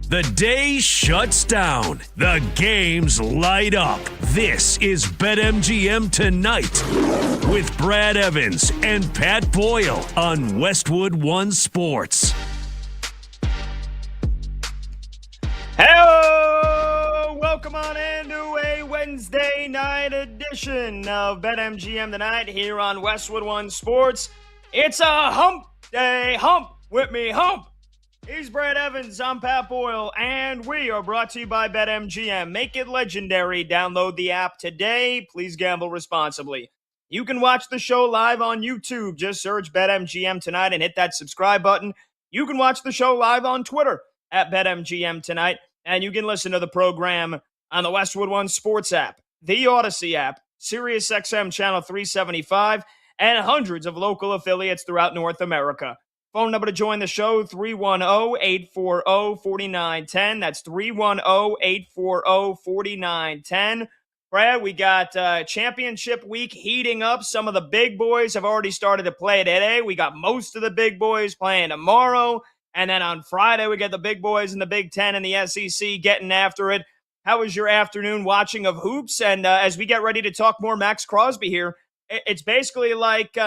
The day shuts down. The games light up. This is BetMGM Tonight with Brad Evans and Pat Boyle on Westwood One Sports. Hello! Welcome on into a Wednesday night edition of BetMGM Tonight here on Westwood One Sports. It's a hump day. Hump with me, hump. He's Brad Evans, I'm Pat Boyle, and we are brought to you by BetMGM. Make it legendary. Download the app today. Please gamble responsibly. You can watch the show live on YouTube. Just search BetMGM Tonight and hit that subscribe button. You can watch the show live on Twitter at BetMGM Tonight, and you can listen to the program on the Westwood One Sports app, the Odyssey app, SiriusXM Channel 375, and hundreds of local affiliates throughout North America. Phone number to join the show, 310-840-4910. That's 310-840-4910. Brad, we got championship week heating up. Some of the big boys have already started to play today. We got most of the big boys playing tomorrow. And then on Friday, we get the big boys in the Big Ten and the SEC getting after it. How was your afternoon watching of hoops? And as we get ready to talk more Max Crosby here, it's basically like,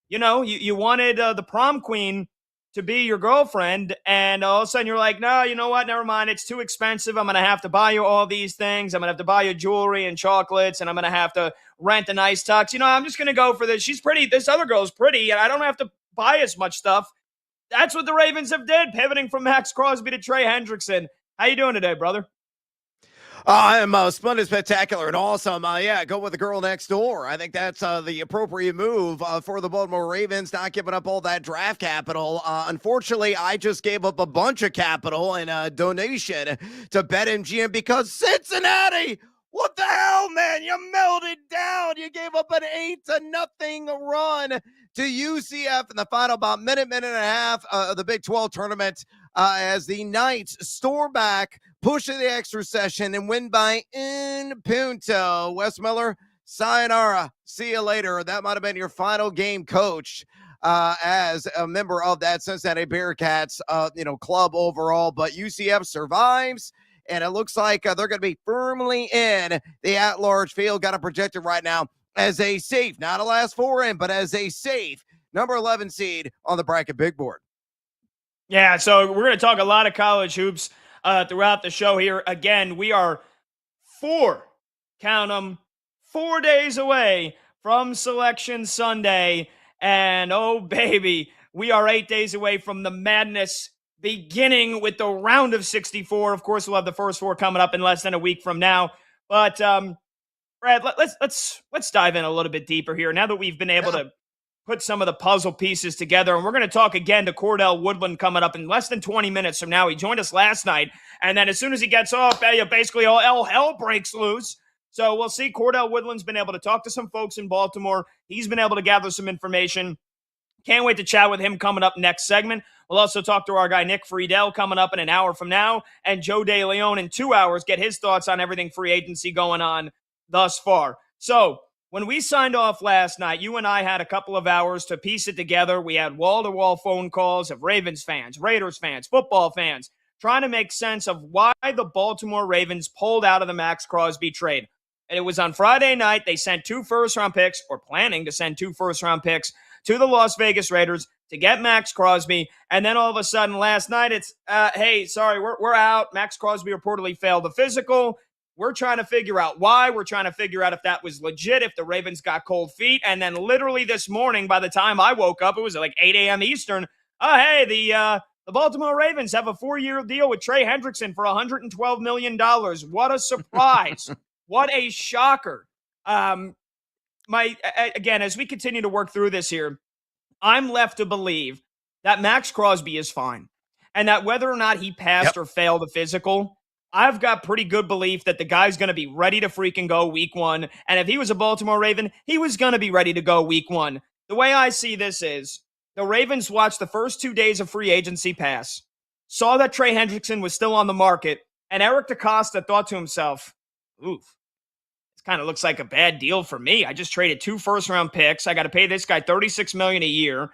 you wanted the prom queen to be your girlfriend, and all of a sudden you're like, no, you know what? Never mind. It's too expensive. I'm going to have to buy you all these things. I'm going to have to buy you jewelry and chocolates, and I'm going to have to rent a nice tux. I'm just going to go for this. She's pretty. This other girl's pretty, and I don't have to buy as much stuff. That's what the Ravens have did, pivoting from Max Crosby to Trey Hendrickson. How you doing today, brother? I'm splendid, spectacular, and awesome. Go with the girl next door. I think that's the appropriate move for the Baltimore Ravens, not giving up all that draft capital. Unfortunately, I just gave up a bunch of capital in a donation to BetMGM because Cincinnati, what the hell, man? You melted down. You gave up an 8-0 run to UCF in the final about minute and a half of the Big 12 tournament as the Knights storm back, push to the extra session, and win by in punto. Wes Miller, sayonara. See you later. That might have been your final game coach as a member of that Cincinnati Bearcats, club overall. But UCF survives, and it looks like they're going to be firmly in the at-large field. Got it projected right now as a safe, not a last four in, but as a safe number 11 seed on the bracket big board. Yeah, so we're going to talk a lot of college hoops throughout the show here. Again, we are 4 days away from Selection Sunday. And, oh, baby, we are 8 days away from the madness beginning with the round of 64. Of course, we'll have the first 4 coming up in less than a week from now. But, Brad, let's dive in a little bit deeper here. Now that we've been able to put some of the puzzle pieces together, and we're going to talk again to Cordell Woodland coming up in less than 20 minutes from now. He joined us last night, and then as soon as he gets off, basically all hell breaks loose. So we'll see. Cordell Woodland's been able to talk to some folks in Baltimore. He's been able to gather some information. Can't wait to chat with him coming up next segment. We'll also talk to our guy Nick Friedel coming up in an hour from now, and Joe DeLeon in 2 hours, get his thoughts on everything free agency going on thus far. So when we signed off last night, you and I had a couple of hours to piece it together. We had wall-to-wall phone calls of Ravens fans, Raiders fans, football fans, trying to make sense of why the Baltimore Ravens pulled out of the Max Crosby trade. And it was on Friday night. They sent 2 first-round picks, or planning to send 2 first-round picks, to the Las Vegas Raiders to get Max Crosby. And then all of a sudden last night, it's, hey, sorry, we're out. Max Crosby reportedly failed the physical. We're trying to figure out why. We're trying to figure out if that was legit, if the Ravens got cold feet. And then literally this morning, by the time I woke up, it was like 8 a.m. Eastern. Hey, the Baltimore Ravens have a 4-year deal with Trey Hendrickson for $112 million. What a surprise. What a shocker. Again, as we continue to work through this here, I'm left to believe that Max Crosby is fine. And that whether or not he passed or failed the physical, I've got pretty good belief that the guy's going to be ready to freaking go week 1. And if he was a Baltimore Raven, he was going to be ready to go week 1. The way I see this is the Ravens watched the first 2 days of free agency pass, saw that Trey Hendrickson was still on the market, and Eric DeCosta thought to himself, oof, this kind of looks like a bad deal for me. I just traded 2 first-round picks. I got to pay this guy $36 million a year.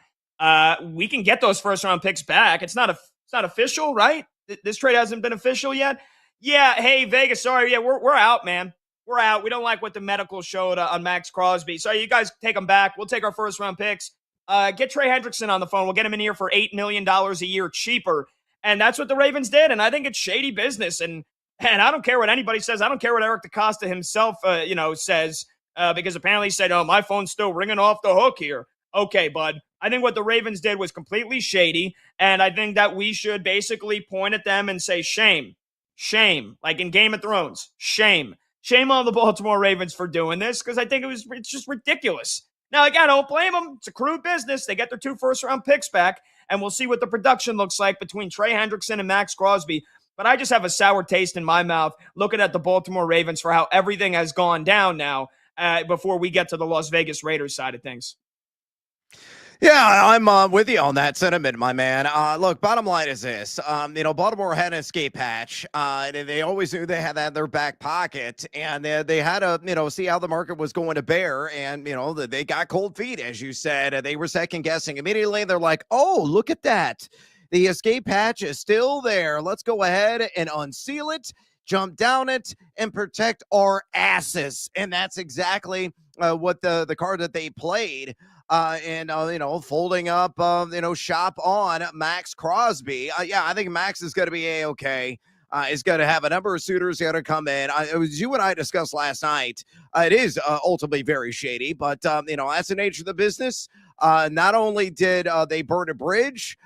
We can get those first-round picks back. It's not official, right? This trade hasn't been official yet. Yeah, hey, Vegas, sorry. Yeah, we're out, man. We're out. We don't like what the medical showed on Max Crosby. So you guys take him back. We'll take our first round picks. Get Trey Hendrickson on the phone. We'll get him in here for $8 million a year cheaper. And that's what the Ravens did. And I think it's shady business. And I don't care what anybody says. I don't care what Eric DeCosta himself, says, because apparently he said, oh, my phone's still ringing off the hook here. Okay, bud. I think what the Ravens did was completely shady. And I think that we should basically point at them and say, shame, shame, like in Game of Thrones, shame. Shame on the Baltimore Ravens for doing this, because I think it's just ridiculous. Now, again, I don't blame them. It's a crude business. They get their 2 first-round picks back, and we'll see what the production looks like between Trey Hendrickson and Max Crosby. But I just have a sour taste in my mouth looking at the Baltimore Ravens for how everything has gone down now before we get to the Las Vegas Raiders side of things. Yeah, I'm with you on that sentiment, my man. Look, bottom line is this. Baltimore had an escape hatch. They always knew they had that in their back pocket, and they had to, see how the market was going to bear. And, they got cold feet, as you said. They were second guessing immediately. They're like, oh, look at that. The escape hatch is still there. Let's go ahead and unseal it, jump down it, and protect our asses. And that's exactly what the card that they played. Folding up, shop on Max Crosby. I think Max is going to be A-okay. Is going to have a number of suitors going to come in. It was you and I discussed last night. It is ultimately very shady, but, that's the nature of the business. Not only did they burn a bridge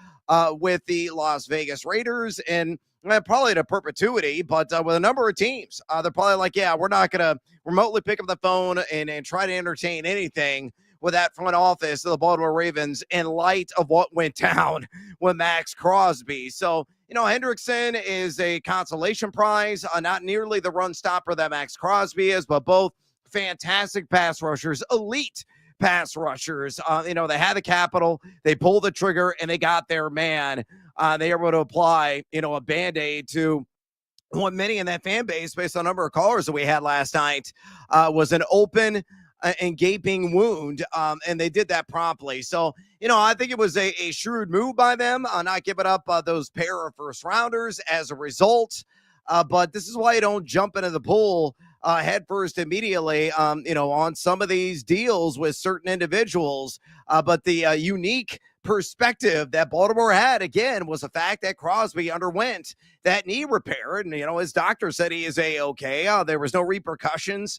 with the Las Vegas Raiders and probably to perpetuity, but with a number of teams, they're probably like, yeah, we're not going to remotely pick up the phone and try to entertain anything with that front office of the Baltimore Ravens in light of what went down with Max Crosby. So, Hendrickson is a consolation prize, not nearly the run stopper that Max Crosby is, but both fantastic pass rushers, elite pass rushers. They had the capital, they pulled the trigger, and they got their man. They were able to apply, a Band-Aid to what many in that fan base, based on the number of callers that we had last night, was an open and gaping wound, and they did that promptly. So, I think it was a shrewd move by them, not giving up those pair of first rounders as a result. But this is why you don't jump into the pool head first immediately, on some of these deals with certain individuals. But the unique perspective that Baltimore had, again, was the fact that Crosby underwent that knee repair. And, his doctor said he is A-okay. There was no repercussions,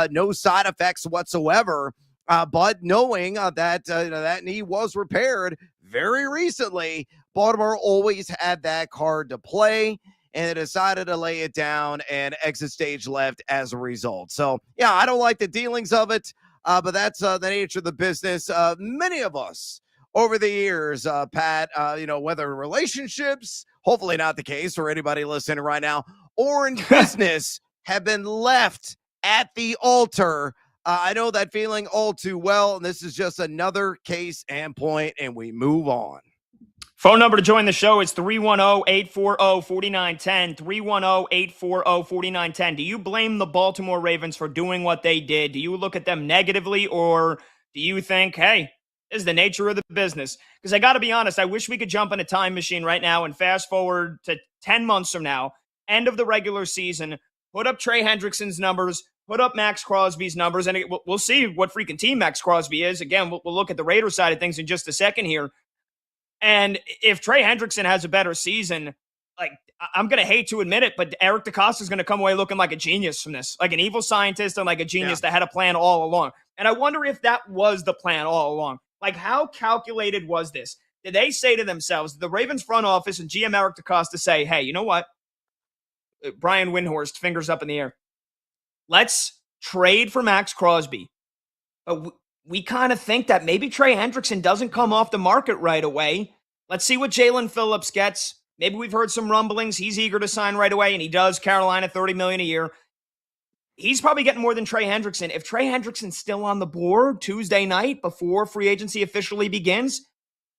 no side effects whatsoever. But knowing that that knee was repaired very recently, Baltimore always had that card to play, and they decided to lay it down and exit stage left as a result. So, yeah, I don't like the dealings of it, but that's the nature of the business. Many of us over the years, Pat, whether in relationships, hopefully not the case for anybody listening right now, or in business, have been left at the altar. I know that feeling all too well, and this is just another case and point, and we move on. Phone number to join the show is 310-840-4910, 310-840-4910. Do you blame the Baltimore Ravens for doing what they did? Do you look at them negatively, or do you think, hey, this is the nature of the business? Because I got to be honest, I wish we could jump in a time machine right now and fast forward to 10 months from now, end of the regular season, put up Trey Hendrickson's numbers, put up Max Crosby's numbers, and we'll see what freaking team Max Crosby is. Again, we'll look at the Raiders side of things in just a second here. And if Trey Hendrickson has a better season, like, I'm going to hate to admit it, but Eric DeCosta is going to come away looking like a genius from this, like an evil scientist and like a genius that had a plan all along. And I wonder if that was the plan all along. Like, how calculated was this? Did they say to themselves, the Ravens front office and GM Eric DeCosta say, hey, you know what? Brian Windhorst, fingers up in the air. Let's trade for Max Crosby. But we kind of think that maybe Trey Hendrickson doesn't come off the market right away. Let's see what Jalen Phillips gets. Maybe we've heard some rumblings. He's eager to sign right away, and he does. Carolina, $30 million a year. He's probably getting more than Trey Hendrickson. If Trey Hendrickson's still on the board Tuesday night before free agency officially begins,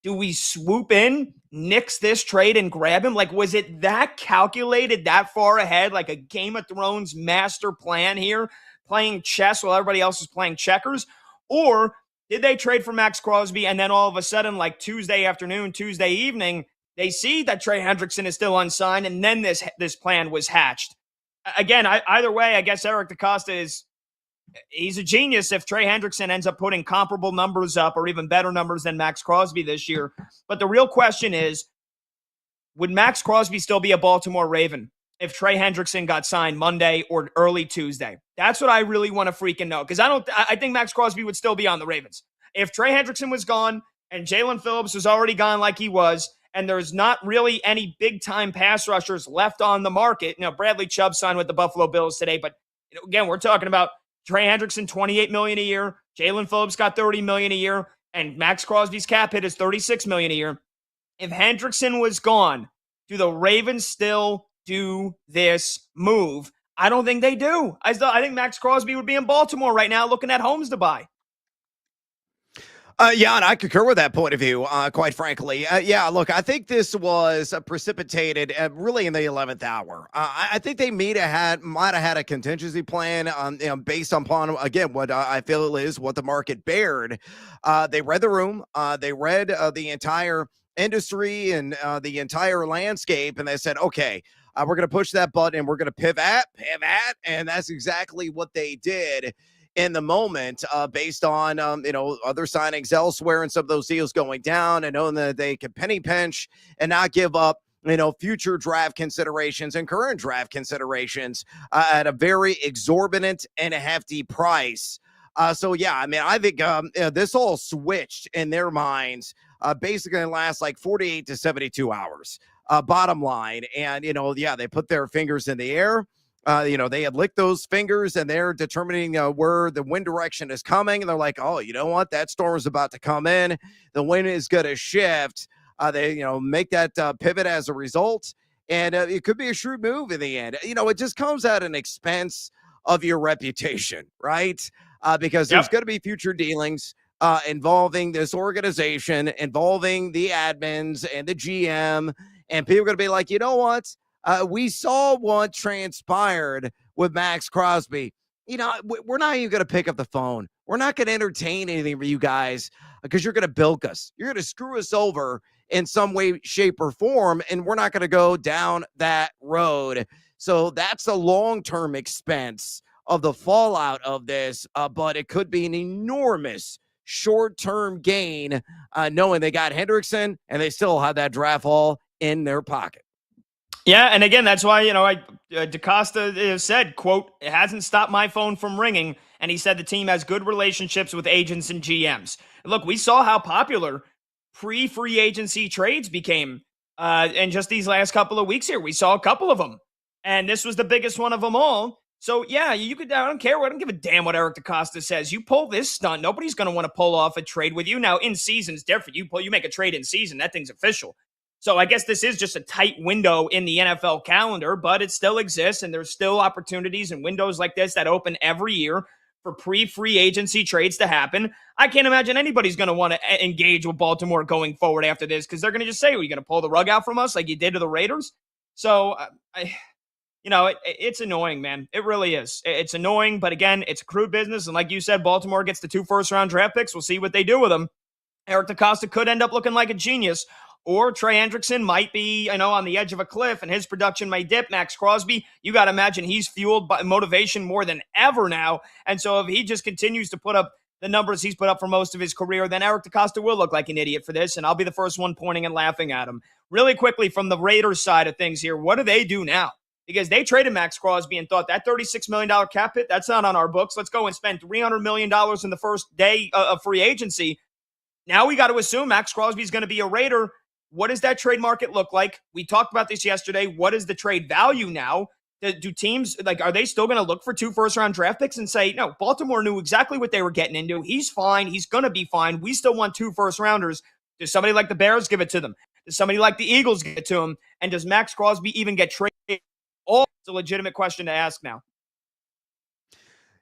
do we swoop in, nix this trade, and grab him? Like, was it that calculated, that far ahead, like a Game of Thrones master plan here, playing chess while everybody else is playing checkers? Or did they trade for Max Crosby, and then all of a sudden, like Tuesday afternoon, Tuesday evening, They see that Trey Hendrickson is still unsigned, and then this plan was hatched. Again, either way, I guess Eric DeCosta he's a genius if Trey Hendrickson ends up putting comparable numbers up or even better numbers than Max Crosby this year. But the real question is, would Max Crosby still be a Baltimore Raven if Trey Hendrickson got signed Monday or early Tuesday? That's what I really want to freaking know, because I think Max Crosby would still be on the Ravens. If Trey Hendrickson was gone and Jalen Phillips was already gone like he was, and there's not really any big-time pass rushers left on the market. Bradley Chubb signed with the Buffalo Bills today, but again, we're talking about Trey Hendrickson, $28 million a year. Jalen Phillips got $30 million a year, and Max Crosby's cap hit is $36 million a year. If Hendrickson was gone, do the Ravens still do this move? I don't think they do. I think Max Crosby would be in Baltimore right now looking at homes to buy. Yeah, and I concur with that point of view, quite frankly. Yeah, look, I think this was precipitated really in the 11th hour. I think they might have had a contingency plan based upon, again, what I feel is what the market bared. They read the room. They read the entire industry and the entire landscape, and they said, okay, we're going to push that button and we're going to pivot, and that's exactly what they did in the moment, based on other signings elsewhere and some of those deals going down, and knowing that they can penny pinch and not give up future draft considerations and current draft considerations at a very exorbitant and hefty price. So yeah, I mean, I think this all switched in their minds basically in the last like 48 to 72 hours, bottom line. And they put their fingers in the air. They had licked those fingers and they're determining where the wind direction is coming. And they're like, oh, you know what? That storm is about to come in. The wind is going to shift. They, make that pivot as a result. And it could be a shrewd move in the end. It just comes at an expense of your reputation, right? Because there's going to be future dealings involving this organization, involving the admins and the GM. And people are going to be like, you know what? We saw what transpired with Max Crosby. We're not even going to pick up the phone. We're not going to entertain anything for you guys because you're going to bilk us. You're going to screw us over in some way, shape, or form, and we're not going to go down that road. So that's the long-term expense of the fallout of this, but it could be an enormous short-term gain, knowing they got Hendrickson and they still have that draft haul in their pocket. Yeah, and again, that's why, DeCosta said, quote, "It hasn't stopped my phone from ringing," and he said the team has good relationships with agents and GMs. Look, we saw how popular pre-free agency trades became in just these last couple of weeks here. We saw a couple of them, and this was the biggest one of them all. So, yeah, I don't care. I don't give a damn what Eric DeCosta says. You pull this stunt, nobody's going to want to pull off a trade with you. Now, in season's different. You make a trade in season, that thing's official. So I guess this is just a tight window in the NFL calendar, but it still exists, and there's still opportunities and windows like this that open every year for pre-free agency trades to happen. I can't imagine anybody's going to want to engage with Baltimore going forward after this, because they're going to just say, "Are you going to pull the rug out from us like you did to the Raiders?" So, it's annoying, man. It really is. It's annoying, but again, it's a crude business, and like you said, Baltimore gets the 2 first-round draft picks. We'll see what they do with them. Eric DeCosta could end up looking like a genius, or Trey Hendrickson might be, on the edge of a cliff and his production may dip. Max Crosby, you got to imagine he's fueled by motivation more than ever now. And so if he just continues to put up the numbers he's put up for most of his career, then Eric DeCosta will look like an idiot for this, and I'll be the first one pointing and laughing at him. Really quickly, from the Raiders side of things here, what do they do now? Because they traded Max Crosby and thought that $36 million cap hit, that's not on our books. Let's go and spend $300 million in the first day of free agency. Now we got to assume Max Crosby is going to be a Raider. What does that trade market look like? We talked about this yesterday. What is the trade value now? Do teams, are they still going to look for 2 first-round draft picks and say, no, Baltimore knew exactly what they were getting into. He's fine. He's going to be fine. We still want 2 first-rounders. Does somebody like the Bears give it to them? Does somebody like the Eagles give it to him? And does Max Crosby even get traded? It's a legitimate question to ask now.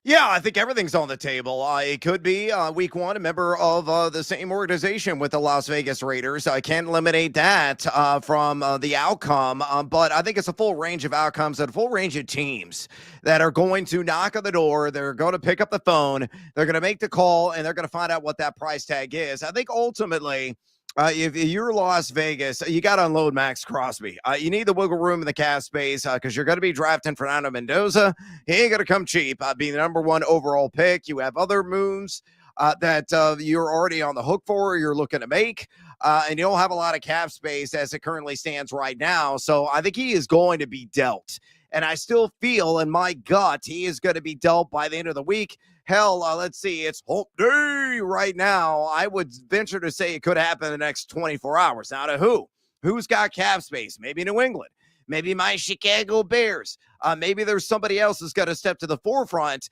Yeah, I think everything's on the table. It could be week 1, a member of the same organization with the Las Vegas Raiders. I can't eliminate that from the outcome, but I think it's a full range of outcomes and a full range of teams that are going to knock on the door. They're going to pick up the phone. They're going to make the call, and they're going to find out what that price tag is. I think ultimately If you're Las Vegas, you got to unload Max Crosby. You need the wiggle room in the cap space because you're going to be drafting Fernando Mendoza. He ain't going to come cheap. Being the number 1 overall pick, you have other moves that you're already on the hook for, or you're looking to make, and you don't have a lot of cap space as it currently stands right now. So I think he is going to be dealt. And I still feel in my gut he is going to be dealt by the end of the week. Hell, let's see, it's Hope Day right now. I would venture to say it could happen in the next 24 hours. Now to who? Who's got cap space? Maybe New England. Maybe my Chicago Bears. Maybe there's somebody else who's got to step to the forefront.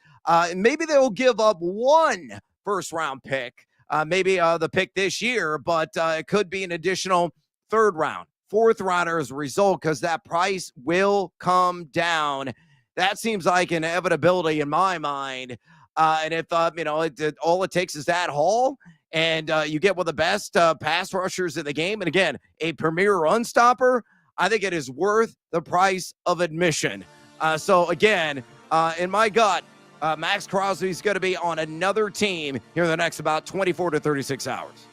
Maybe they'll give up 1 first-round pick, maybe the pick this year, but it could be an additional 3rd round, 4th rounder as a result because that price will come down. That seems like an inevitability in my mind. And if, all it takes is that haul and you get one of the best pass rushers in the game, and again, a premier run stopper, I think it is worth the price of admission. So again, in my gut, Max Crosby's going to be on another team here in the next about 24 to 36 hours.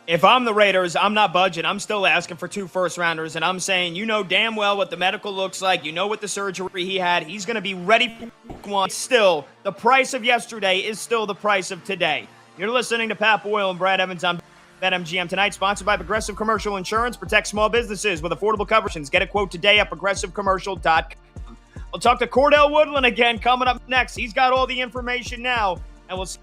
If I'm the Raiders, I'm not budging. I'm still asking for 2 first-rounders, and I'm saying, damn well what the medical looks like. You know what the surgery he had. He's going to be ready for one. Still, the price of yesterday is still the price of today. You're listening to Pat Boyle and Brad Evans on BetMGM tonight, sponsored by Progressive Commercial Insurance. Protect small businesses with affordable coverages. Get a quote today at progressivecommercial.com. We'll talk to Cordell Woodland again coming up next. He's got all the information now, and we'll see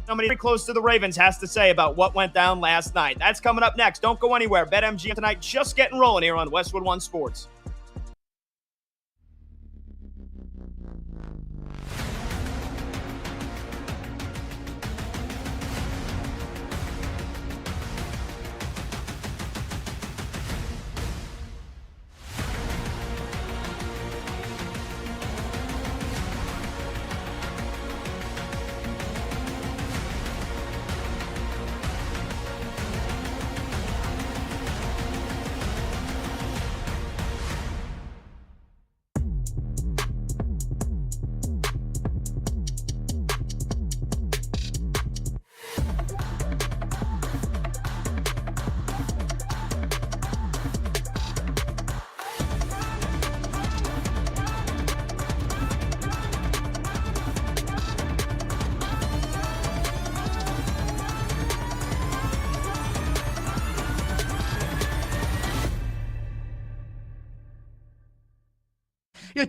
somebody very close to the Ravens has to say about what went down last night. That's coming up next. Don't go anywhere. BetMGM tonight just getting rolling here on Westwood One Sports.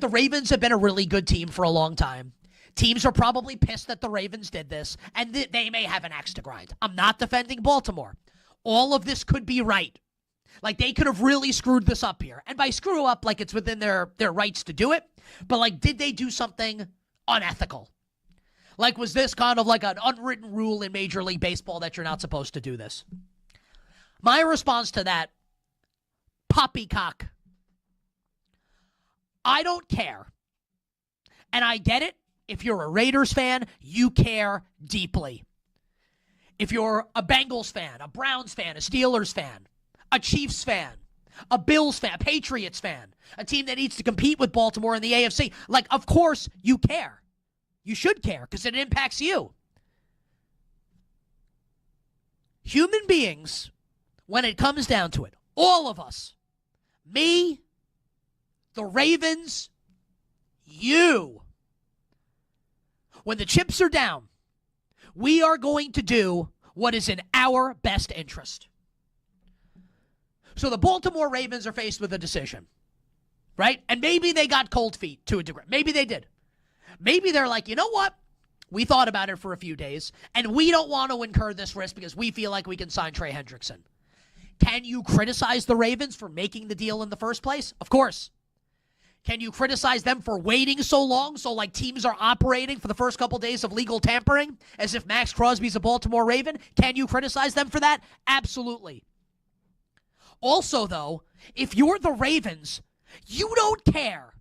The Ravens have been a really good team for a long time. Teams are probably pissed that the Ravens did this, and they may have an axe to grind. I'm not defending Baltimore. All of this could be right. Like, they could have really screwed this up here. And by screw up, like, it's within their rights to do it. But, like, did they do something unethical? Like, was this kind of like an unwritten rule in Major League Baseball that you're not supposed to do this? My response to that, poppycock. I don't care. And I get it. If you're a Raiders fan, you care deeply. If you're a Bengals fan, a Browns fan, a Steelers fan, a Chiefs fan, a Bills fan, a Patriots fan, a team that needs to compete with Baltimore in the AFC, like, of course you care. You should care because it impacts you. Human beings, when it comes down to it, all of us, me, the Ravens, you, when the chips are down, we are going to do what is in our best interest. So the Baltimore Ravens are faced with a decision, right? And maybe they got cold feet to a degree. Maybe they did. Maybe they're like, you know what? We thought about it for a few days, and we don't want to incur this risk because we feel like we can sign Trey Hendrickson. Can you criticize the Ravens for making the deal in the first place? Of course. Can you criticize them for waiting so long, so like teams are operating for the first couple days of legal tampering as if Max Crosby's a Baltimore Raven? Can you criticize them for that? Absolutely. Also, though, if you're the Ravens, you don't care.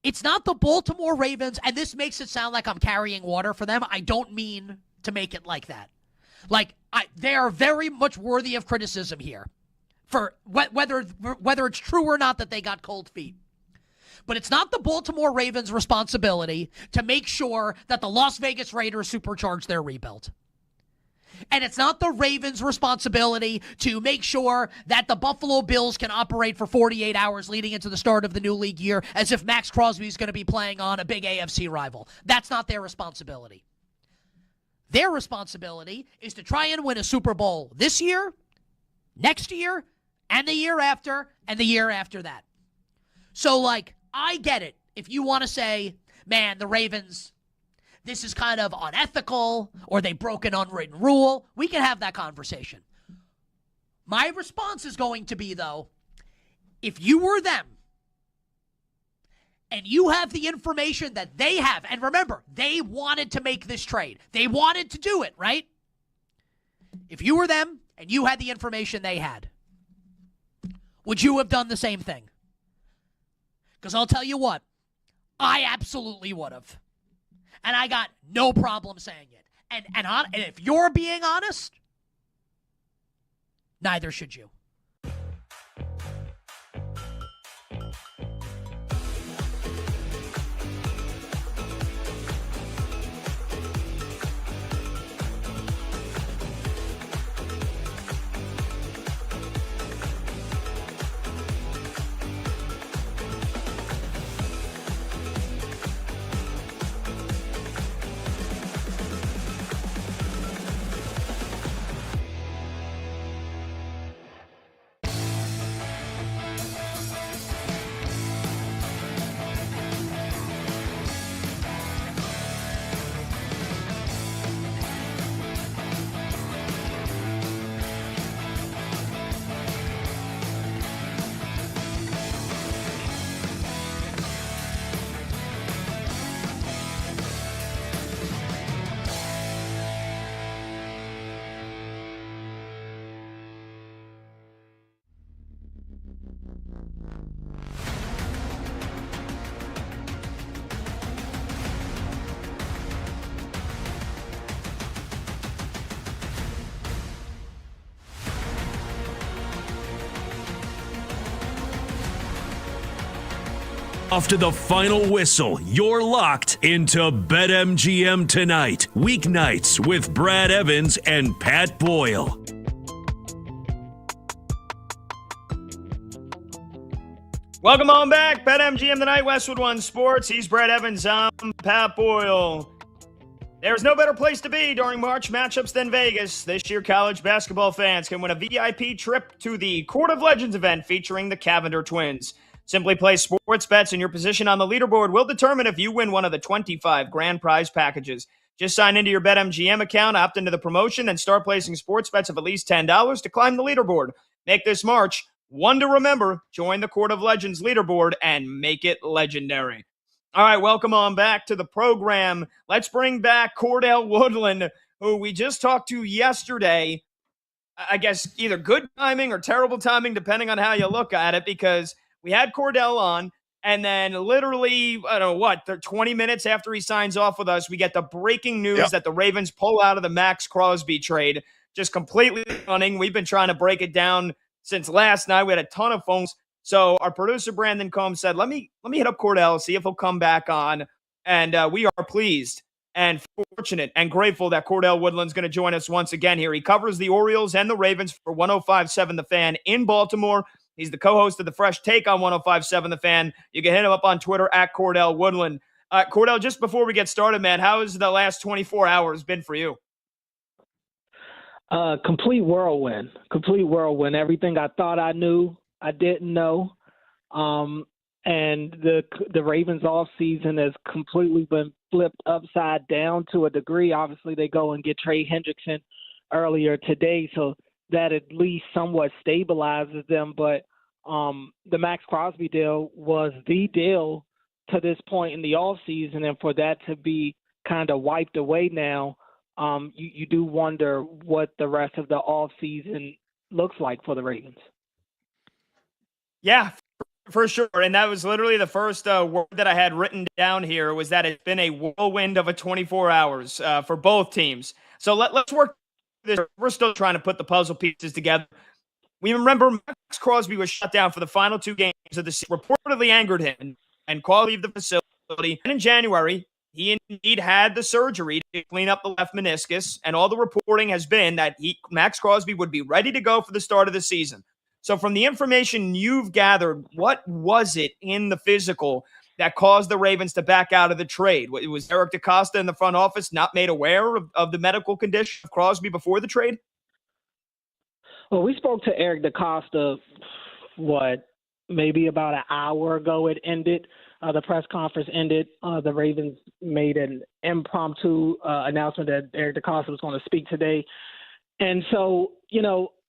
It's not the Baltimore Ravens, and this makes it sound like I'm carrying water for them. I don't mean to make it like that. Like, they are very much worthy of criticism here for whether it's true or not that they got cold feet. But it's not the Baltimore Ravens' responsibility to make sure that the Las Vegas Raiders supercharge their rebuild. And it's not the Ravens' responsibility to make sure that the Buffalo Bills can operate for 48 hours leading into the start of the new league year as if Max Crosby is going to be playing on a big AFC rival. That's not their responsibility. Their responsibility is to try and win a Super Bowl this year, next year, and the year after, and the year after that. So, I get it. If you want to say, man, the Ravens, this is kind of unethical, or they broke an unwritten rule, we can have that conversation. My response is going to be, though, if you were them, and you have the information that they have, and remember, they wanted to make this trade. They wanted to do it, right? If you were them, and you had the information they had, would you have done the same thing? Because I'll tell you what, I absolutely would have. And I got no problem saying it. And if you're being honest, neither should you. After the final whistle, you're locked into BetMGM tonight. Weeknights with Brad Evans and Pat Boyle. Welcome on back. BetMGM tonight, Westwood One Sports. He's Brad Evans. I'm Pat Boyle. There's no better place to be during March matchups than Vegas. This year, college basketball fans can win a VIP trip to the Court of Legends event featuring the Cavender twins. Simply place sports bets, and your position on the leaderboard will determine if you win one of the 25 grand prize packages. Just sign into your BetMGM account, opt into the promotion, and start placing sports bets of at least $10 to climb the leaderboard. Make this March one to remember. Join the Court of Legends leaderboard and make it legendary. All right, welcome on back to the program. Let's bring back Cordell Woodland, who we just talked to yesterday. I guess either good timing or terrible timing, depending on how you look at it, because we had Cordell on, and then literally, 20 minutes after he signs off with us, we get the breaking news that the Ravens pull out of the Max Crosby trade. Just completely running. We've been trying to break it down since last night. We had a ton of phones. So our producer, Brandon Combs, said, let me hit up Cordell, see if he'll come back on. And we are pleased and fortunate and grateful that Cordell Woodland's going to join us once again here. He covers the Orioles and the Ravens for 105.7 The Fan in Baltimore. He's the co-host of The Fresh Take on 105.7 The Fan. You can hit him up on Twitter at Cordell Woodland. Cordell, just before we get started, man, how has the last 24 hours been for you? Complete whirlwind. Everything I thought I knew, I didn't know. And the Ravens off season has completely been flipped upside down to a degree. Obviously, they go and get Trey Hendrickson earlier today, so that at least somewhat stabilizes them. But the Max Crosby deal was the deal to this point in the offseason, and for that to be kind of wiped away now, you do wonder what the rest of the offseason looks like for the Ravens. Yeah, for sure. And that was literally the first word that I had written down here, was that it's been a whirlwind of a 24 hours for both teams. So let's work this. We're still trying to put the puzzle pieces together. We remember Max Crosby was shut down for the final two games of the season, reportedly angered him and called leave the facility. And in January, He indeed had the surgery to clean up the left meniscus, and all the reporting has been that Max Crosby would be ready to go for the start of the season. So from the information you've gathered, what was it in the physical that caused the Ravens to back out of the trade? Was Eric DeCosta in the front office not made aware of the medical condition of Crosby before the trade? Well, we spoke to Eric DeCosta, maybe about an hour ago it ended. The press conference ended. The Ravens made an impromptu announcement that Eric DeCosta was going to speak today. And so,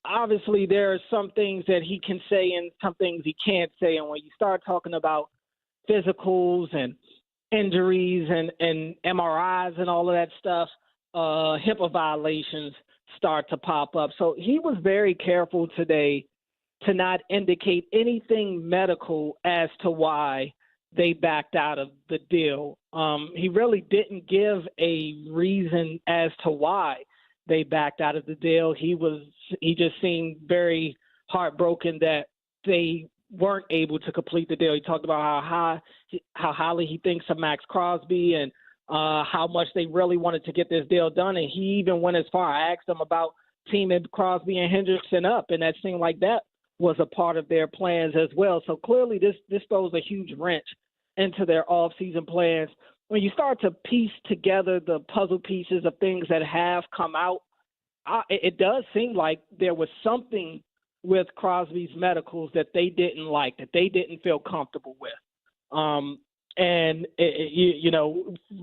obviously there are some things that he can say and some things he can't say. And when you start talking about physicals and injuries and MRIs and all of that stuff, HIPAA violations start to pop up. So he was very careful today to not indicate anything medical as to why they backed out of the deal. He really didn't give a reason as to why they backed out of the deal. He just seemed very heartbroken that they weren't able to complete the deal. He talked about how highly he thinks of Max Crosby and how much they really wanted to get this deal done. And he even went as far. I asked him about teaming Crosby and Hendrickson up, and that seemed like that was a part of their plans as well. So clearly this throws a huge wrench into their offseason plans. When you start to piece together the puzzle pieces of things that have come out, it does seem like there was something with Crosby's medicals that they didn't like, that they didn't feel comfortable with. And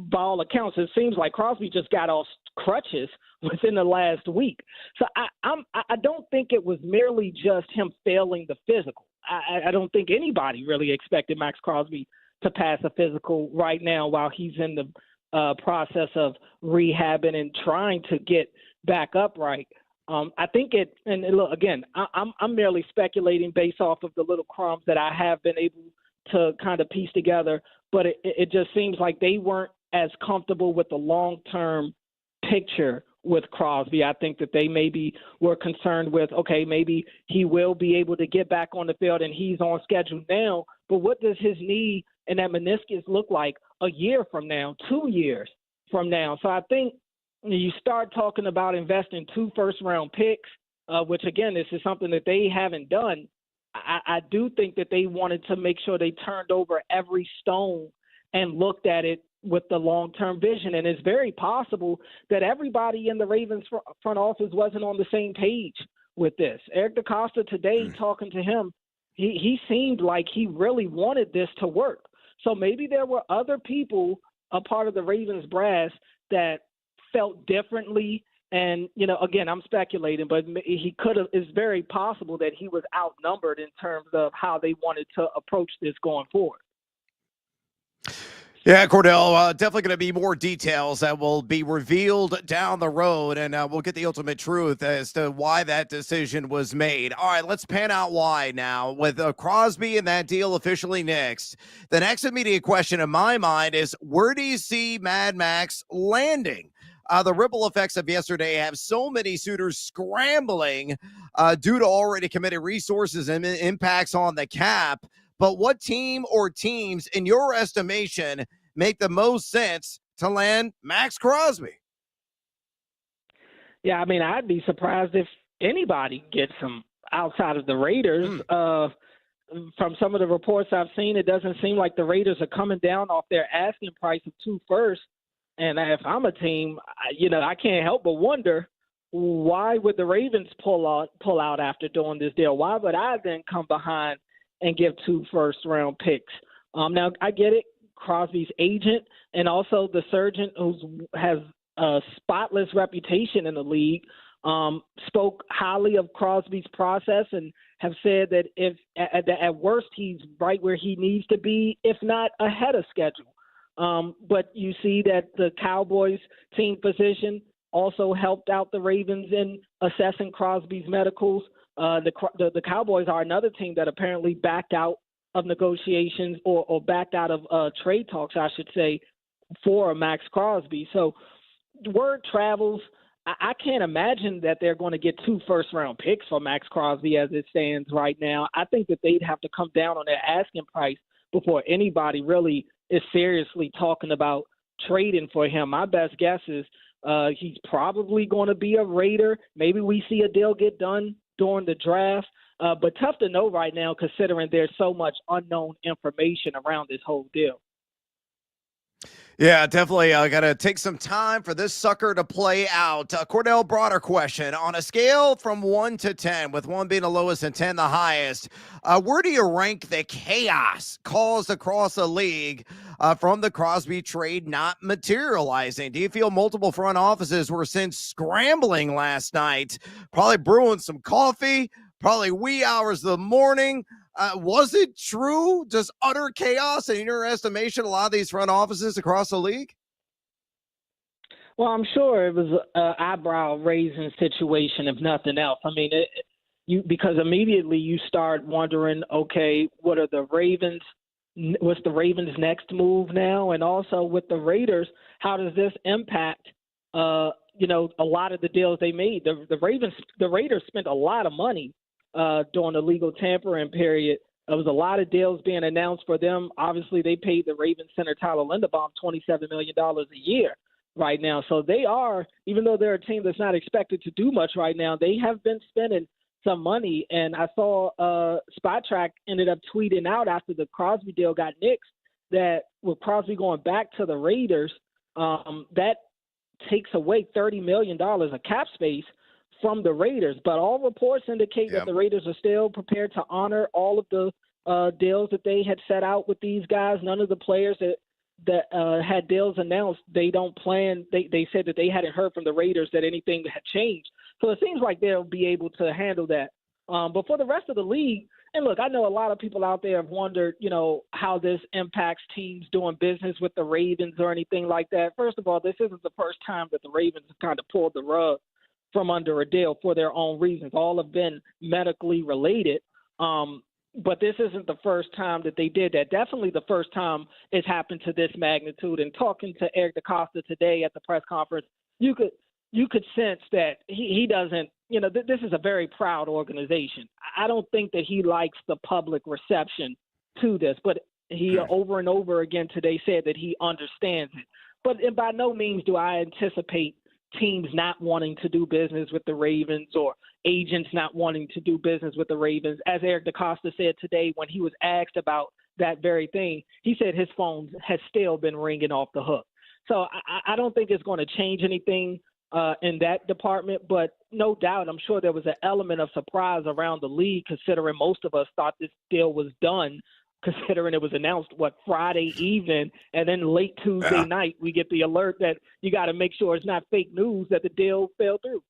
by all accounts, it seems like Crosby just got off crutches within the last week. So I don't think it was merely just him failing the physical. I don't think anybody really expected Max Crosby to pass a physical right now while he's in the process of rehabbing and trying to get back upright. I think and look, again, I'm merely speculating based off of the little crumbs that I have been able to kind of piece together, but it just seems like they weren't as comfortable with the long-term picture with Crosby. I think that they maybe were concerned with, okay, maybe he will be able to get back on the field and he's on schedule now, but what does his knee and that meniscus look like a year from now, 2 years from now? So I think you start talking about investing 2 first-round picks, which, again, this is something that they haven't done. I do think that they wanted to make sure they turned over every stone and looked at it with the long-term vision. And it's very possible that everybody in the Ravens front office wasn't on the same page with this. Eric DeCosta today, talking to him, he seemed like he really wanted this to work. So maybe there were other people, a part of the Ravens brass, that felt differently. And, again, I'm speculating, but it's very possible that he was outnumbered in terms of how they wanted to approach this going forward. Yeah, Cordell, definitely going to be more details that will be revealed down the road, and we'll get the ultimate truth as to why that decision was made. All right, let's pan out why now. With Crosby and that deal officially next, the next immediate question in my mind is, where do you see Mad Max landing? The ripple effects of yesterday have so many suitors scrambling due to already committed resources and impacts on the cap. But what team or teams, in your estimation, make the most sense to land Max Crosby? Yeah, I mean, I'd be surprised if anybody gets him outside of the Raiders. From some of the reports I've seen, it doesn't seem like the Raiders are coming down off their asking price of 2 firsts. And if I'm a team, I can't help but wonder, why would the Ravens pull out after doing this deal? Why would I then come behind and give 2 first-round picks? Now, I get it. Crosby's agent and also the surgeon who has a spotless reputation in the league spoke highly of Crosby's process and have said that if at worst he's right where he needs to be, if not ahead of schedule. But you see that the Cowboys team physician also helped out the Ravens in assessing Crosby's medicals. The Cowboys are another team that apparently backed out of negotiations or backed out of trade talks, I should say, for Max Crosby. So word travels. I can't imagine that they're going to get 2 first-round picks for Max Crosby as it stands right now. I think that they'd have to come down on their asking price before anybody really is seriously talking about trading for him. My best guess is he's probably going to be a Raider. Maybe we see a deal get done during the draft. But tough to know right now considering there's so much unknown information around this whole deal. Yeah, definitely. Got to take some time for this sucker to play out. Cordell, broader question. On a scale from 1 to 10, with 1 being the lowest and 10 the highest, where do you rank the chaos caused across the league from the Crosby trade not materializing? Do you feel multiple front offices were sent scrambling last night, probably brewing some coffee, probably wee hours of the morning? Was it true? Just utter chaos in your estimation, a lot of these front offices across the league? Well, I'm sure it was an eyebrow-raising situation, if nothing else. I mean, because immediately you start wondering, okay, what are the Ravens? What's the Ravens' next move now? And also with the Raiders, how does this impact, a lot of the deals they made? The Raiders spent a lot of money during the legal tampering period. There was a lot of deals being announced for them. Obviously, they paid the Ravens center Tyler Linderbaum $27 million a year right now. So they are, even though they're a team that's not expected to do much right now, they have been spending some money. And I saw Spot Track ended up tweeting out after the Crosby deal got nixed that with Crosby going back to the Raiders, that takes away $30 million of cap space from the Raiders. But all reports indicate that the Raiders are still prepared to honor all of the deals that they had set out with these guys. None of the players that had deals announced, they don't plan. They said that they hadn't heard from the Raiders that anything had changed. So it seems like they'll be able to handle that. But for the rest of the league, and look, I know a lot of people out there have wondered, how this impacts teams doing business with the Ravens or anything like that. First of all, this isn't the first time that the Ravens have kind of pulled the rug from under a deal for their own reasons. All have been medically related. But this isn't the first time that they did that. Definitely the first time it's happened to this magnitude. And talking to Eric DaCosta today at the press conference, you could sense that he doesn't, this is a very proud organization. I don't think that he likes the public reception to this, but he over and over again today said that he understands it. But by no means do I anticipate teams not wanting to do business with the Ravens or agents not wanting to do business with the Ravens. As Eric DaCosta said today when he was asked about that very thing, he said his phone has still been ringing off the hook. So I don't think it's going to change anything in that department, but no doubt I'm sure there was an element of surprise around the league considering most of us thought this deal was done, considering it was announced, Friday evening, and then late Tuesday night, we get the alert that you got to make sure it's not fake news that the deal fell through.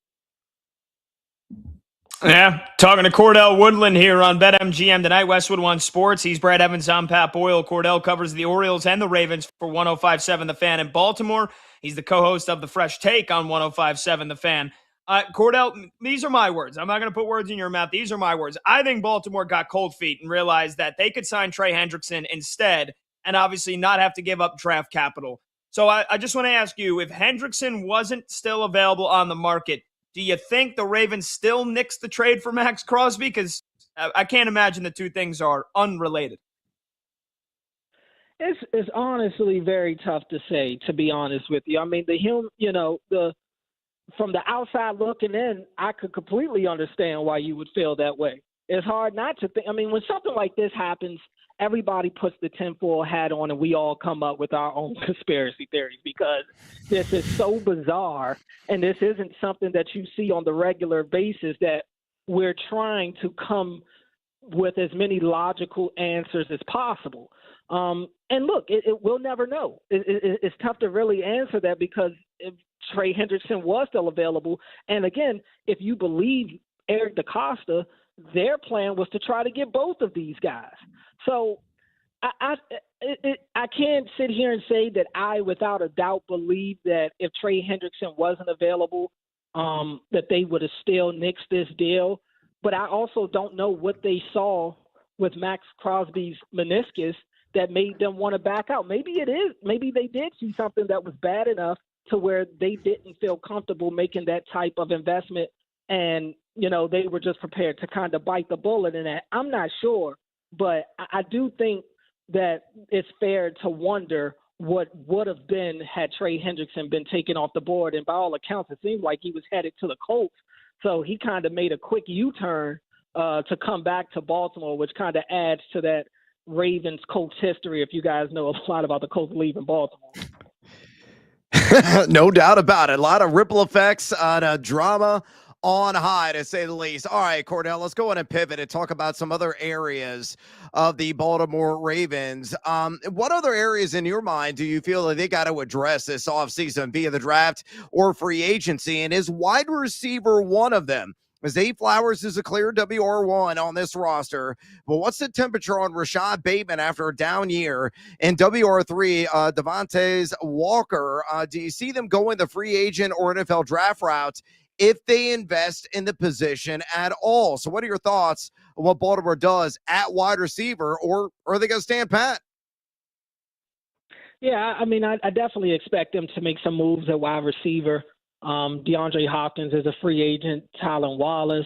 Yeah, talking to Cordell Woodland here on BetMGM tonight, Westwood One Sports. He's Brad Evans, I'm Pat Boyle. Cordell covers the Orioles and the Ravens for 105.7 The Fan in Baltimore. He's the co-host of The Fresh Take on 105.7 The Fan. Cordell, these are my words. I'm not going to put words in your mouth. These are my words. I think Baltimore got cold feet and realized that they could sign Trey Hendrickson instead and obviously not have to give up draft capital. So I just want to ask you, if Hendrickson wasn't still available on the market, do you think the Ravens still nix the trade for Max Crosby? Because I can't imagine the two things are unrelated. It's honestly very tough to say, to be honest with you. I mean, from the outside looking in, I could completely understand why you would feel that way. It's hard not to think. I mean, when something like this happens, everybody puts the tinfoil hat on and we all come up with our own conspiracy theories because this is so bizarre and this isn't something that you see on the regular basis that we're trying to come with as many logical answers as possible. And look, we'll never know. It's tough to really answer that because if Trey Hendrickson was still available, and again, if you believe Eric DaCosta, their plan was to try to get both of these guys. So I can't sit here and say that I, without a doubt, believe that if Trey Hendrickson wasn't available, that they would have still nixed this deal. But I also don't know what they saw with Max Crosby's meniscus that made them want to back out. Maybe they did see something that was bad enough to where they didn't feel comfortable making that type of investment. And, they were just prepared to kind of bite the bullet in that. I'm not sure, but I do think that it's fair to wonder what would have been had Trey Hendrickson been taken off the board. And by all accounts, it seemed like he was headed to the Colts. So he kind of made a quick U-turn to come back to Baltimore, which kind of adds to that Ravens Colts history, if you guys know a lot about the Colts leaving Baltimore. No doubt about it. A lot of ripple effects on drama on high, to say the least. All right, Cordell, let's go on and pivot and talk about some other areas of the Baltimore Ravens. What other areas in your mind do you feel that they got to address this offseason via the draft or free agency? And is wide receiver one of them? Zay Flowers is a clear WR1 on this roster. But what's the temperature on Rashad Bateman after a down year? And WR3, Devontae Walker, do you see them going the free agent or NFL draft route if they invest in the position at all? So what are your thoughts on what Baltimore does at wide receiver, or are they going to stand pat? Yeah, I mean, I definitely expect them to make some moves at wide receiver. DeAndre Hopkins is a free agent. Tylan Wallace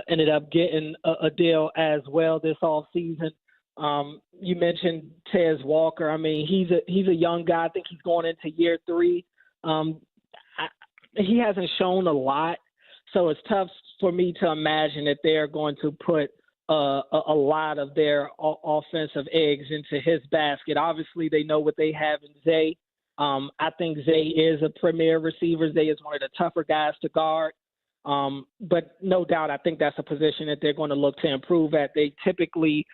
ended up getting a deal as well this offseason. You mentioned Tez Walker. I mean, he's a young guy. I think he's going into year 3. He hasn't shown a lot, so it's tough for me to imagine that they're going to put a lot of their offensive eggs into his basket. Obviously, they know what they have in Zay. I think Zay is a premier receiver. Zay is one of the tougher guys to guard. But no doubt, I think that's a position that they're going to look to improve at. They typically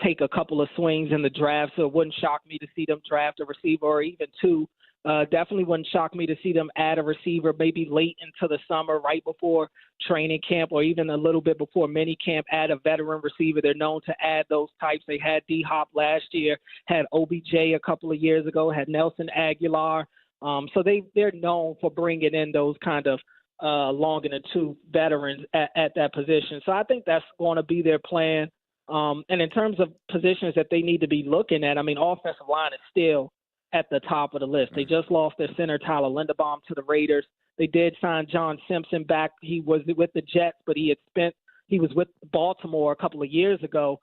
take a couple of swings in the draft, so it wouldn't shock me to see them draft a receiver or even 2. Definitely wouldn't shock me to see them add a receiver maybe late into the summer, right before training camp, or even a little bit before mini camp, add a veteran receiver. They're known to add those types. They had D-Hop last year, had OBJ a couple of years ago, had Nelson Aguilar. So they're known for bringing in those kind of long in the tooth veterans at that position. So I think that's going to be their plan. And in terms of positions that they need to be looking at, I mean, offensive line is still at the top of the list. They just lost their center, Tyler Linderbaum, to the Raiders. They did sign John Simpson back. He was with the Jets, but he was with Baltimore a couple of years ago.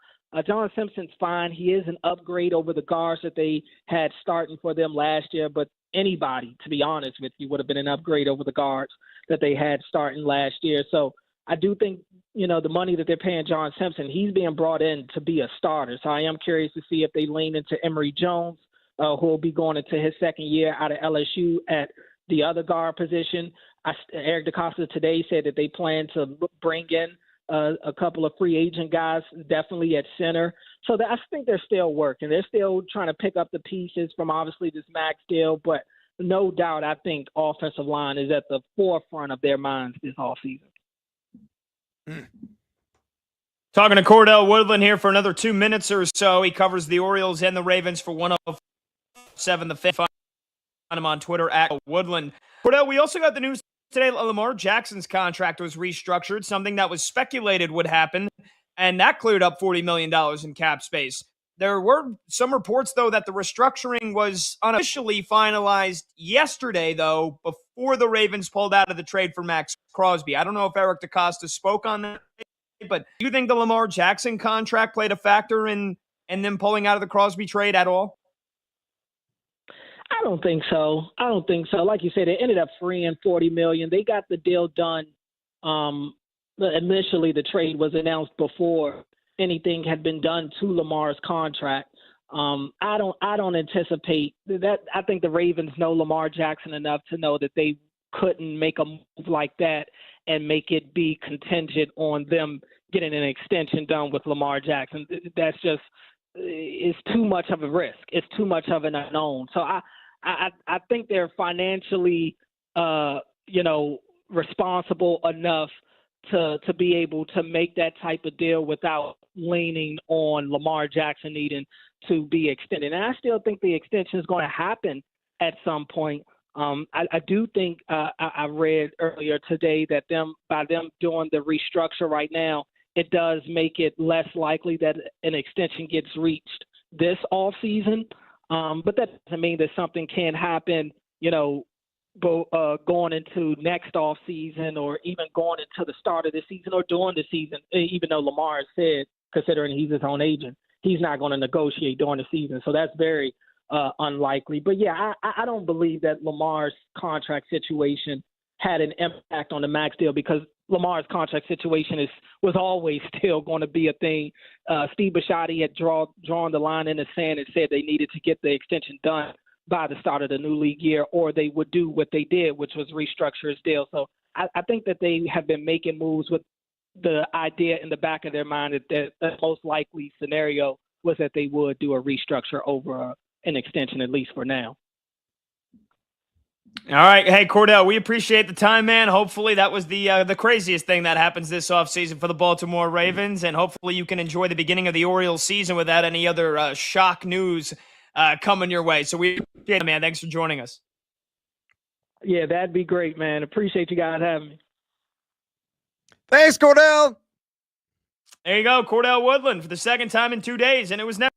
John Simpson's fine. He is an upgrade over the guards that they had starting for them last year, but anybody, to be honest with you, would have been an upgrade over the guards that they had starting last year. So I do think, the money that they're paying John Simpson, he's being brought in to be a starter. So I am curious to see if they lean into Emory Jones, who will be going into his second year out of LSU at the other guard position. Eric DeCosta today said that they plan to bring in a couple of free agent guys, definitely at center. So I think they're still working. They're still trying to pick up the pieces from obviously this max deal, but no doubt I think offensive line is at the forefront of their minds this offseason. Talking to Cordell Woodland here for another 2 minutes or so. He covers the Orioles and the Ravens for 107 The Fan. Find him on Twitter at Woodland. Cordell, we also got the news today. Lamar Jackson's contract was restructured, something that was speculated would happen, and that cleared up $40 million in cap space. There were some reports, though, that the restructuring was unofficially finalized yesterday, though, before the Ravens pulled out of the trade for Max Crosby. I don't know if Eric DeCosta spoke on that, but do you think the Lamar Jackson contract played a factor in them pulling out of the Crosby trade at all? I don't think so. Like you said, they ended up freeing $40 million. They got the deal done. Initially, the trade was announced before anything had been done to Lamar's contract. I don't anticipate that. I think the Ravens know Lamar Jackson enough to know that they couldn't make a move like that and make it be contingent on them getting an extension done with Lamar Jackson. That's just, it's too much of a risk. It's too much of an unknown. So I think they're financially, responsible enough to be able to make that type of deal without leaning on Lamar Jackson needing to be extended. And I still think the extension is going to happen at some point. I do think I read earlier today that by them doing the restructure right now, it does make it less likely that an extension gets reached this offseason. But that doesn't mean that something can't happen, going into next offseason or even going into the start of the season or during the season, even though Lamar said, considering he's his own agent, he's not going to negotiate during the season. So that's very unlikely. But yeah, I don't believe that Lamar's contract situation had an impact on the max deal, because Lamar's contract situation was always still going to be a thing. Steve Bisciotti had drawn the line in the sand and said they needed to get the extension done by the start of the new league year, or they would do what they did, which was restructure his deal. So I think that they have been making moves with the idea in the back of their mind that the most likely scenario was that they would do a restructure over an extension, at least for now. All right. Hey, Cordell, we appreciate the time, man. Hopefully that was the craziest thing that happens this offseason for the Baltimore Ravens, and hopefully you can enjoy the beginning of the Orioles season without any other shock news coming your way. So we appreciate it, man. Thanks for joining us. Yeah, that'd be great, man. Appreciate you guys having me. Thanks, Cordell. There you go, Cordell Woodland for the second time in 2 days, and it was never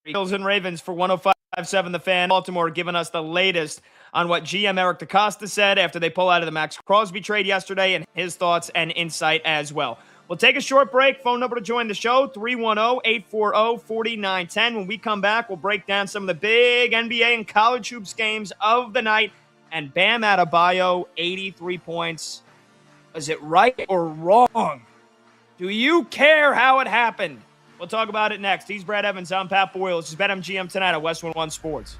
Eagles and Ravens for 105.7 The Fan. Baltimore giving us the latest on what GM Eric DeCosta said after they pull out of the Max Crosby trade yesterday, and his thoughts and insight as well. We'll take a short break. Phone number to join the show, 310-840-4910. When we come back, we'll break down some of the big NBA and college hoops games of the night. And Bam Adebayo, 83 points. Is it right or wrong? Do you care how it happened? We'll talk about it next. He's Brad Evans. I'm Pat Boyle. This is BetMGM tonight at Westwood One Sports.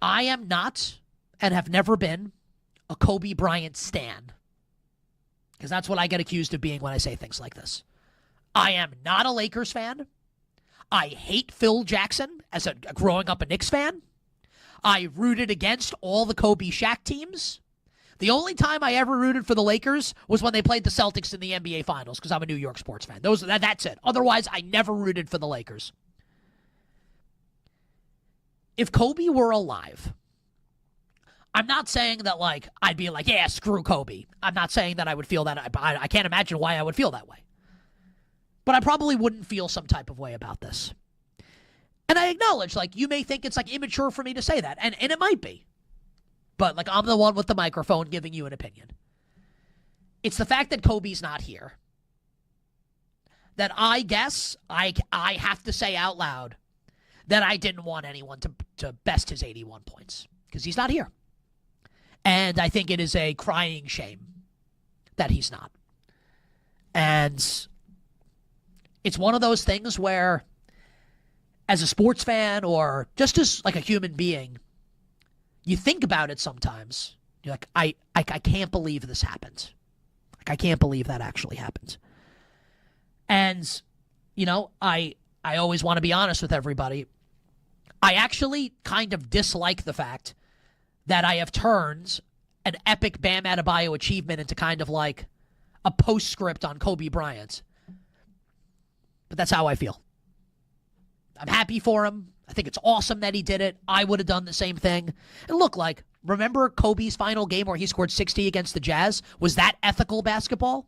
I am not, and have never been, a Kobe Bryant stan. Because that's what I get accused of being when I say things like this. I am not a Lakers fan. I hate Phil Jackson as a growing up a Knicks fan. I rooted against all the Kobe Shaq teams. The only time I ever rooted for the Lakers was when they played the Celtics in the NBA Finals, because I'm a New York sports fan. That's it. Otherwise, I never rooted for the Lakers. If Kobe were alive, I'm not saying that, like, I'd be like, yeah, screw Kobe. I'm not saying that I would feel that. I can't imagine why I would feel that way. But I probably wouldn't feel some type of way about this. And I acknowledge, like, you may think it's, like, immature for me to say that. And it might be. But, like, I'm the one with the microphone giving you an opinion. It's the fact that Kobe's not here that I guess I have to say out loud that I didn't want anyone to best his 81 points, because he's not here. And I think it is a crying shame that he's not. And it's one of those things where, as a sports fan or just as like a human being, you think about it sometimes. You're like, I can't believe this happened. Like, I can't believe that actually happened. And, you know, I always want to be honest with everybody. I actually kind of dislike the fact that I have turned an epic Bam Adebayo achievement into kind of like a postscript on Kobe Bryant. But that's how I feel. I'm happy for him. I think it's awesome that he did it. I would have done the same thing. And look, like, remember Kobe's final game where he scored 60 against the Jazz? Was that ethical basketball?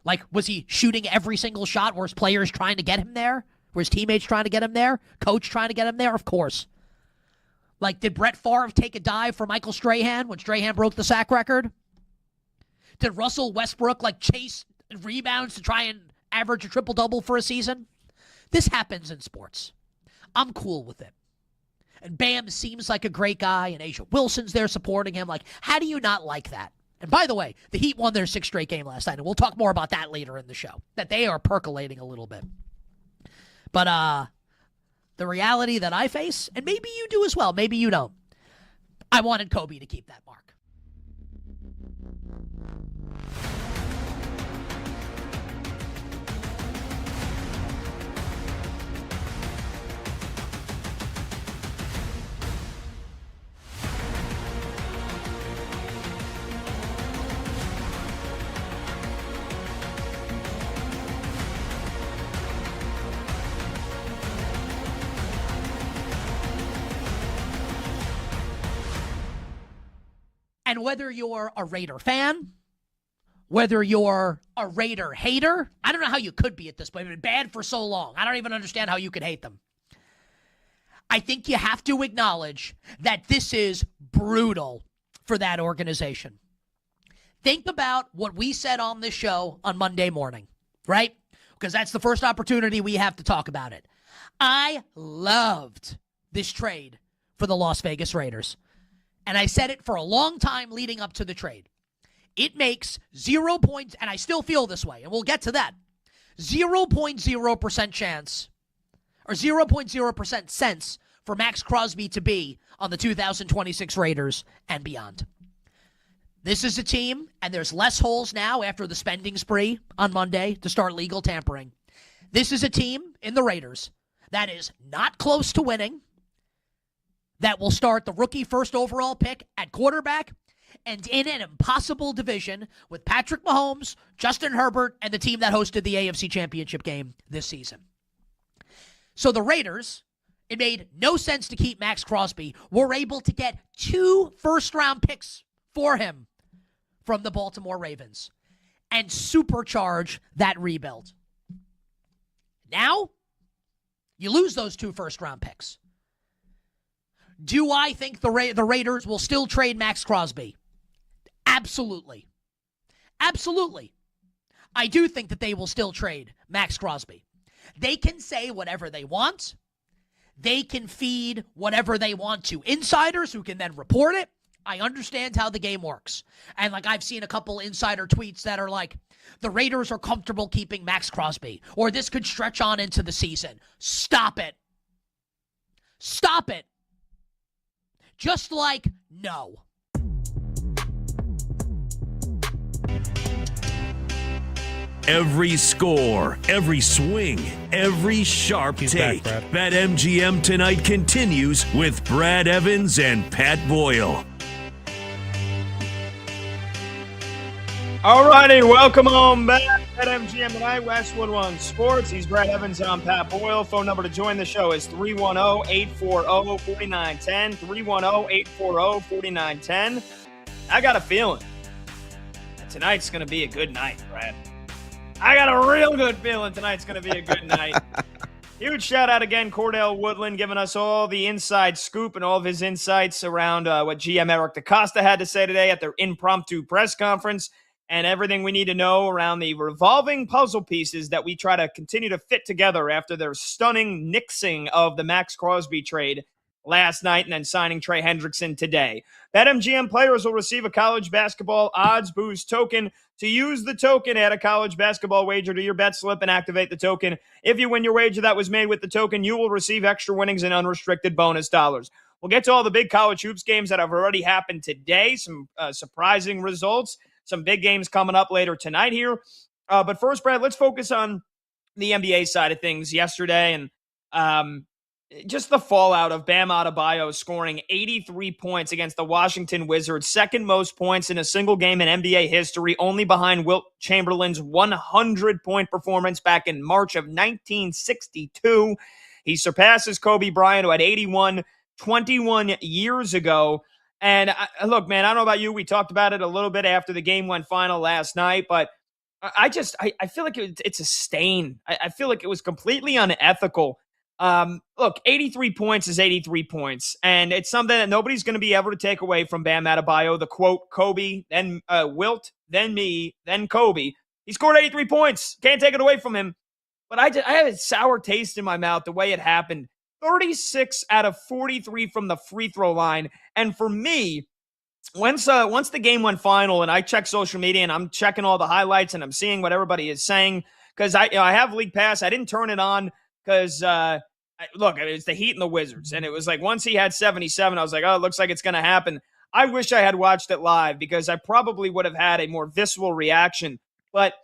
Like, was he shooting every single shot? Were his players trying to get him there? Were his teammates trying to get him there? Coach trying to get him there? Of course. Like, did Brett Favre take a dive for Michael Strahan when Strahan broke the sack record? Did Russell Westbrook, like, chase rebounds to try and average a triple-double for a season? This happens in sports. I'm cool with it. And Bam seems like a great guy, and Asia Wilson's there supporting him. Like, how do you not like that? And by the way, the Heat won their 6th straight game last night, and we'll talk more about that later in the show, that they are percolating a little bit. But the reality that I face, and maybe you do as well, maybe you don't, I wanted Kobe to keep that mark. And whether you're a Raider fan, whether you're a Raider hater, I don't know how you could be at this point. They've been bad for so long. I don't even understand how you could hate them. I think you have to acknowledge that this is brutal for that organization. Think about what we said on this show on Monday morning, right? Because that's the first opportunity we have to talk about it. I loved this trade for the Las Vegas Raiders. And I said it for a long time leading up to the trade. It makes 0 points, and I still feel this way, and we'll get to that, 0.0% chance, or 0.0% sense for Max Crosby to be on the 2026 Raiders and beyond. This is a team, and there's less holes now after the spending spree on Monday to start legal tampering. This is a team in the Raiders that is not close to winning, that will start the rookie first overall pick at quarterback, and in an impossible division with Patrick Mahomes, Justin Herbert, and the team that hosted the AFC Championship game this season. So the Raiders, it made no sense to keep Max Crosby, were able to get 2 first-round picks for him from the Baltimore Ravens and supercharge that rebuild. Now, you lose those 2 first-round picks. Do I think the Raiders will still trade Max Crosby? Absolutely. Absolutely. I do think that they will still trade Max Crosby. They can say whatever they want. They can feed whatever they want to insiders who can then report it. I understand how the game works. And I've seen a couple insider tweets that are like, the Raiders are comfortable keeping Max Crosby, or this could stretch on into the season. Stop it. Stop it. Just no. Every score, every swing, every sharp take. BetMGM tonight continues with Brad Evans and Pat Boyle. All righty, welcome home back. BetMGM tonight, Westwood One Sports. He's Brad Evans. I'm Pat Boyle. Phone number to join the show is 310-840-4910. 310-840-4910. I got a feeling that tonight's going to be a good night, Brad. I got a real good feeling tonight's going to be a good night. Huge shout out again, Cordell Woodland, giving us all the inside scoop and all of his insights around what GM Eric DaCosta had to say today at their impromptu press conference, and everything we need to know around the revolving puzzle pieces that we try to continue to fit together after their stunning nixing of the Max Crosby trade last night and then signing Trey Hendrickson today. BetMGM players will receive a college basketball odds boost token. To use the token, add a college basketball wager to your bet slip and activate the token. If you win your wager that was made with the token, you will receive extra winnings and unrestricted bonus dollars. We'll get to all the big college hoops games that have already happened today, some surprising results, some big games coming up later tonight here. But first, Brad, let's focus on the NBA side of things yesterday and just the fallout of Bam Adebayo scoring 83 points against the Washington Wizards, second most points in a single game in NBA history, only behind Wilt Chamberlain's 100-point performance back in March of 1962. He surpasses Kobe Bryant, who had 81 21 years ago. And look, man, I don't know about you. We talked about it a little bit after the game went final last night, but I feel like it's a stain. I feel like it was completely unethical. Look, 83 points is 83 points, and it's something that nobody's going to be able to take away from Bam Adebayo. The quote, Kobe, then Wilt, then me, then Kobe. He scored 83 points. Can't take it away from him. But I had a sour taste in my mouth the way it happened. 36 out of 43 from the free throw line. And for me, once the game went final and I checked social media and I'm checking all the highlights and I'm seeing what everybody is saying, because I have League Pass. I didn't turn it on because, look, it's the Heat and the Wizards. And it was like once he had 77, I was like, oh, it looks like it's going to happen. I wish I had watched it live because I probably would have had a more visceral reaction. But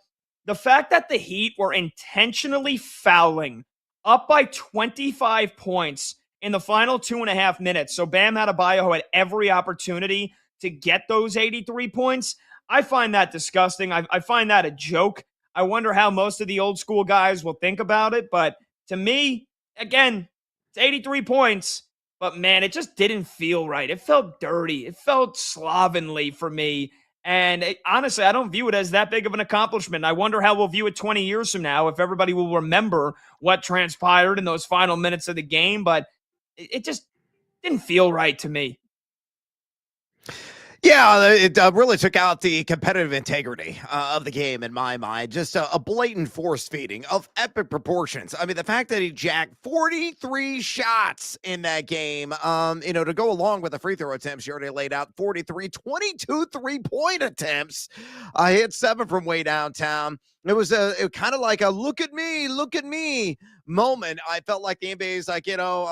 the fact that the Heat were intentionally fouling up by 25 points in the final 2.5 minutes, so Bam Adebayo had every opportunity to get those 83 points, I find that disgusting. I find that a joke. I wonder how most of the old school guys will think about it. But to me, again, it's 83 points. but man, it just didn't feel right. It felt dirty. It felt slovenly for me. And honestly, I don't view it as that big of an accomplishment. I wonder how we'll view it 20 years from now, if everybody will remember what transpired in those final minutes of the game. But it just didn't feel right to me. Yeah, it really took out the competitive integrity of the game in my mind. Just a blatant force feeding of epic proportions. I mean, the fact that he jacked 43 shots in that game, to go along with the free throw attempts you already laid out, 43, 22 three-point attempts. Hit 7 from way downtown. It was kind of like a look at me moment. I felt like the NBA is like,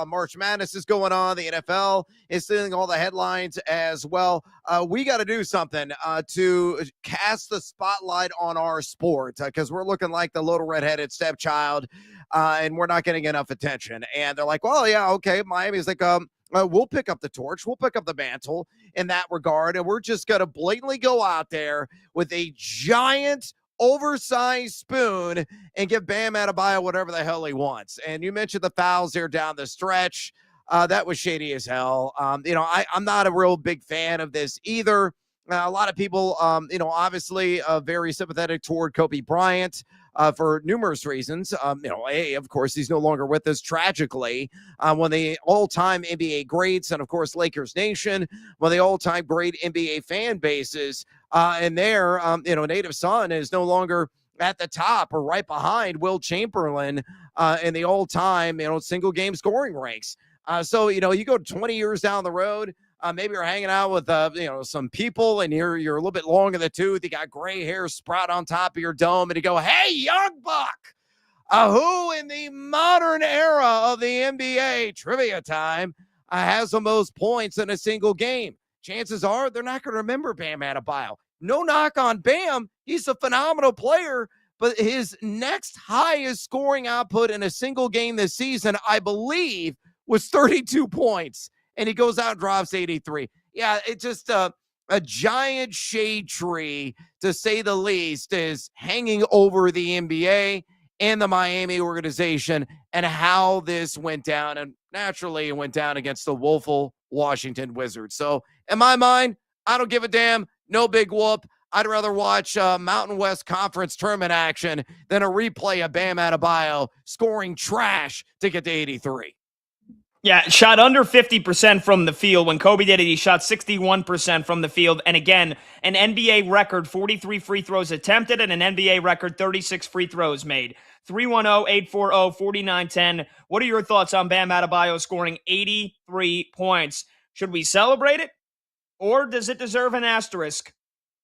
March Madness is going on. The NFL is stealing all the headlines as well. We got to do something to cast the spotlight on our sport because we're looking like the little redheaded stepchild and we're not getting enough attention. And they're like, well, yeah, okay. Miami's like, we'll pick up the torch. We'll pick up the mantle in that regard. And we're just going to blatantly go out there with a giant oversized spoon and give Bam Adebayo whatever the hell he wants. And you mentioned the fouls there down the stretch. That was shady as hell. I'm not a real big fan of this either. A lot of people, obviously very sympathetic toward Kobe Bryant for numerous reasons. Of course, he's no longer with us tragically. One of the all-time NBA greats, and of course, Lakers Nation, one of the all-time great NBA fan bases. And their, native son is no longer at the top or right behind Will Chamberlain in the all-time, single game scoring ranks. So you go 20 years down the road, maybe you're hanging out with, some people and you're a little bit long in the tooth. You got gray hair sprout on top of your dome and you go, hey, young buck, who in the modern era of the NBA trivia time has the most points in a single game? Chances are they're not going to remember Bam Adebayo. No knock on Bam. He's a phenomenal player, but his next highest scoring output in a single game this season, I believe, was 32 points. And he goes out and drops 83. Yeah, it's just a giant shade tree, to say the least, is hanging over the NBA and the Miami organization and how this went down. And naturally, it went down against the woeful Washington Wizards. So in my mind, I don't give a damn. No big whoop. I'd rather watch Mountain West Conference tournament action than a replay of Bam Adebayo scoring trash to get to 83. Yeah, shot under 50% from the field. When Kobe did it, he shot 61% from the field. And again, an NBA record, 43 free throws attempted, and an NBA record, 36 free throws made. 310-840-4910. What are your thoughts on Bam Adebayo scoring 83 points? Should we celebrate it, or does it deserve an asterisk?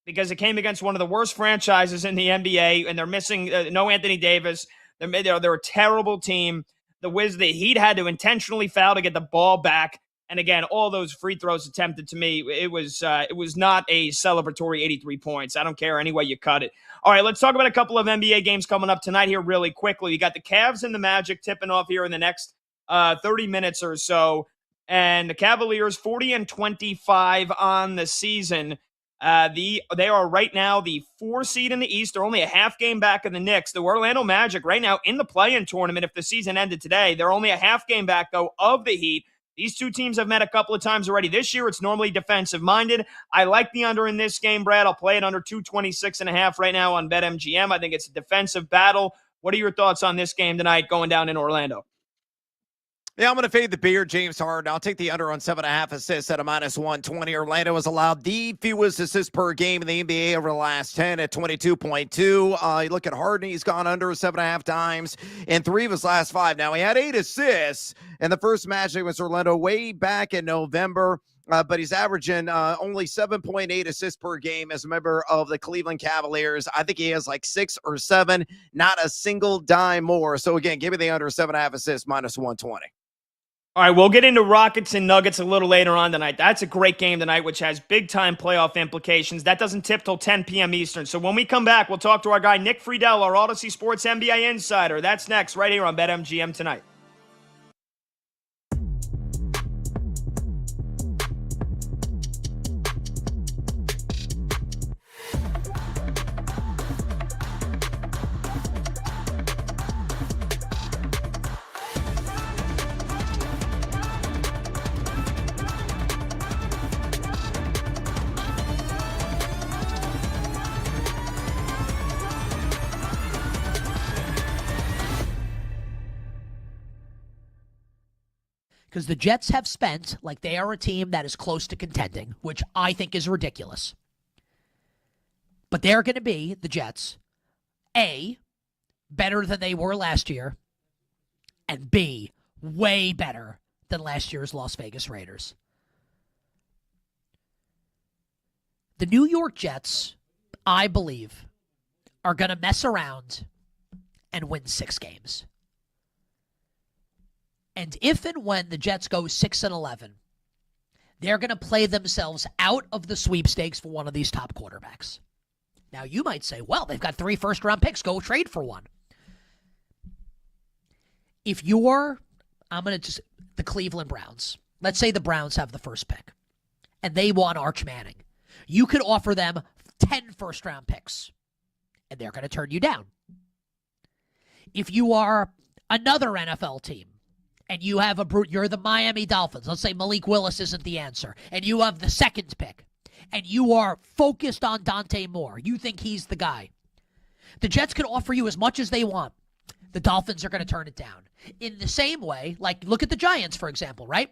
Because it came against one of the worst franchises in the NBA, and they're missing no Anthony Davis. They're a terrible team. The Heat had to intentionally foul to get the ball back. And again, all those free throws attempted, to me, it was not a celebratory 83 points. I don't care any way you cut it. All right, let's talk about a couple of NBA games coming up tonight here really quickly. You got the Cavs and the Magic tipping off here in the next 30 minutes or so. And the Cavaliers 40-25 on the season. They are right now the 4 seed in the East. They're only a half game back of the Knicks. The Orlando Magic right now in the play-in tournament, if the season ended today, they're only a half game back, though, of the Heat. These two teams have met a couple of times already this year. It's normally defensive-minded. I like the under in this game, Brad. I'll play it under 226.5 right now on BetMGM. I think it's a defensive battle. What are your thoughts on this game tonight going down in Orlando? Yeah, I'm going to fade the beer, James Harden. I'll take the under on 7.5 assists at a -120. Orlando has allowed the fewest assists per game in the NBA over the last 10 at 22.2. You look at Harden, he's gone under 7.5 times in 3 of his last 5. Now, he had 8 assists in the first match against Orlando way back in November, but he's averaging only 7.8 assists per game as a member of the Cleveland Cavaliers. I think he has like 6 or 7, not a single dime more. So, again, give me the under 7.5 assists -120. All right, we'll get into Rockets and Nuggets a little later on tonight. That's a great game tonight, which has big-time playoff implications. That doesn't tip till 10 p.m. Eastern. So when we come back, we'll talk to our guy Nick Friedel, our Odyssey Sports NBA insider. That's next right here on BetMGM tonight. Because the Jets have spent like they are a team that is close to contending, which I think is ridiculous. But they're going to be, the Jets, A, better than they were last year, and B, way better than last year's Las Vegas Raiders. The New York Jets, I believe, are going to mess around and win 6 games. And if and when the Jets go 6-11, they're going to play themselves out of the sweepstakes for one of these top quarterbacks. Now, you might say, well, they've got 3 first-round picks. Go trade for one. If you're, the Cleveland Browns. Let's say the Browns have the first pick, and they want Arch Manning. You could offer them 10 first-round picks, and they're going to turn you down. If you are another NFL team, and you have you're the Miami Dolphins. Let's say Malik Willis isn't the answer, and you have the second pick, and you are focused on Dante Moore. You think he's the guy. The Jets can offer you as much as they want. The Dolphins are going to turn it down. In the same way, like look at the Giants, for example, right?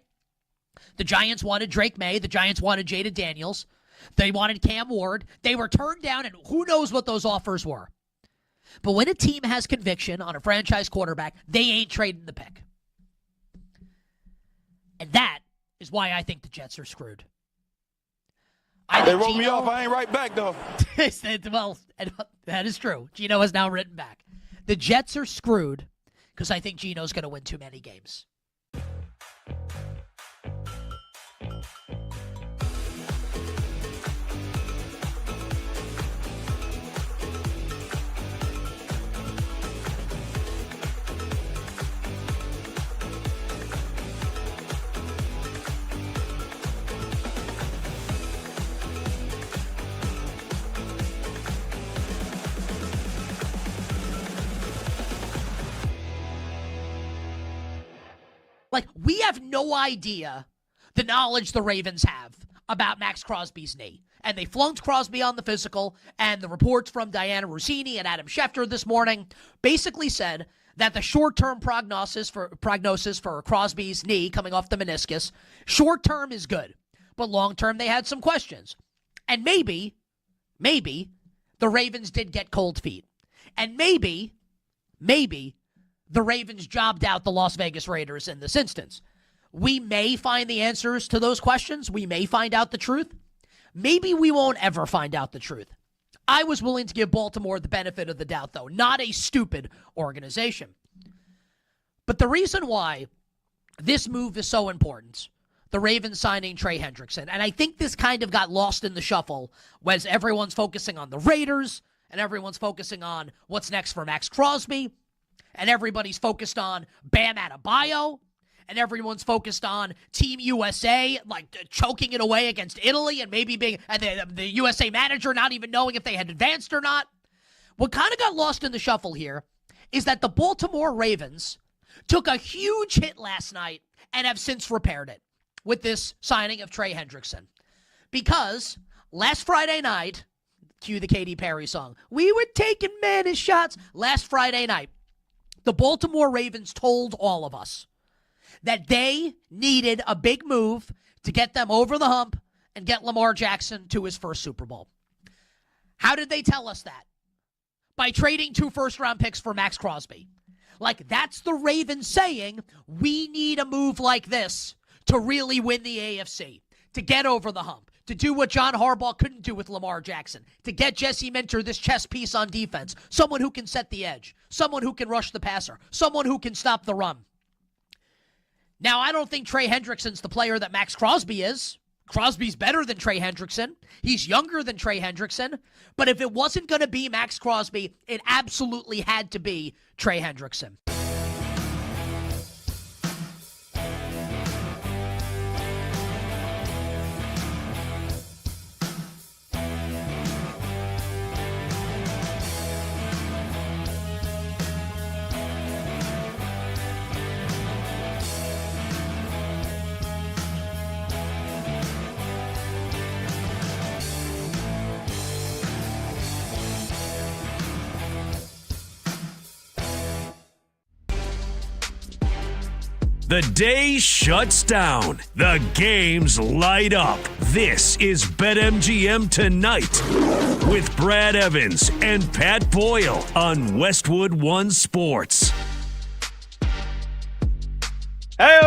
The Giants wanted Drake May. The Giants wanted Jaden Daniels. They wanted Cam Ward. They were turned down, and who knows what those offers were. But when a team has conviction on a franchise quarterback, they ain't trading the pick. And that is why I think the Jets are screwed. They wrote me off. I ain't right back, though. Well, that is true. Gino has now written back. The Jets are screwed because I think Gino's going to win too many games. Like, we have no idea the knowledge the Ravens have about Max Crosby's knee. And they flunked Crosby on the physical, and the reports from Diana Rossini and Adam Schefter this morning basically said that the short-term prognosis for Crosby's knee coming off the meniscus, short-term is good, but long-term they had some questions. And maybe the Ravens did get cold feet. And maybe the Ravens jobbed out the Las Vegas Raiders in this instance. We may find the answers to those questions. We may find out the truth. Maybe we won't ever find out the truth. I was willing to give Baltimore the benefit of the doubt, though. Not a stupid organization. But the reason why this move is so important, the Ravens signing Trey Hendrickson, and I think this kind of got lost in the shuffle as everyone's focusing on the Raiders, and everyone's focusing on what's next for Max Crosby, and everybody's focused on Bam Adebayo, and everyone's focused on Team USA, like choking it away against Italy, and maybe being and the USA manager not even knowing if they had advanced or not. What kind of got lost in the shuffle here is that the Baltimore Ravens took a huge hit last night and have since repaired it with this signing of Trey Hendrickson. Because last Friday night, cue the Katy Perry song, we were taking many shots. Last Friday night, the Baltimore Ravens told all of us that they needed a big move to get them over the hump and get Lamar Jackson to his first Super Bowl. How did they tell us that? By trading 2 first-round picks for Max Crosby. Like, that's the Ravens saying, we need a move like this to really win the AFC, to get over the hump, to do what John Harbaugh couldn't do with Lamar Jackson, to get Jesse Minter this chess piece on defense, someone who can set the edge, someone who can rush the passer, someone who can stop the run. Now, I don't think Trey Hendrickson's the player that Max Crosby is. Crosby's better than Trey Hendrickson. He's younger than Trey Hendrickson. But if it wasn't going to be Max Crosby, it absolutely had to be Trey Hendrickson. The day shuts down. The games light up. This is BetMGM Tonight with Brad Evans and Pat Boyle on Westwood One Sports. Hey,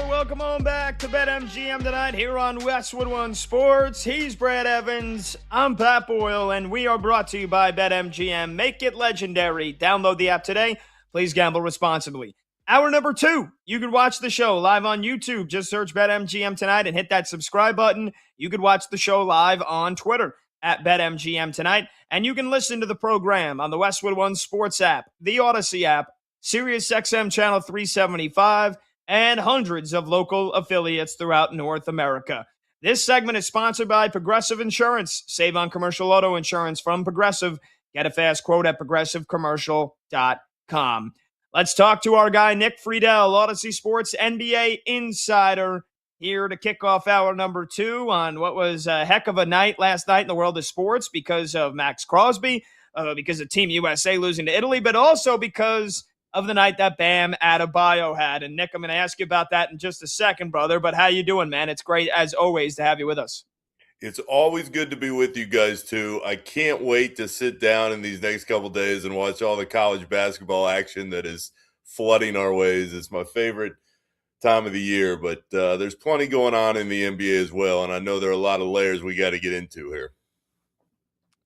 welcome on back to BetMGM Tonight here on Westwood One Sports. He's Brad Evans, I'm Pat Boyle, and we are brought to you by BetMGM. Make it legendary. Download the app today. Please gamble responsibly. Hour number 2, you could watch the show live on YouTube. Just search BetMGM Tonight and hit that subscribe button. You could watch the show live on Twitter at BetMGM Tonight. And you can listen to the program on the Westwood One Sports app, the Odyssey app, SiriusXM Channel 375, and hundreds of local affiliates throughout North America. This segment is sponsored by Progressive Insurance. Save on commercial auto insurance from Progressive. Get a fast quote at progressivecommercial.com. Let's talk to our guy, Nick Friedel, Odyssey Sports NBA insider, here to kick off hour number 2 on what was a heck of a night last night in the world of sports because of Max Crosby, because of Team USA losing to Italy, but also because of the night that Bam Adebayo had. And Nick, I'm going to ask you about that in just a second, brother, but how you doing, man? It's great, as always, to have you with us. It's always good to be with you guys, too. I can't wait to sit down in these next couple days and watch all the college basketball action that is flooding our ways. It's my favorite time of the year, but there's plenty going on in the NBA as well, and I know there are a lot of layers we got to get into here.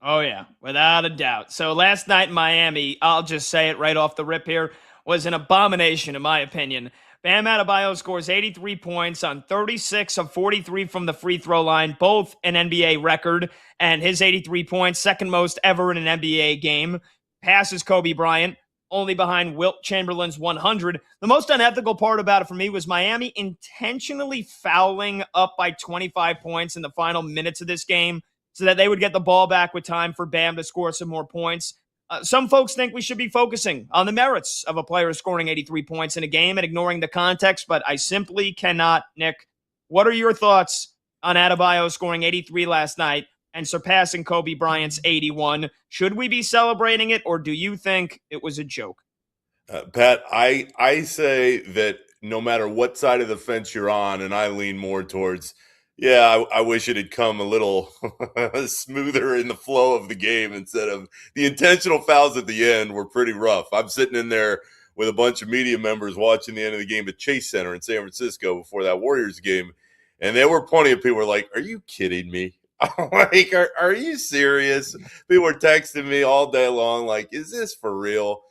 Oh, yeah, without a doubt. So last night in Miami, I'll just say it right off the rip here, was an abomination, in my opinion. Bam Adebayo scores 83 points on 36 of 43 from the free throw line, both an NBA record, and his 83 points, second most ever in an NBA game, passes Kobe Bryant, only behind Wilt Chamberlain's 100. The most unethical part about it for me was Miami intentionally fouling up by 25 points in the final minutes of this game so that they would get the ball back with time for Bam to score some more points. Some folks think we should be focusing on the merits of a player scoring 83 points in a game and ignoring the context, but I simply cannot. Nick, what are your thoughts on Adebayo scoring 83 last night and surpassing Kobe Bryant's 81? Should we be celebrating it, or do you think it was a joke? Pat, I say that no matter what side of the fence you're on, and I lean more towards, I wish it had come a little smoother in the flow of the game instead of the intentional fouls at the end were pretty rough. I'm sitting in there with a bunch of media members watching the end of the game at Chase Center in San Francisco before that Warriors game, and there were plenty of people who were like, "Are you kidding me? Like, are you serious?" People were texting me all day long like, "Is this for real?"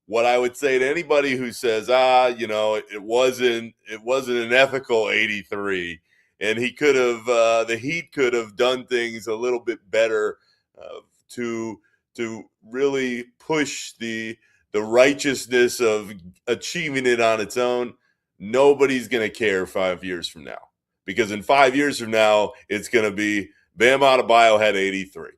What I would say to anybody who says, it wasn't an ethical 83, and he could have, the Heat could have done things a little bit better to really push the righteousness of achieving it on its own. Nobody's going to care 5 years from now, because in 5 years from now, it's going to be Bam Adebayo had 83.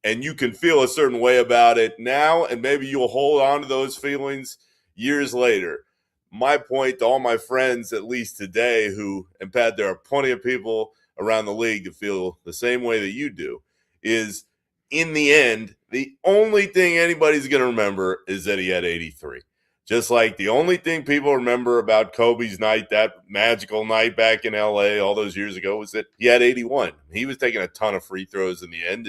And you can feel a certain way about it now, and maybe you'll hold on to those feelings years later. My point to all my friends, at least today, and Pat, there are plenty of people around the league that feel the same way that you do, is in the end, the only thing anybody's going to remember is that he had 83. Just like the only thing people remember about Kobe's night, that magical night back in LA all those years ago, was that he had 81. He was taking a ton of free throws in the end.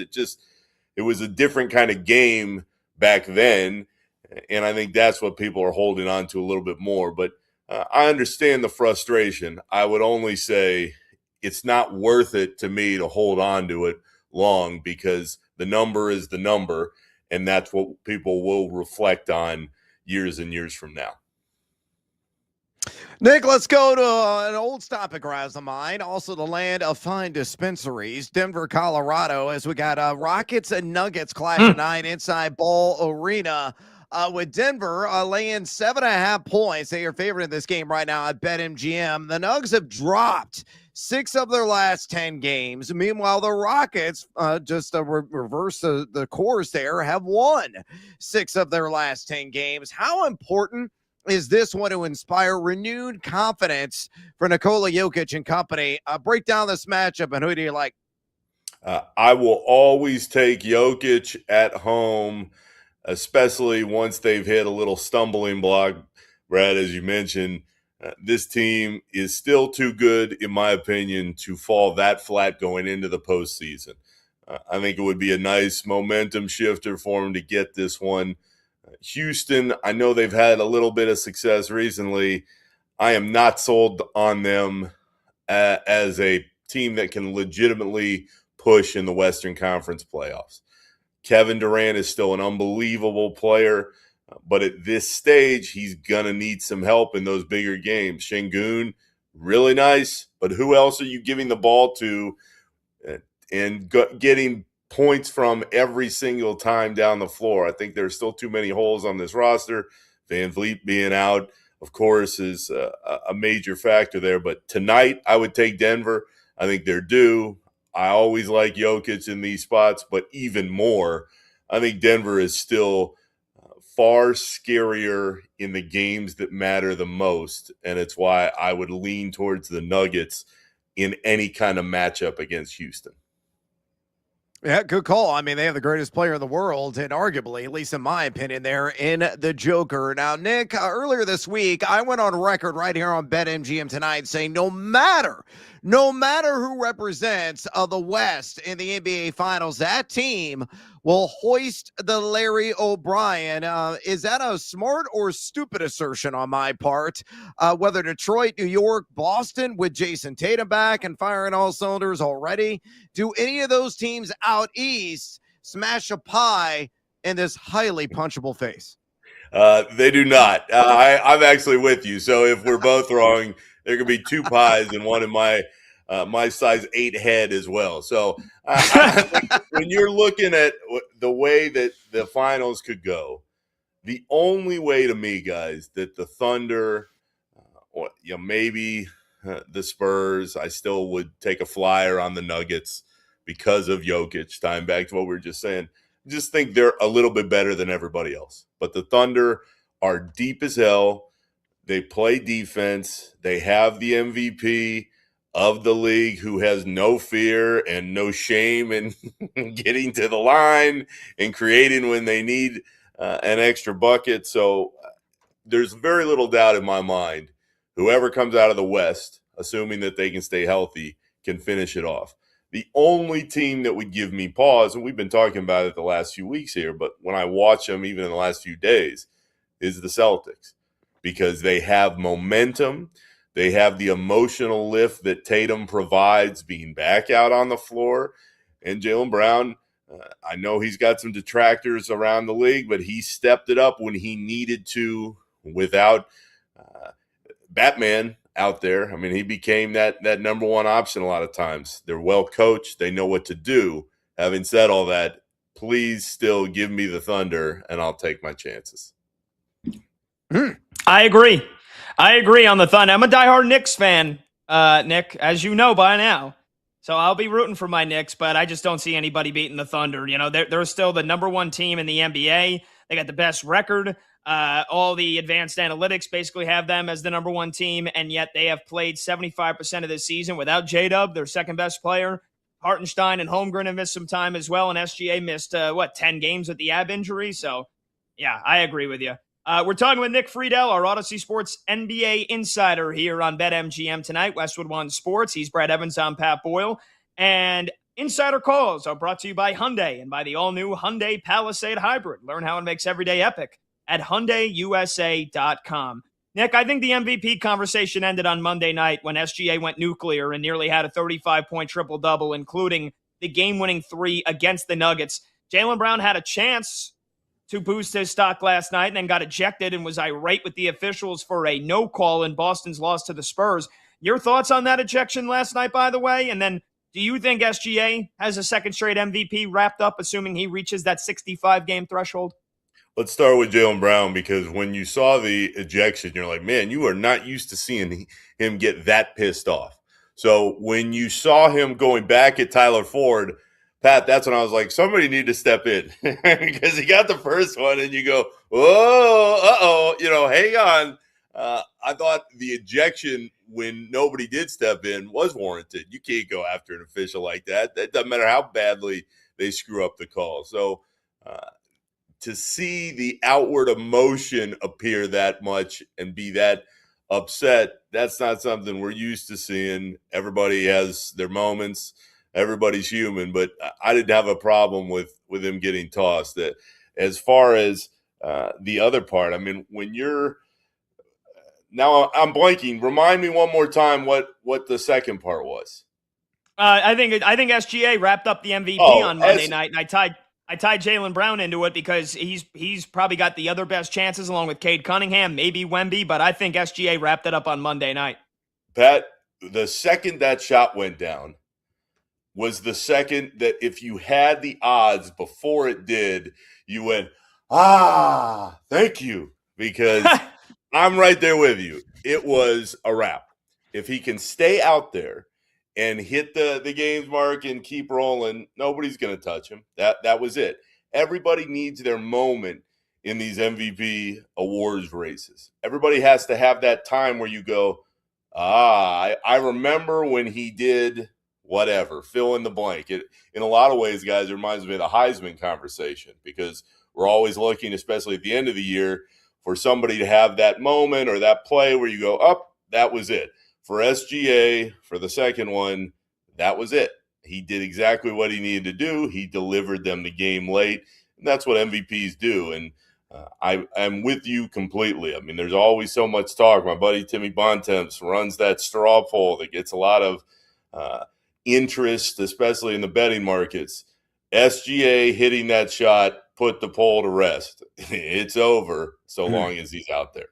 It was a different kind of game back then, and I think that's what people are holding on to a little bit more. But I understand the frustration. I would only say it's not worth it to me to hold on to it long, because the number is the number, and that's what people will reflect on years and years from now. Nick, let's go to an old stopping grounds of mine, also the land of fine dispensaries, Denver, Colorado, as we got Rockets and Nuggets clash tonight inside Ball Arena. With Denver laying 7.5 points. They are favored in this game right now at BetMGM. The Nugs have dropped 6 of their last 10 games. Meanwhile, the Rockets, just reverse the course there, have won 6 of their last 10 games. How important is this one to inspire renewed confidence for Nikola Jokic and company? Break down this matchup, and who do you like? I will always take Jokic at home, especially once they've hit a little stumbling block, Brad, as you mentioned. This team is still too good, in my opinion, to fall that flat going into the postseason. I think it would be a nice momentum shifter for them to get this one. Houston, I know they've had a little bit of success recently. I am not sold on them as a team that can legitimately push in the Western Conference playoffs. Kevin Durant is still an unbelievable player, but at this stage, he's going to need some help in those bigger games. Şengün, really nice, but who else are you giving the ball to and getting points from every single time down the floor? I think there's still too many holes on this roster. Van Vliet being out, of course, is a major factor there. But tonight, I would take Denver. I think they're due. I always like Jokic in these spots, but even more, I think Denver is still far scarier in the games that matter the most, and it's why I would lean towards the Nuggets in any kind of matchup against Houston. Yeah, good call. I mean, they have the greatest player in the world, and arguably, at least in my opinion, they're in the Joker. Now, Nick, earlier this week, I went on record right here on BetMGM tonight saying no matter who represents the West in the NBA Finals, that team will hoist the Larry O'Brien. Is that a smart or stupid assertion on my part? Whether Detroit, New York, Boston with Jason Tatum back and firing all cylinders already, do any of those teams out east smash a pie in this highly punchable face? They do not. I'm actually with you. So if we're both wrong, there could be two pies and one in my size 8 head as well. So I think when you're looking at the way that the finals could go, the only way to me, guys, that the Thunder or maybe the Spurs, I still would take a flyer on the Nuggets because of Jokic. Time back to what we were just saying. Just think they're a little bit better than everybody else. But the Thunder are deep as hell. They play defense. They have the MVP of the league who has no fear and no shame in getting to the line and creating when they need an extra bucket. So there's very little doubt in my mind whoever comes out of the West, assuming that they can stay healthy, can finish it off. The only team that would give me pause, and we've been talking about it the last few weeks here, but when I watch them even in the last few days, is the Celtics, because they have momentum. They have the emotional lift that Tatum provides being back out on the floor. And Jaylen Brown, I know he's got some detractors around the league, but he stepped it up when he needed to without Batman out there. I mean, he became that number one option a lot of times. They're well coached. They know what to do. Having said all that, please still give me the Thunder, and I'll take my chances. I agree on the Thunder. I'm a diehard Knicks fan, Nick, as you know by now. So I'll be rooting for my Knicks, but I just don't see anybody beating the Thunder. You know, they're still the number one team in the NBA. They got the best record. All the advanced analytics basically have them as the number one team, and yet they have played 75% of this season without J-Dub, their second best player. Hartenstein and Holmgren have missed some time as well, and SGA missed, 10 games with the ab injury. So, yeah, I agree with you. We're talking with Nick Friedel, our Odyssey Sports NBA insider here on BetMGM tonight. Westwood One Sports. He's Brad Evans. I'm Pat Boyle. And Insider Calls are brought to you by Hyundai and by the all-new Hyundai Palisade Hybrid. Learn how it makes every day epic at HyundaiUSA.com. Nick, I think the MVP conversation ended on Monday night when SGA went nuclear and nearly had a 35-point triple-double, including the game-winning 3 against the Nuggets. Jaylen Brown had a chance to boost his stock last night and then got ejected and was irate with the officials for a no call in Boston's loss to the Spurs. Your thoughts on that ejection last night, by the way? And then do you think SGA has a second straight MVP wrapped up, assuming he reaches that 65-game threshold? Let's start with Jaylen Brown, because when you saw the ejection, you're like, man, you are not used to seeing him get that pissed off. So when you saw him going back at Tyler Ford, Pat, that's when I was like, somebody need to step in because he got the first one and you go, oh, hang on. I thought the ejection when nobody did step in was warranted. You can't go after an official like that. That doesn't matter how badly they screw up the call. So to see the outward emotion appear that much and be that upset. That's not something we're used to seeing. Everybody has their moments. Everybody's human, but I didn't have a problem with him getting tossed. That as far as the other part, I mean, when you're now I'm blanking. Remind me one more time what the second part was. I think SGA wrapped up the MVP on Monday night, and I tied Jaylen Brown into it because he's probably got the other best chances along with Cade Cunningham, maybe Wemby, but I think SGA wrapped it up on Monday night. Pat, the second that shot went down was the second that if you had the odds before it did, you went, thank you, because I'm right there with you. It was a wrap. If he can stay out there and hit the games mark and keep rolling, nobody's going to touch him. That was it. Everybody needs their moment in these MVP awards races. Everybody has to have that time where you go, I remember when he did whatever, fill in the blank. It, in a lot of ways, guys, it reminds me of the Heisman conversation because we're always looking, especially at the end of the year, for somebody to have that moment or that play where you go, that was it. For SGA, for the second one, that was it. He did exactly what he needed to do. He delivered them the game late, and that's what MVPs do. And I'm with you completely. I mean, there's always so much talk. My buddy Timmy Bontemps runs that straw poll that gets a lot of interest, especially in the betting markets. SGA hitting that shot put the poll to rest. It's over so long as he's out there.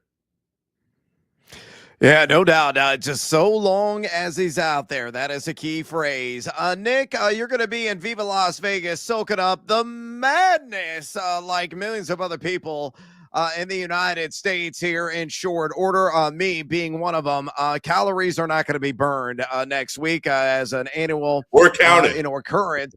Yeah, no doubt. Just so long as he's out there. That is a key phrase. Nick, you're going to be in Viva Las Vegas soaking up the madness like millions of other people in the United States here in short order. Me being one of them. Calories are not going to be burned next week as an annual occurrence.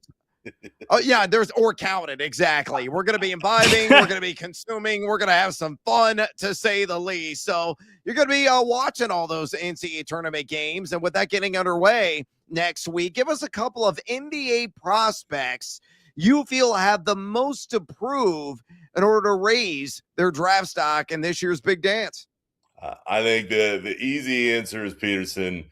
Oh, yeah, there's or counted. Exactly. We're going to be imbibing. We're going to be consuming. We're going to have some fun, to say the least. So you're going to be watching all those NCAA tournament games. And with that getting underway next week, give us a couple of NBA prospects you feel have the most to prove in order to raise their draft stock in this year's big dance. I think the easy answer is Peterson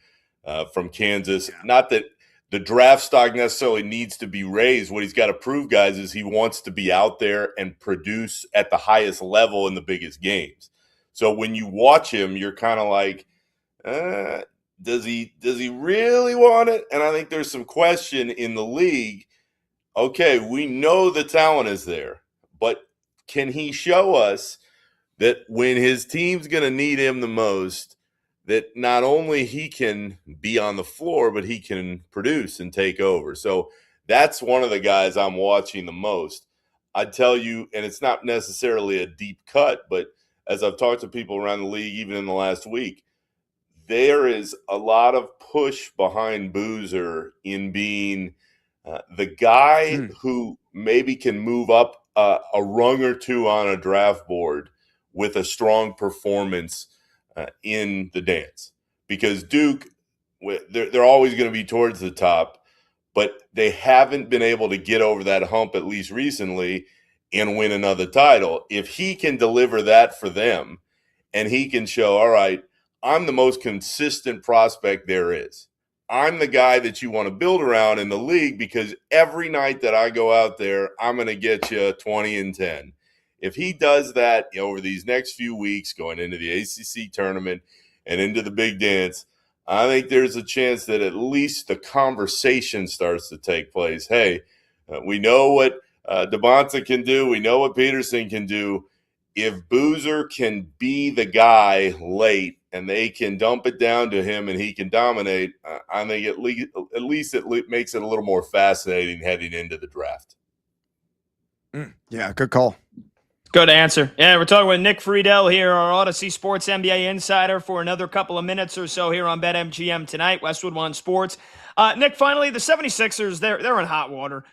from Kansas. Yeah. Not that the draft stock necessarily needs to be raised. What he's got to prove, guys, is he wants to be out there and produce at the highest level in the biggest games. So when you watch him, you're kind of like, does he really want it? And I think there's some question in the league. Okay, we know the talent is there, but can he show us that when his team's going to need him the most, that not only he can be on the floor, but he can produce and take over. So that's one of the guys I'm watching the most. I'd tell you, and it's not necessarily a deep cut, but as I've talked to people around the league, even in the last week, there is a lot of push behind Boozer in being the guy who maybe can move up a rung or two on a draft board with a strong performance in the dance, because Duke, they're always going to be towards the top, but they haven't been able to get over that hump, at least recently, and win another title. If he can deliver that for them and he can show, all right, I'm the most consistent prospect there is. I'm the guy that you want to build around in the league because every night that I go out there, I'm going to get you 20 and 10. If he does that over these next few weeks, going into the ACC tournament and into the big dance, I think there's a chance that at least the conversation starts to take place. Hey, we know what DeBonta can do. We know what Peterson can do. If Boozer can be the guy late and they can dump it down to him and he can dominate, I think at least it makes it a little more fascinating heading into the draft. Yeah, good call. Good answer. Yeah, we're talking with Nick Friedel here, our Odyssey Sports NBA insider, for another couple of minutes or so here on BetMGM tonight, Westwood One Sports. Nick, finally, the 76ers, they're in hot water.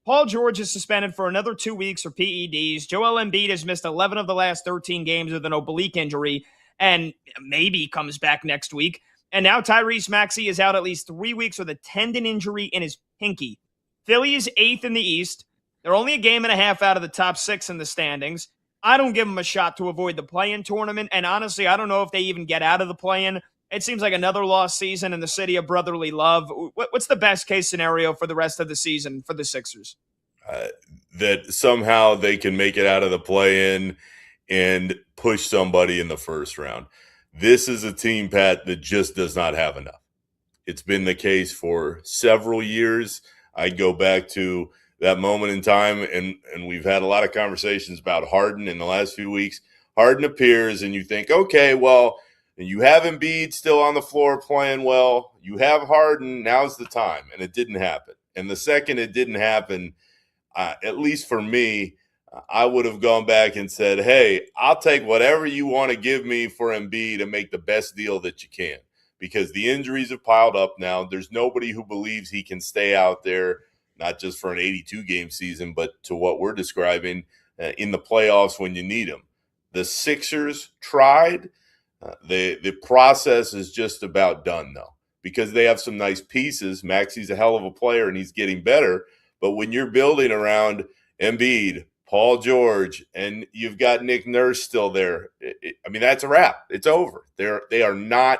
Paul George is suspended for another 2 weeks for PEDs. Joel Embiid has missed 11 of the last 13 games with an oblique injury and maybe comes back next week. And now Tyrese Maxey is out at least 3 weeks with a tendon injury in his pinky. Philly is 8th in the East. They're only a game and a half out of the top 6 in the standings. I don't give them a shot to avoid the play-in tournament. And honestly, I don't know if they even get out of the play-in. It seems like another lost season in the city of brotherly love. What's the best case scenario for the rest of the season for the Sixers? That somehow they can make it out of the play-in and push somebody in the first round. This is a team, Pat, that just does not have enough. It's been the case for several years. I'd go back to that moment in time, and we've had a lot of conversations about Harden in the last few weeks. Harden appears, and you think, okay, well, you have Embiid still on the floor playing well. You have Harden. Now's the time, and it didn't happen. And the second it didn't happen, at least for me, I would have gone back and said, hey, I'll take whatever you want to give me for Embiid and make the best deal that you can, because the injuries have piled up now. There's nobody who believes he can stay out there, not just for an 82-game season, but to what we're describing in the playoffs when you need him. The Sixers tried. The process is just about done, though, because they have some nice pieces. Maxi's a hell of a player, and he's getting better. But when you're building around Embiid, Paul George, and you've got Nick Nurse still there, that's a wrap. It's over. They are not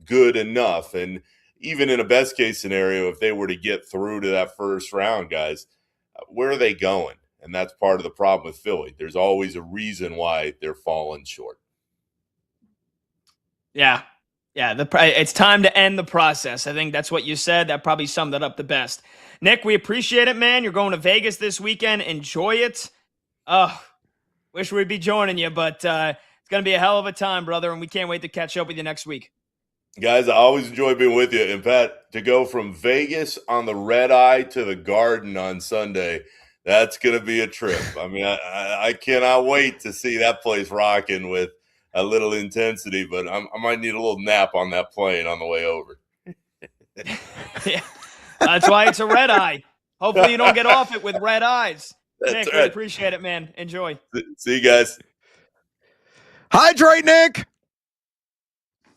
good enough. And even in a best case scenario, if they were to get through to that first round, guys, where are they going? And that's part of the problem with Philly. There's always a reason why they're falling short. Yeah. It's time to end the process. I think that's what you said. That probably summed it up the best. Nick, we appreciate it, man. You're going to Vegas this weekend. Enjoy it. Wish we'd be joining you, but it's going to be a hell of a time, brother, and we can't wait to catch up with you next week. Guys, I always enjoy being with you. And, Pat, to go from Vegas on the red eye to the Garden on Sunday, that's going to be a trip. I cannot wait to see that place rocking with a little intensity, but I might need a little nap on that plane on the way over. Yeah, that's why it's a red eye. Hopefully you don't get off it with red eyes. Nick, right. We appreciate it, man. Enjoy. See you guys. Hydrate, Nick.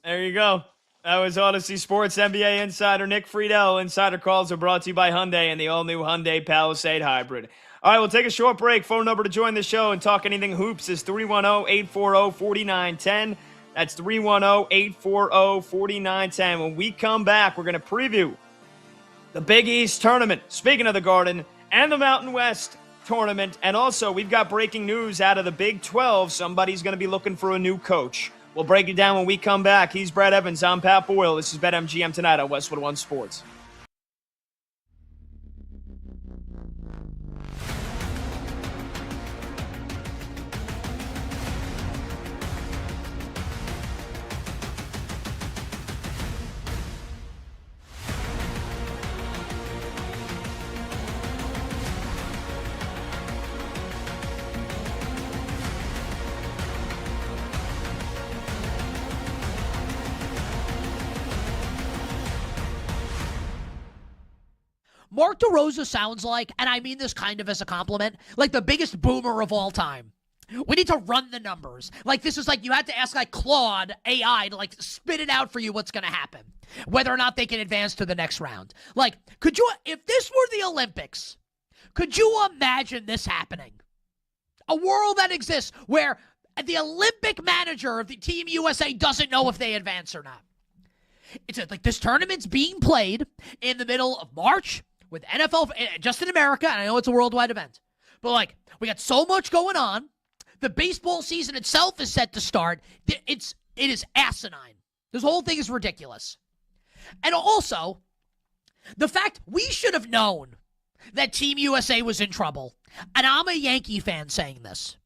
There you go. That was Odyssey Sports NBA insider Nick Friedel. Insider calls are brought to you by Hyundai and the all-new Hyundai Palisade Hybrid. All right, we'll take a short break. Phone number to join the show and talk anything hoops is 310-840-4910. That's 310-840-4910. When we come back, we're going to preview the Big East tournament, speaking of the Garden, and the Mountain West tournament. And also, we've got breaking news out of the Big 12. Somebody's going to be looking for a new coach. We'll break it down when we come back. He's Brad Evans. I'm Pat Boyle. This is BetMGM tonight on Westwood One Sports. Mark DeRosa sounds like, and I mean this kind of as a compliment, like the biggest boomer of all time. We need to run the numbers. Like, this is like you had to ask like Claude AI to like spit it out for you what's going to happen, whether or not they can advance to the next round. Like, could you, if this were the Olympics, could you imagine this happening? A world that exists where the Olympic manager of the Team USA doesn't know if they advance or not. It's like this tournament's being played in the middle of March with NFL, just in America, and I know it's a worldwide event. But, like, we got so much going on. The baseball season itself is set to start. It is asinine. This whole thing is ridiculous. And also, the fact we should have known that Team USA was in trouble. And I'm a Yankee fan saying this.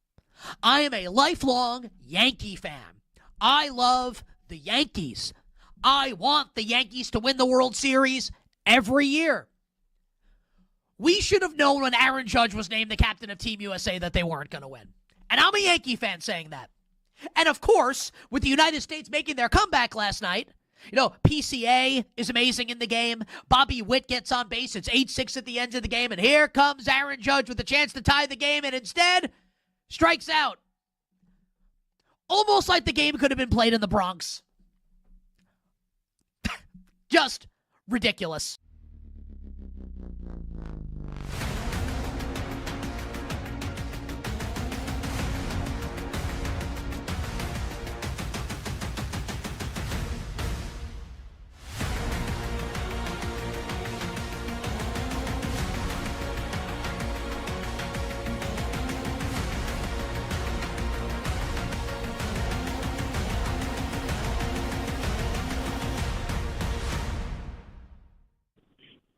I am a lifelong Yankee fan. I love the Yankees. I want the Yankees to win the World Series every year. We should have known when Aaron Judge was named the captain of Team USA that they weren't going to win. And I'm a Yankee fan saying that. And of course, with the United States making their comeback last night, PCA is amazing in the game. Bobby Witt gets on base. It's 8-6 at the end of the game. And here comes Aaron Judge with a chance to tie the game and instead strikes out. Almost like the game could have been played in the Bronx. Just ridiculous.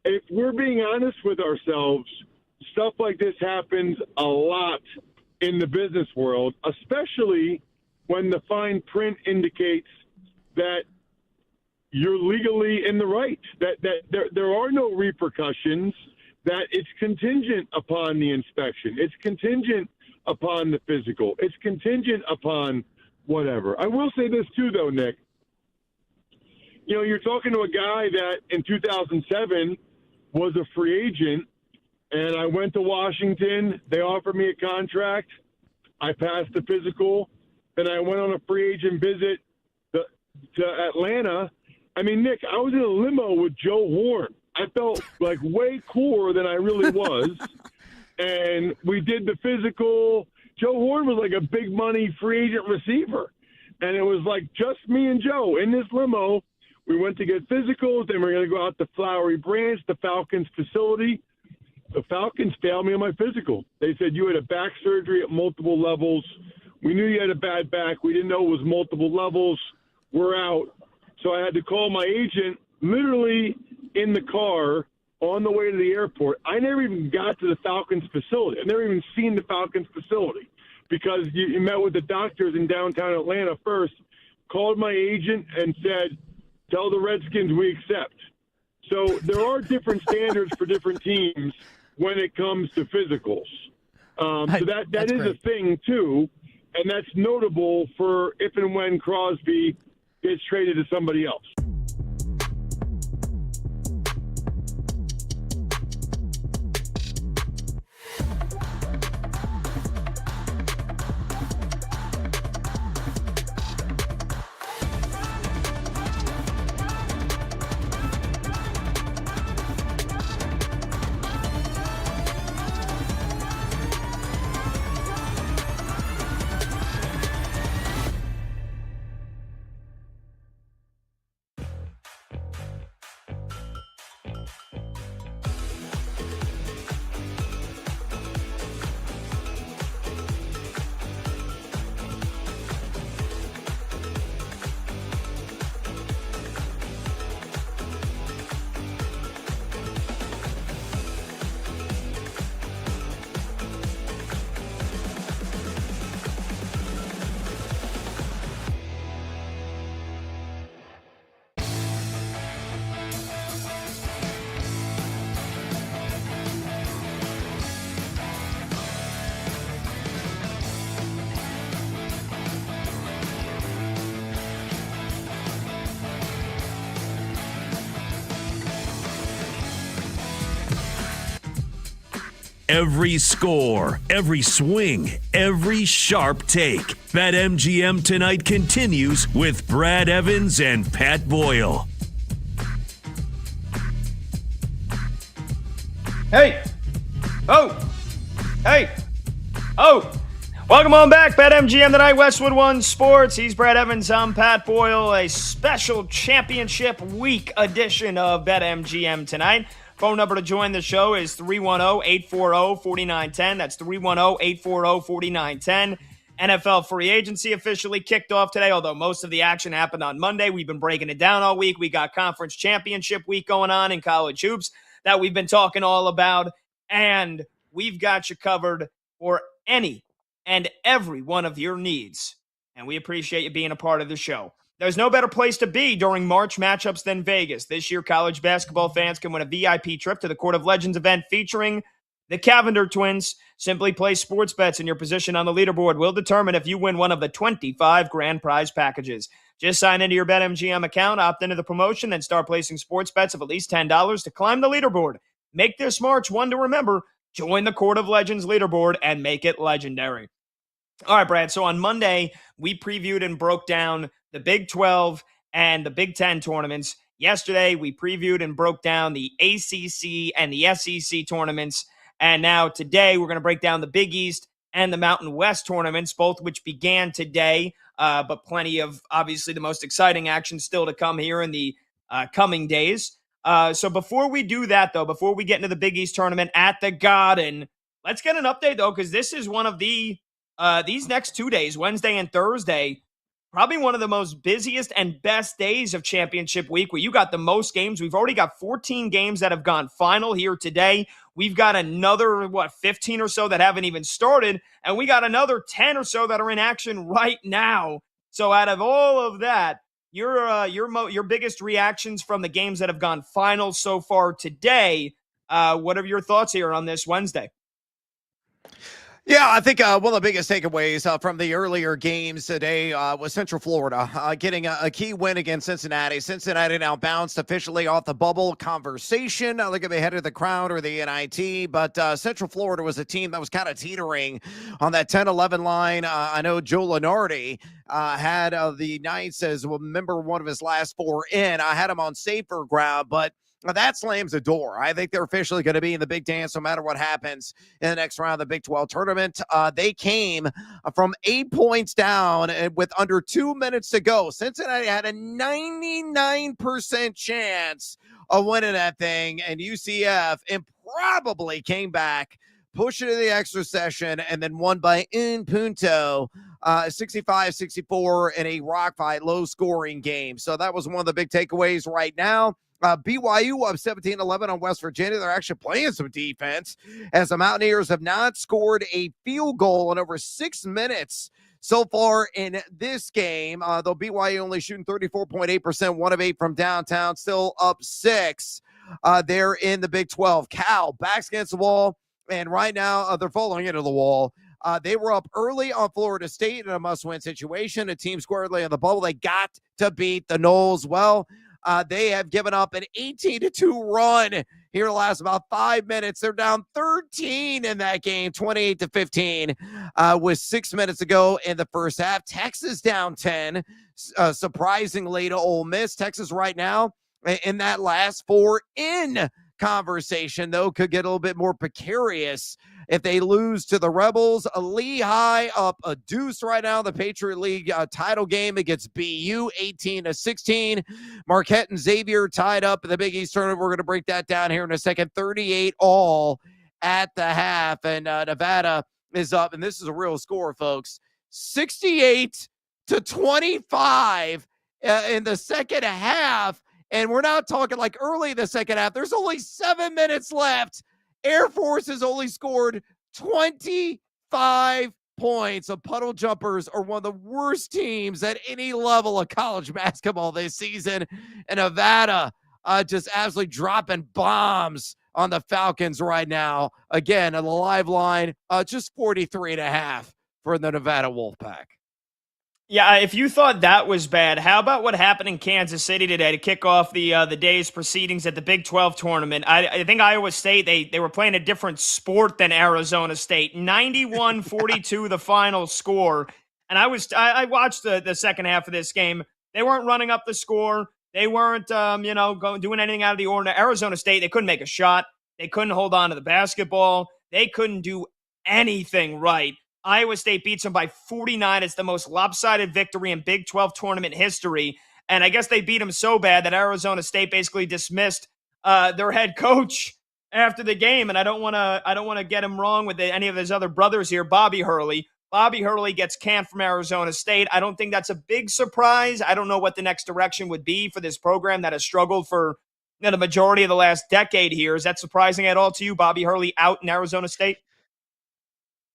if we're being honest with ourselves, stuff like this happens a lot in the business world, especially when the fine print indicates that you're legally in the right, that there are no repercussions, that it's contingent upon the inspection. It's contingent upon the physical. It's contingent upon whatever. I will say this too, though, Nick. You know, you're talking to a guy that in 2007 was a free agent, and I went to Washington. They offered me a contract. I passed the physical. Then I went on a free agent visit to Atlanta. I mean, Nick, I was in a limo with Joe Horn. I felt like way cooler than I really was. And we did the physical. Joe Horn was like a big money free agent receiver. And it was like just me and Joe in this limo. We went to get physicals. Then we were going to go out to Flowery Branch, the Falcons facility. The Falcons failed me on my physical. They said you had a back surgery at multiple levels. We knew you had a bad back. We didn't know it was multiple levels. We're out. So I had to call my agent literally in the car on the way to the airport. I never even got to the Falcons facility. I've never even seen the Falcons facility because you met with the doctors in downtown Atlanta first, called my agent and said, tell the Redskins we accept. So there are different standards for different teams when it comes to physicals. So that is great. A thing, too, and that's notable for if and when Crosby gets traded to somebody else. Every score, every swing, every sharp take. BetMGM tonight continues with Brad Evans and Pat Boyle. Hey! Oh! Hey! Oh! Welcome on back, BetMGM tonight, Westwood One Sports. He's Brad Evans, I'm Pat Boyle. A special championship week edition of BetMGM tonight. Phone number to join the show is 310-840-4910. That's 310-840-4910. NFL free agency officially kicked off today, although most of the action happened on Monday. We've been breaking it down all week. We got conference championship week going on in college hoops that we've been talking all about, and we've got you covered for any and every one of your needs, and we appreciate you being a part of the show. There's no better place to be during March matchups than Vegas. This year, college basketball fans can win a VIP trip to the Court of Legends event featuring the Cavender twins. Simply place sports bets, and your position on the leaderboard will determine if you win one of the 25 grand prize packages. Just sign into your BetMGM account, opt into the promotion, and start placing sports bets of at least $10 to climb the leaderboard. Make this March one to remember. Join the Court of Legends leaderboard and make it legendary. All right, Brad. So on Monday, we previewed and broke down the Big 12 and the Big 10 tournaments. Yesterday, we previewed and broke down the ACC and the SEC tournaments. And now today, we're going to break down the Big East and the Mountain West tournaments, both which began today, but plenty of, obviously, the most exciting action still to come here in the coming days. So before we do that, though, before we get into the Big East tournament at the Garden, let's get an update, though, because this is one of the these next 2 days, Wednesday and Thursday, probably one of the most busiest and best days of championship week where you got the most games. We've already got 14 games that have gone final here today. We've got another, 15 or so that haven't even started. And we got another 10 or so that are in action right now. So out of all of that, your biggest reactions from the games that have gone final so far today, what are your thoughts here on this Wednesday? Yeah, I think one of the biggest takeaways from the earlier games today was Central Florida getting a key win against Cincinnati. Cincinnati now bounced officially off the bubble conversation. They're going to be head of the crown or the NIT, but Central Florida was a team that was kind of teetering on that 10-11 line. I know Joe Lenardi had the Knights as a member one of his last four in. I had him on safer ground, but that slams the door. I think they're officially going to be in the big dance no matter what happens in the next round of the Big 12 tournament. They came from 8 points down with under 2 minutes to go. Cincinnati had a 99% chance of winning that thing, and UCF improbably came back, pushed it to the extra session, and then won by un punto. 65-64 in a rock fight, low-scoring game. So that was one of the big takeaways right now. BYU up 17-11 on West Virginia. They're actually playing some defense as the Mountaineers have not scored a field goal in over 6 minutes so far in this game. Though BYU only shooting 34.8%, 1 of 8 from downtown, still up 6. They're in the Big 12. Cal backs against the wall, and right now they're falling into the wall. They were up early on Florida State in a must-win situation. A team squarely on the bubble. They got to beat the Noles. Well, they have given up an 18-2 run here the last about 5 minutes. They're down 13 in that game, 28-15, with 6 minutes to go in the first half. Texas down 10, surprisingly to Ole Miss. Texas right now in that last 4 in conversation, though, could get a little bit more precarious if they lose to the Rebels. Lehigh up a deuce right now. The Patriot League title game against BU, 18-16. Marquette and Xavier tied up in the Big East tournament. We're going to break that down here in a second. 38 all at the half, and Nevada is up, and this is a real score, folks. 68-25 in the second half. And we're not talking like early in the second half. There's only 7 minutes left. Air Force has only scored 25 points. The Puddle Jumpers are one of the worst teams at any level of college basketball this season. And Nevada just absolutely dropping bombs on the Falcons right now. Again, on the live line, just 43.5 for the Nevada Wolfpack. Yeah, if you thought that was bad, how about what happened in Kansas City today to kick off the day's proceedings at the Big 12 tournament? I think Iowa State, they were playing a different sport than Arizona State. 91-42 the final score. And I watched the second half of this game. They weren't running up the score. They weren't doing anything out of the ordinary. Arizona State, they couldn't make a shot. They couldn't hold on to the basketball. They couldn't do anything right. Iowa State beats them by 49. It's the most lopsided victory in Big 12 tournament history. And I guess they beat them so bad that Arizona State basically dismissed their head coach after the game. And I don't want to get him wrong with any of his other brothers here. Bobby Hurley. Bobby Hurley gets canned from Arizona State. I don't think that's a big surprise. I don't know what the next direction would be for this program that has struggled for the majority of the last decade here. Is that surprising at all to you, Bobby Hurley out in Arizona State?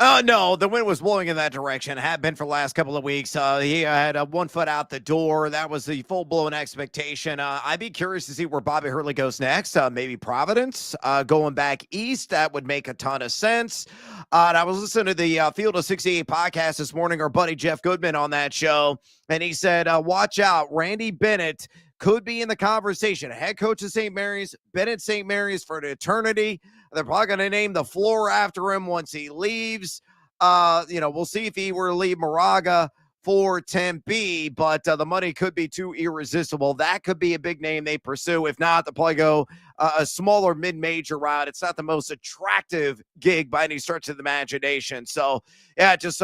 No, the wind was blowing in that direction. Had been for the last couple of weeks. He had 1 foot out the door. That was the full-blown expectation. I'd be curious to see where Bobby Hurley goes next. Maybe Providence. Going back east, that would make a ton of sense. And I was listening to the Field of 68 podcast this morning, our buddy Jeff Goodman on that show, and he said, watch out, Randy Bennett could be in the conversation. Head coach of St. Mary's, Bennett St. Mary's for an eternity. They're probably going to name the floor after him once he leaves. We'll see if he were to leave Moraga for Tempe, but the money could be too irresistible. That could be a big name they pursue. If not, they'll probably go a smaller mid-major route. It's not the most attractive gig by any stretch of the imagination. So, yeah, just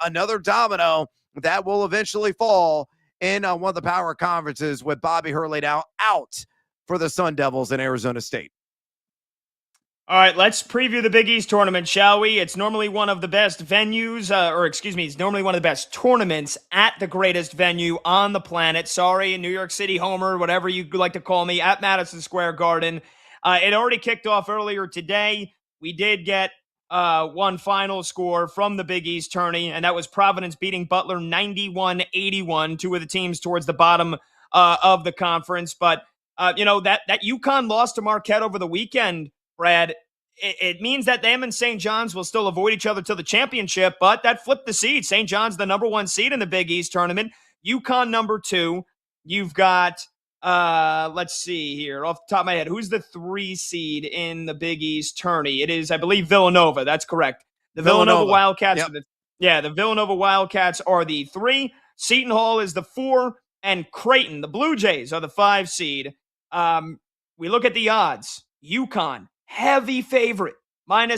another domino that will eventually fall in one of the power conferences with Bobby Hurley now out for the Sun Devils in Arizona State. All right, let's preview the Big East tournament, shall we? It's normally one of the best venues, it's normally one of the best tournaments at the greatest venue on the planet. Sorry, New York City Homer, whatever you like to call me, at Madison Square Garden. It already kicked off earlier today. We did get one final score from the Big East tourney, and that was Providence beating Butler 91-81, two of the teams towards the bottom of the conference. But, that UConn loss to Marquette over the weekend, Brad, it means that them and St. John's will still avoid each other till the championship, but that flipped the seed. St. John's the number 1 seed in the Big East tournament. UConn number 2. You've got, let's see here, off the top of my head, who's the 3 seed in the Big East tourney? It is, I believe, Villanova. That's correct. The Villanova Wildcats. Yep. The Villanova Wildcats are the 3. Seton Hall is the 4, and Creighton, the Blue Jays, are the 5 seed. We look at the odds. UConn, heavy favorite. About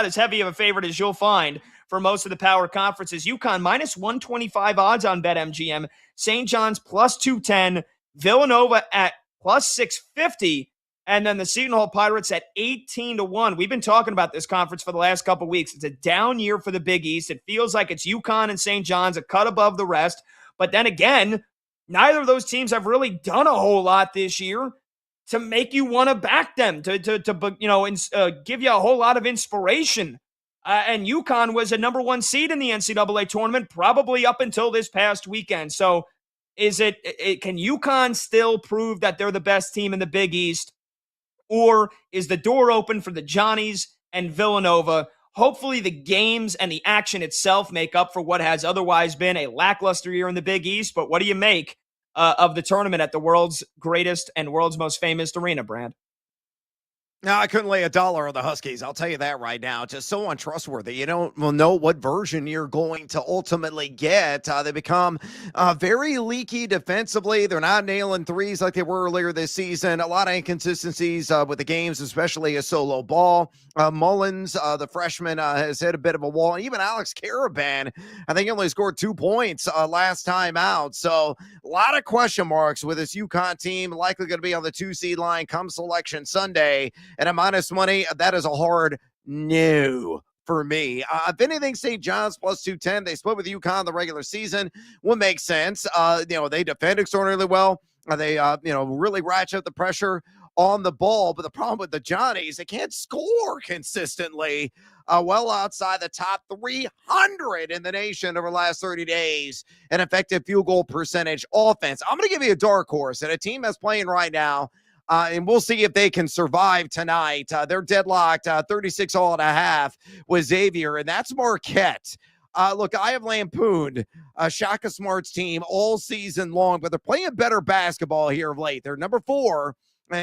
as heavy of a favorite as you'll find for most of the power conferences. UConn minus 125 odds on BetMGM. St. John's plus 210. Villanova at plus 650. And then the Seton Hall Pirates at 18-1. We've been talking about this conference for the last couple weeks. It's a down year for the Big East. It feels like it's UConn and St. John's a cut above the rest. But then again, neither of those teams have really done a whole lot this year to make you want to back them, to give you a whole lot of inspiration. And UConn was a number 1 seed in the NCAA tournament, probably up until this past weekend. So can UConn still prove that they're the best team in the Big East? Or is the door open for the Johnnies and Villanova? Hopefully the games and the action itself make up for what has otherwise been a lackluster year in the Big East. But what do you make of the tournament at the world's greatest and world's most famous arena, Brad? No, I couldn't lay $1 on the Huskies. I'll tell you that right now. Just so untrustworthy. You don't know what version you're going to ultimately get. They become very leaky defensively. They're not nailing threes like they were earlier this season. A lot of inconsistencies with the games, especially a solo ball. Mullins, the freshman, has hit a bit of a wall. Even Alex Caravan, I think he only scored 2 points last time out. So a lot of question marks with this UConn team. Likely going to be on the 2 seed line come Selection Sunday. And at minus money, that is a hard no for me. If anything, St. John's plus 210. They split with UConn in the regular season. Would make sense. They defend extraordinarily well. They really ratchet up the pressure on the ball. But the problem with the Johnnies, they can't score consistently. Well outside the top 300 in the nation over the last 30 days. An effective field goal percentage offense. I'm going to give you a dark horse and a team that's playing right now. And we'll see if they can survive tonight. They're deadlocked 36-all.5 with Xavier, and that's Marquette. Look, I have lampooned Shaka Smart's team all season long, but they're playing better basketball here of late. They're number 4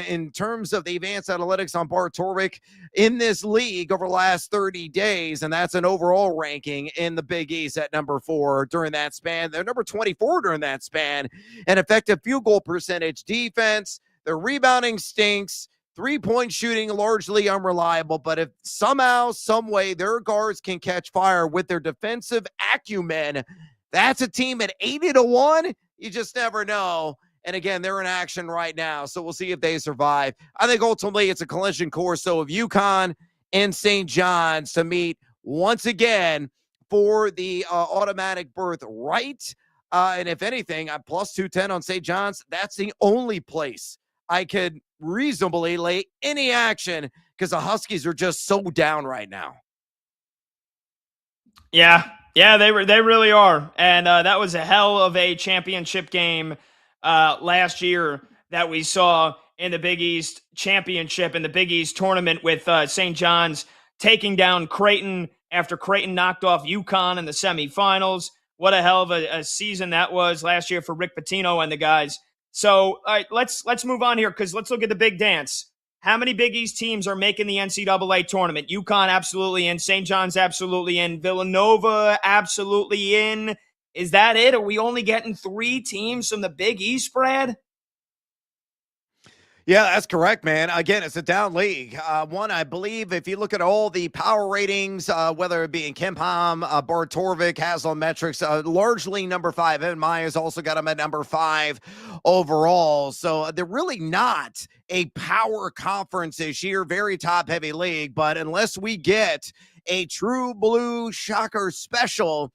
in terms of the advanced analytics on Bart Torvik in this league over the last 30 days, and that's an overall ranking in the Big East at number 4 during that span. They're number 24 during that span. An effective field goal percentage defense. Their rebounding stinks. 3-point shooting largely unreliable. But if somehow, some way, their guards can catch fire with their defensive acumen, that's a team at 80-1. You just never know. And again, they're in action right now, so we'll see if they survive. I think ultimately it's a collision course, so of UConn and St. John's to meet once again for the automatic berth right. And if anything, I'm plus 210 on St. John's. That's the only place I could reasonably lay any action because the Huskies are just so down right now. Yeah, they really are. And that was a hell of a championship game last year that we saw in the Big East championship, in the Big East tournament, with St. John's taking down Creighton after Creighton knocked off UConn in the semifinals. What a hell of a season that was last year for Rick Pitino and the guys. So, all right, let's move on here because let's look at the big dance. How many Big East teams are making the NCAA tournament? UConn absolutely in. St. John's absolutely in. Villanova absolutely in. Is that it? Are we only getting 3 teams from the Big East, Brad? Yeah, that's correct, man. Again, it's a down league. One, I believe, if you look at all the power ratings, whether it be in KenPom, Bart Torvik, Haslametrics, largely number 5. Evan Maya's also got him at number 5 overall. So they're really not a power conference this year, very top-heavy league. But unless we get a true blue shocker special,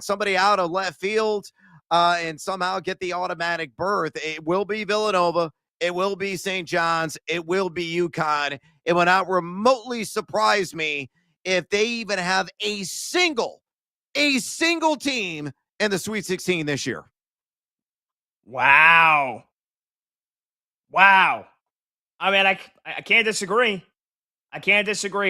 somebody out of left field, and somehow get the automatic berth, it will be Villanova. It will be St. John's. It will be UConn. It will not remotely surprise me if they even have a single team in the Sweet 16 this year. Wow. I mean, I can't disagree.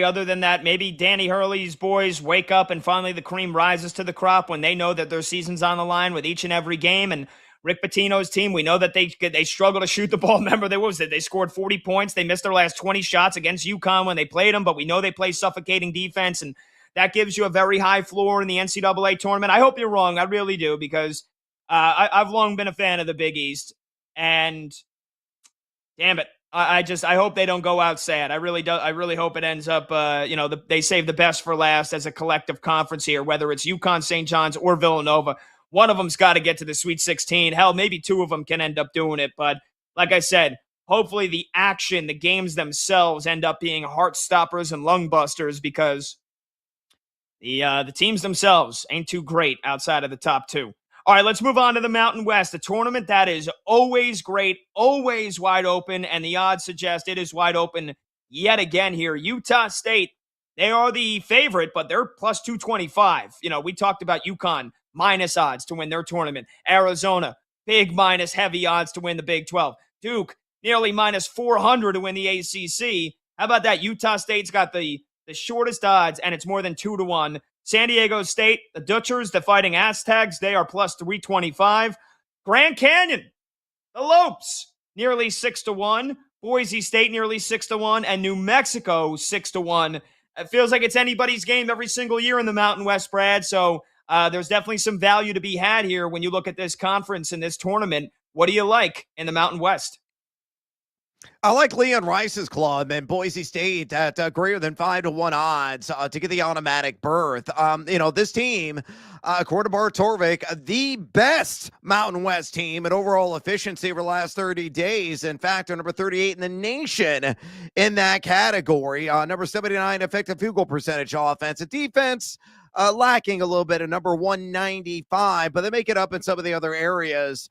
Other than that, maybe Danny Hurley's boys wake up and finally the cream rises to the crop when they know that their season's on the line with each and every game. And Rick Pitino's team, we know that they struggle to shoot the ball. Remember, they scored 40 points. They missed their last 20 shots against UConn when they played them, but we know they play suffocating defense, and that gives you a very high floor in the NCAA tournament. I hope you're wrong. I really do, because I've long been a fan of the Big East, and damn it, I hope they don't go out sad. I really do. I really hope it ends up, they save the best for last as a collective conference here, whether it's UConn, St. John's, or Villanova. One of them's got to get to the Sweet 16. Hell, maybe two of them can end up doing it. But like I said, hopefully the action, the games themselves end up being heart stoppers and lung busters, because the teams themselves ain't too great outside of the top two. All right, let's move on to the Mountain West, a tournament that is always great, always wide open, and the odds suggest it is wide open yet again here. Utah State, they are the favorite, but they're plus 225. We talked about UConn, minus odds to win their tournament. Arizona, big minus heavy odds to win the Big 12. Duke, nearly minus 400 to win the ACC. How about that? Utah State's got the shortest odds, and it's more than 2-1. San Diego State, the Dutchers, the Fighting Aztecs, they are plus 325. Grand Canyon, the Lopes, nearly 6-1. Boise State, nearly 6-1. And New Mexico, 6-1. It feels like it's anybody's game every single year in the Mountain West, Brad. So there's definitely some value to be had here when you look at this conference and this tournament. What do you like in the Mountain West? I like Leon Rice's club and Boise State at greater than 5-1 odds to get the automatic berth. This team, according to Bart Torvik, the best Mountain West team in overall efficiency over the last 30 days. In fact, they're number 38 in the nation in that category. Number 79 effective field goal percentage offense. Defense, lacking a little bit at number 195, but they make it up in some of the other areas.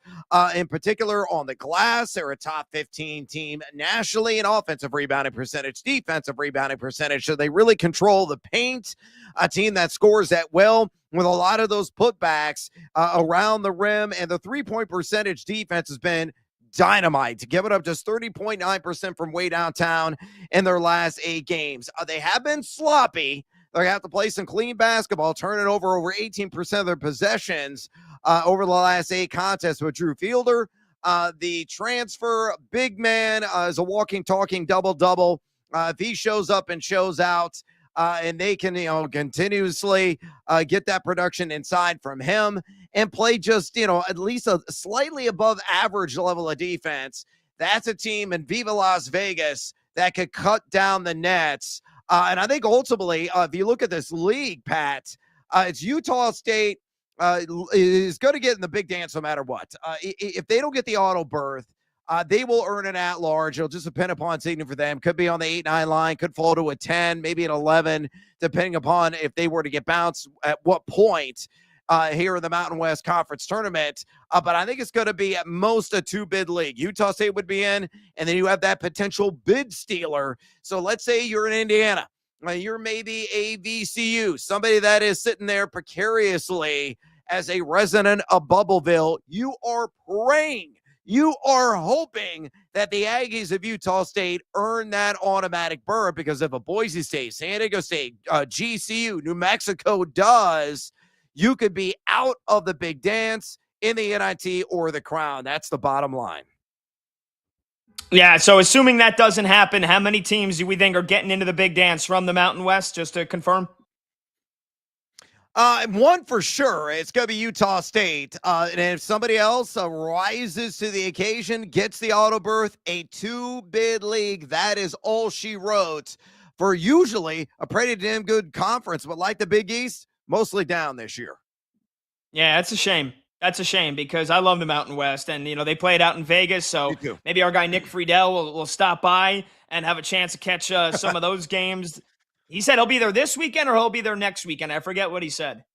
In particular, on the glass, they're a top 15 team nationally in offensive rebounding percentage, defensive rebounding percentage. So they really control the paint. A team that scores that well with a lot of those putbacks around the rim, and the three-point percentage defense has been dynamite to give it up just 30.9% from way downtown in their last 8 games. They have been sloppy. They're going to have to play some clean basketball, turn it over 18% of their possessions over the last 8 contests with Drew Fielder. The transfer big man is a walking, talking double-double. If he shows up and shows out, and they can, continuously get that production inside from him and play just, at least a slightly above average level of defense, that's a team in Viva Las Vegas that could cut down the nets. And I think ultimately, if you look at this league, Pat, it's Utah State is going to get in the big dance no matter what. If they don't get the auto berth, they will earn an at-large. It'll just depend upon seeding for them. Could be on the 8-9 line, could fall to a 10, maybe an 11, depending upon if they were to get bounced at what point here in the Mountain West Conference Tournament. But I think it's going to be at most a 2-bid league. Utah State would be in, and then you have that potential bid stealer. So let's say you're in Indiana. You're maybe a VCU, somebody that is sitting there precariously as a resident of Bubbleville. You are praying, you are hoping that the Aggies of Utah State earn that automatic berth, because if a Boise State, San Diego State, GCU, New Mexico does, you could be out of the big dance in the NIT or the Crown. That's the bottom line. Yeah, so assuming that doesn't happen, how many teams do we think are getting into the big dance from the Mountain West, just to confirm? One for sure. It's going to be Utah State. And if somebody else rises to the occasion, gets the auto berth, a 2-bid league, that is all she wrote for usually a pretty damn good conference. But like the Big East, mostly down this year. Yeah, that's a shame. That's a shame because I love the Mountain West, and they play it out in Vegas. So maybe our guy Nick Friedel will stop by and have a chance to catch some of those games. He said he'll be there this weekend or he'll be there next weekend. I forget what he said.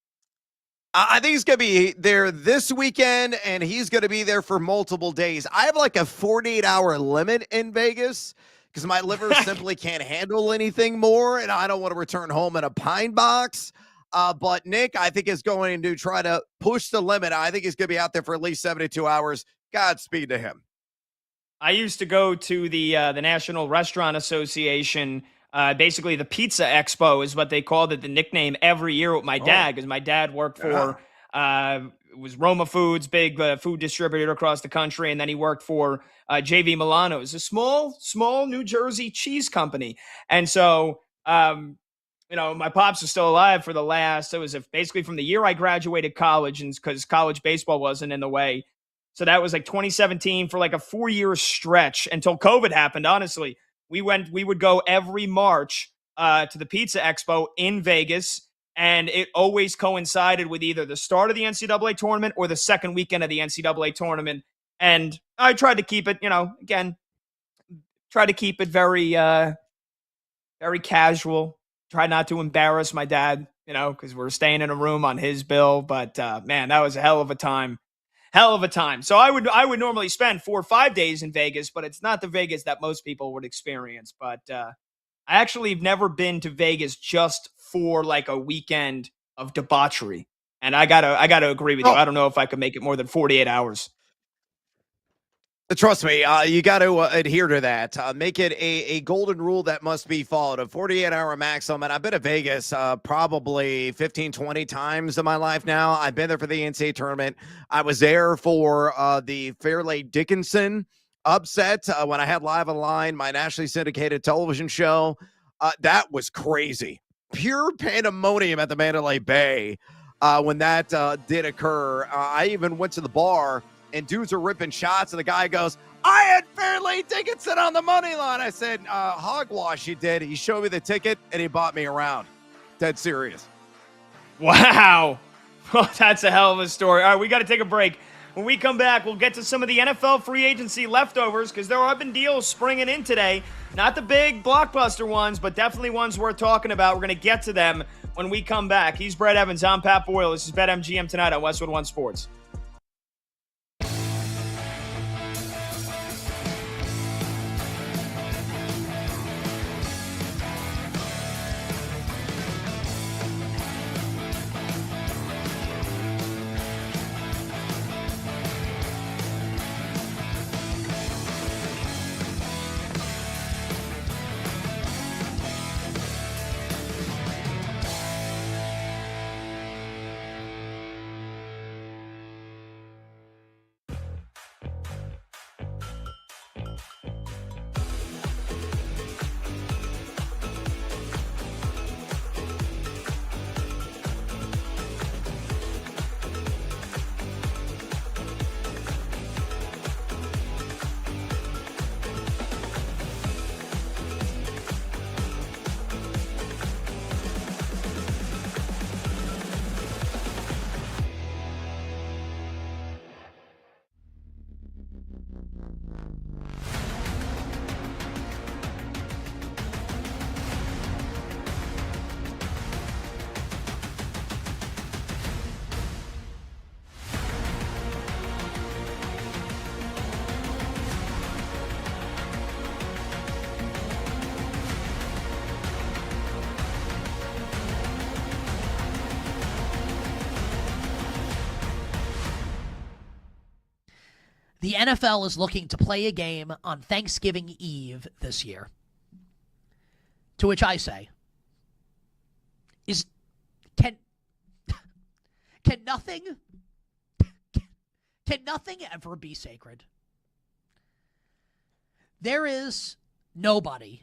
I think he's going to be there this weekend, and he's going to be there for multiple days. I have like a 48-hour limit in Vegas because my liver simply can't handle anything more, and I don't want to return home in a pine box. But Nick, I think, is going to try to push the limit. I think he's going to be out there for at least 72 hours. Godspeed to him. I used to go to the National Restaurant Association. Basically, the Pizza Expo is what they called it, the nickname, every year with my dad, because my dad worked for it was Roma Foods, big food distributor across the country, and then he worked for JV Milano's, a small New Jersey cheese company. And so, my pops was still alive for the last, it was basically from the year I graduated college, and because college baseball wasn't in the way. So that was like 2017 for like a 4-year stretch until COVID happened, honestly. We would go every March to the Pizza Expo in Vegas, and it always coincided with either the start of the NCAA tournament or the second weekend of the NCAA tournament. And I tried to keep it, very, very casual. Try not to embarrass my dad, because we're staying in a room on his bill. But man, that was a hell of a time. Hell of a time. So I would normally spend 4 or 5 days in Vegas, but it's not the Vegas that most people would experience. But I actually have never been to Vegas just for like a weekend of debauchery. And I gotta agree with you. I don't know if I could make it more than 48 hours. Trust me, you got to adhere to that. Make it a golden rule that must be followed, a 48-hour maximum. And I've been to Vegas probably 15, 20 times in my life now. I've been there for the NCAA tournament. I was there for the Fairleigh Dickinson upset when I had Live on Line, my nationally syndicated television show. That was crazy. Pure pandemonium at the Mandalay Bay when that did occur. I even went to the bar, and dudes are ripping shots, and the guy goes, "I had Fairleigh Dickinson on the money line." I said, hogwash, he did. He showed me the ticket, and he bought me around. Dead serious. Wow. Well, that's a hell of a story. All right, we got to take a break. When we come back, we'll get to some of the NFL free agency leftovers because there have been deals springing in today. Not the big blockbuster ones, but definitely ones worth talking about. We're going to get to them when we come back. He's Brad Evans. I'm Pat Boyle. This is BetMGM tonight on Westwood One Sports. The NFL is looking to play a game on Thanksgiving Eve this year. To which I say, can nothing ever be sacred? There is nobody,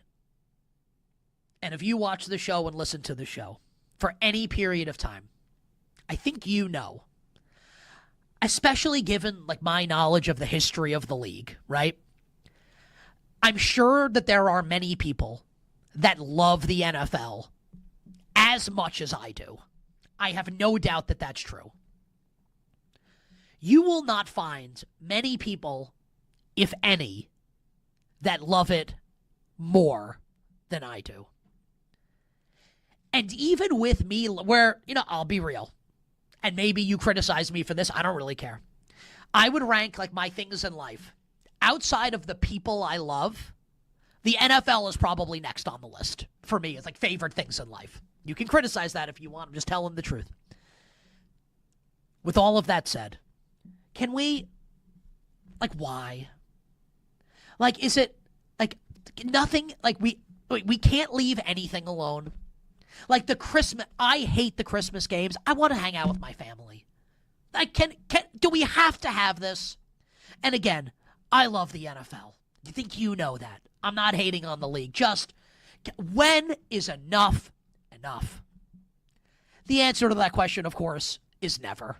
and if you watch the show and listen to the show for any period of time, I think you know, especially given like my knowledge of the history of the league, right? I'm sure that there are many people that love the NFL as much as I do. I have no doubt that that's true. You will not find many people, if any, that love it more than I do. And even with me, where, I'll be real, and maybe you criticize me for this, I don't really care. I would rank like my things in life. Outside of the people I love, the NFL is probably next on the list for me. It's like favorite things in life. You can criticize that if you want. I'm just telling the truth. With all of that said, can we, why? Is it, nothing, we can't leave anything alone. The Christmas, I hate the Christmas games. I want to hang out with my family. Do we have to have this? And again, I love the NFL. You think you know that. I'm not hating on the league. Just, when is enough enough? The answer to that question, of course, is never.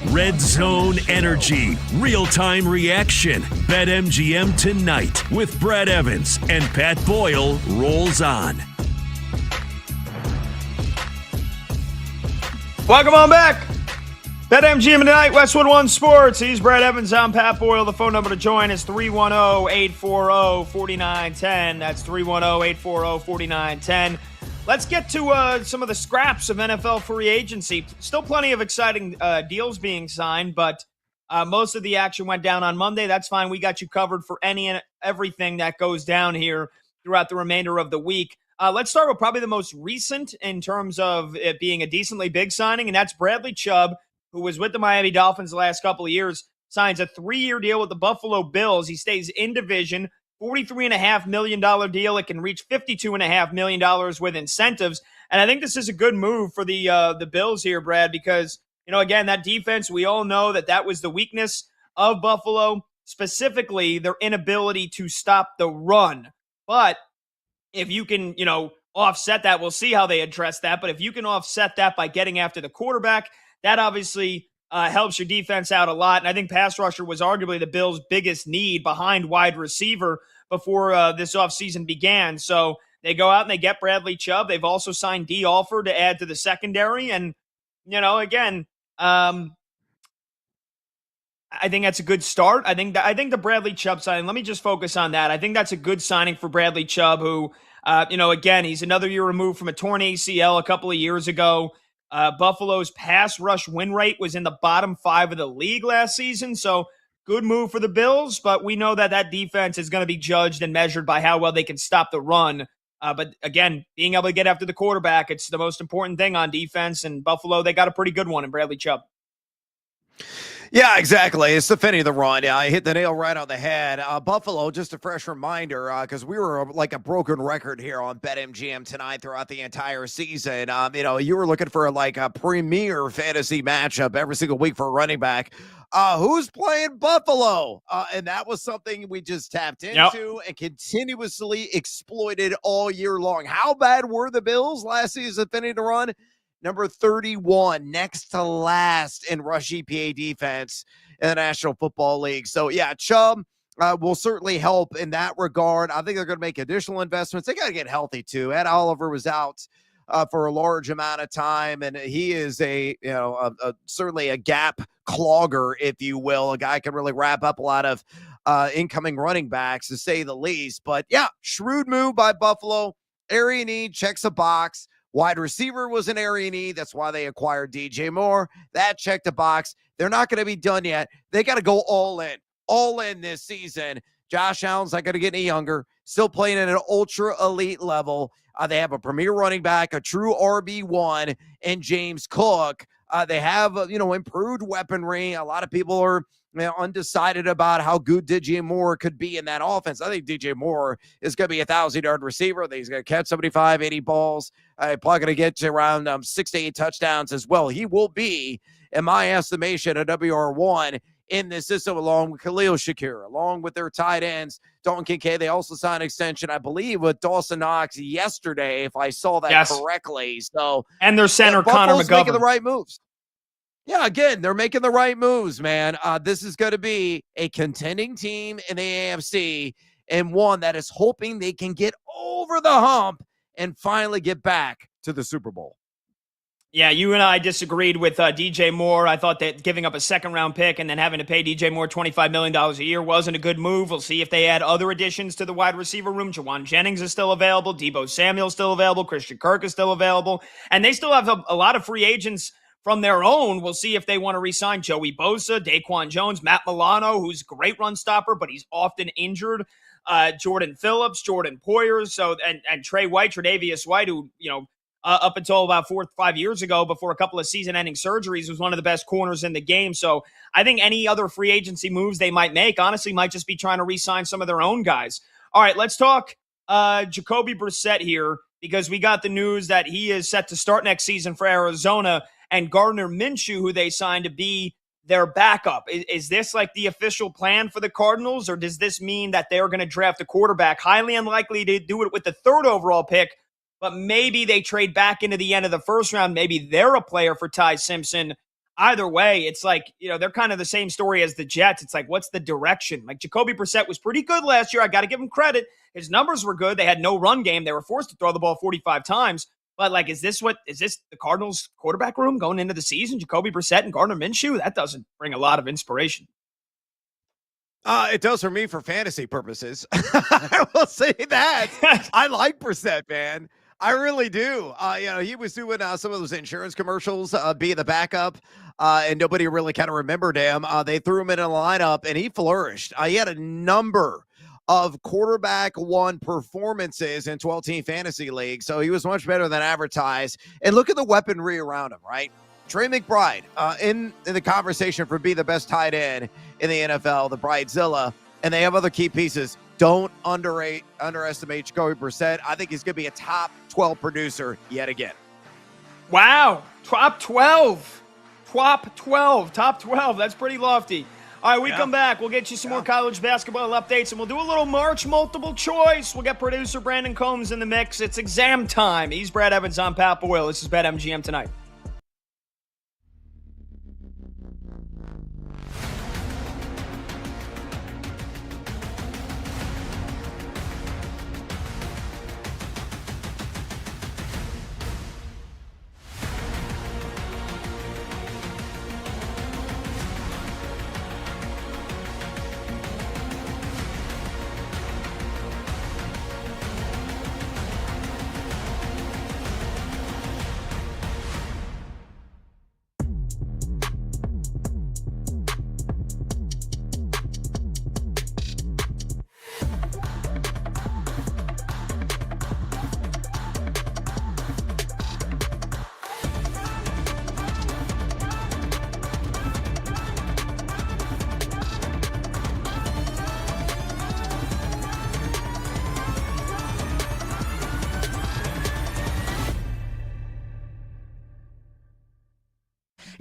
Red Zone Energy, real-time reaction. BetMGM tonight with Brad Evans and Pat Boyle rolls on. Welcome on back. BetMGM tonight, Westwood One Sports. He's Brad Evans. I'm Pat Boyle. The phone number to join is 310-840-4910. That's 310-840-4910. Let's get to some of the scraps of NFL free agency. Still plenty of exciting deals being signed, but most of the action went down on Monday. That's fine. We got you covered for any and everything that goes down here throughout the remainder of the week. Let's start with probably the most recent in terms of it being a decently big signing, and that's Bradley Chubb, who was with the Miami Dolphins the last couple of years, signs a 3-year deal with the Buffalo Bills. He stays in division. $43.5 million deal. It can reach $52.5 million with incentives. And I think this is a good move for the Bills here, Brad, because, again, that defense, we all know that was the weakness of Buffalo, specifically their inability to stop the run. But if you can, offset that, we'll see how they address that. But if you can offset that by getting after the quarterback, that obviously helps your defense out a lot. And I think pass rusher was arguably the Bills' biggest need behind wide receiver before this offseason began. So they go out and they get Bradley Chubb. They've also signed D. Alford to add to the secondary. And, again, I think that's a good start. I think the Bradley Chubb signing, let me just focus on that. I think that's a good signing for Bradley Chubb, who, again, he's another year removed from a torn ACL a couple of years ago. Buffalo's pass rush win rate was in the bottom 5 of the league last season. So good move for the Bills, but we know that defense is going to be judged and measured by how well they can stop the run. But again, being able to get after the quarterback, it's the most important thing on defense. And Buffalo, they got a pretty good one in Bradley Chubb. Yeah, exactly. It's defending the run. I hit the nail right on the head. Buffalo, just a fresh reminder, because we were like a broken record here on BetMGM tonight throughout the entire season. You were looking for like a premier fantasy matchup every single week for a running back. Who's playing Buffalo? And that was something we just tapped into and continuously exploited all year long. How bad were the Bills last season defending the run? Number 31, next to last in rush EPA defense in the National Football League. So, yeah, Chubb will certainly help in that regard. I think they're going to make additional investments. They got to get healthy, too. Ed Oliver was out for a large amount of time, and he is certainly a gap clogger, if you will. A guy can really wrap up a lot of incoming running backs, to say the least. But, yeah, shrewd move by Buffalo. Area need checks a box. Wide receiver was an area need. That's why they acquired DJ Moore. That checked the box. They're not going to be done yet. They got to go all in this season. Josh Allen's not going to get any younger. Still playing at an ultra elite level. They have a premier running back, a true RB1, and James Cook. They have, improved weaponry. A lot of people are undecided about how good DJ Moore could be in that offense. I think DJ Moore is going to be a 1,000-yard receiver. I think he's going to catch 75, 80 balls. Probably going to get to around 6 to 8 touchdowns as well. He will be, in my estimation, a WR1 in this system, along with Khalil Shakir, along with their tight ends, Dalton Kincaid. They also signed an extension, I believe, with Dawson Knox yesterday, if I saw that correctly. So, and their center, Connor McGovern, making the right moves. Yeah, again, they're making the right moves, man. This is going to be a contending team in the AFC, and one that is hoping they can get over the hump and finally get back to the Super Bowl. Yeah, you and I disagreed with DJ Moore. I thought that giving up a second-round pick and then having to pay DJ Moore $25 million a year wasn't a good move. We'll see if they add other additions to the wide receiver room. Jawan Jennings is still available. Deebo Samuel's still available. Christian Kirk is still available. And they still have a lot of free agents from their own. We'll see if they want to re-sign Joey Bosa, Daquan Jones, Matt Milano, who's a great run stopper, but he's often injured. Jordan Phillips, Jordan Poyer, and Trey White, Tre'Davious White, who, up until about 4 or 5 years ago, before a couple of season-ending surgeries, was one of the best corners in the game. So I think any other free agency moves they might make, honestly, might just be trying to re-sign some of their own guys. All right, let's talk Jacoby Brissett here, because we got the news that he is set to start next season for Arizona, and Gardner Minshew, who they signed to be their backup. Is this like the official plan for the Cardinals, or does this mean that they're going to draft a quarterback? Highly unlikely to do it with the 3rd overall pick, but maybe they trade back into the end of the 1st round. Maybe they're a player for Ty Simpson. Either way, it's like, they're kind of the same story as the Jets. It's like, what's the direction? Like, Jacoby Brissett was pretty good last year. I got to give him credit. His numbers were good. They had no run game. They were forced to throw the ball 45 times. But, like, is this the Cardinals quarterback room going into the season? Jacoby Brissett and Gardner Minshew? That doesn't bring a lot of inspiration. It does for me for fantasy purposes. I will say that. I like Brissett, man. I really do. He was doing some of those insurance commercials, being the backup, and nobody really kind of remembered him. They threw him in a lineup, and he flourished. He had a number of quarterback one performances in 12-team fantasy league, so he was much better than advertised. And look at the weaponry around him, right? Trey McBride in the conversation for being the best tight end in the NFL, the Bridezilla, and they have other key pieces. Don't underestimate Jacoby Brissett. I think he's going to be a top 12 producer yet again. Wow. Top 12. That's pretty lofty. All right, we come back. We'll get you some more college basketball updates, and we'll do a little March multiple choice. We'll get producer Brandon Combs in the mix. It's exam time. He's Brad Evans. I'm Pat Boyle. This is BetMGM Tonight.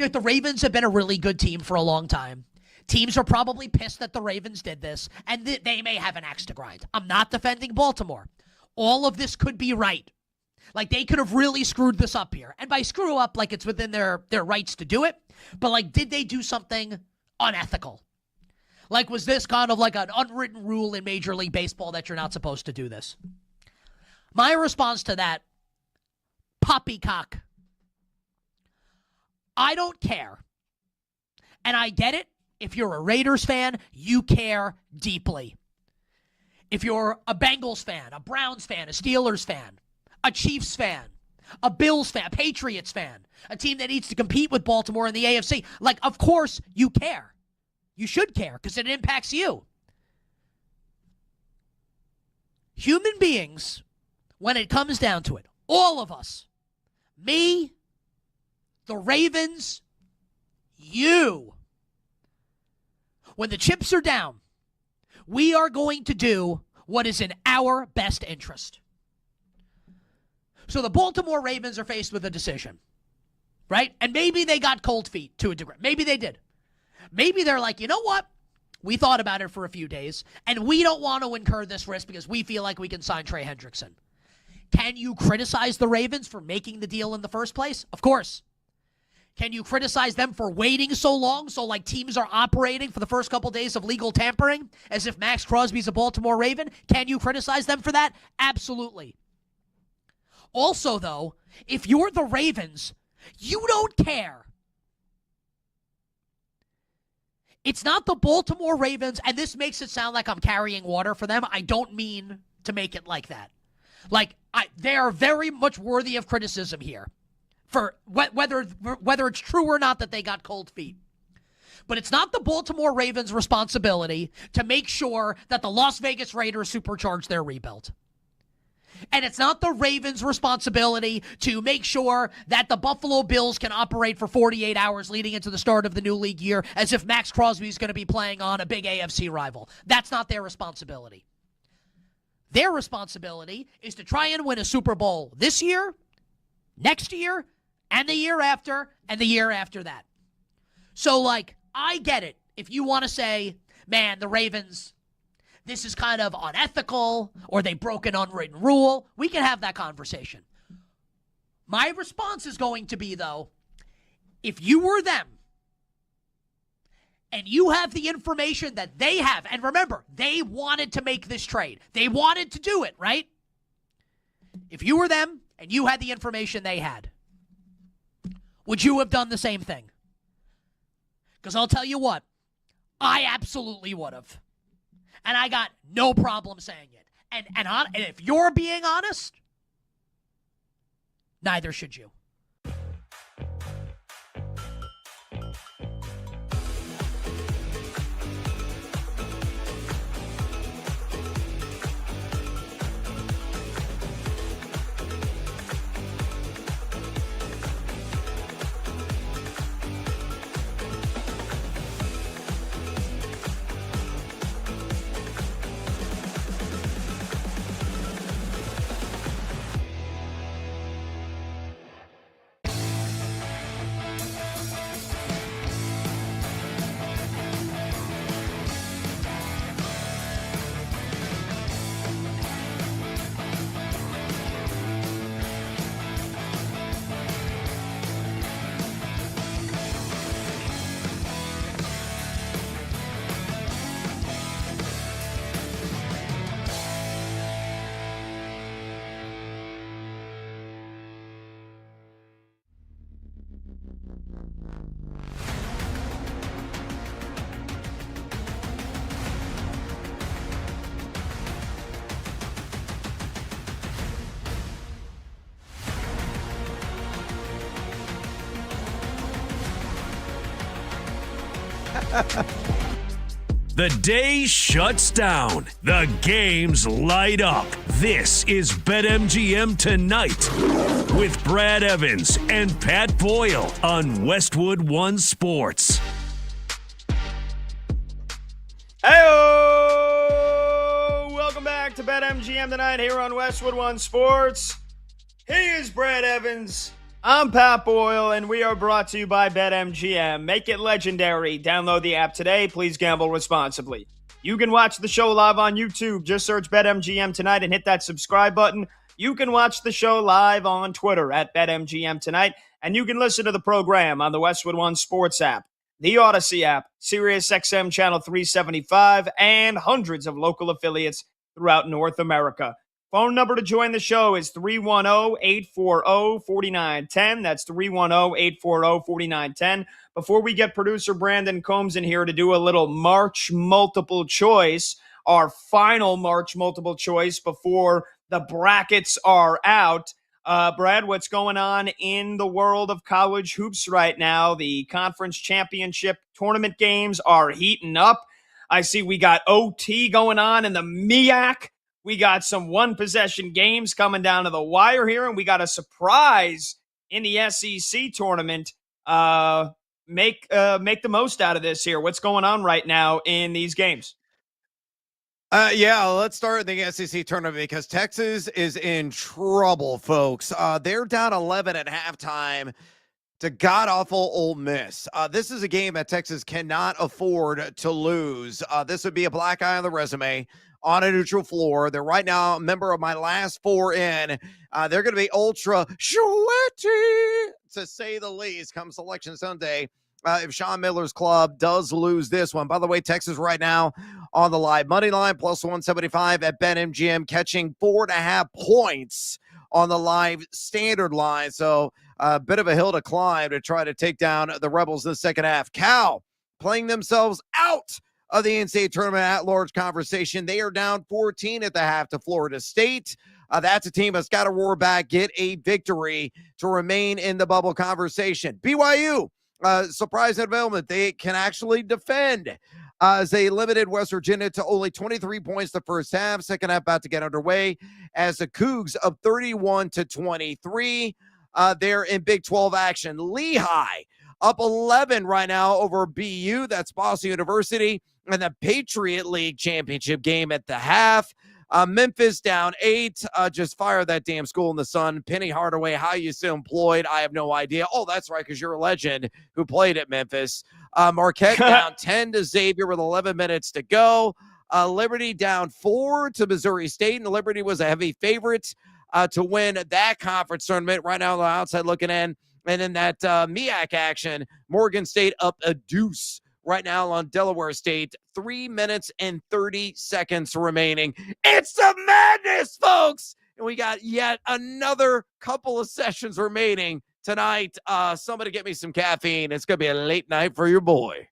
The Ravens have been a really good team for a long time. Teams are probably pissed that the Ravens did this, and they may have an axe to grind. I'm not defending Baltimore. All of this could be right. Like, they could have really screwed this up here. And by screw up, like, it's within their rights to do it. But, like, did they do something unethical? Like, was this kind of like an unwritten rule in Major League Baseball that you're not supposed to do this? My response to that, poppycock. I don't care. And I get it. If you're a Raiders fan, you care deeply. If you're a Bengals fan, a Browns fan, a Steelers fan, a Chiefs fan, a Bills fan, a Patriots fan, a team that needs to compete with Baltimore in the AFC, like, of course you care. You should care because it impacts you. Human beings, when it comes down to it, all of us, me, the Ravens, you, when the chips are down, we are going to do what is in our best interest. So the Baltimore Ravens are faced with a decision, right? And maybe they got cold feet to a degree. Maybe they did. Maybe they're like, you know what? We thought about it for a few days, and we don't want to incur this risk because we feel like we can sign Trey Hendrickson. Can you criticize the Ravens for making the deal in the first place? Of course. Can you criticize them for waiting so long, so like teams are operating for the first couple days of legal tampering as if Max Crosby's a Baltimore Raven? Can you criticize them for that? Absolutely. Also, though, if you're the Ravens, you don't care. It's not the Baltimore Ravens, and this makes it sound like I'm carrying water for them. I don't mean to make it like that. Like, they are very much worthy of criticism here for whether it's true or not that they got cold feet. But it's not the Baltimore Ravens' responsibility to make sure that the Las Vegas Raiders supercharge their rebuild. And it's not the Ravens' responsibility to make sure that the Buffalo Bills can operate for 48 hours leading into the start of the new league year as if Max Crosby is going to be playing on a big AFC rival. That's not their responsibility. Their responsibility is to try and win a Super Bowl this year, next year, and the year after, and the year after that. So, like, I get it. If you want to say, man, the Ravens, this is kind of unethical, or they broke an unwritten rule, we can have that conversation. My response is going to be, though, if you were them, and you have the information that they have, and remember, they wanted to make this trade. They wanted to do it, right? If you were them, and you had the information they had, would you have done the same thing? Because I'll tell you what, I absolutely would have. And I got no problem saying it. And if you're being honest, neither should you. The day shuts down. The games light up. This is BetMGM Tonight with Brad Evans and Pat Boyle on Westwood One Sports. Hey-o! Welcome back to BetMGM Tonight here on Westwood One Sports. He is Brad Evans. I'm Pat Boyle, and we are brought to you by BetMGM. Make it legendary. Download the app today. Please gamble responsibly. You can watch the show live on YouTube. Just search BetMGM Tonight and hit that subscribe button. You can watch the show live on Twitter at BetMGM Tonight, and you can listen to the program on the Westwood One Sports app, the Odyssey app, SiriusXM Channel 375, and hundreds of local affiliates throughout North America. Phone number to join the show is 310-840-4910. That's 310-840-4910. Before we get producer Brandon Combs in here to do a little March multiple choice, our final March multiple choice before the brackets are out. Brad, what's going on in the world of college hoops right now? The conference championship tournament games are heating up. I see we got OT going on in the MEAC. We got some one-possession games coming down to the wire here, and we got a surprise in the SEC tournament. Make the most out of this here. What's going on right now in these games? Let's start in the SEC tournament because Texas is in trouble, folks. They're down 11 at halftime to god-awful Ole Miss. This is a game that Texas cannot afford to lose. This would be a black eye on the resume on a neutral floor. They're right now a member of my last four in. They're going to be ultra sweaty, to say the least, come Selection Sunday. If Sean Miller's club does lose this one. By the way, Texas right now on the live money line, plus 175 at BetMGM, catching 4.5 points on the live standard line. So a bit of a hill to climb to try to take down the Rebels in the second half. Cal playing themselves out of the NCAA tournament at large conversation. They are down 14 at the half to Florida State. That's a team that's got to roar back, get a victory to remain in the bubble conversation. BYU, surprise development. They can actually defend as they limited West Virginia to only 23 points the first half. Second half about to get underway as the Cougs up 31-23. They're in Big 12 action. Lehigh up 11 right now over BU. That's Boston University. And the Patriot League championship game at the half. Memphis down 8. Just fire that damn school in the sun. Penny Hardaway, how you still employed? I have no idea. Oh, that's right, because you're a legend who played at Memphis. Marquette down 10 to Xavier with 11 minutes to go. Liberty down 4 to Missouri State. And Liberty was a heavy favorite to win that conference tournament. Right now on the outside looking in. And in that MEAC action, Morgan State up a deuce right now on Delaware State. 3 minutes and 30 seconds remaining. It's a madness, folks. And we got yet another couple of sessions remaining tonight. Somebody get me some caffeine. It's going to be a late night for your boy.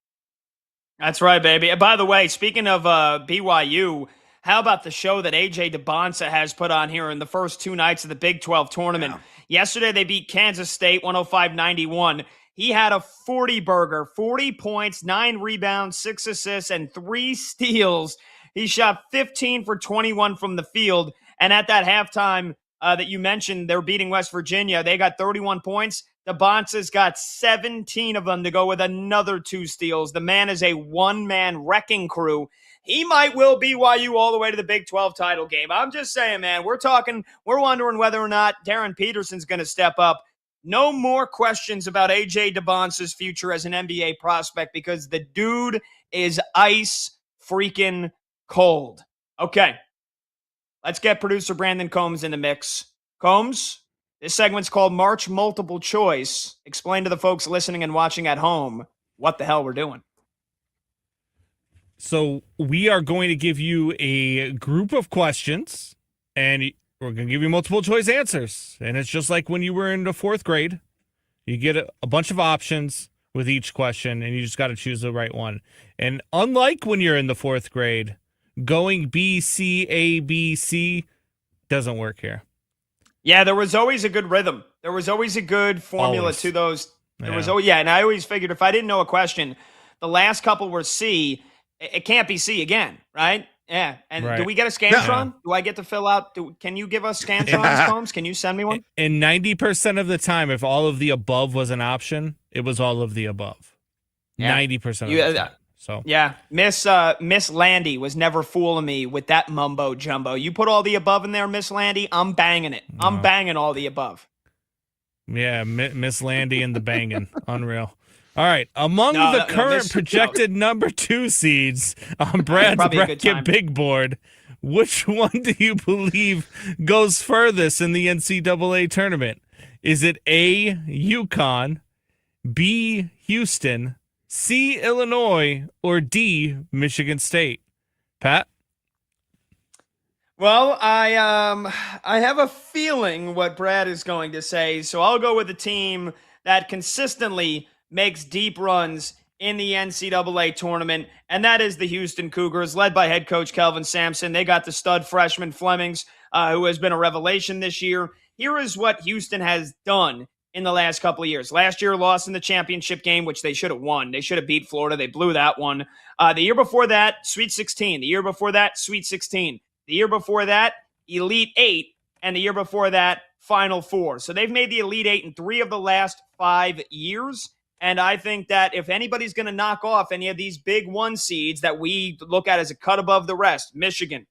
That's right, baby. And by the way, speaking of BYU, how about the show that A.J. DeBonsa has put on here in the first 2 nights of the Big 12 tournament? Yeah. Yesterday, they beat Kansas State 105-91. He had a 40-burger, 40 points, 9 rebounds, 6 assists, and 3 steals. He shot 15 for 21 from the field. And at that halftime that you mentioned, they're beating West Virginia. They got 31 points. DeBonsa's got 17 of them to go with another 2 steals. The man is a one-man wrecking crew. He might will BYU all the way to the Big 12 title game. I'm just saying, man, we're wondering whether or not Darren Peterson's going to step up. No more questions about A.J. DeBonsa's future as an NBA prospect because the dude is ice freaking cold. Okay, let's get producer Brandon Combs in the mix. Combs, this segment's called March Multiple Choice. Explain to the folks listening and watching at home what the hell we're doing. So we are going to give you a group of questions, and we're going to give you multiple choice answers. And it's just like when you were in the 4th grade. You get a bunch of options with each question, and you just got to choose the right one. And unlike when you're in the 4th grade, going B, C, A, B, C doesn't work here. Yeah, there was always a good rhythm. There was always a good formula to those. And I always figured if I didn't know a question, the last couple were C. It can't be C again, right? Yeah. And right. Do we get a Scantron? No. Do I get to fill out? Can you give us Scantrons, Combs? Can you send me one? And 90% of the time, if all of the above was an option, it was all of the above. Yeah. 90% of the time. So yeah, Miss Landy was never fooling me with that mumbo jumbo. You put all the above in there, Miss Landy, I'm banging it. I'm banging all the above. Yeah, Miss Landy and the banging. Unreal. All right. Among No, the no, current projected number 2 seeds on Brad's probably a good bracket time. big board, which one do you believe goes furthest in the NCAA tournament? Is it A, UConn, B, Houston, C, Illinois, or D, Michigan State? Pat? Well, I have a feeling what Brad is going to say, so I'll go with a team that consistently makes deep runs in the NCAA tournament, and that is the Houston Cougars, led by head coach Kelvin Sampson. They got the stud freshman Flemings, who has been a revelation this year. Here is what Houston has done in the last couple of years. Last year, lost in the championship game, which they should have won. They should have beat Florida. They blew that one. The year before that, Sweet 16. The year before that, Sweet 16. The year before that, Elite 8. And the year before that, Final 4. So they've made the Elite 8 in 3 of the last 5 years. And I think that if anybody's going to knock off any of these big 1 seeds that we look at as a cut above the rest, Michigan,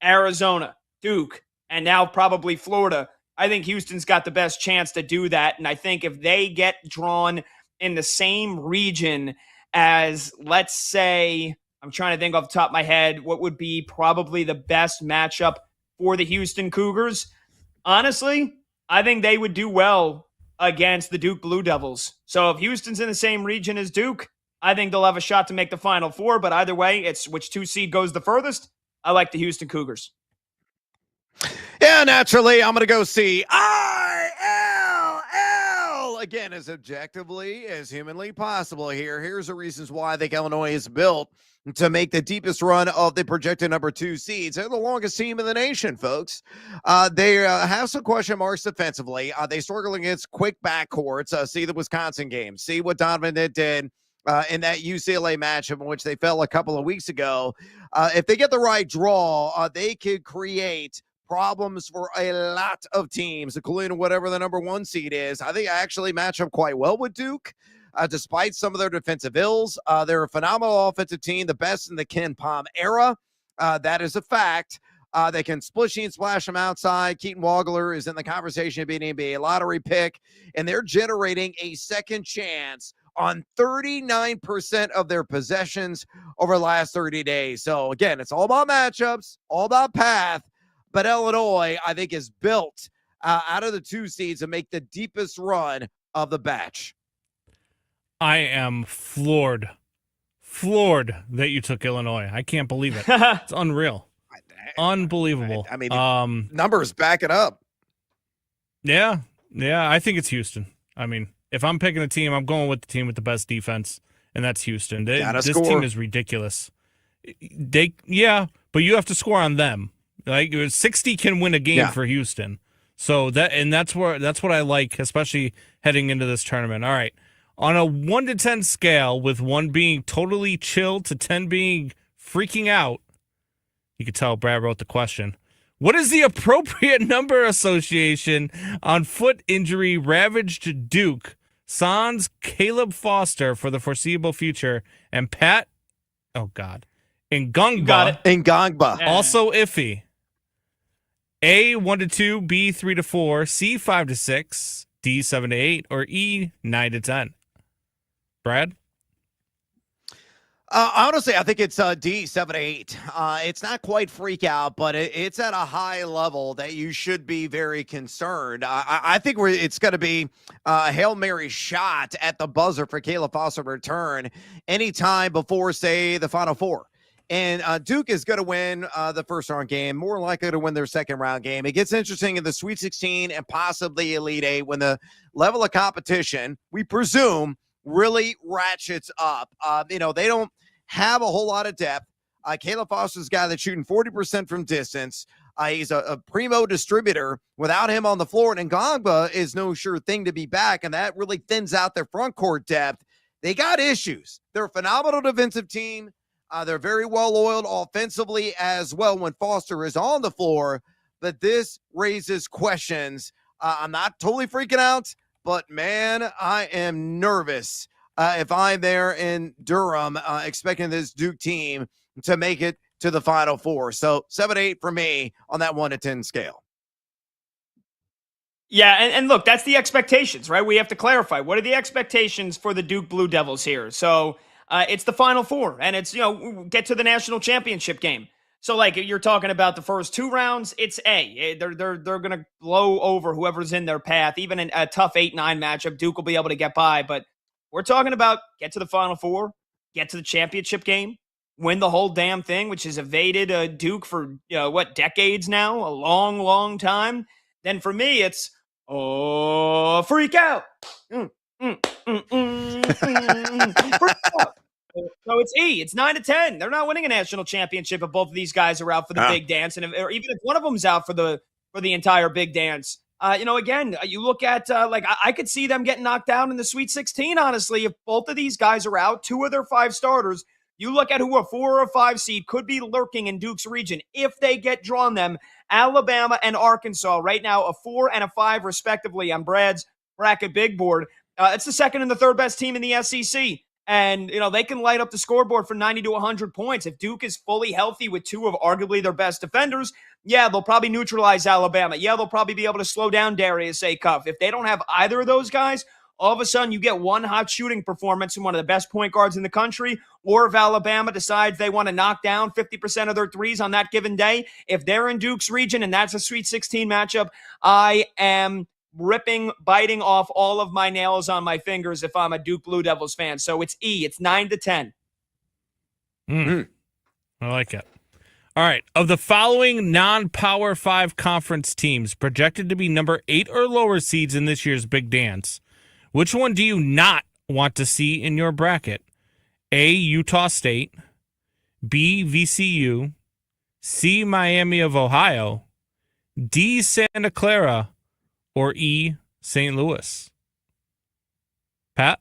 Arizona, Duke, and now probably Florida, I think Houston's got the best chance to do that. And I think if they get drawn in the same region as, let's say, I'm trying to think off the top of my head, what would be probably the best matchup for the Houston Cougars? Honestly, I think they would do well against the Duke Blue Devils. So if Houston's in the same region as Duke, I think they'll have a shot to make the Final 4. But either way, it's which 2 seed goes the furthest. I like the Houston Cougars. Yeah, naturally, I'm going to go see ILL again as objectively as humanly possible here. Here's the reasons why I think Illinois is built to make the deepest run of the projected number 2 seeds. They're the longest team in the nation, folks. They have some question marks defensively. They struggle against quick backcourts. See the Wisconsin game. See what Donovan did in that UCLA matchup in which they fell a couple of weeks ago. If they get the right draw, they could create problems for a lot of teams, including whatever the number 1 seed is. I think I actually match up quite well with Duke. Despite some of their defensive ills, they're a phenomenal offensive team, the best in the Ken Pom era. That is a fact. They can splish and splash them outside. Keaton Wagler is in the conversation of being an NBA lottery pick, and they're generating a second chance on 39% of their possessions over the last 30 days. So, again, it's all about matchups, all about path. But Illinois, I think, is built out of the 2 seeds to make the deepest run of the batch. I am floored that you took Illinois. I can't believe it. It's unreal. Unbelievable. I mean, numbers back it up. Yeah, I think it's Houston. I mean, if I'm picking a team, I'm going with the team with the best defense, and that's Houston. This team is ridiculous. But you have to score on them. Like 60 can win a game for Houston. So that's what I like, especially heading into this tournament. All right. On a 1 to 10 scale, with 1 being totally chill to 10 being freaking out, you could tell Brad wrote the question. What is the appropriate number association on foot injury ravaged Duke, sans Caleb Foster for the foreseeable future, and Pat, Ngongba. Got it. Ngongba. Also iffy. A, 1 to 2, B, 3 to 4, C, 5 to 6, D, 7 to 8, or E, 9 to 10? Brad? Honestly, I think it's D, 7 to 8. It's not quite freak out, but it's at a high level that you should be very concerned. I think it's going to be a Hail Mary shot at the buzzer for Caleb Foster return anytime before, say, the Final 4. And Duke is going to win the first round game, more likely to win their second round game. It gets interesting in the Sweet 16 and possibly Elite 8 when the level of competition, we presume, really ratchets up. They don't have a whole lot of depth. Caleb Foster's a guy that's shooting 40% from distance. He's a primo distributor. Without him on the floor, and Ngongba is no sure thing to be back, and that really thins out their front court depth. They got issues. They're a phenomenal defensive team. They're very well-oiled offensively as well when Foster is on the floor, but this raises questions. I'm not totally freaking out, but, man, I am nervous if I'm there in Durham expecting this Duke team to make it to the Final 4. So 7-8 for me on that 1 to 10 scale. Yeah, and look, that's the expectations, right? We have to clarify. What are the expectations for the Duke Blue Devils here? So it's the Final Four, and it's, get to the national championship game. So, like, you're talking about the first 2 rounds, it's A. They're going to blow over whoever's in their path. Even in a tough 8-9 matchup, Duke will be able to get by. But we're talking about get to the Final Four, get to the championship game, win the whole damn thing, which has evaded Duke for, decades now, a long, long time. Then for me, it's oh, freak out. Freak out. So it's E. It's 9-10. They're not winning a national championship if both of these guys are out for the big dance, or even if one of them's out for the entire big dance. Again, you look at I could see them getting knocked down in the Sweet 16. Honestly, if both of these guys are out, 2 of their 5 starters. You look at who a 4 or 5 seed could be lurking in Duke's region if they get drawn them. Alabama and Arkansas right now, a 4 and a 5 respectively on Brad's bracket big board. It's the second and the third best team in the SEC. And, they can light up the scoreboard for 90 to 100 points. If Duke is fully healthy with 2 of arguably their best defenders, yeah, they'll probably neutralize Alabama. Yeah, they'll probably be able to slow down Darius Acuff. If they don't have either of those guys, all of a sudden you get one hot shooting performance from one of the best point guards in the country, or if Alabama decides they want to knock down 50% of their threes on that given day, if they're in Duke's region and that's a Sweet 16 matchup, I am biting off all of my nails on my fingers if I'm a Duke Blue Devils fan. So it's E. It's 9-10. I like it. All right. Of the following non-Power 5 conference teams projected to be number 8 or lower seeds in this year's Big Dance, which one do you not want to see in your bracket? A, Utah State, B, VCU, C, Miami of Ohio, D, Santa Clara, or E, St. Louis? Pat?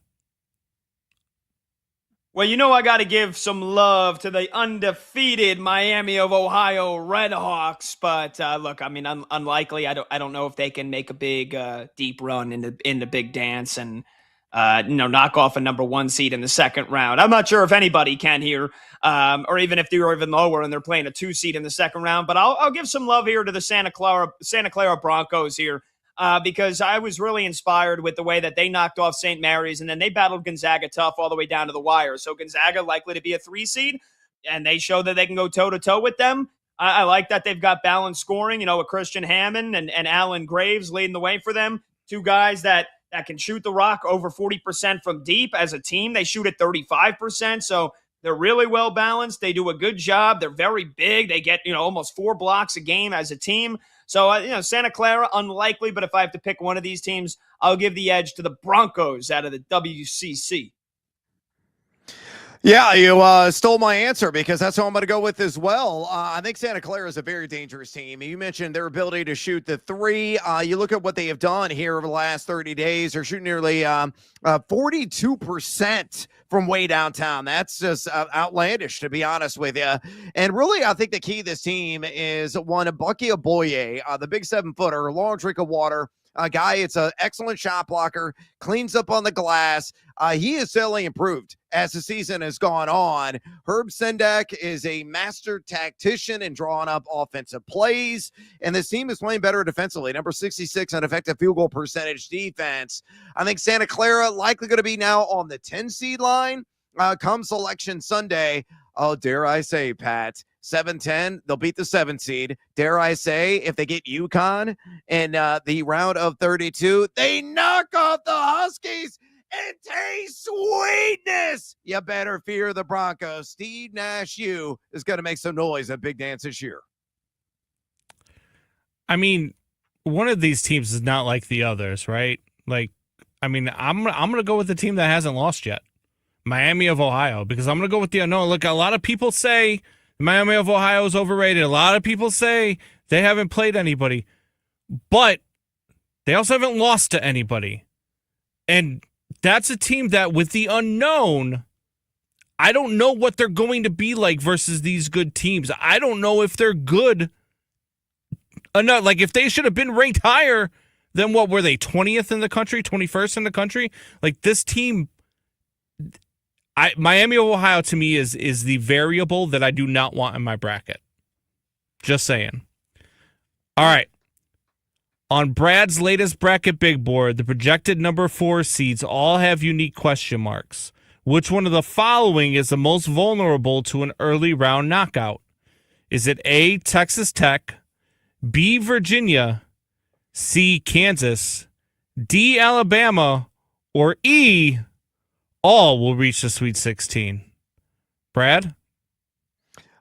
Well, I got to give some love to the undefeated Miami of Ohio Redhawks, but look, I mean, unlikely. I don't know if they can make a big, deep run in the Big Dance and knock off a number 1 seed in the second round. I'm not sure if anybody can here, or even if they're even lower and they're playing a 2 seed in the second round. But I'll give some love here to the Santa Clara Broncos here. Because I was really inspired with the way that they knocked off St. Mary's, and then they battled Gonzaga tough all the way down to the wire. So Gonzaga likely to be a 3 seed, and they show that they can go toe-to-toe with them. I like that they've got balanced scoring, with Christian Hammond and Alan Graves leading the way for them. 2 guys that can shoot the rock over 40% from deep as a team. They shoot at 35%, so they're really well balanced. They do a good job. They're very big. They get, almost 4 blocks a game as a team. So, Santa Clara, unlikely, but if I have to pick one of these teams, I'll give the edge to the Broncos out of the WCC. Yeah, you stole my answer because that's who I'm going to go with as well. I think Santa Clara is a very dangerous team. You mentioned their ability to shoot the 3. You look at what they have done here over the last 30 days. They're shooting nearly 42% from way downtown. That's just outlandish, to be honest with you. And really, I think the key to this team is one, Bucky Aboye, the big 7-footer, long drink of water. Guy, it's an excellent shot blocker, cleans up on the glass. He has certainly improved as the season has gone on. Herb Sendak is a master tactician in drawing up offensive plays, and this team is playing better defensively. Number 66 on effective field goal percentage defense. I think Santa Clara likely going to be now on the 10 seed line come Selection Sunday. Oh, dare I say, Pat, 7-10, they'll beat the 7 seed. Dare I say, if they get UConn in the round of 32, they knock off the Huskies and taste sweetness. You better fear the Broncos. Steve Nash U is going to make some noise at Big Dance this year. I mean, one of these teams is not like the others, right? Like, I mean, I'm gonna go with the team that hasn't lost yet, Miami of Ohio, because I'm gonna go with the unknown. Look, a lot of people say Miami of Ohio is overrated. A lot of people say they haven't played anybody, but they also haven't lost to anybody, and that's a team that, with the unknown, I don't know what they're going to be like versus these good teams. I don't know if they're good enough. Like, if they should have been ranked higher, then what were they, 20th in the country, 21st in the country? Like, this team, Miami of Ohio to me is the variable that I do not want in my bracket. Just saying. All right. On Brad's latest bracket big board, the projected number 4 seeds all have unique question marks. Which one of the following is the most vulnerable to an early round knockout? Is it A, Texas Tech, B, Virginia, C, Kansas, D, Alabama, or E, all will reach the Sweet 16? Brad?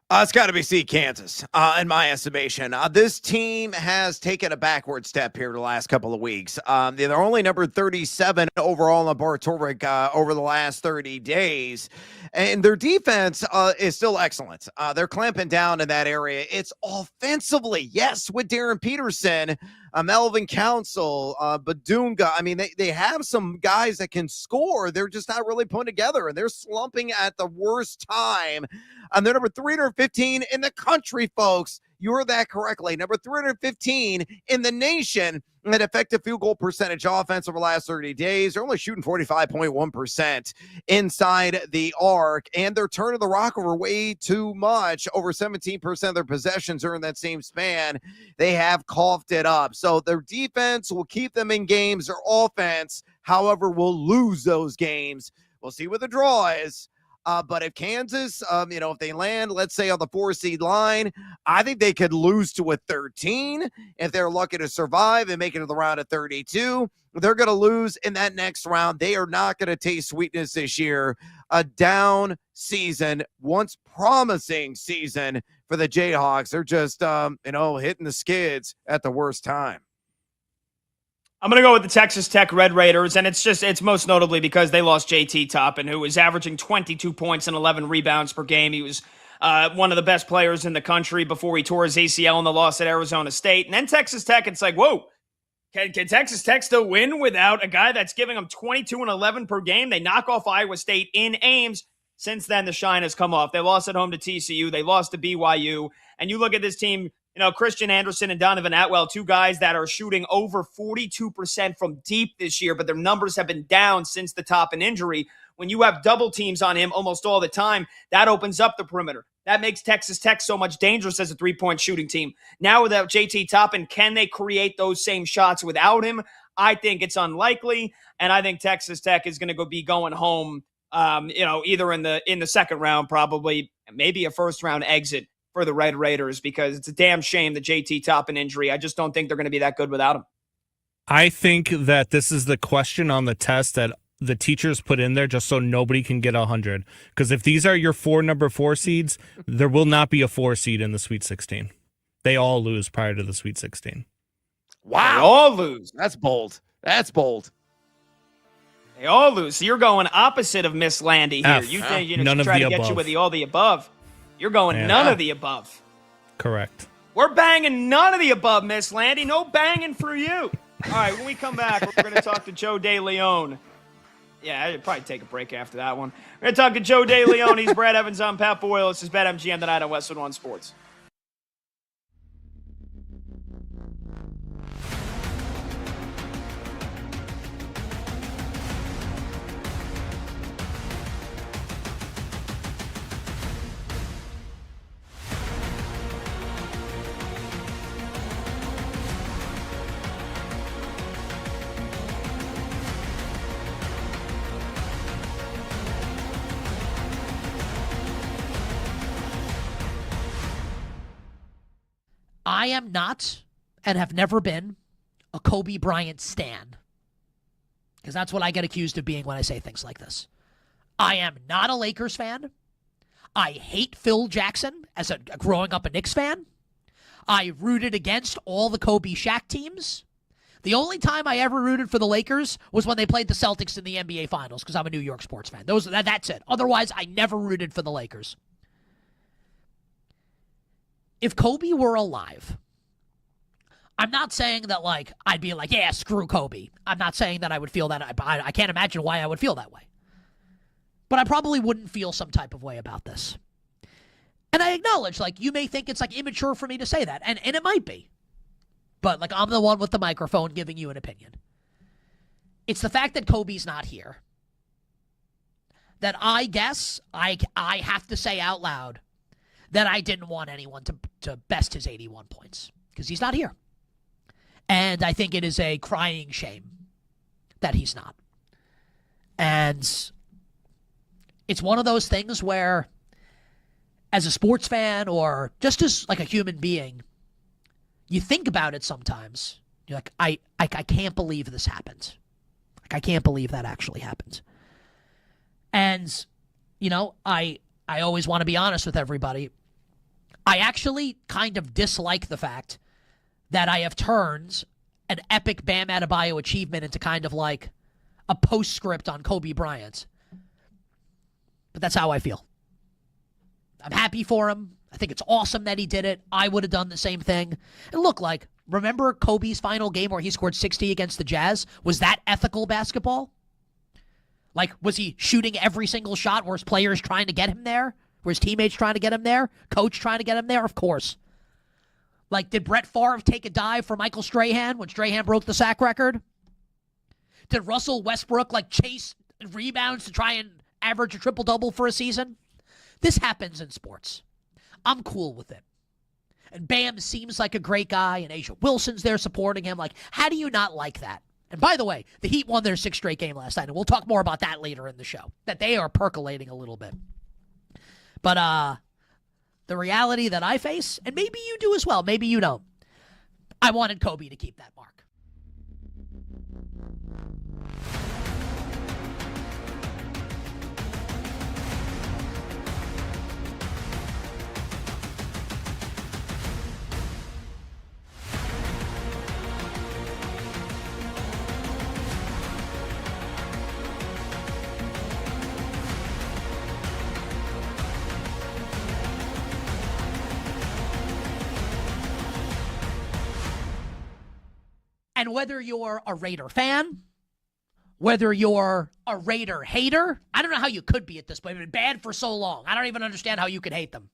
It's got to be C, Kansas, in my estimation. This team has taken a backward step here the last couple of weeks. They're only number 37 overall on Bartoric over the last 30 days. And their defense is still excellent. They're clamping down in that area. It's offensively, yes, with Darren Peterson, Melvin Council, Badunga. I mean, they have some guys that can score. They're just not really putting together, and they're slumping at the worst time. They're number 315 in the country, folks. You heard that correctly. Number 315 in the nation at effective field goal percentage offense over the last 30 days. They're only shooting 45.1% inside the arc, and they're turning the rock over way too much. Over 17% of their possessions are in that same span. They have coughed it up. So their defense will keep them in games. Their offense, however, will lose those games. We'll see what the draw is. But if Kansas, if they land, let's say, on the 4-seed line, I think they could lose to a 13 if they're lucky to survive and make it to the round of 32. They're going to lose in that next round. They are not going to taste sweetness this year. A down season, once promising season for the Jayhawks. They're just, hitting the skids at the worst time. I'm going to go with the Texas Tech Red Raiders, and it's most notably because they lost JT Toppin, who was averaging 22 points and 11 rebounds per game. He was one of the best players in the country before he tore his ACL in the loss at Arizona State. And then Texas Tech, it's like, whoa, can Texas Tech still win without a guy that's giving them 22 and 11 per game? They knock off Iowa State in Ames. Since then, the shine has come off. They lost at home to TCU. They lost to BYU. And you look at this team, Christian Anderson and Donovan Atwell, two guys that are shooting over 42% from deep this year, but their numbers have been down since the Toppin injury. When you have double teams on him almost all the time, that opens up the perimeter. That makes Texas Tech so much dangerous as a three-point shooting team. Now without JT Toppin, can they create those same shots without him? I think it's unlikely, and I think Texas Tech is going to be going home, either in the second round, probably, maybe a first-round exit for the Red Raiders, because it's a damn shame the JT Toppin injury. I just don't think they're going to be that good without him. I think that this is the question on the test that the teachers put in there just so nobody can get 100. Because if these are your number 4 seeds, there will not be a 4 seed in the Sweet 16. They all lose prior to the Sweet 16. Wow. They all lose. That's bold. That's bold. They all lose. So you're going opposite of Miss Landy here. F. You think None she of try the to get above. you with all the above. You're going none of the above. Correct. We're banging none of the above, Miss Landy. No banging for you. All right, when we come back, we're going to talk to Joe DeLeon. Yeah, I'd probably take a break after that one. We're going to talk to Joe DeLeon. He's Brad Evans. I'm Pat Boyle. This is BetMGM tonight on Westwood One Sports. I am not and have never been a Kobe Bryant stan, because that's what I get accused of being when I say things like this. I am not a Lakers fan. I hate Phil Jackson as a growing up a Knicks fan. I rooted against all the Kobe Shaq teams. The only time I ever rooted for the Lakers was when they played the Celtics in the NBA Finals, because I'm a New York sports fan. That's it. Otherwise, I never rooted for the Lakers. If Kobe were alive, I'm not saying that, I'd be like, yeah, screw Kobe. I'm not saying that I would feel that. I can't imagine why I would feel that way. But I probably wouldn't feel some type of way about this. And I acknowledge, you may think it's, immature for me to say that. And it might be. But, I'm the one with the microphone giving you an opinion. It's the fact that Kobe's not here that I guess I have to say out loud that I didn't want anyone to best his 81 points, because he's not here. And I think it is a crying shame that he's not. And it's one of those things where, as a sports fan or just as like a human being, you think about it sometimes. You're like, I can't believe this happened. Like, I can't believe that actually happened. And, you know, I always want to be honest with everybody. I actually kind of dislike the fact that I have turned an epic Bam Adebayo achievement into kind of like a postscript on Kobe Bryant. But that's how I feel. I'm happy for him. I think it's awesome that he did it. I would have done the same thing. And look, like, remember Kobe's final game where he scored 60 against the Jazz? Was that ethical basketball? Like, was he shooting every single shot? Were his players trying to get him there? Were his teammates trying to get him there? Coach trying to get him there? Of course. Like, did Brett Favre take a dive for Michael Strahan when Strahan broke the sack record? Did Russell Westbrook, like, chase rebounds to try and average a triple-double for a season? This happens in sports. I'm cool with it. And Bam seems like a great guy, and Asia Wilson's there supporting him. Like, how do you not like that? And by the way, the Heat won their 6th straight game last night, and we'll talk more about that later in the show, that they are percolating a little bit. But the reality that I face, and maybe you do as well, maybe you don't, I wanted Kobe to keep that mark. And whether you're a Raider fan, whether you're a Raider hater, I don't know how you could be at this point. They've been bad for so long. I don't even understand how you could hate them.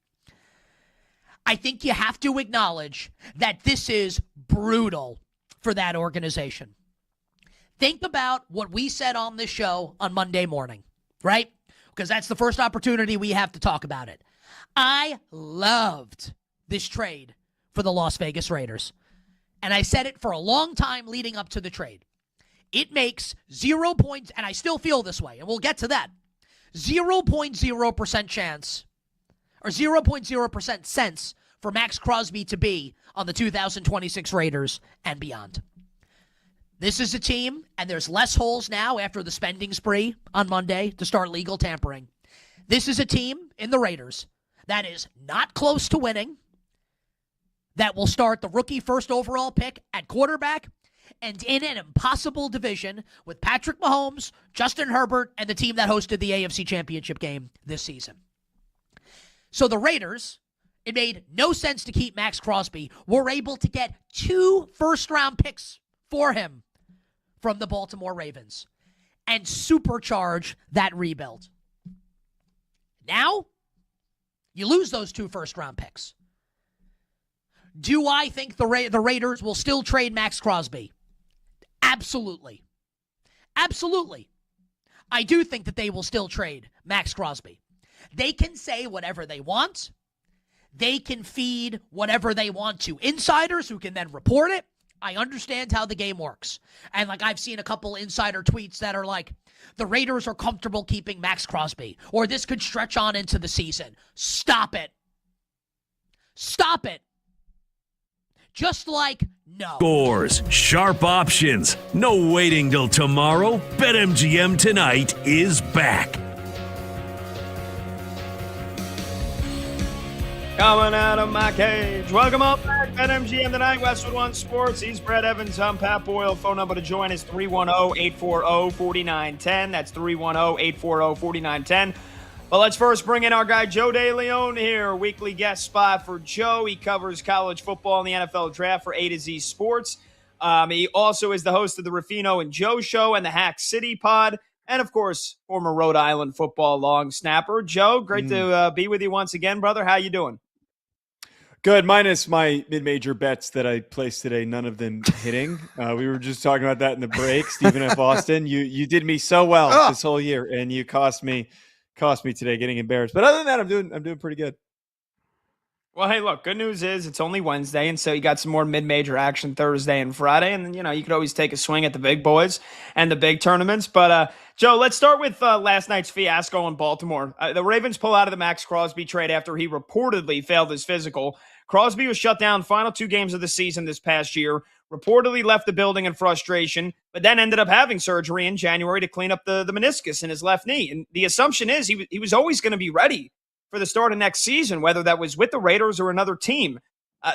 I think you have to acknowledge that this is brutal for that organization. Think about what we said on this show on Monday morning, right? Because that's the first opportunity we have to talk about it. I loved this trade for the Las Vegas Raiders. And I said it for a long time leading up to the trade. It makes 0 points, and I still feel this way, and we'll get to that, 0.0% chance, or 0.0% sense for Max Crosby to be on the 2026 Raiders and beyond. This is a team, and there's less holes now after the spending spree on Monday to start legal tampering. This is a team in the Raiders that is not close to winning, that will start the rookie first overall pick at quarterback, and in an impossible division with Patrick Mahomes, Justin Herbert, and the team that hosted the AFC Championship game this season. So the Raiders, it made no sense to keep Max Crosby, were able to get 2 first-round picks for him from the Baltimore Ravens and supercharge that rebuild. Now, you lose those 2 first-round picks. Do I think the Raiders will still trade Max Crosby? Absolutely. Absolutely. I do think that they will still trade Max Crosby. They can say whatever they want. They can feed whatever they want to insiders who can then report it. I understand how the game works. And like I've seen a couple insider tweets that are like, the Raiders are comfortable keeping Max Crosby, or this could stretch on into the season. Stop it. Stop it. Just like, no. Scores, sharp options, no waiting till tomorrow. BetMGM tonight is back. Coming out of my cage. Welcome up back. BetMGM tonight, Westwood One Sports. He's Brett Evans. I'm Pat Boyle. Phone number to join is 310-840-4910. That's 310-840-4910. But let's first bring in our guy, Joe DeLeon here, weekly guest spot for Joe. He covers college football and the NFL draft for A to Z Sports. He also is the host of the Ruffino and Joe Show and the Hack City Pod. And, of course, former Rhode Island football long snapper. Joe, great to be with you once again, brother. How you doing? Good, minus my mid-major bets that I placed today, none of them hitting. We were just talking about that in the break. Stephen F. Austin, you did me so well this whole year, and you cost me today getting embarrassed. But other than that, I'm doing pretty good. Well, hey, look, good news is it's only Wednesday, and so you got some more mid-major action Thursday and Friday, and you could always take a swing at the big boys and the big tournaments. But Joe, let's start with last night's fiasco in Baltimore. The Ravens pull out of the Max Crosby trade after he reportedly failed his physical. Crosby was shut down final 2 games of the season this past year, reportedly left the building in frustration, but then ended up having surgery in January to clean up the meniscus in his left knee. And the assumption is he was always going to be ready for the start of next season, whether that was with the Raiders or another team.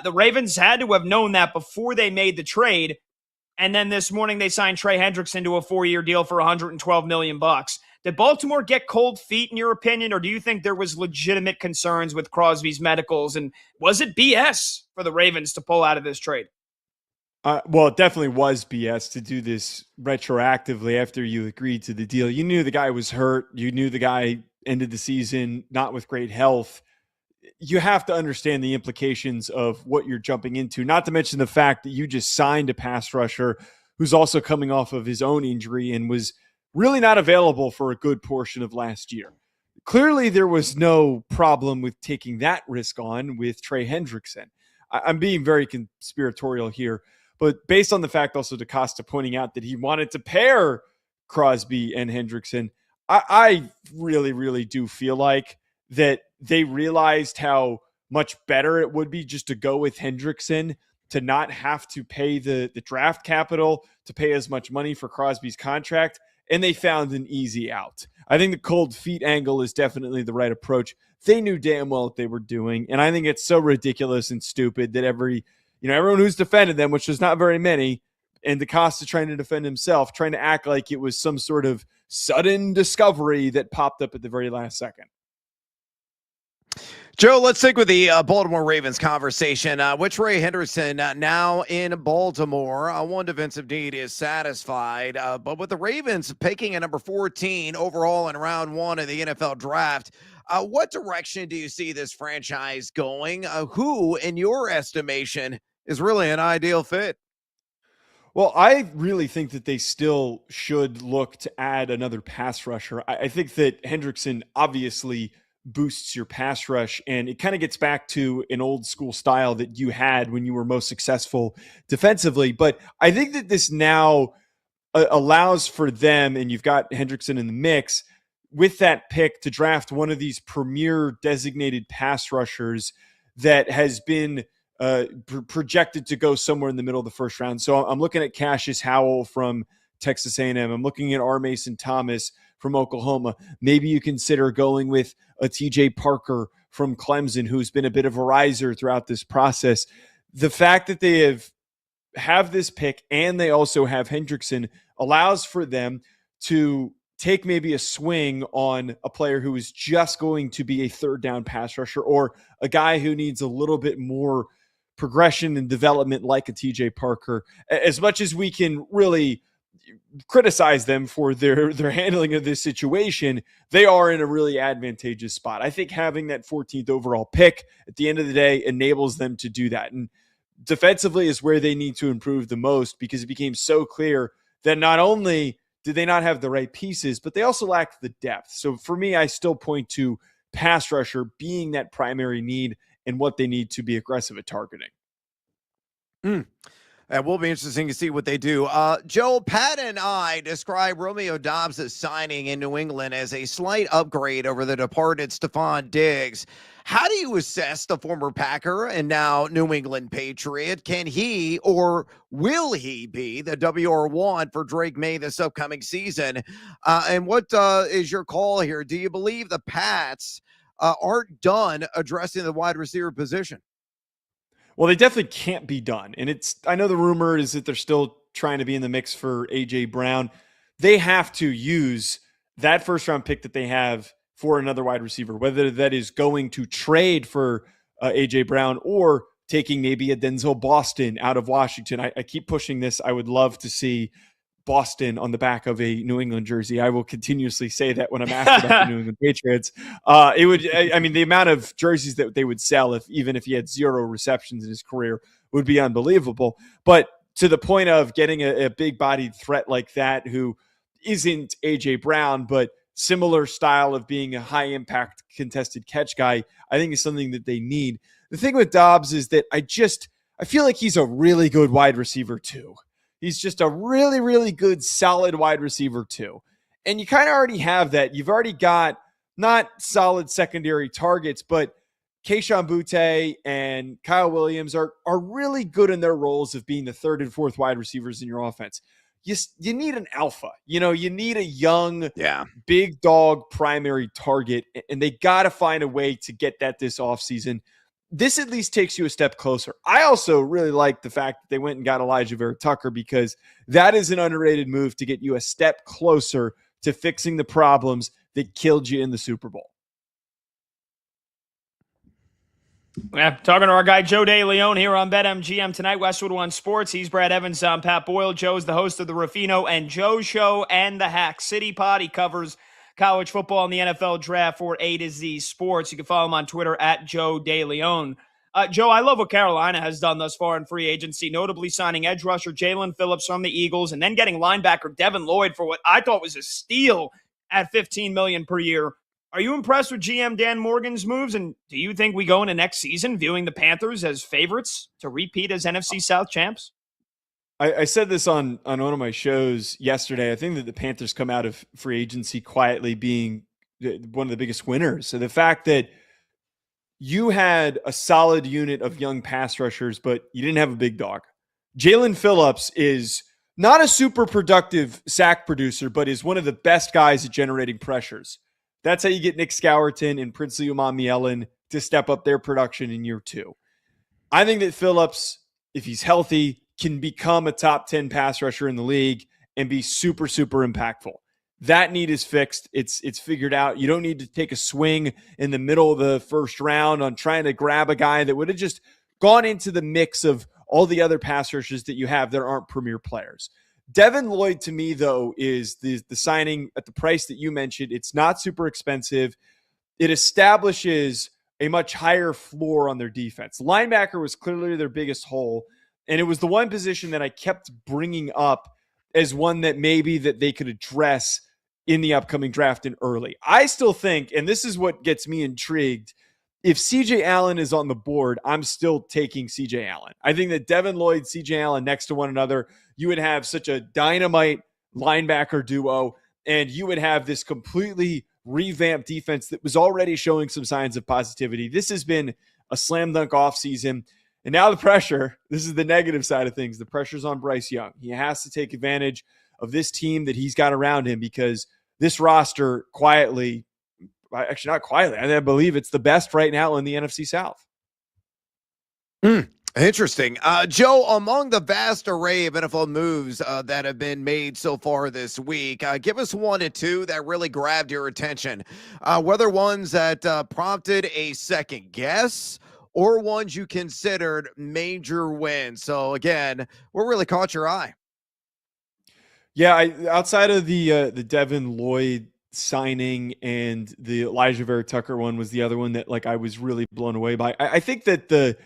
The Ravens had to have known that before they made the trade. And then this morning they signed Trey Hendrickson to a 4-year deal for $112 million. Did Baltimore get cold feet in your opinion, or do you think there was legitimate concerns with Crosby's medicals? And was it BS for the Ravens to pull out of this trade? Well, it definitely was BS to do this retroactively after you agreed to the deal. You knew the guy was hurt. You knew the guy ended the season not with great health. You have to understand the implications of what you're jumping into, not to mention the fact that you just signed a pass rusher who's also coming off of his own injury and was really not available for a good portion of last year. Clearly, there was no problem with taking that risk on with Trey Hendrickson. I'm being very conspiratorial here, but based on the fact also DaCosta pointing out that he wanted to pair Crosby and Hendrickson, I really, really do feel like that they realized how much better it would be just to go with Hendrickson, to not have to pay the draft capital, to pay as much money for Crosby's contract, and they found an easy out. I think the cold feet angle is definitely the right approach. They knew damn well what they were doing, and I think it's so ridiculous and stupid that everyone who's defended them, which is not very many, and DaCosta trying to defend himself, trying to act like it was some sort of sudden discovery that popped up at the very last second. Joe, let's stick with the Baltimore Ravens conversation. With Trey Hendrickson now in Baltimore, one defensive need is satisfied. But with the Ravens picking at number 14 overall in round 1 of the NFL draft, what direction do you see this franchise going? Who, in your estimation, is really an ideal fit? Well, I really think that they still should look to add another pass rusher. I think that Hendrickson obviously boosts your pass rush, and it kind of gets back to an old school style that you had when you were most successful defensively. But I think that this now allows for them, and you've got Hendrickson in the mix, with that pick to draft one of these premier designated pass rushers that has been projected to go somewhere in the middle of the first round. So I'm looking at Cassius Howell from Texas A&M. I'm looking at R. Mason Thomas from Oklahoma. Maybe you consider going with a TJ Parker from Clemson, who's been a bit of a riser throughout this process. The fact that they have this pick and they also have Hendrickson allows for them to take maybe a swing on a player who is just going to be a third down pass rusher, or a guy who needs a little bit more progression and development like a TJ Parker. As much as we can really criticize them for their handling of this situation, they are in a really advantageous spot. I think having that 14th overall pick at the end of the day enables them to do that. And defensively is where they need to improve the most, because it became so clear that not only did they not have the right pieces, but they also lacked the depth. So for me, I still point to pass rusher being that primary need and what they need to be aggressive at targeting. It will be interesting to see what they do. Joe, Pat and I describe Romeo Dobbs' signing in New England as a slight upgrade over the departed Stephon Diggs. How do you assess the former Packer and now New England Patriot? Can he or will he be the WR1 for Drake May this upcoming season? And what is your call here? Do you believe the Pats aren't done addressing the wide receiver position? Well, they definitely can't be done. And I know the rumor is that they're still trying to be in the mix for A.J. Brown. They have to use that first round pick that they have for another wide receiver, whether that is going to trade for A.J. Brown or taking maybe a Denzel Boston out of Washington. I keep pushing this. I would love to see Boston on the back of a New England jersey. I will continuously say that when I'm asked about the New England Patriots. The amount of jerseys that they would sell even if he had 0 receptions in his career would be unbelievable. But to the point of getting a big-bodied threat like that, who isn't A.J. Brown, but similar style of being a high-impact contested catch guy, I think is something that they need. the thing with Dobbs is that I feel like he's a really good wide receiver too. He's just a really, really good, solid wide receiver too. And you kind of already have that. You've already got not solid secondary targets, but Kayshon Boutte and Kyle Williams are really good in their roles of being the third and fourth wide receivers in your offense. You need an alpha. You need a young, big dog primary target, and they got to find a way to get that this offseason. This at least takes you a step closer. I also really like the fact that they went and got Elijah Vera Tucker, because that is an underrated move to get you a step closer to fixing the problems that killed you in the Super Bowl. Yeah, talking to our guy Joe DeLeon here on BetMGM tonight, Westwood One Sports. He's Brad Evans. I'm Pat Boyle. Joe's the host of the Ruffino and Joe Show and the Hack City Pod. He covers college football and the NFL draft for A to Z Sports. You can follow him on Twitter at Joe DeLeon. Joe, I love what Carolina has done thus far in free agency, notably signing edge rusher Jalen Phillips from the Eagles and then getting linebacker Devin Lloyd for what I thought was a steal at $15 million per year. Are you impressed with GM Dan Morgan's moves, and do you think we go into next season viewing the Panthers as favorites to repeat as NFC South champs? I said this on one of my shows yesterday. I think that the Panthers come out of free agency quietly being one of the biggest winners. So the fact that you had a solid unit of young pass rushers, but you didn't have a big dog. Jalen Phillips is not a super productive sack producer, but is one of the best guys at generating pressures. That's how you get Nick Scourton and Princely Umamielen to step up their production in year two. I think that Phillips, if he's healthy, can become a top 10 pass rusher in the league and be super, super impactful. That need is fixed. It's figured out. You don't need to take a swing in the middle of the first round on trying to grab a guy that would have just gone into the mix of all the other pass rushers that you have that aren't premier players. Devin Lloyd, to me, though, is the signing at the price that you mentioned. It's not super expensive. It establishes a much higher floor on their defense. Linebacker was clearly their biggest hole, and it was the one position that I kept bringing up as one that maybe that they could address in the upcoming draft and early. I still think, and this is what gets me intrigued, if CJ Allen is on the board, I'm still taking CJ Allen. I think that Devin Lloyd, CJ Allen next to one another, you would have such a dynamite linebacker duo, and you would have this completely revamped defense that was already showing some signs of positivity. This has been a slam dunk offseason. And now the pressure, this is the negative side of things. The pressure's on Bryce Young. He has to take advantage of this team that he's got around him, because this roster quietly, actually not quietly, I believe it's the best right now in the NFC South. Interesting. Joe, among the vast array of NFL moves that have been made so far this week, give us one or two that really grabbed your attention, whether ones that prompted a second guess or ones you considered major wins. So again, what really caught your eye? Yeah, outside of the Devin Lloyd signing and the Elijah Vera Tucker one was the other one that I was really blown away by. I think that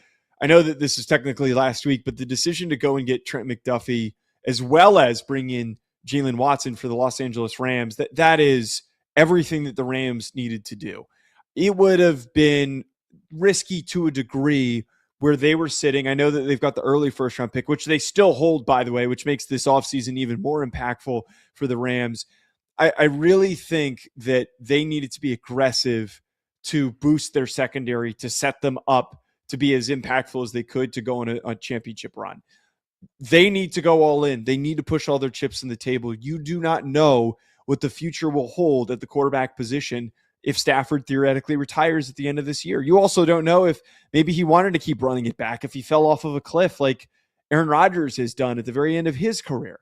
I know that this is technically last week, but the decision to go and get Trent McDuffie as well as bring in Jalen Watson for the Los Angeles Rams, that is everything that the Rams needed to do. It would have been risky to a degree where they were sitting. I know that they've got the early first round pick, which they still hold, by the way, which makes this offseason even more impactful for the Rams. I really think that they needed to be aggressive to boost their secondary, to set them up to be as impactful as they could to go on a championship run. They need to go all in. They need to push all their chips on the table. You do not know what the future will hold at the quarterback position if Stafford theoretically retires at the end of this year. You also don't know if maybe he wanted to keep running it back, if he fell off of a cliff like Aaron Rodgers has done at the very end of his career.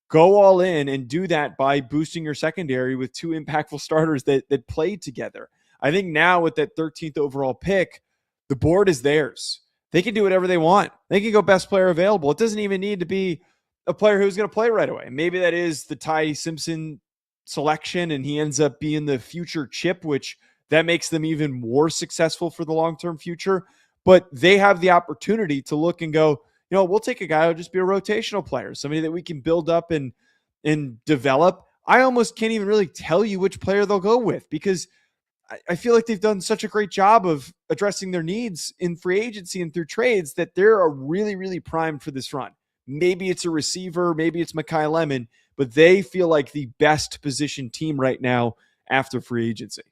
Go all in and do that by boosting your secondary with two impactful starters that played together. I think now with that 13th overall pick, the board is theirs. They can do whatever they want. They can go best player available. It doesn't even need to be a player who's going to play right away. Maybe that is the Ty Simpson selection and he ends up being the future chip, which that makes them even more successful for the long-term future. But they have the opportunity to look and go, we'll take a guy who'll just be a rotational player, somebody that we can build up and develop. I almost can't even really tell you which player they'll go with, because I feel like they've done such a great job of addressing their needs in free agency and through trades that they're really, really primed for this run. Maybe it's a receiver, maybe it's Mekhi Lemon, but they feel like the best positioned team right now after free agency.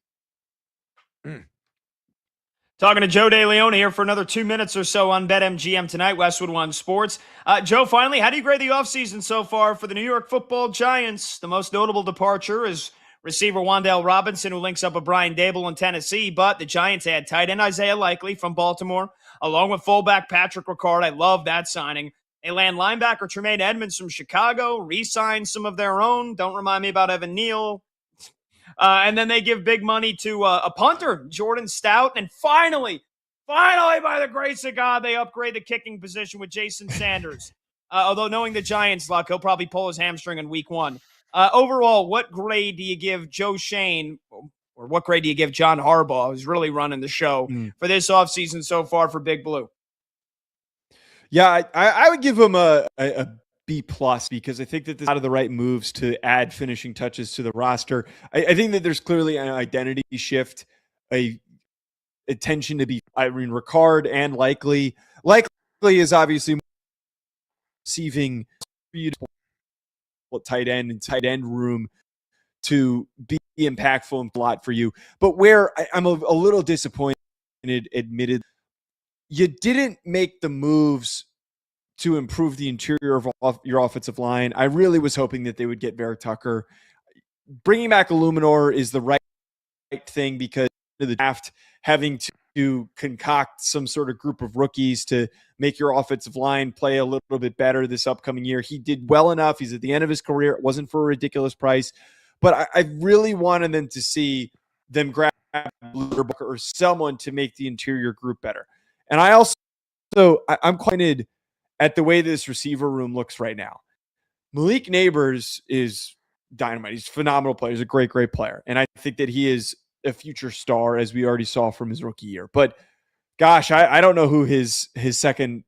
Talking to Joe DeLeon here for another 2 minutes or so on BetMGM tonight, Westwood One Sports. Joe, finally, how do you grade the offseason so far for the New York Football Giants? The most notable departure is receiver Wan'Dale Robinson, who links up with Brian Dable in Tennessee, but the Giants add tight end Isaiah Likely from Baltimore, along with fullback Patrick Ricard. I love that signing. They land linebacker Tremaine Edmonds from Chicago, re-sign some of their own. Don't remind me about Evan Neal. And then they give big money to a punter, Jordan Stout. And finally, by the grace of God, they upgrade the kicking position with Jason Sanders. Although knowing the Giants' luck, he'll probably pull his hamstring in week 1. Overall, what grade do you give Joe Shane, or what grade do you give John Harbaugh, who's really running the show, for this offseason so far for Big Blue? Yeah, I would give him a B+ because I think that this is out of the right moves to add finishing touches to the roster. I think that there's clearly an identity shift, a attention to be Irene Ricard and Likely. Likely is obviously receiving beautiful tight end and tight end room to be impactful and a lot for you. But where I'm a little disappointed, admitted, you didn't make the moves to improve the interior of your offensive line. I really was hoping that they would get Vera Tucker. Bringing back Illuminor is the right thing because of the draft, having to concoct some sort of group of rookies to make your offensive line play a little bit better this upcoming year. He did well enough. He's at the end of his career. It wasn't for a ridiculous price. But I really wanted them to see them grab or someone to make the interior group better. And I'm quite at the way this receiver room looks right now. Malik Neighbors is dynamite. He's a phenomenal player. He's a great, great player. And I think that he is a future star, as we already saw from his rookie year. But gosh, I don't know who his second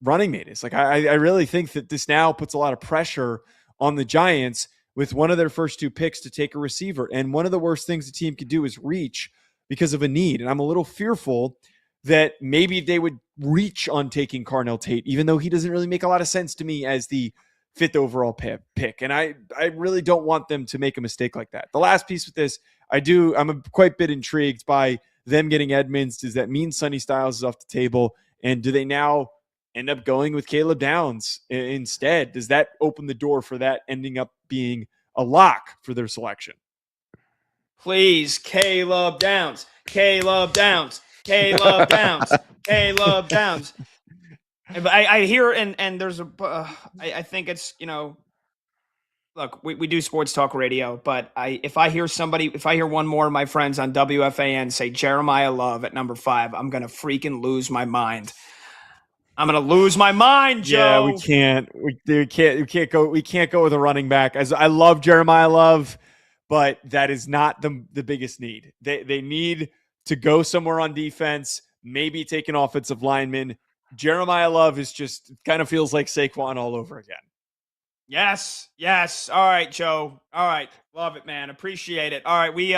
running mate is. Like, I really think that this now puts a lot of pressure on the Giants with one of their first 2 picks to take a receiver. And one of the worst things the team could do is reach because of a need. And I'm a little fearful that maybe they would reach on taking Carnell Tate, even though he doesn't really make a lot of sense to me as the 5th overall pick. And I really don't want them to make a mistake like that. The last piece with this, I'm quite a bit intrigued by them getting Edmonds. Does that mean Sonny Styles is off the table? And do they now end up going with Caleb Downs instead? Does that open the door for that ending up being a lock for their selection? Please, Caleb Downs. Caleb Downs. Caleb Downs. Caleb Downs. I hear, and there's I think it's, look, we do sports talk radio, but if I hear one more of my friends on WFAN say Jeremiah Love at number 5, I'm going to freaking lose my mind. I'm going to lose my mind, Joe. Yeah, we can't go with a running back. As I love Jeremiah Love, but that is not the biggest need. They need to go somewhere on defense, maybe take an offensive lineman. Jeremiah Love is just kind of feels like Saquon all over again. Yes. All right, Joe. All right. Love it, man. Appreciate it. All right. We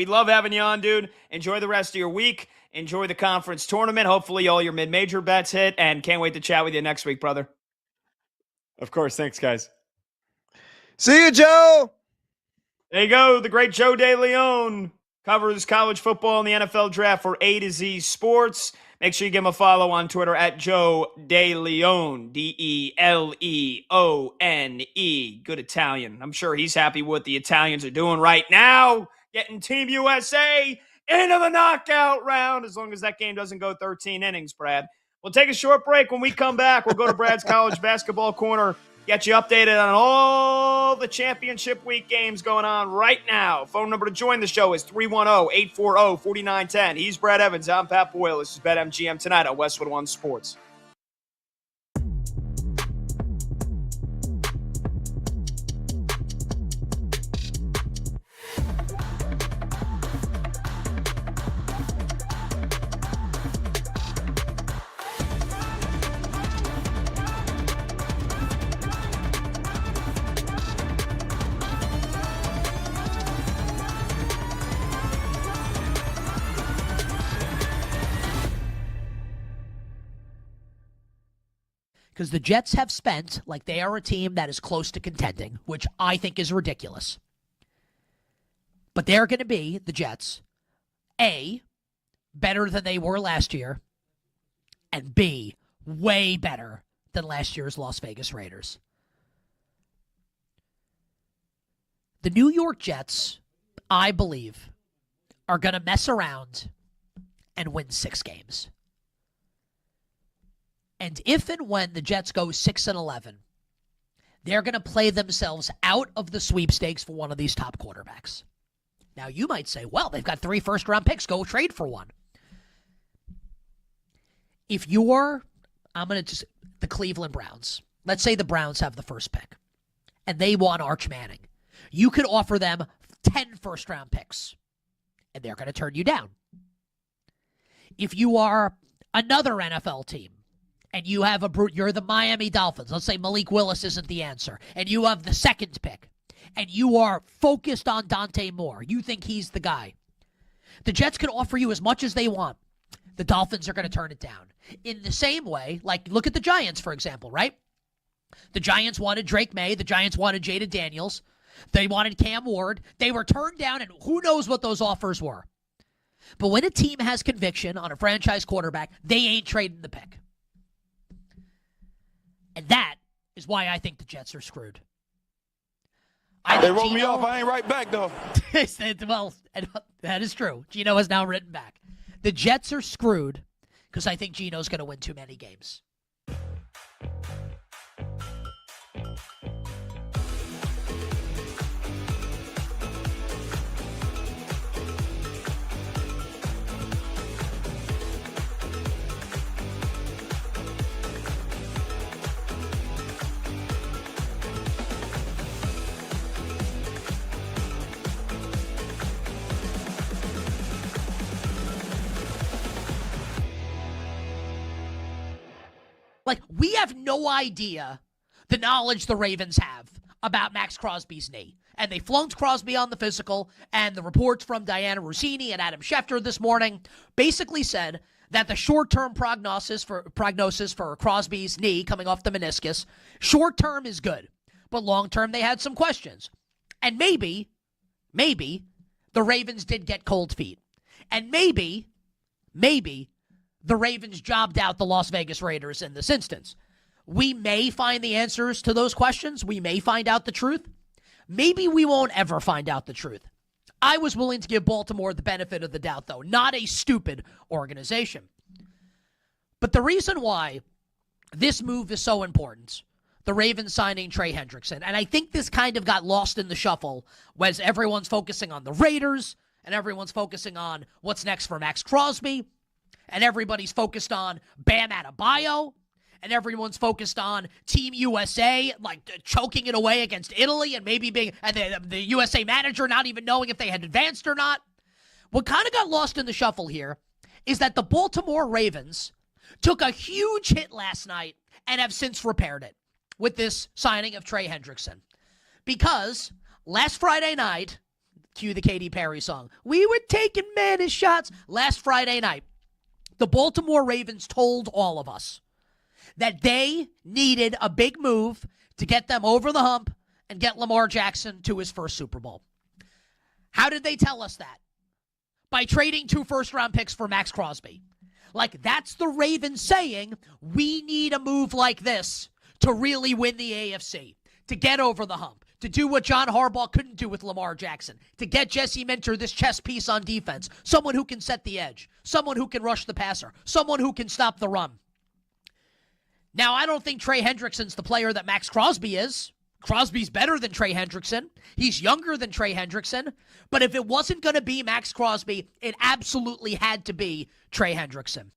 love having you on, dude. Enjoy the rest of your week. Enjoy the conference tournament. Hopefully all your mid-major bets hit, and can't wait to chat with you next week, brother. Of course. Thanks, guys. See you, Joe. There you go. The great Joe DeLeon covers college football and the NFL draft for A to Z Sports. Make sure you give him a follow on Twitter at Joe DeLeon, DeLeone. Good Italian. I'm sure he's happy with what the Italians are doing right now, getting Team USA into the knockout round, as long as that game doesn't go 13 innings, Brad. We'll take a short break. When we come back, we'll go to Brad's College Basketball Corner, get you updated on all the championship week games going on right now. Phone number to join the show is 310-840-4910. He's Brad Evans. I'm Pat Boyle. This is BetMGM tonight on Westwood One Sports. because the Jets have spent like they are a team that is close to contending, which I think is ridiculous. But they're going to be, the Jets, A, better than they were last year, and B, way better than last year's Las Vegas Raiders. The New York Jets, I believe, are going to mess around and win 6 games. And if and when the Jets go 6-11, they're going to play themselves out of the sweepstakes for one of these top quarterbacks. Now, you might say, well, they've got 3 first-round picks. Go trade for one. If you're, the Cleveland Browns. Let's say the Browns have the first pick, and they want Arch Manning. You could offer them 10 first-round picks, and they're going to turn you down. If you are another NFL team, and you have you're the Miami Dolphins, let's say Malik Willis isn't the answer, and you have the second pick, and you are focused on Dante Moore, you think he's the guy, the Jets can offer you as much as they want. The Dolphins are going to turn it down. In the same way, like look at the Giants, for example, right? The Giants wanted Drake May. The Giants wanted Jaden Daniels. They wanted Cam Ward. They were turned down, and who knows what those offers were. But when a team has conviction on a franchise quarterback, they ain't trading the pick. And that is why I think the Jets are screwed. They wrote me off. I ain't right back, though. Well, that is true. Gino has now written back. The Jets are screwed because I think Gino's going to win too many games. Like, we have no idea the knowledge the Ravens have about Max Crosby's knee. And they flunked Crosby on the physical, and the reports from Diana Rossini and Adam Schefter this morning basically said that the short-term prognosis for Crosby's knee coming off the meniscus, short-term is good, but long-term they had some questions. And maybe the Ravens did get cold feet. And maybe the Ravens jobbed out the Las Vegas Raiders in this instance. We may find the answers to those questions. We may find out the truth. Maybe we won't ever find out the truth. I was willing to give Baltimore the benefit of the doubt, though. Not a stupid organization. But the reason why this move is so important, the Ravens signing Trey Hendrickson, and I think this kind of got lost in the shuffle, was everyone's focusing on the Raiders, and everyone's focusing on what's next for Max Crosby, and everybody's focused on Bam Adebayo, and everyone's focused on Team USA, like choking it away against Italy, and maybe being the USA manager not even knowing if they had advanced or not. What kind of got lost in the shuffle here is that the Baltimore Ravens took a huge hit last night and have since repaired it with this signing of Trey Hendrickson. Because last Friday night, cue the Katy Perry song, we were taking many shots. Last Friday night, the Baltimore Ravens told all of us that they needed a big move to get them over the hump and get Lamar Jackson to his first Super Bowl. How did they tell us that? By trading 2 first-round picks for Max Crosby. Like, that's the Ravens saying, we need a move like this to really win the AFC, to get over the hump, to do what John Harbaugh couldn't do with Lamar Jackson, to get Jesse Minter this chess piece on defense, someone who can set the edge, someone who can rush the passer, someone who can stop the run. Now, I don't think Trey Hendrickson's the player that Max Crosby is. Crosby's better than Trey Hendrickson. He's younger than Trey Hendrickson. But if it wasn't going to be Max Crosby, it absolutely had to be Trey Hendrickson.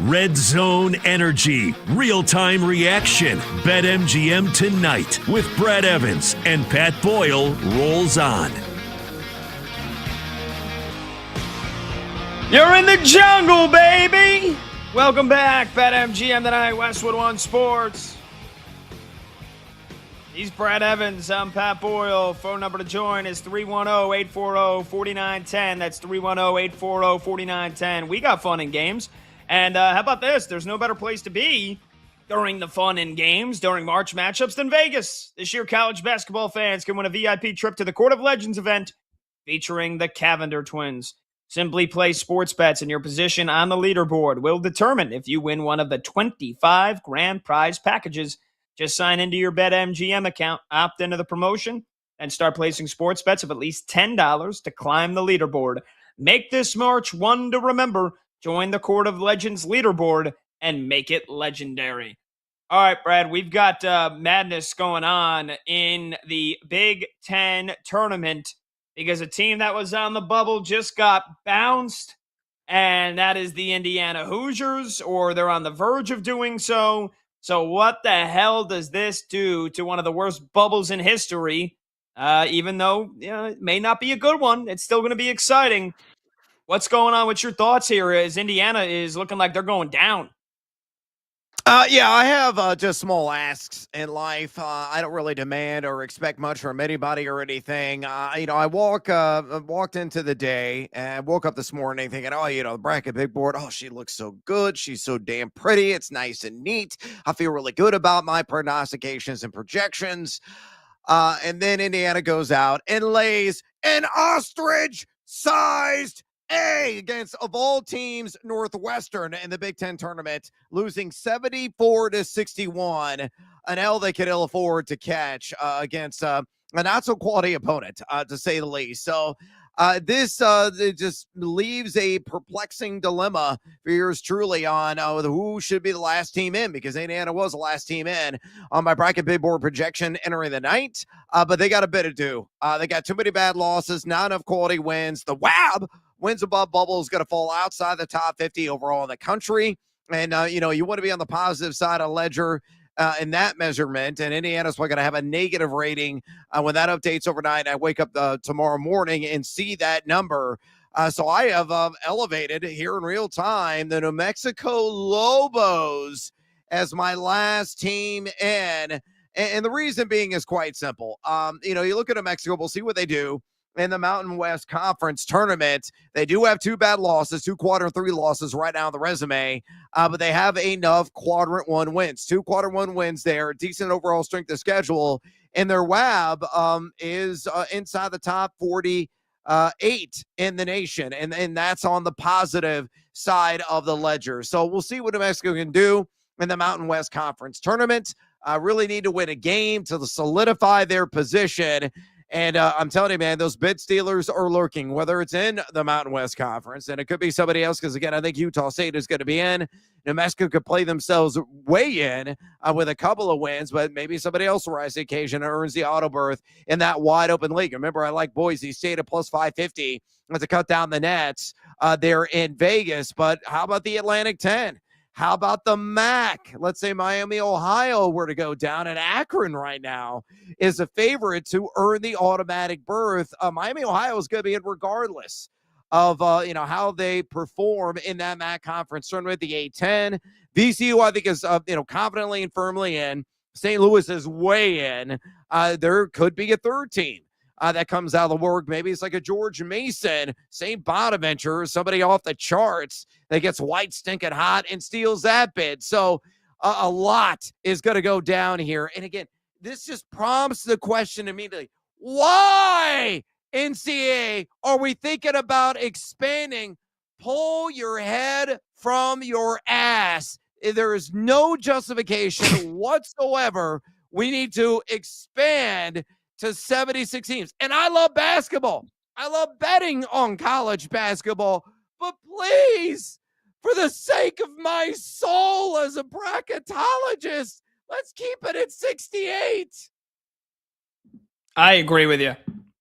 Red Zone Energy, real-time reaction. BetMGM tonight with Brad Evans and Pat Boyle rolls on. You're in the jungle, baby! Welcome back, BetMGM tonight, Westwood One Sports. He's Brad Evans. I'm Pat Boyle. Phone number to join is 310-840-4910. That's 310-840-4910. We got fun and games. And how about this? There's no better place to be during the fun and games, during March matchups than Vegas. This year, college basketball fans can win a VIP trip to the Court of Legends event featuring the Cavender twins. Simply place sports bets, and your position on the leaderboard will determine if you win one of the 25 grand prize packages. Just sign into your BetMGM account, opt into the promotion, and start placing sports bets of at least $10 to climb the leaderboard. Make this March one to remember. Join the Court of Legends leaderboard and make it legendary. All right, Brad, we've got madness going on in the Big Ten tournament because a team that was on the bubble just got bounced, and that is the Indiana Hoosiers, or they're on the verge of doing so. So what the hell does this do to one of the worst bubbles in history? Even though it may not be a good one, it's still going to be exciting. What's going on with your thoughts here as Indiana is looking like they're going down? Yeah, I have just small asks in life. I don't really demand or expect much from anybody or anything. I walked into the day and woke up this morning thinking, the bracket big board. Oh, she looks so good. She's so damn pretty. It's nice and neat. I feel really good about my prognostications and projections. And then Indiana goes out and lays an ostrich-sized against, of all teams, Northwestern in the Big Ten tournament, losing 74-61, an L they could ill afford to catch against a not-so-quality opponent, to say the least. So this it just leaves a perplexing dilemma for yours truly on who should be the last team in, because Indiana was the last team in on my bracket big board projection entering the night. But they got a bit to do. They got too many bad losses, not enough quality wins. The WAB, wins above bubble, is going to fall outside the top 50 overall in the country. And, you want to be on the positive side of ledger in that measurement. And Indiana's going to have a negative rating when that updates overnight. I wake up tomorrow morning and see that number. So I have elevated here in real time the New Mexico Lobos as my last team in. And the reason being is quite simple. You look at New Mexico, we'll see what they do in the Mountain West Conference tournament. They do have two bad losses, 2 quadrant 3 losses right now on the resume, but they have enough quadrant 1 wins. 2 quadrant 1 wins there, decent overall strength of schedule, and their WAB is inside the top 48 in the nation, and that's on the positive side of the ledger. So we'll see what New Mexico can do in the Mountain West Conference tournament. Really need to win a game to solidify their position. And I'm telling you, man, those bid stealers are lurking, whether it's in the Mountain West Conference, and it could be somebody else, because, again, I think Utah State is going to be in. New Mexico could play themselves way in with a couple of wins, but maybe somebody else will rise to the occasion and earns the auto berth in that wide-open league. Remember, I like Boise State at plus 550 to cut down the nets there in Vegas, but how about the Atlantic 10? How about the MAC? Let's say Miami, Ohio were to go down, and Akron right now is a favorite to earn the automatic berth. Miami, Ohio is going to be in regardless of how they perform in that MAC conference tournament. The A10, VCU, I think, is confidently and firmly in. St. Louis is way in. There could be a third team that comes out of the work. Maybe it's like a George Mason, St. Bonaventure, somebody off the charts that gets white stinking hot and steals that bid. So a lot is going to go down here. And again, this just prompts the question immediately. Why, NCAA, are we thinking about expanding? Pull your head from your ass. There is no justification whatsoever. We need to expand to 76 teams. And I love basketball. I love betting on college basketball. But please, for the sake of my soul as a bracketologist, let's keep it at 68. I agree with you.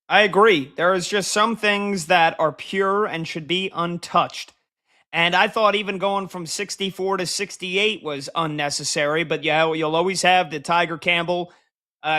I agree. There is just some things that are pure and should be untouched. And I thought even going from 64 to 68 was unnecessary. But yeah, you'll always have the Tiger Campbell,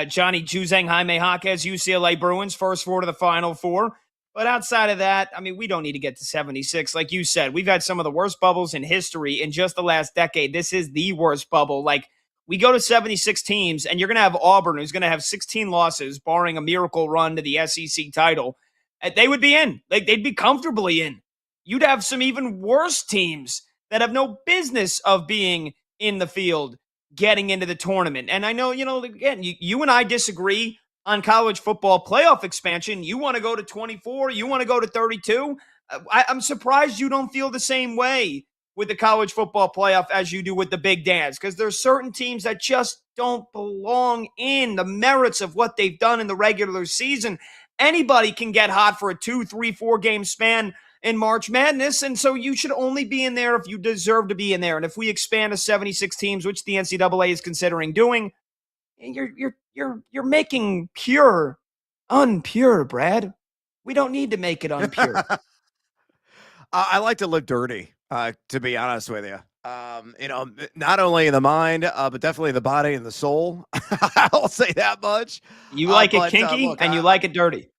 Johnny Juzang, Jaime Jaquez, UCLA Bruins, first four to the Final Four. But outside of that, I mean, we don't need to get to 76. Like you said, we've had some of the worst bubbles in history in just the last decade. This is the worst bubble. Like, we go to 76 teams, and you're going to have Auburn, who's going to have 16 losses, barring a miracle run to the SEC title. And they would be in. Like, they'd be comfortably in. You'd have some even worse teams that have no business of being in the field getting into the tournament. And I know, again, you and I disagree on college football playoff expansion. You want to go to 24. You want to go to 32. I'm surprised you don't feel the same way with the college football playoff as you do with the Big Dance, because there's certain teams that just don't belong in the merits of what they've done in the regular season. Anybody can get hot for a 2, 3, 4 game span in March Madness, and so you should only be in there if you deserve to be in there. And if we expand to 76 teams, which the NCAA is considering doing, you're making pure unpure, Brad. We don't need to make it unpure. I like to live dirty, to be honest with you. Not only in the mind, but definitely the body and the soul. I'll say that much. You like it kinky and you like it dirty.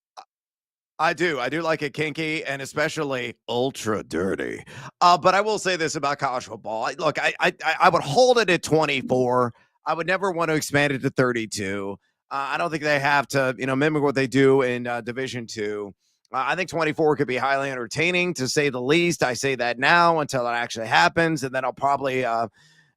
I do like it kinky and especially ultra dirty. But I will say this about college football. Look, I would hold it at 24. I would never want to expand it to 32. I don't think they have to, mimic what they do in Division II. I think 24 could be highly entertaining, to say the least. I say that now until it actually happens, and then I'll probably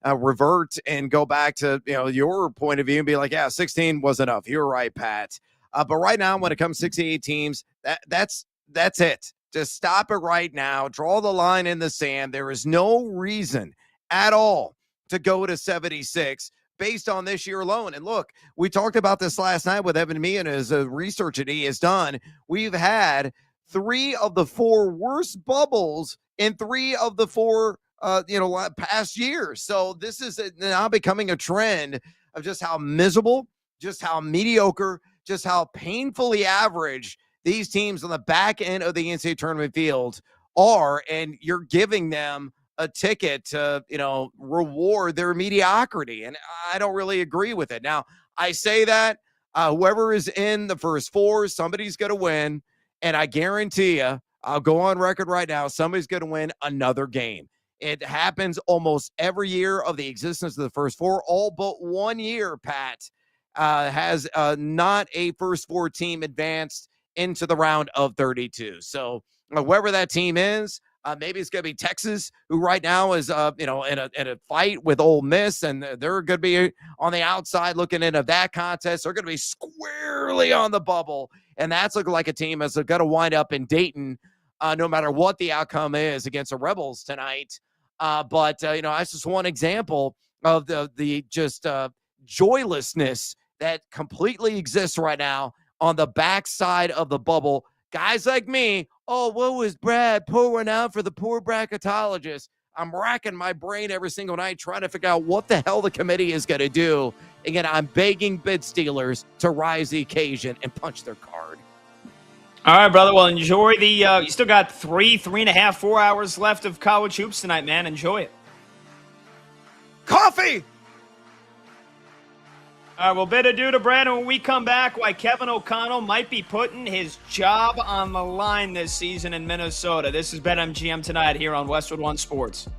revert and go back to your point of view and be like, yeah, 16 was enough. You're right, Pat. But right now, when it comes to 68 teams, that's it. Just stop it right now. Draw the line in the sand. There is no reason at all to go to 76 based on this year alone. And look, we talked about this last night with Evan Me and his research that he has done. We've had 3 of the 4 worst bubbles in 3 of the 4 past years. So this is now becoming a trend of just how miserable, just how mediocre, just how painfully average these teams on the back end of the NCAA tournament field are, and you're giving them a ticket to, reward their mediocrity. And I don't really agree with it. Now, I say that whoever is in the first 4, somebody's going to win. And I guarantee you, I'll go on record right now, somebody's going to win another game. It happens almost every year of the existence of the first 4, all but 1 year, Pat, has not a first 4 team advanced into the round of 32. So whoever that team is, maybe it's going to be Texas, who right now is, in a fight with Ole Miss, and they're going to be on the outside looking into that contest. They're going to be squarely on the bubble, and that's looking like a team that's going to wind up in Dayton, no matter what the outcome is against the Rebels tonight. But that's just one example of the just joylessness that completely exists right now on the backside of the bubble. Guys like me, what was Brad pouring out for the poor bracketologist? I'm racking my brain every single night trying to figure out what the hell the committee is going to do. Again, I'm begging bid stealers to rise the occasion and punch their card. All right, brother. Well, enjoy the you still got 3.5, 4 hours left of college hoops tonight, man. Enjoy it. Coffee! All right, well, bid adieu to Brandon when we come back. Why Kevin O'Connell might be putting his job on the line this season in Minnesota. This is BetMGM tonight here on Westwood One Sports.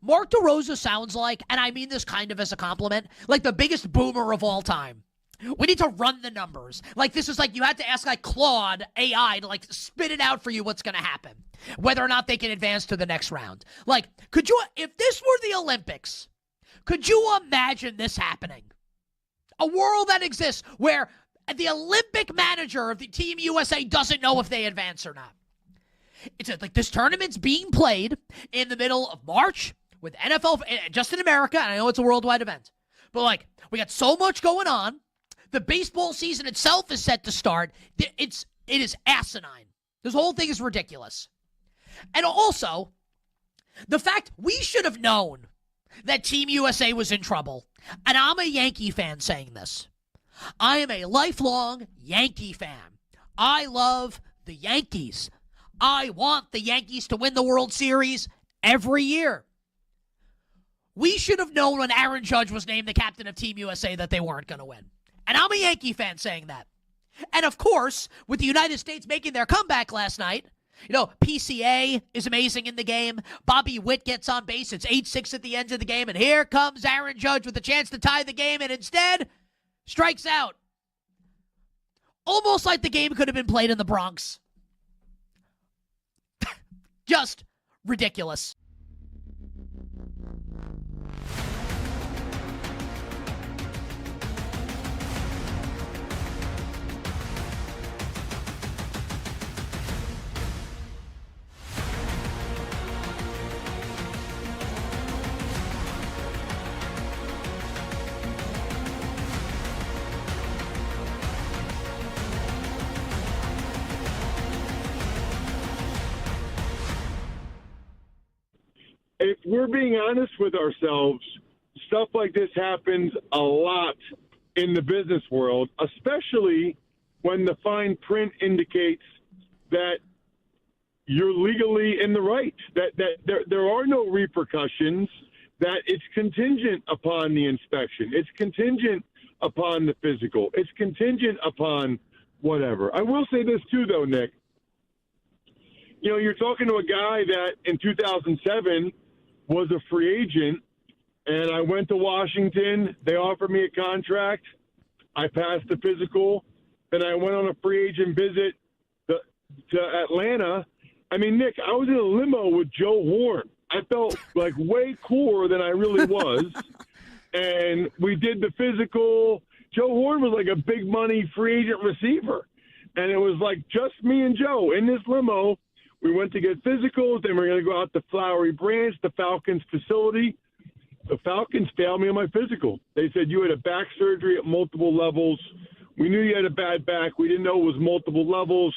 Mark DeRosa sounds like, and I mean this kind of as a compliment, like the biggest boomer of all time. We need to run the numbers. Like, this is like you had to ask like Claude AI to like spit it out for you what's going to happen, whether or not they can advance to the next round. Like, could you, if this were the Olympics, could you imagine this happening? A world that exists where the Olympic manager of the Team USA doesn't know if they advance or not. It's like this tournament's being played in the middle of March with NFL, just in America, and I know it's a worldwide event. But, like, we got so much going on. The baseball season itself is set to start. It is asinine. This whole thing is ridiculous. And also, the fact we should have known that Team USA was in trouble. And I'm a Yankee fan saying this. I am a lifelong Yankee fan. I love the Yankees. I want the Yankees to win the World Series every year. We should have known when Aaron Judge was named the captain of Team USA that they weren't going to win. And I'm a Yankee fan saying that. And of course, with the United States making their comeback last night, PCA is amazing in the game. Bobby Witt gets on base. It's 8-6 at the end of the game. And here comes Aaron Judge with a chance to tie the game and instead strikes out. Almost like the game could have been played in the Bronx. Just ridiculous. If we're being honest with ourselves, stuff like this happens a lot in the business world, especially when the fine print indicates that you're legally in the right, that there are no repercussions, that it's contingent upon the inspection. It's contingent upon the physical. It's contingent upon whatever. I will say this too, though, Nick. You're talking to a guy that in 2007 was a free agent, and I went to Washington. They offered me a contract. I passed the physical. Then I went on a free agent visit to Atlanta. I mean, Nick, I was in a limo with Joe Horn. I felt like way cooler than I really was. And we did the physical. Joe Horn was like a big money free agent receiver. And it was like just me and Joe in this limo. We went to get physicals, then we're going to go out to Flowery Branch, the Falcons facility. The Falcons failed me on my physical. They said you had a back surgery at multiple levels. We knew you had a bad back. We didn't know it was multiple levels.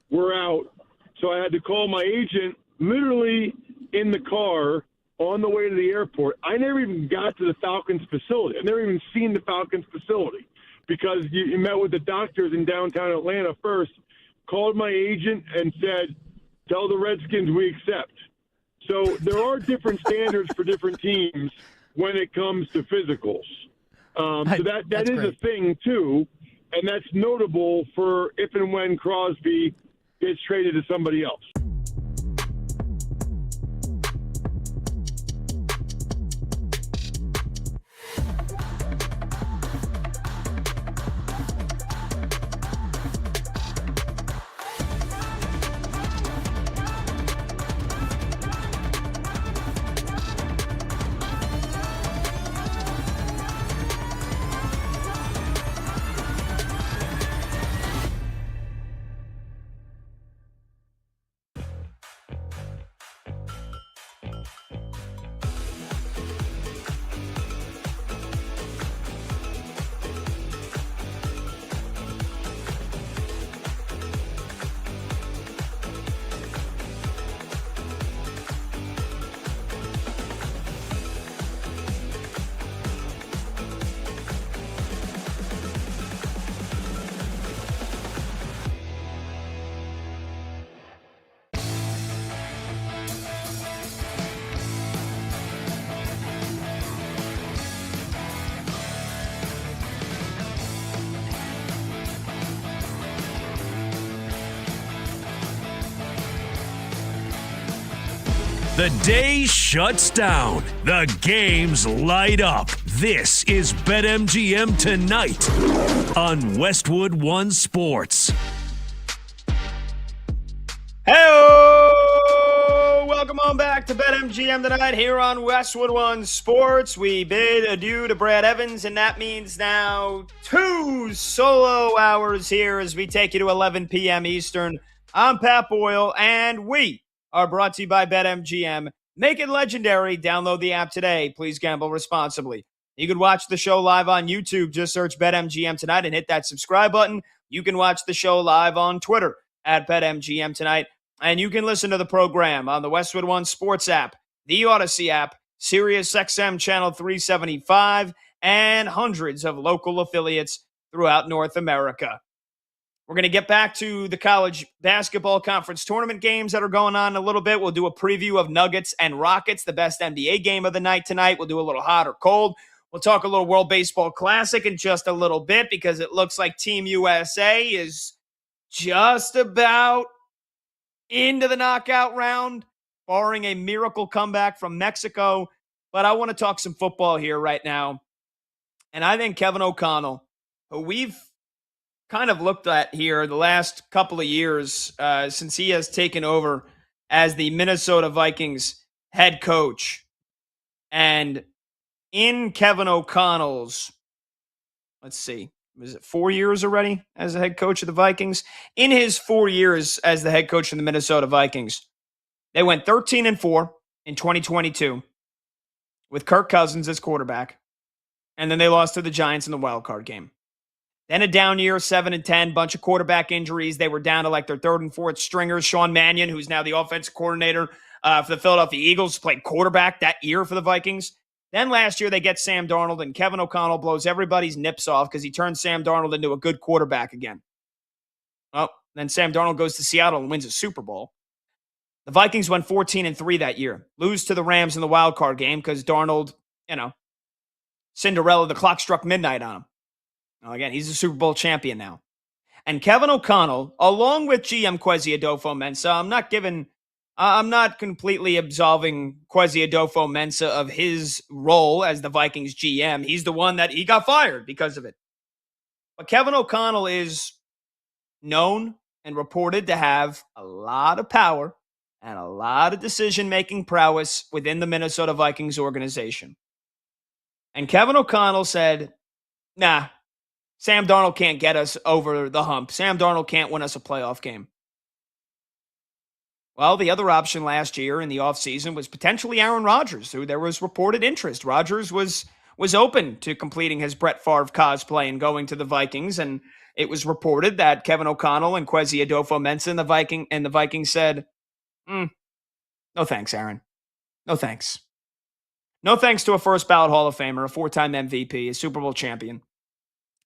We're out. So I had to call my agent literally in the car on the way to the airport. I never even got to the Falcons facility. I've never even seen the Falcons facility because you met with the doctors in downtown Atlanta first, called my agent and said, tell the Redskins we accept. So there are different standards for different teams when it comes to physicals. So that is a thing, too, and that's notable for if and when Crosby gets traded to somebody else. The day shuts down. The games light up. This is BetMGM Tonight on Westwood One Sports. Hey, welcome on back to BetMGM Tonight here on Westwood One Sports. We bid adieu to Brad Evans, and that means now 2 solo hours here as we take you to 11 p.m. Eastern. I'm Pat Boyle, and we are brought to you by BetMGM. Make it legendary. Download the app today. Please gamble responsibly. You can watch the show live on YouTube. Just search BetMGM Tonight and hit that subscribe button. You can watch the show live on Twitter at BetMGM Tonight. And you can listen to the program on the Westwood One Sports app, the Odyssey app, Sirius XM Channel 375, and hundreds of local affiliates throughout North America. We're going to get back to the college basketball conference tournament games that are going on in a little bit. We'll do a preview of Nuggets and Rockets, the best NBA game of the night tonight. We'll do a little hot or cold. We'll talk a little World Baseball Classic in just a little bit because it looks like Team USA is just about into the knockout round, barring a miracle comeback from Mexico. But I want to talk some football here right now. And I think Kevin O'Connell, who we've kind of looked at here the last couple of years since he has taken over as the Minnesota Vikings head coach. And in Kevin O'Connell's, let's see, was it 4 years already as the head coach of the Vikings? In his 4 years as the head coach of the Minnesota Vikings, they went 13-4 in 2022 with Kirk Cousins as quarterback. And then they lost to the Giants in the wild card game. Then a down year, 7-10, bunch of quarterback injuries. They were down to like their third and fourth stringers. Sean Mannion, who's now the offensive coordinator for the Philadelphia Eagles, played quarterback that year for the Vikings. Then last year they get Sam Darnold, and Kevin O'Connell blows everybody's nips off because he turns Sam Darnold into a good quarterback again. Well, then Sam Darnold goes to Seattle and wins a Super Bowl. The Vikings went 14-3 that year. Lose to the Rams in the wild card game because Darnold, Cinderella, the clock struck midnight on him. Well, again, he's a Super Bowl champion now. And Kevin O'Connell, along with GM Kwesi Adofo-Mensah, I'm not completely absolving Kwesi Adofo-Mensah of his role as the Vikings GM. He's the one that he got fired because of it. But Kevin O'Connell is known and reported to have a lot of power and a lot of decision-making prowess within the Minnesota Vikings organization. And Kevin O'Connell said, nah, Sam Darnold can't get us over the hump. Sam Darnold can't win us a playoff game. Well, the other option last year in the offseason was potentially Aaron Rodgers, who there was reported interest. Rodgers was open to completing his Brett Favre cosplay and going to the Vikings, and it was reported that Kevin O'Connell and Kwesi Adofo-Mensah and the Vikings said, no thanks, Aaron. No thanks. No thanks to a first ballot Hall of Famer, a four-time MVP, a Super Bowl champion.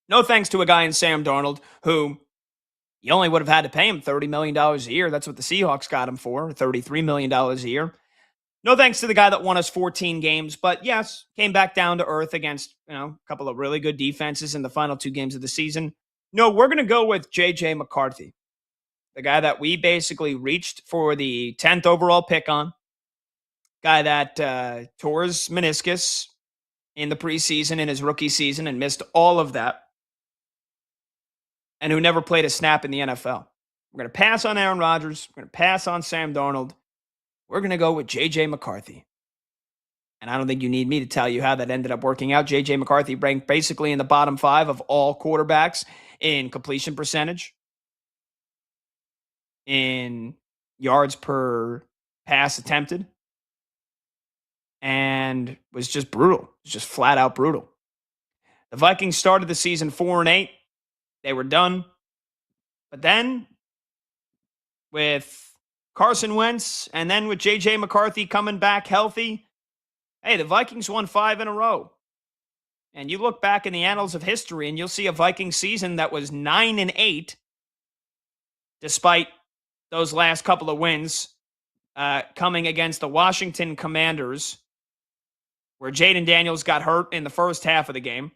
No thanks to a guy in Sam Darnold who you only would have had to pay him $30 million a year. That's what the Seahawks got him for, $33 million a year. No thanks to the guy that won us 14 games, but yes, came back down to earth against a couple of really good defenses in the final two games of the season. No, we're going to go with J.J. McCarthy, the guy that we basically reached for the 10th overall pick on, guy that tore his meniscus in the preseason in his rookie season and missed all of that, and who never played a snap in the NFL. We're going to pass on Aaron Rodgers. We're going to pass on Sam Darnold. We're going to go with J.J. McCarthy. And I don't think you need me to tell you how that ended up working out. J.J. McCarthy ranked basically in the bottom 5 of all quarterbacks in completion percentage, in yards per pass attempted, and was just brutal. It was just flat out brutal. The Vikings started the season 4-8. They were done. But then with Carson Wentz and then with J.J. McCarthy coming back healthy, hey, the Vikings won 5 in a row. And you look back in the annals of history and you'll see a Vikings season that was 9-8, despite those last couple of wins coming against the Washington Commanders, where Jaden Daniels got hurt in the first half of the game.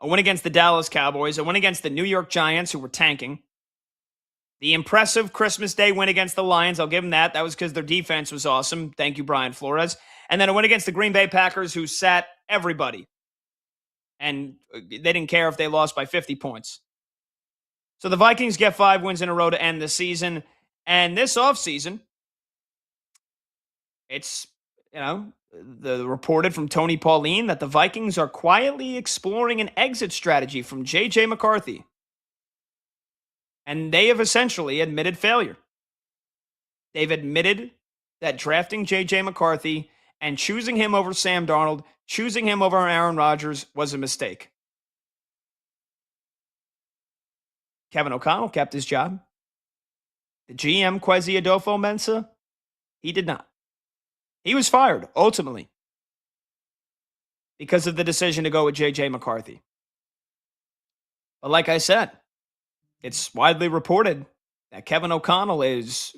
A win against the Dallas Cowboys, a win against the New York Giants, who were tanking. The impressive Christmas Day win against the Lions, I'll give them that. That was because their defense was awesome. Thank you, Brian Flores. And then a win against the Green Bay Packers, who sat everybody. And they didn't care if they lost by 50 points. So the Vikings get 5 wins in a row to end the season. And this offseason, it's, the reported from Tony Pauline that the Vikings are quietly exploring an exit strategy from J.J. McCarthy. And they have essentially admitted failure. They've admitted that drafting J.J. McCarthy and choosing him over Sam Darnold, choosing him over Aaron Rodgers was a mistake. Kevin O'Connell kept his job. The GM, Kwesi Adolfo-Mensah, he did not. He was fired, ultimately, because of the decision to go with J.J. McCarthy. But like I said, it's widely reported that Kevin O'Connell is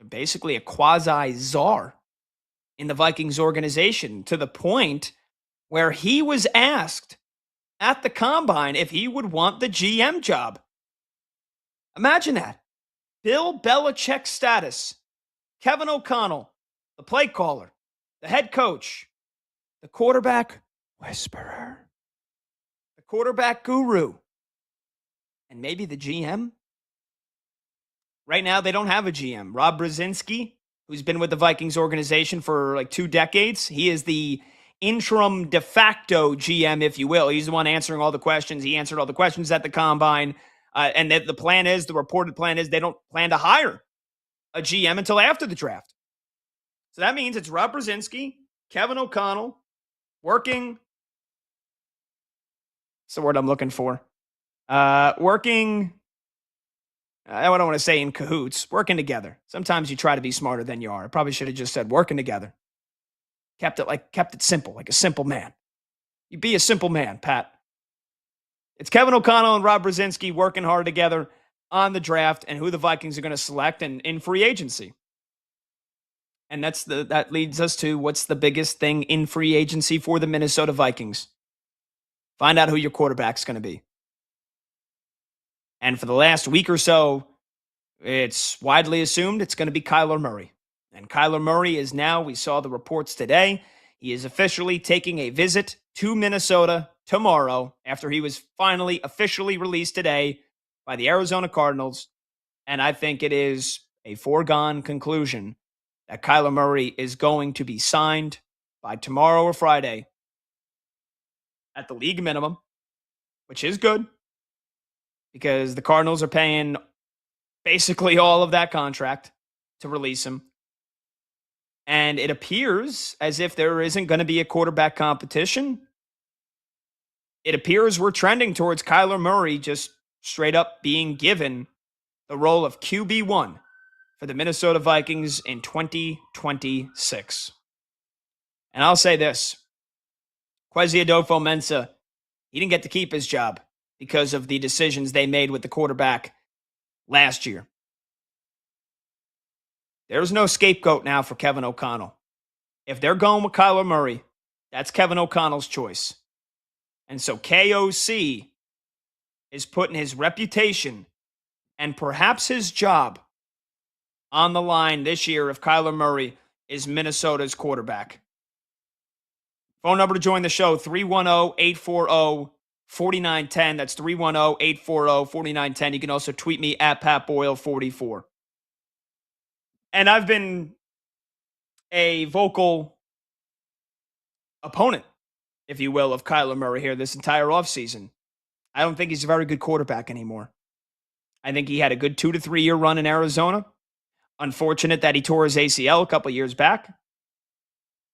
basically a quasi-czar in the Vikings organization, to the point where he was asked at the combine if he would want the GM job. Imagine that. Bill Belichick status. Kevin O'Connell, the play caller, the head coach, the quarterback whisperer, the quarterback guru, and maybe the GM. Right now, they don't have a GM. Rob Brzezinski, who's been with the Vikings organization for like 2 decades, he is the interim de facto GM, if you will. He's the one answering all the questions. He answered all the questions at the combine. And the plan is, the reported plan is, they don't plan to hire a GM until after the draft. So that means it's Rob Brzezinski, Kevin O'Connell, working. What's the word I'm looking for? Working. I don't want to say in cahoots, working together. Sometimes you try to be smarter than you are. I probably should have just said working together. Kept it simple, like a simple man. You be a simple man, Pat. It's Kevin O'Connell and Rob Brzezinski working hard together on the draft and who the Vikings are going to select and in free agency. And that leads us to what's the biggest thing in free agency for the Minnesota Vikings. Find out who your quarterback's going to be. And for the last week or so, it's widely assumed it's going to be Kyler Murray. And Kyler Murray is now, we saw the reports today, he is officially taking a visit to Minnesota tomorrow after he was finally officially released today by the Arizona Cardinals. And I think it is a foregone conclusion that Kyler Murray is going to be signed by tomorrow or Friday at the league minimum, which is good because the Cardinals are paying basically all of that contract to release him. And it appears as if there isn't going to be a quarterback competition. It appears we're trending towards Kyler Murray just straight up being given the role of QB1 for the Minnesota Vikings in 2026. And I'll say this. Kwesi Adolfo-Mensah, he didn't get to keep his job because of the decisions they made with the quarterback last year. There's no scapegoat now for Kevin O'Connell. If they're going with Kyler Murray, that's Kevin O'Connell's choice. And so KOC is putting his reputation and perhaps his job on the line this year if Kyler Murray is Minnesota's quarterback. Phone number to join the show, 310-840-4910. That's 310-840-4910. You can also tweet me at PatBoyle44. And I've been a vocal opponent, if you will, of Kyler Murray here this entire offseason. I don't think he's a very good quarterback anymore. I think he had a good 2 to 3 year run in Arizona. Unfortunate that he tore his ACL a couple years back.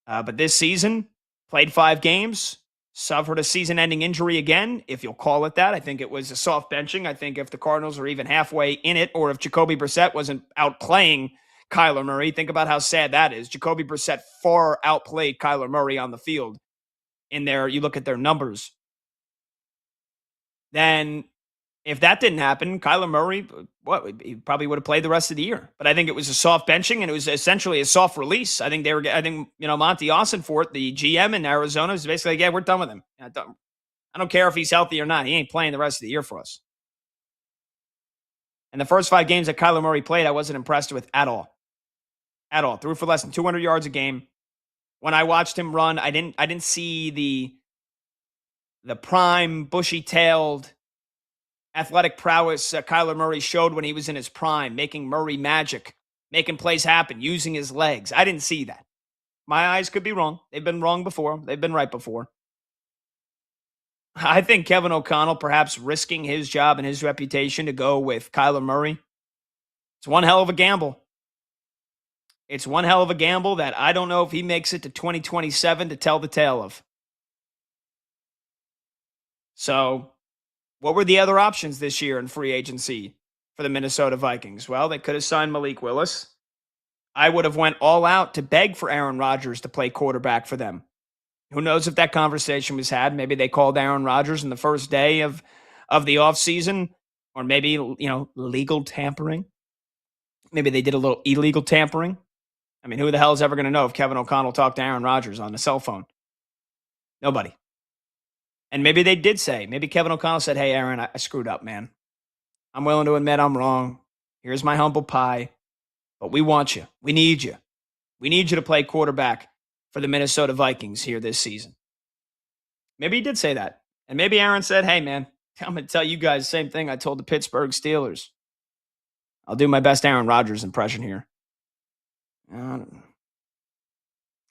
But this season, played 5 games, suffered a season-ending injury again, if you'll call it that. I think it was a soft benching. I think if the Cardinals are even halfway in it, or if Jacoby Brissett wasn't outplaying Kyler Murray, think about how sad that is. Jacoby Brissett far outplayed Kyler Murray on the field. In there, you look at their numbers. Then, if that didn't happen, Kyler Murray, he probably would have played the rest of the year. But I think it was a soft benching, and it was essentially a soft release. I think Monty Ossenfort, the GM in Arizona, is basically like, yeah, we're done with him. I don't care if he's healthy or not. He ain't playing the rest of the year for us. And the first 5 games that Kyler Murray played, I wasn't impressed with at all. At all. Threw for less than 200 yards a game. When I watched him run, I didn't see the prime, bushy-tailed, athletic prowess Kyler Murray showed when he was in his prime, making Murray magic, making plays happen, using his legs. I didn't see that. My eyes could be wrong. They've been wrong before. They've been right before. I think Kevin O'Connell perhaps risking his job and his reputation to go with Kyler Murray. It's one hell of a gamble. It's one hell of a gamble that I don't know if he makes it to 2027 to tell the tale of. So, what were the other options this year in free agency for the Minnesota Vikings? Well, they could have signed Malik Willis. I would have went all out to beg for Aaron Rodgers to play quarterback for them. Who knows if that conversation was had? Maybe they called Aaron Rodgers in the first day of the offseason, or maybe, legal tampering. Maybe they did a little illegal tampering. I mean, who the hell is ever going to know if Kevin O'Connell talked to Aaron Rodgers on a cell phone? Nobody. And maybe they did say, maybe Kevin O'Connell said, hey, Aaron, I screwed up, man. I'm willing to admit I'm wrong. Here's my humble pie. But we want you. We need you. We need you to play quarterback for the Minnesota Vikings here this season. Maybe he did say that. And maybe Aaron said, hey, man, I'm going to tell you guys the same thing I told the Pittsburgh Steelers. I'll do my best Aaron Rodgers impression here. I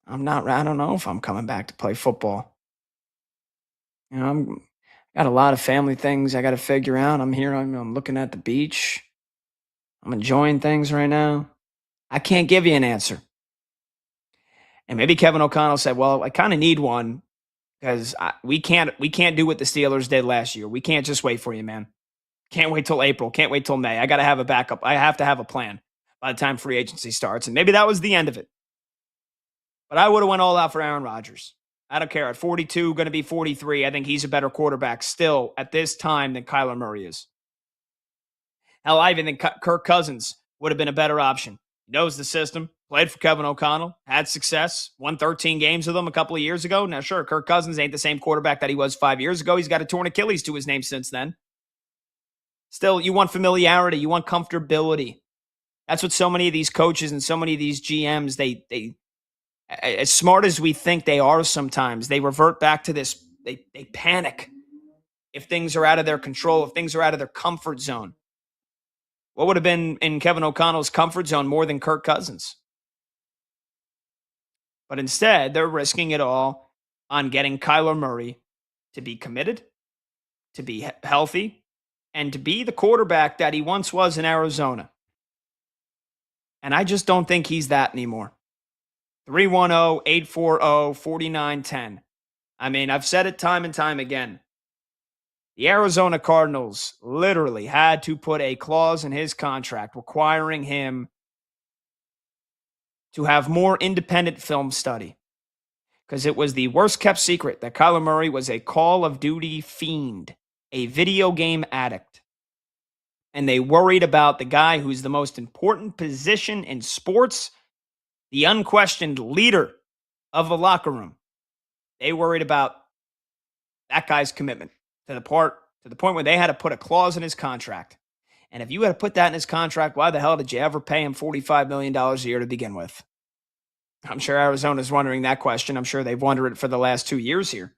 don't know if I'm coming back to play football. I'm got a lot of family things I got to figure out. I'm here. I'm looking at the beach. I'm enjoying things right now. I can't give you an answer. And maybe Kevin O'Connell said, well, I kind of need one because we can't do what the Steelers did last year. We can't just wait for you, man. Can't wait till April. Can't wait till May. I got to have a backup. I have to have a plan by the time free agency starts. And maybe that was the end of it. But I would have went all out for Aaron Rodgers. I don't care. At 42, going to be 43, I think he's a better quarterback still at this time than Kyler Murray is. Hell, I even think Kirk Cousins would have been a better option. He knows the system, played for Kevin O'Connell, had success, won 13 games with him a couple of years ago. Now, sure, Kirk Cousins ain't the same quarterback that he was 5 years ago. He's got a torn Achilles to his name since then. Still, you want familiarity. You want comfortability. That's what so many of these coaches and so many of these GMs, they as smart as we think they are sometimes, they revert back to this. They panic if things are out of their control, if things are out of their comfort zone. What would have been in Kevin O'Connell's comfort zone more than Kirk Cousins? But instead, they're risking it all on getting Kyler Murray to be committed, to be healthy, and to be the quarterback that he once was in Arizona. And I just don't think he's that anymore. 310-840-4910. I mean, I've said it time and time again. The Arizona Cardinals literally had to put a clause in his contract requiring him to have more independent film study because it was the worst kept secret that Kyler Murray was a Call of Duty fiend, a video game addict. And they worried about the guy who's the most important position in sports, the unquestioned leader of the locker room. They worried about that guy's commitment to the point where they had to put a clause in his contract. And if you had to put that in his contract, why the hell did you ever pay him $45 million a year to begin with? I'm sure Arizona's wondering that question. I'm sure they've wondered it for the last 2 years here.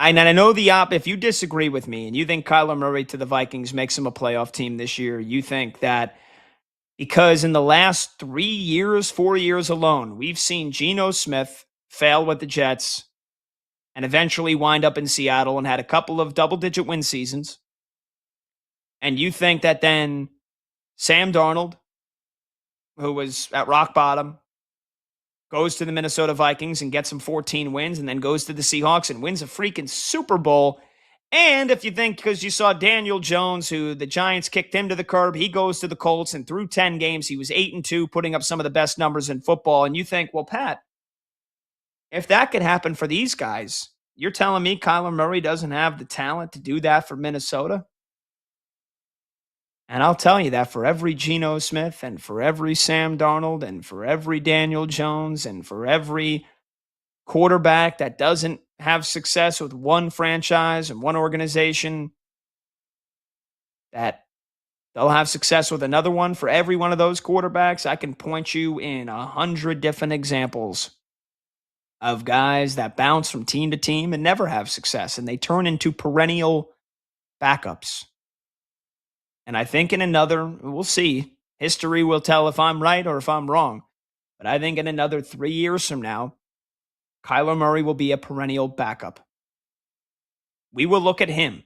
And I know if you disagree with me and you think Kyler Murray to the Vikings makes him a playoff team this year, you think that because in the last 3 years, 4 years alone, we've seen Geno Smith fail with the Jets and eventually wind up in Seattle and had a couple of double-digit win seasons. And you think that then Sam Darnold, who was at rock bottom, goes to the Minnesota Vikings and gets some 14 wins and then goes to the Seahawks and wins a freaking Super Bowl. And if you think, because you saw Daniel Jones, who the Giants kicked him to the curb, he goes to the Colts and through 10 games, he was 8-2, putting up some of the best numbers in football. And you think, well, Pat, if that could happen for these guys, you're telling me Kyler Murray doesn't have the talent to do that for Minnesota? And I'll tell you that for every Geno Smith and for every Sam Darnold and for every Daniel Jones and for every quarterback that doesn't have success with one franchise and one organization, that they'll have success with another one. For every one of those quarterbacks, I can point you in 100 different examples of guys that bounce from team to team and never have success, and they turn into perennial backups. And I think we'll see. History will tell if I'm right or if I'm wrong. But I think in another 3 years from now, Kyler Murray will be a perennial backup. We will look at him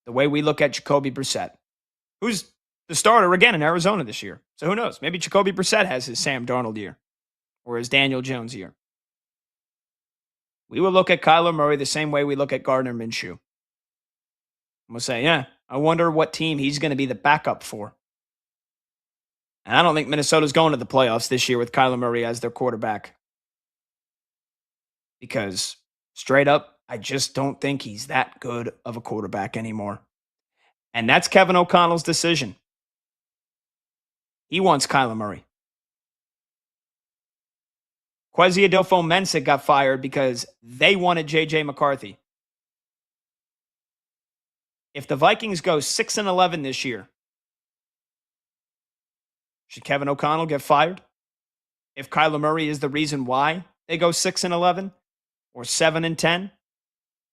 the way we look at Jacoby Brissett, who's the starter again in Arizona this year. So who knows? Maybe Jacoby Brissett has his Sam Darnold year or his Daniel Jones year. We will look at Kyler Murray the same way we look at Gardner Minshew. We'll say, yeah, I wonder what team he's going to be the backup for. And I don't think Minnesota's going to the playoffs this year with Kyler Murray as their quarterback. Because straight up, I just don't think he's that good of a quarterback anymore. And that's Kevin O'Connell's decision. He wants Kyler Murray. Kwesi Adolfo-Mensah got fired because they wanted J.J. McCarthy. If the Vikings go 6-11 this year, should Kevin O'Connell get fired? If Kyler Murray is the reason why they go 6-11 or 7-10,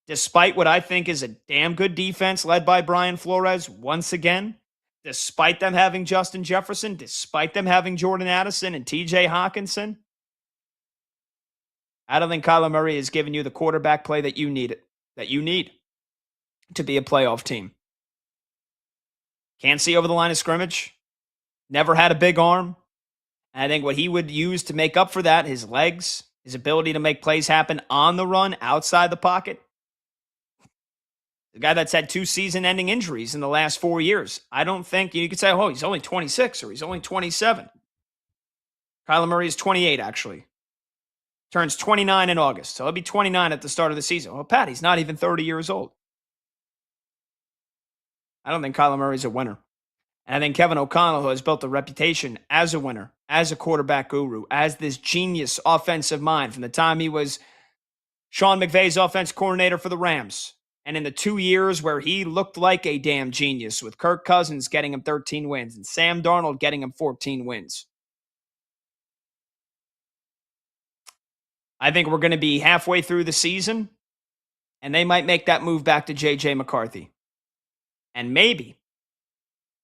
despite what I think is a damn good defense led by Brian Flores once again, despite them having Justin Jefferson, despite them having Jordan Addison and TJ Hawkinson, I don't think Kyler Murray has given you the quarterback play that you need to be a playoff team. Can't see over the line of scrimmage. Never had a big arm. And I think what he would use to make up for that, his legs, his ability to make plays happen on the run, outside the pocket. The guy that's had 2 season-ending injuries in the last 4 years. I don't think you could say, oh, he's only 26 or he's only 27. Kyler Murray is 28, actually. Turns 29 in August. So he'll be 29 at the start of the season. Well, Pat, he's not even 30 years old. I don't think Kyler Murray's a winner. And I think Kevin O'Connell, who has built a reputation as a winner, as a quarterback guru, as this genius offensive mind from the time he was Sean McVay's offense coordinator for the Rams. And in the 2 years where he looked like a damn genius, with Kirk Cousins getting him 13 wins and Sam Darnold getting him 14 wins. I think we're going to be halfway through the season, and they might make that move back to J.J. McCarthy. And maybe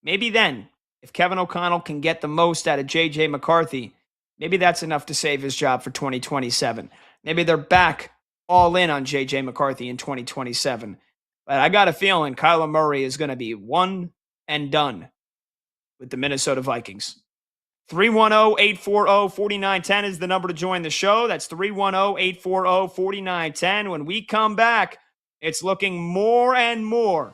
then, if Kevin O'Connell can get the most out of J.J. McCarthy, maybe that's enough to save his job for 2027. Maybe they're back all in on J.J. McCarthy in 2027. But I got a feeling Kyler Murray is going to be one and done with the Minnesota Vikings. 310-840-4910 is the number to join the show. That's 310-840-4910. When we come back, it's looking more and more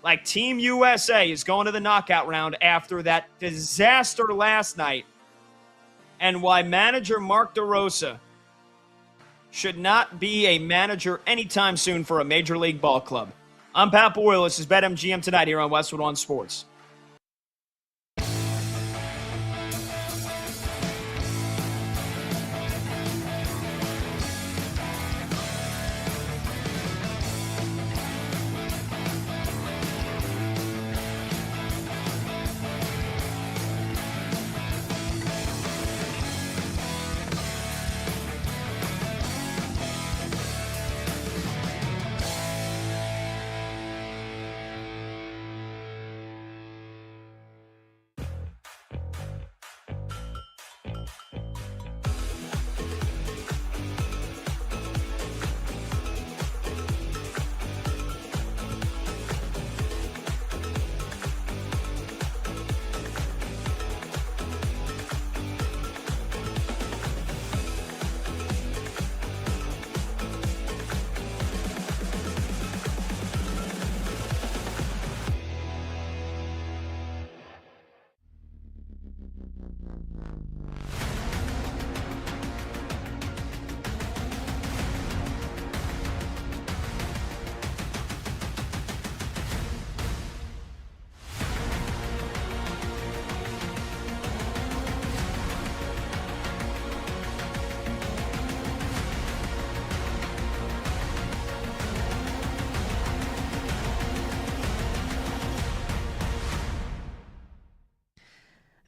like Team USA is going to the knockout round after that disaster last night, and why manager Mark DeRosa should not be a manager anytime soon for a Major League ball club. I'm Pat Boyle. This is BetMGM tonight here on Westwood on Sports.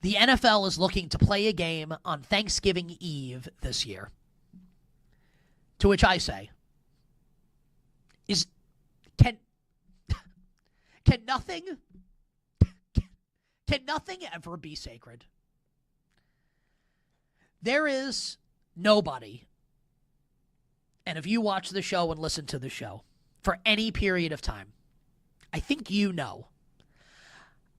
The NFL is looking to play a game on Thanksgiving Eve this year. To which I say, can nothing ever be sacred? There is nobody and if you watch the show and listen to the show for any period of time, I think you know,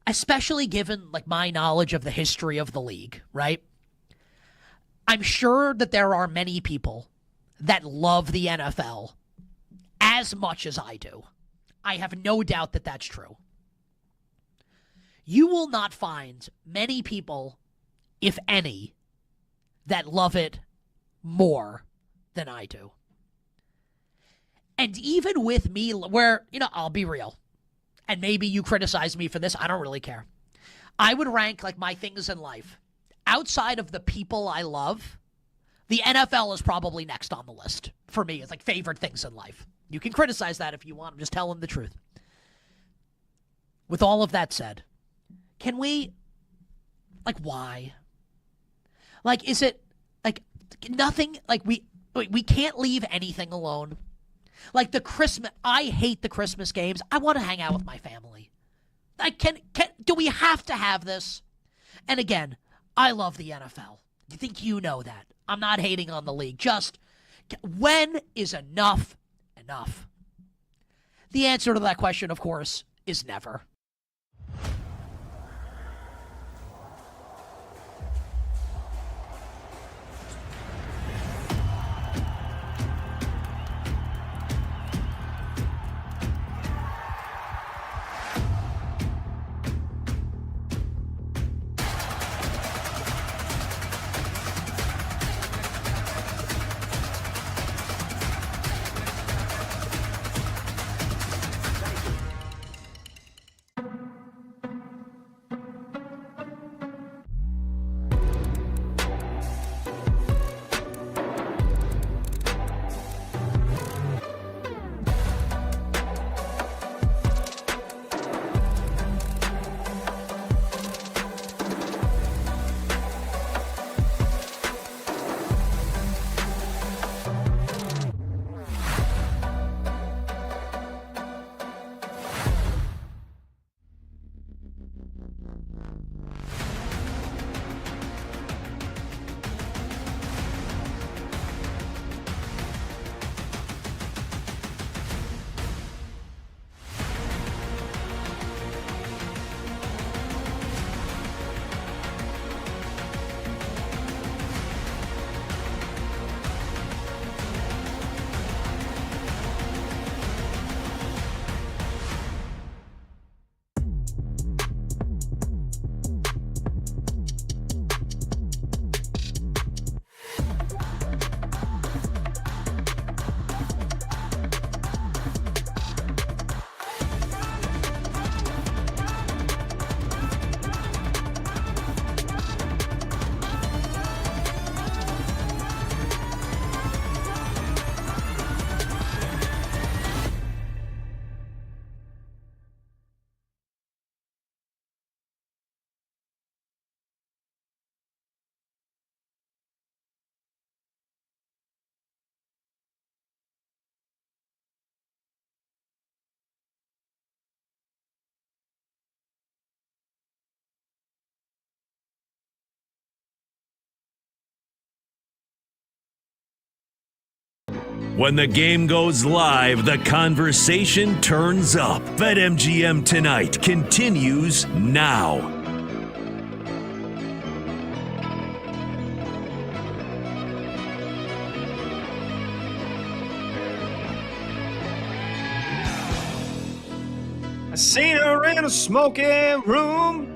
especially given like my knowledge of the history of the league, right? I'm sure that there are many people that love the NFL as much as I do. I have no doubt that that's true. You will not find many people, if any, that love it more than I do. And even with me, where, I'll be real, and maybe you criticize me for this, I don't really care. I would rank like my things in life. Outside of the people I love, the NFL is probably next on the list for me. It's like favorite things in life. You can criticize that if you want. I'm just telling the truth. With all of that said, can we, why? Is it, nothing, we can't leave anything alone. The Christmas, I hate the Christmas games. I want to hang out with my family. Do we have to have this? And again, I love the NFL. You think you know that. I'm not hating on the league. Just, when is enough enough? The answer to that question, of course, is never. When the game goes live, the conversation turns up. BetMGM Tonight continues now. I seen her in a smoking room,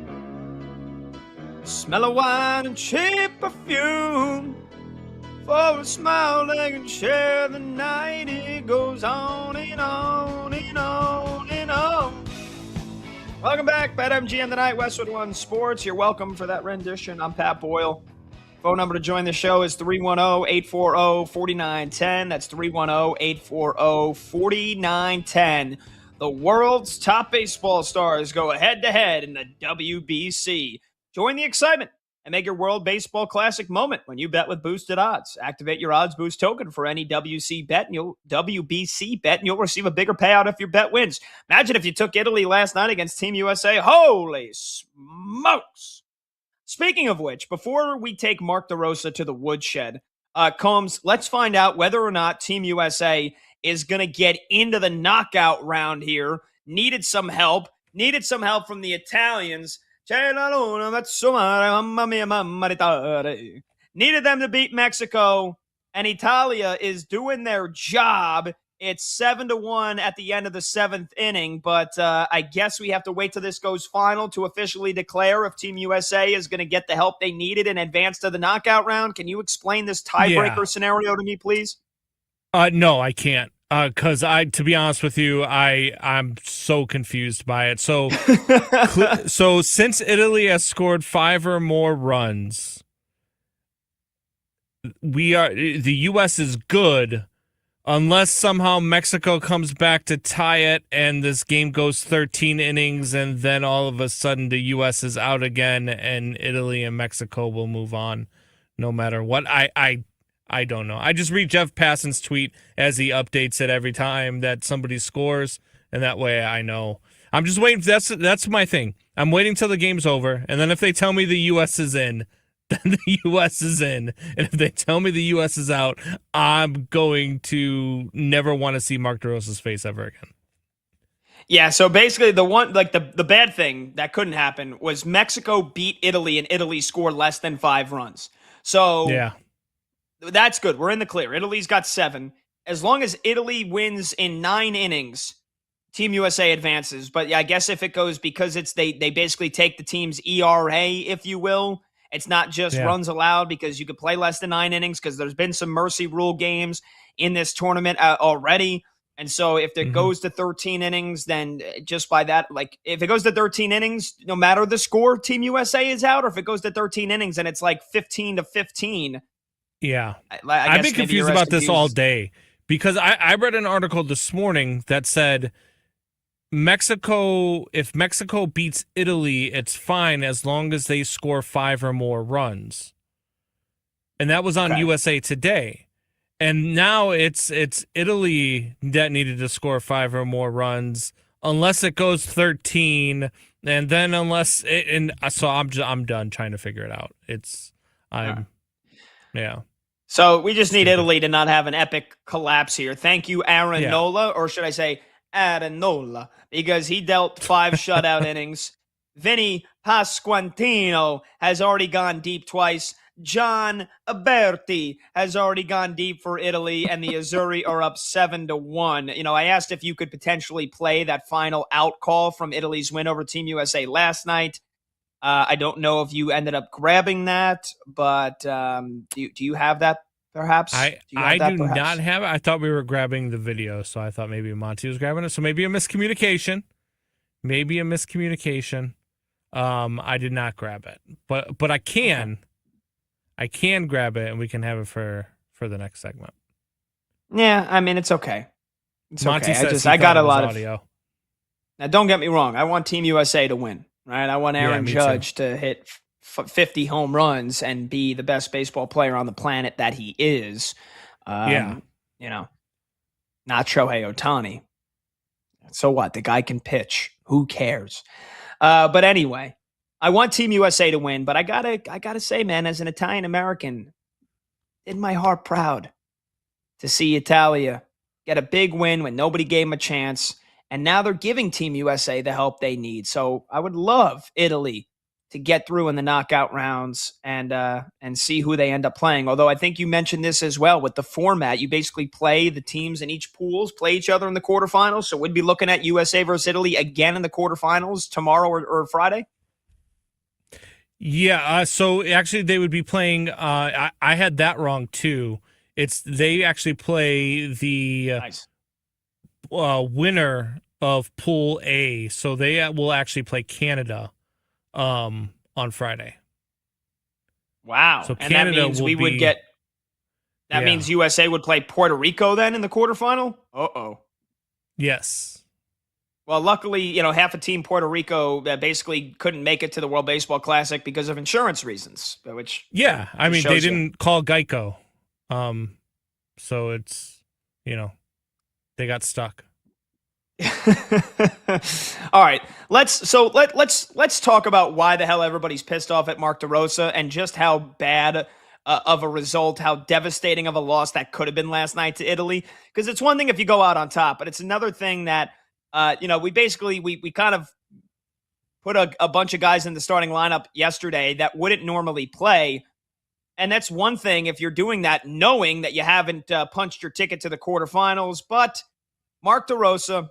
smell of wine and cheap perfume. For a smile they can share the night. It goes on and on and on and on. Welcome back, BetMGM Tonight, Westwood One Sports. You're welcome for that rendition. I'm Pat Boyle. Phone number to join the show is 310-840-4910. That's 310-840-4910. The world's top baseball stars go head-to-head in the WBC. Join the excitement and make your World Baseball Classic moment when you bet with boosted odds. Activate your odds boost token for any WBC bet, and you'll receive a bigger payout if your bet wins. Imagine if you took Italy last night against Team USA. Holy smokes! Speaking of which, before we take Mark DeRosa to the woodshed, Combs, let's find out whether or not Team USA is going to get into the knockout round here. Needed some help from the Italians. Needed them to beat Mexico, and Italia is doing their job. It's 7-1 at the end of the 7th inning, but I guess we have to wait till this goes final to officially declare if Team USA is going to get the help they needed and advance to the knockout round. Can you explain this tiebreaker scenario to me, please? No, I can't. Because to be honest with you, I'm so confused by it. So, so since Italy has scored 5 or more runs, the U.S. is good. Unless somehow Mexico comes back to tie it and this game goes 13 innings and then all of a sudden the U.S. is out again and Italy and Mexico will move on no matter what. I don't know. I just read Jeff Passan's tweet as he updates it every time that somebody scores, and that way I know. I'm just waiting. That's my thing. I'm waiting till the game's over, and then if they tell me the U.S. is in, then the U.S. is in. And if they tell me the U.S. is out, I'm going to never want to see Mark DeRosa's face ever again. Yeah, so basically the bad thing that couldn't happen was Mexico beat Italy and Italy scored less than 5 runs. So yeah, that's good. We're in the clear. Italy's got 7. As long as Italy wins in 9 innings, Team USA advances. But yeah, I guess if it goes because they basically take the team's ERA, if you will. It's not just runs allowed because you could play less than 9 innings because there's been some mercy rule games in this tournament already. And so if it goes to 13 innings, then just by that, like if it goes to 13 innings, no matter the score, Team USA is out. Or if it goes to 13 innings and it's like 15-15. Yeah. I've been confused about this all day because I read an article this morning that said if Mexico beats Italy, it's fine as long as they score 5 or more runs. And that was on USA Today. And now it's Italy that needed to score 5 or more runs unless it goes 13 and then so I'm done trying to figure it out. Yeah. So we just need Italy to not have an epic collapse here. Thank you, Aaron Nola, or should I say Arenola, because he dealt 5 shutout innings. Vinny Pasquantino has already gone deep twice. John Aberti has already gone deep for Italy, and the Azzurri are up 7-1. I asked if you could potentially play that final out call from Italy's win over Team USA last night. I don't know if you ended up grabbing that, but do you have that? Perhaps I do not have it. I thought we were grabbing the video, so I thought maybe Monty was grabbing it. So maybe a miscommunication. I did not grab it, but I can. I can grab it, and we can have it for the next segment. Yeah, I mean it's okay. It's Monty okay. says I got a lot audio. of. Now, don't get me wrong. I want Team USA to win, right? I want Aaron Judge to hit 50 home runs and be the best baseball player on the planet that he is. Not Shohei Ohtani. So what? The guy can pitch. Who cares? But anyway, I want Team USA to win, but I gotta say, man, as an Italian American, did my heart proud to see Italia get a big win when nobody gave them a chance, and now they're giving Team USA the help they need. So I would love Italy to get through in the knockout rounds and see who they end up playing. Although I think you mentioned this as well with the format. You basically play the teams in each pools, play each other in the quarterfinals. So we'd be looking at USA versus Italy again in the quarterfinals tomorrow or Friday. Yeah. So actually they would be playing. I had that wrong too. They actually play the winner of Pool A. So they will actually play Canada on Friday. Wow. So and that means that means USA would play Puerto Rico then in the quarterfinal? Uh-oh. Yes. Well, luckily, half a team Puerto Rico basically couldn't make it to the World Baseball Classic because of insurance reasons, which I mean, they didn't call Geico. So it's, they got stuck. All right, let's talk about why the hell everybody's pissed off at Mark DeRosa and just how bad of a result, how devastating of a loss that could have been last night to Italy. Because it's one thing if you go out on top, but it's another thing that, we kind of put a bunch of guys in the starting lineup yesterday that wouldn't normally play. And that's one thing if you're doing that, knowing that you haven't punched your ticket to the quarterfinals. But Mark DeRosa,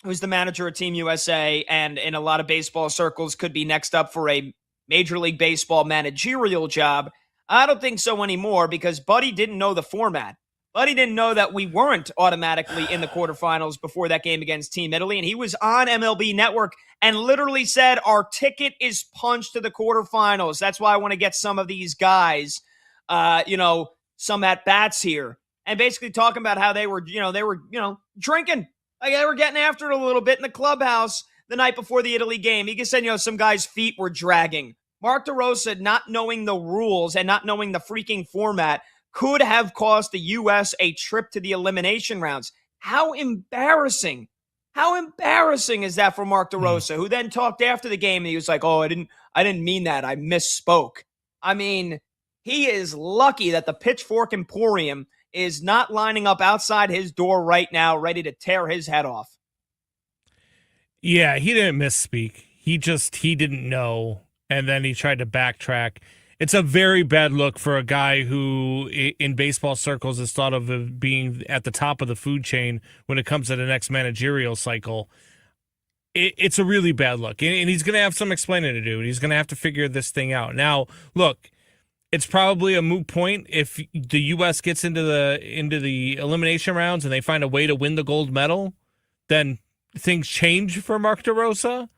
who's the manager of Team USA and in a lot of baseball circles could be next up for a Major League Baseball managerial job, I don't think so anymore because Buddy didn't know the format. Buddy didn't know that we weren't automatically in the quarterfinals before that game against Team Italy. And he was on MLB Network and literally said, our ticket is punched to the quarterfinals. That's why I want to get some of these guys, some at-bats here. And basically talking about how they were drinking. Like they were getting after it a little bit in the clubhouse the night before the Italy game. He just said, some guys' feet were dragging. Mark DeRosa, not knowing the rules and not knowing the freaking format, could have cost the U.S. a trip to the elimination rounds. How embarrassing. How embarrassing is that for Mark DeRosa, who then talked after the game and he was like, oh, I didn't mean that. I misspoke. I mean, he is lucky that the Pitchfork Emporium is not lining up outside his door right now, ready to tear his head off. Yeah, he didn't misspeak. He didn't know, and then he tried to backtrack. It's a very bad look for a guy who, in baseball circles, is thought of being at the top of the food chain when it comes to the next managerial cycle. It's a really bad look, and he's going to have some explaining to do. He's going to have to figure this thing out. Now, look, it's probably a moot point if the U.S. gets into the elimination rounds and they find a way to win the gold medal, then things change for Mark DeRosa.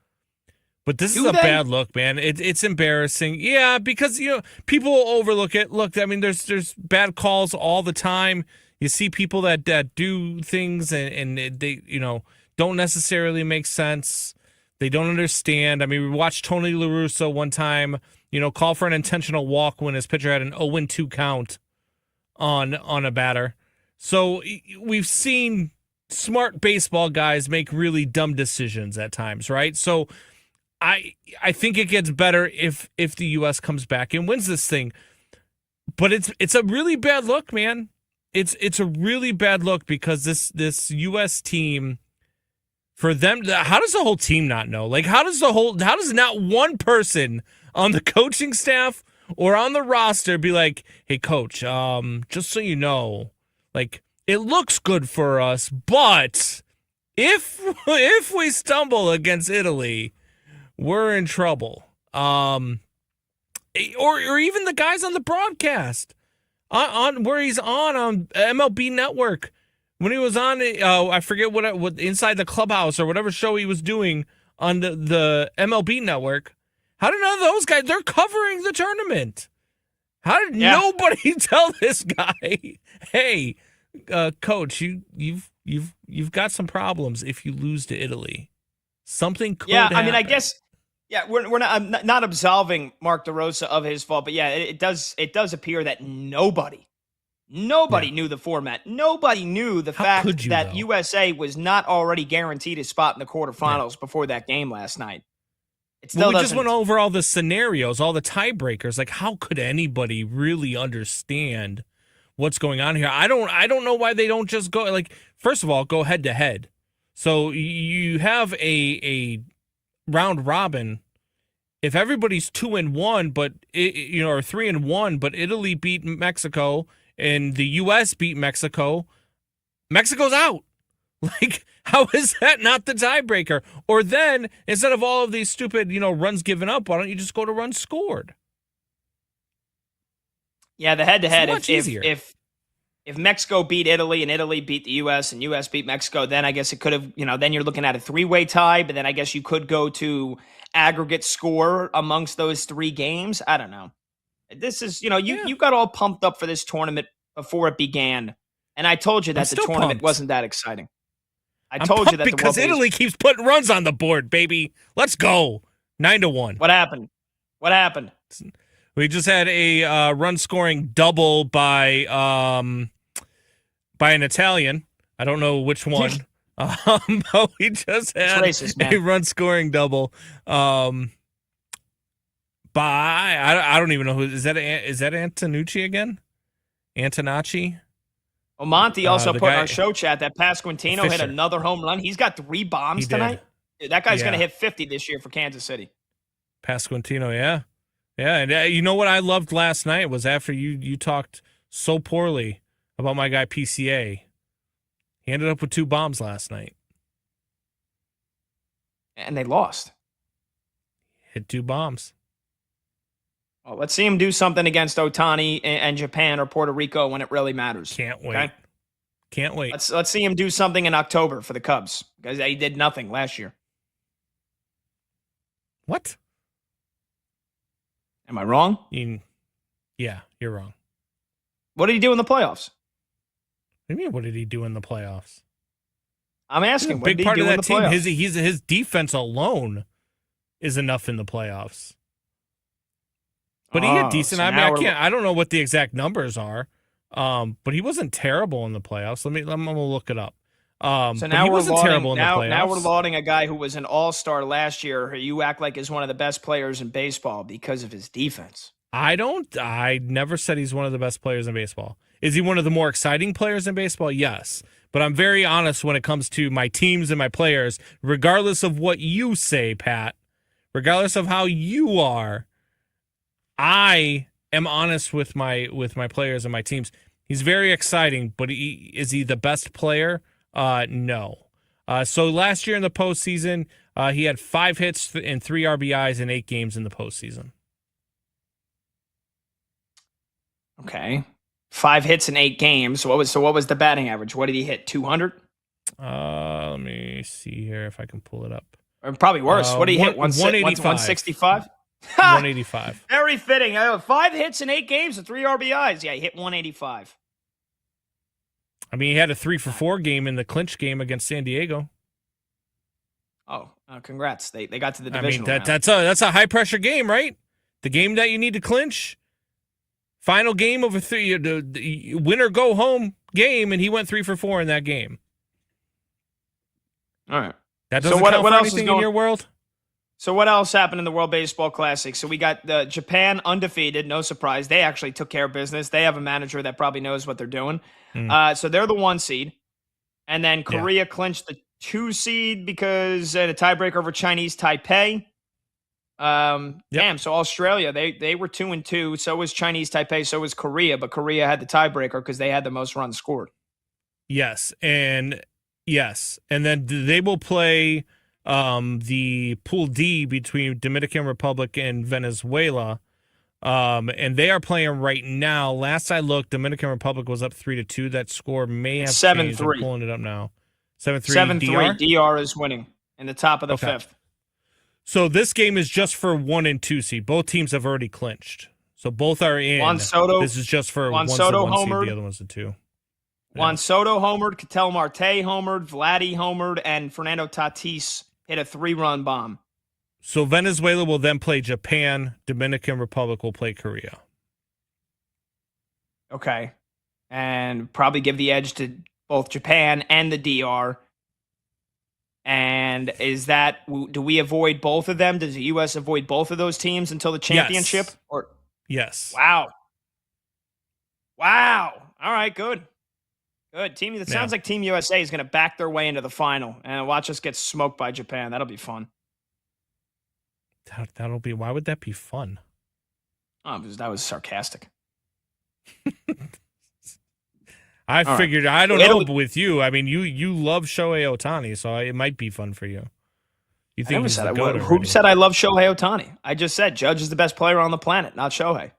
But this is a bad look, man. It's embarrassing. Yeah, because people overlook it. Look, I mean, there's bad calls all the time. You see people that do things and they don't necessarily make sense. They don't understand. I mean, we watched Tony La Russa one time, call for an intentional walk when his pitcher had an 0-2 count on a batter. So we've seen smart baseball guys make really dumb decisions at times, right? So I think it gets better if the U.S. comes back and wins this thing. But it's a really bad look, man. It's a really bad look because this U.S. team, for them, how does the whole team not know? Like, how does not one person on the coaching staff or on the roster be like, hey, coach, just so you know, like, it looks good for us, but if we stumble against Italy, we're in trouble. Or even the guys on the broadcast on where he's on MLB Network when he was on. I forget what Inside the Clubhouse or whatever show he was doing on the MLB Network. How did none of those guys? They're covering the tournament. How did nobody tell this guy, hey, coach, you've got some problems if you lose to Italy. Something could happen. I mean, I guess. Yeah, we're not. I'm not absolving Mark DeRosa of his fault, but yeah, it does appear that nobody knew the format. Nobody knew the fact that USA was not already guaranteed a spot in the quarterfinals before that game last night. It still we just went over all the scenarios, all the tiebreakers. Like, how could anybody really understand what's going on here? I don't know why they don't just go. Like, first of all, go head to head. So you have a round robin. If everybody's 2-1, but or 3-1, but Italy beat Mexico and the U.S. beat Mexico, Mexico's out. Like, how is that not the tiebreaker? Or then instead of all of these stupid runs given up, why don't you just go to runs scored? Yeah, the head to head. If Mexico beat Italy and Italy beat the U.S. and U.S. beat Mexico, then I guess it could have, then you're looking at a 3-way tie, but then I guess you could go to aggregate score amongst those 3 games. I don't know. This is, you got all pumped up for this tournament before it began, and I told you that the tournament wasn't that exciting. I'm told you that because Italy keeps putting runs on the board, baby. Let's go 9-1. What happened? We just had a run scoring double by an Italian. I don't know which one. But we just had a run scoring double By I don't even know who is that. Is that Antonucci again? Antonacci? Monty also the put in guy- our show chat that Pasquantino hit Fisher. another home run. He's got 3 bombs He did. tonight. Dude, that guy's going to Yeah. hit 50 this year for Kansas City. Pasquantino, yeah. And you know what I loved last night was after you talked so poorly about my guy PCA. He ended up with 2 bombs last night. And they lost. Hit 2 bombs. Well, let's see him do something against Ohtani and Japan or Puerto Rico when it really matters. Can't wait. Okay? Can't wait. Let's see him do something in October for the Cubs because he did nothing last year. What? Am I wrong? Yeah, you're wrong. What did he do in the playoffs? What do you mean? What did he do in the playoffs? I'm asking. A What big did he part do of in that the team. playoffs? His defense alone is enough in the playoffs. But he hit decent. so I mean, now I don't know what the exact numbers are. But he wasn't terrible in the playoffs. I'm gonna look it up. So but now he we're wasn't lauding, terrible in the playoffs. now we're lauding a guy who was an all-star last year who you act like is one of the best players in baseball because of his defense. I never said he's one of the best players in baseball. Is he one of the more exciting players in baseball? Yes. But I'm very honest when it comes to my teams and my players, regardless of what you say, Pat, regardless of how you are, I am honest with my players and my teams. He's very exciting, but is he the best player? No. So last year in the postseason, he had 5 hits and 3 RBIs in 8 games in the postseason. Okay. 5 hits in 8 games. What was the batting average? What did he hit? 200? Let me see here if I can pull it up. Or probably worse. What did he hit? 185. 165? 185. Very fitting. 5 hits in 8 games and 3 RBIs. Yeah, he hit 185. I mean, he had a 3-for-4 game in the clinch game against San Diego. Oh, congrats. They got to the I division. mean, that's a high pressure game, right? The game that you need to clinch. Final game of the winner go home game, and he went 3-for-4 in that game. All right. That doesn't count for anything in your world? So what else happened in the World Baseball Classic? So we got Japan undefeated, no surprise. They actually took care of business. They have a manager that probably knows what they're doing. So they're the 1 seed. And then Korea clinched the 2 seed because a tiebreaker over Chinese Taipei. Damn, so Australia, they were 2-2. So was Chinese Taipei, so was Korea. But Korea had the tiebreaker because they had the most runs scored. Yes. And then they will play the Pool D between Dominican Republic and Venezuela. And they are playing right now. Last I looked, Dominican Republic was up 3-2. That score may have 7-3. changed. I'm pulling it up now. 7-3. 7-3. DR is winning in the top of the 5th. So this game is just for 1 and 2 seed. Both teams have already clinched. So both are in. Juan Soto. This is just for Juan one's Soto the 1 homered. seed, the other one's the 2. Juan Soto homered, Ketel Marte homered, Vladdy homered, and Fernando Tatis hit a 3-run bomb. So Venezuela will then play Japan. Dominican Republic will play Korea. Okay. And probably give the edge to both Japan and the DR. And do we avoid both of them? Does the U.S. avoid both of those teams until the championship? Yes. Wow. All right, good. Good. That sounds like Team USA is going to back their way into the final and watch us get smoked by Japan. That'll be fun. That'll be. Why would that be fun? Oh, that was sarcastic. I figured. Right. I don't know with you. I mean, you love Shohei Ohtani, so it might be fun for you. You think he's the GOAT? Who said I love Shohei Ohtani? I just said Judge is the best player on the planet, not Shohei.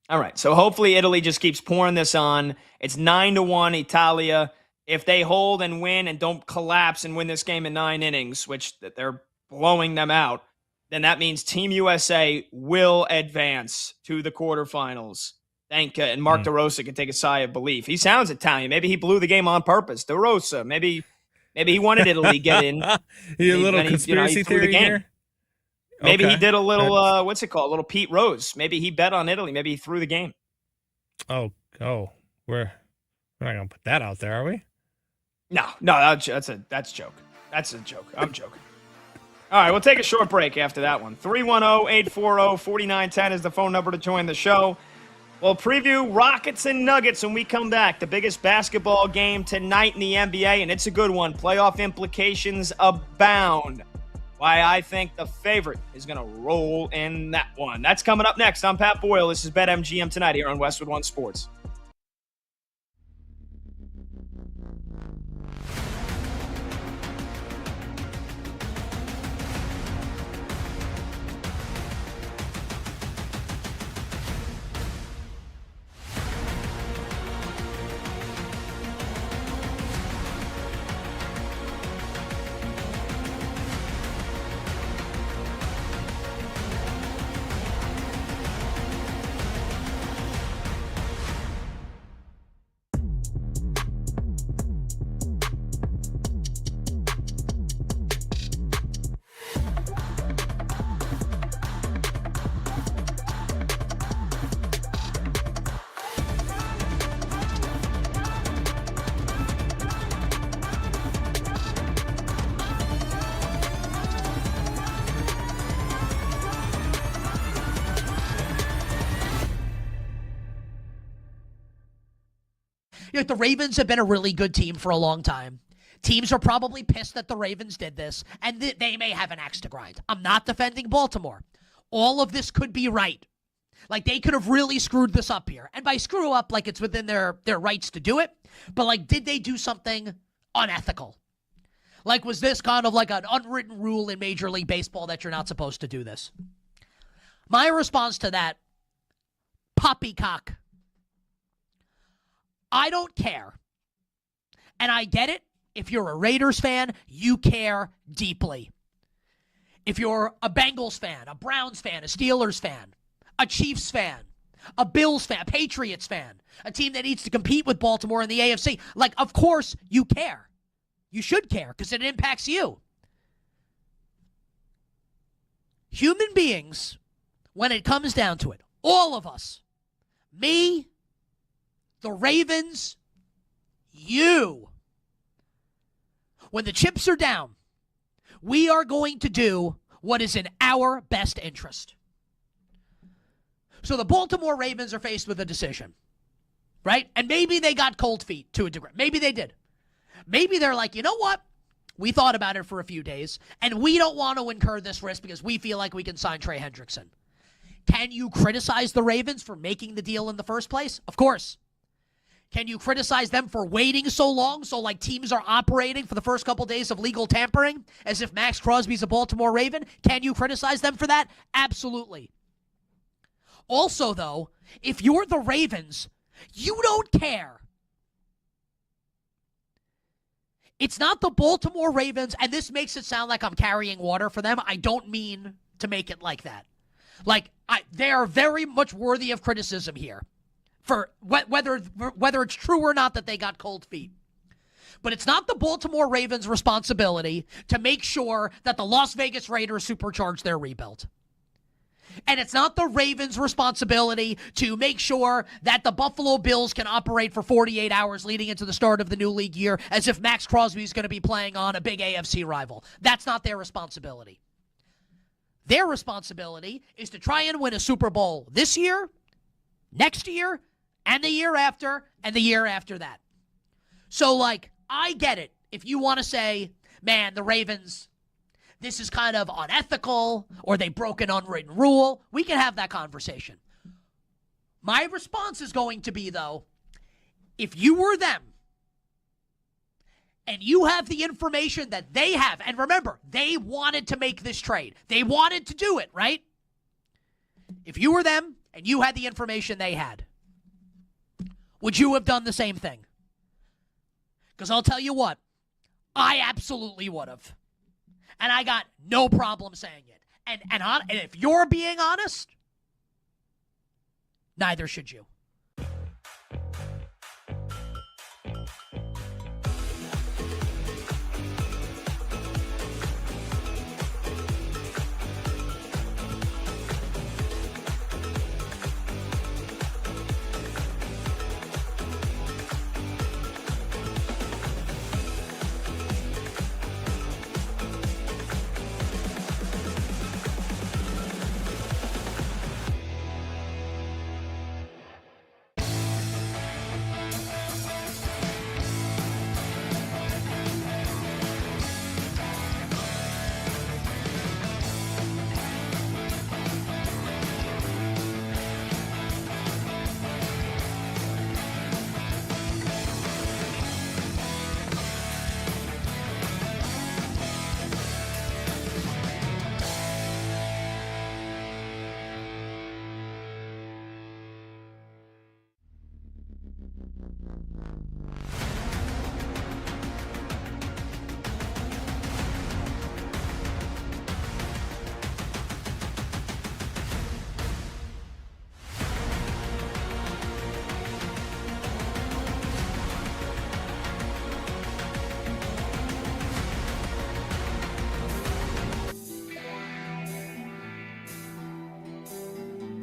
All right, so hopefully Italy just keeps pouring this on. It's 9-1 Italia. If they hold and win and don't collapse and win this game in 9 innings, which they're blowing them out, then that means Team USA will advance to the quarterfinals. And Mark DeRosa can take a sigh of relief. He sounds Italian. Maybe he blew the game on purpose. DeRosa. Maybe he wanted Italy to get in. A little conspiracy theory here? Maybe he did a little, what's it called? A little Pete Rose. Maybe he bet on Italy. Maybe he threw the game. Oh, we're not going to put that out there, are we? No, that's a joke. That's a joke. I'm joking. All right, we'll take a short break after that one. 310-840-4910 is the phone number to join the show. We'll preview Rockets and Nuggets when we come back. The biggest basketball game tonight in the NBA, and it's a good one. Playoff implications abound. Why I think the favorite is going to roll in that one. That's coming up next. I'm Pat Boyle. This is BetMGM tonight here on Westwood One Sports. The Ravens have been a really good team for a long time. Teams are probably pissed that the Ravens did this, and they may have an axe to grind. I'm not defending Baltimore. All of this could be right. Like, they could have really screwed this up here. And by screw up, like, it's within their rights to do it. But, like, did they do something unethical? Like, was this kind of like an unwritten rule in Major League Baseball that you're not supposed to do this? My response to that, poppycock. I don't care. And I get it. If you're a Raiders fan, you care deeply. If you're a Bengals fan, a Browns fan, a Steelers fan, a Chiefs fan, a Bills fan, a Patriots fan, a team that needs to compete with Baltimore in the AFC, like, of course you care. You should care because it impacts you. Human beings, when it comes down to it, all of us, me, the Ravens, you. When the chips are down, we are going to do what is in our best interest. So the Baltimore Ravens are faced with a decision, right? And maybe they got cold feet to a degree. Maybe they did. Maybe they're like, you know what? We thought about it for a few days, and we don't want to incur this risk because we feel like we can sign Trey Hendrickson. Can you criticize the Ravens for making the deal in the first place? Of course. Can you criticize them for waiting so long, so like teams are operating for the first couple days of legal tampering as if Max Crosby's a Baltimore Raven? Can you criticize them for that? Absolutely. Also, though, if you're the Ravens, you don't care. It's not the Baltimore Ravens, and this makes it sound like I'm carrying water for them. I don't mean to make it like that. Like, they are very much worthy of criticism here. For whether it's true or not that they got cold feet. But it's not the Baltimore Ravens' responsibility to make sure that the Las Vegas Raiders supercharge their rebuild. And it's not the Ravens' responsibility to make sure that the Buffalo Bills can operate for 48 hours leading into the start of the new league year as if Max Crosby is going to be playing on a big AFC rival. That's not their responsibility. Their responsibility is to try and win a Super Bowl this year, next year, and the year after, and the year after that. So, like, I get it. If you want to say, man, the Ravens, this is kind of unethical, or they broke an unwritten rule, we can have that conversation. My response is going to be, though, if you were them, and you have the information that they have, and remember, they wanted to make this trade. They wanted to do it, right? If you were them, and you had the information they had, would you have done the same thing? Because I'll tell you what, I absolutely would have. And I got no problem saying it. And if you're being honest, neither should you.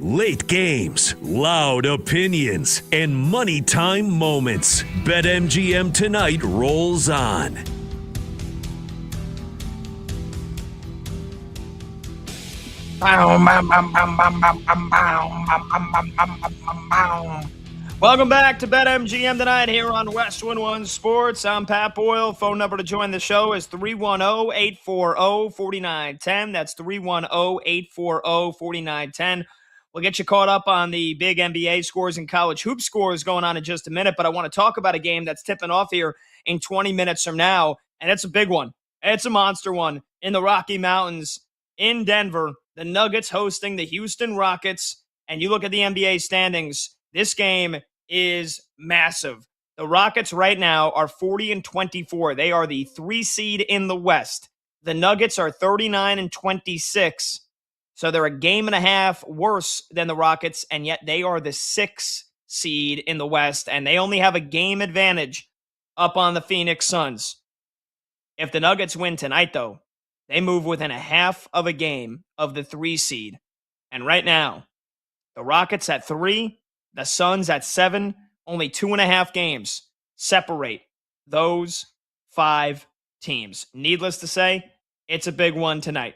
Late games, loud opinions, and money time moments. BetMGM Tonight rolls on. Welcome back to BetMGM Tonight here on Westwood One Sports. I'm Pat Boyle. Phone number to join the show is 310-840-4910. That's 310-840-4910. We'll get you caught up on the big NBA scores and college hoop scores going on in just a minute, but I want to talk about a game that's tipping off here in 20 minutes from now, and it's a big one. It's a monster one in the Rocky Mountains in Denver. The Nuggets hosting the Houston Rockets, and you look at the NBA standings, this game is massive. The Rockets right now are 40-24. They are the 3 seed in the West. The Nuggets are 39-26. So they're a game and a half worse than the Rockets, and yet they are the 6 seed in the West, and they only have a game advantage up on the Phoenix Suns. If the Nuggets win tonight, though, they move within a half of a game of the 3 seed. And right now, the Rockets at 3, the Suns at 7, only 2.5 games separate those 5 teams. Needless to say, it's a big one tonight.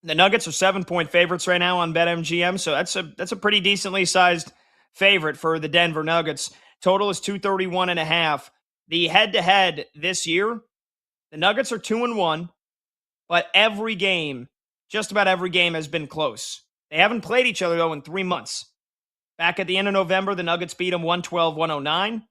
The Nuggets are 7-point favorites right now on BetMGM, so that's a pretty decently sized favorite for the Denver Nuggets. Total is 231.5. The head-to-head this year, the Nuggets are 2-1, but every game, just about every game, has been close. They haven't played each other, though, in 3 months. Back at the end of November, the Nuggets beat them 112-109.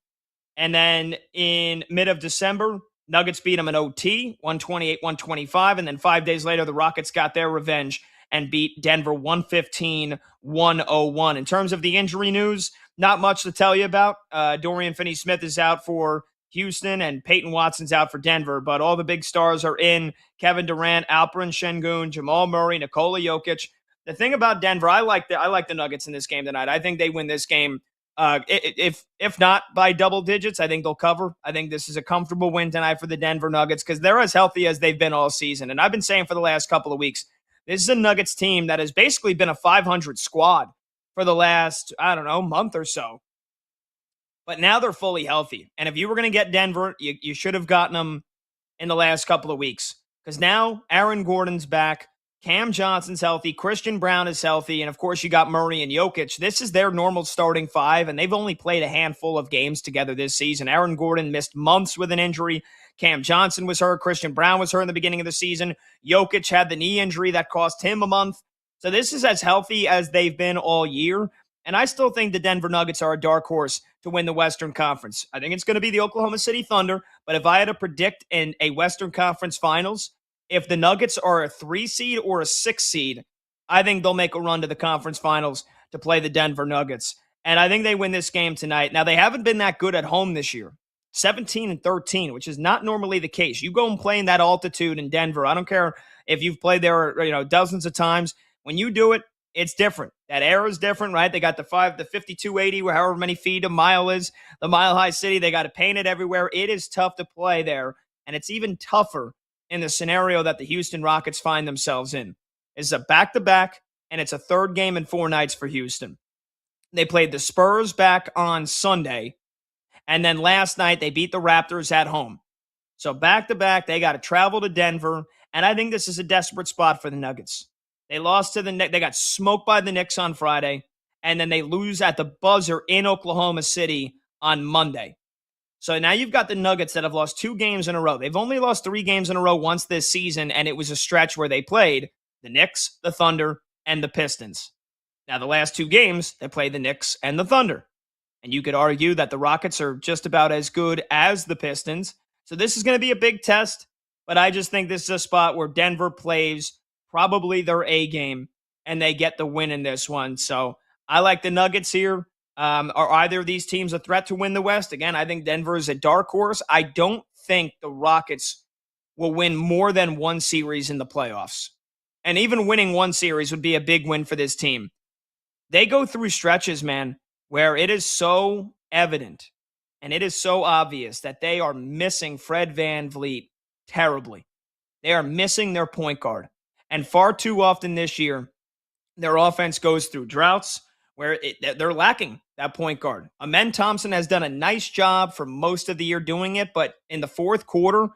And then in mid of December, Nuggets beat them in OT, 128-125. And then 5 days later, the Rockets got their revenge and beat Denver 115-101. In terms of the injury news, not much to tell you about. Dorian Finney-Smith is out for Houston, and Peyton Watson's out for Denver, but all the big stars are in. Kevin Durant, Alperen Şengün, Jamal Murray, Nikola Jokic. The thing about Denver, I like the Nuggets in this game tonight. I think they win this game. If not by double digits, I think they'll cover. I think this is a comfortable win tonight for the Denver Nuggets because they're as healthy as they've been all season. And I've been saying for the last couple of weeks, this is a Nuggets team that has basically been a 500 squad for the last, month or so. But now they're fully healthy. And if you were going to get Denver, you should have gotten them in the last couple of weeks. Because now Aaron Gordon's back. Cam Johnson's healthy. Christian Brown is healthy. And, of course, you got Murray and Jokic. This is their normal starting 5, and they've only played a handful of games together this season. Aaron Gordon missed months with an injury. Cam Johnson was hurt. Christian Brown was hurt in the beginning of the season. Jokic had the knee injury that cost him a month. So this is as healthy as they've been all year. And I still think the Denver Nuggets are a dark horse to win the Western Conference. I think it's going to be the Oklahoma City Thunder. But if I had to predict in a Western Conference Finals, if the Nuggets are a 3 seed or a 6 seed, I think they'll make a run to the conference finals to play the Denver Nuggets. And I think they win this game tonight. Now, they haven't been that good at home this year. 17-13, which is not normally the case. You go and play in that altitude in Denver. I don't care if you've played there, dozens of times. When you do it, it's different. That air is different, right? They got the 5280, however many feet a mile is, the Mile High City. They got it painted everywhere. It is tough to play there, and it's even tougher in the scenario that the Houston Rockets find themselves in. It's a back-to-back, and it's a third game in 4 nights for Houston. They played the Spurs back on Sunday, and then last night they beat the Raptors at home. So back-to-back, they got to travel to Denver, and I think this is a desperate spot for the Nuggets. They lost to the Knicks. They got smoked by the Knicks on Friday, and then they lose at the buzzer in Oklahoma City on Monday. So now you've got the Nuggets that have lost 2 games in a row. They've only lost 3 games in a row once this season, and it was a stretch where they played the Knicks, the Thunder, and the Pistons. Now, the last 2 games, they played the Knicks and the Thunder. And you could argue that the Rockets are just about as good as the Pistons. So this is going to be a big test, but I just think this is a spot where Denver plays probably their A game, and they get the win in this one. So I like the Nuggets here. Are either of these teams a threat to win the West? Again, I think Denver is a dark horse. I don't think the Rockets will win more than 1 series in the playoffs. And even winning 1 series would be a big win for this team. They go through stretches, man, where it is so evident and it is so obvious that they are missing Fred VanVleet terribly. They are missing their point guard. And far too often this year, Their offense goes through droughts where they're lacking that point guard. Amen Thompson has done a nice job for most of the year doing it, but in the fourth quarter,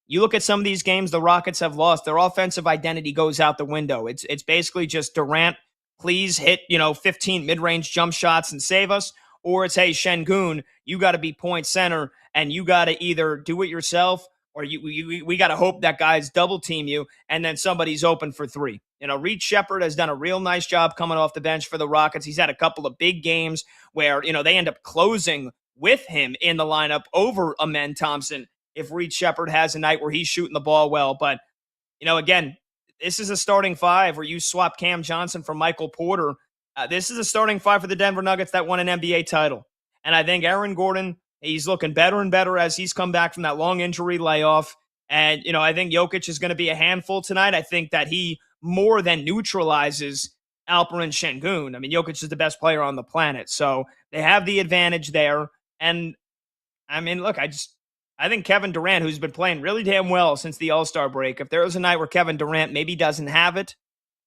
you look at some of these games the Rockets have lost, their offensive identity goes out the window. It's basically just Durant, please hit, 15 mid-range jump shots and save us, or it's, hey, Şengün, you got to be point center and you got to either do it yourself or we got to hope that guys double team you and then somebody's open for three. Reed Shepherd has done a real nice job coming off the bench for the Rockets. He's had a couple of big games where, they end up closing with him in the lineup over Amen Thompson if Reed Shepherd has a night where he's shooting the ball well. But, again, this is a starting five where you swap Cam Johnson for Michael Porter. This is a starting five for the Denver Nuggets that won an NBA title. And I think Aaron Gordon, he's looking better and better as he's come back from that long injury layoff. And, I think Jokic is going to be a handful tonight. I think that he more than neutralizes Alperen Şengün. I mean, Jokic is the best player on the planet. So they have the advantage there. And, I mean, look, I think Kevin Durant, who's been playing really damn well since the All-Star break, if there was a night where Kevin Durant maybe doesn't have it,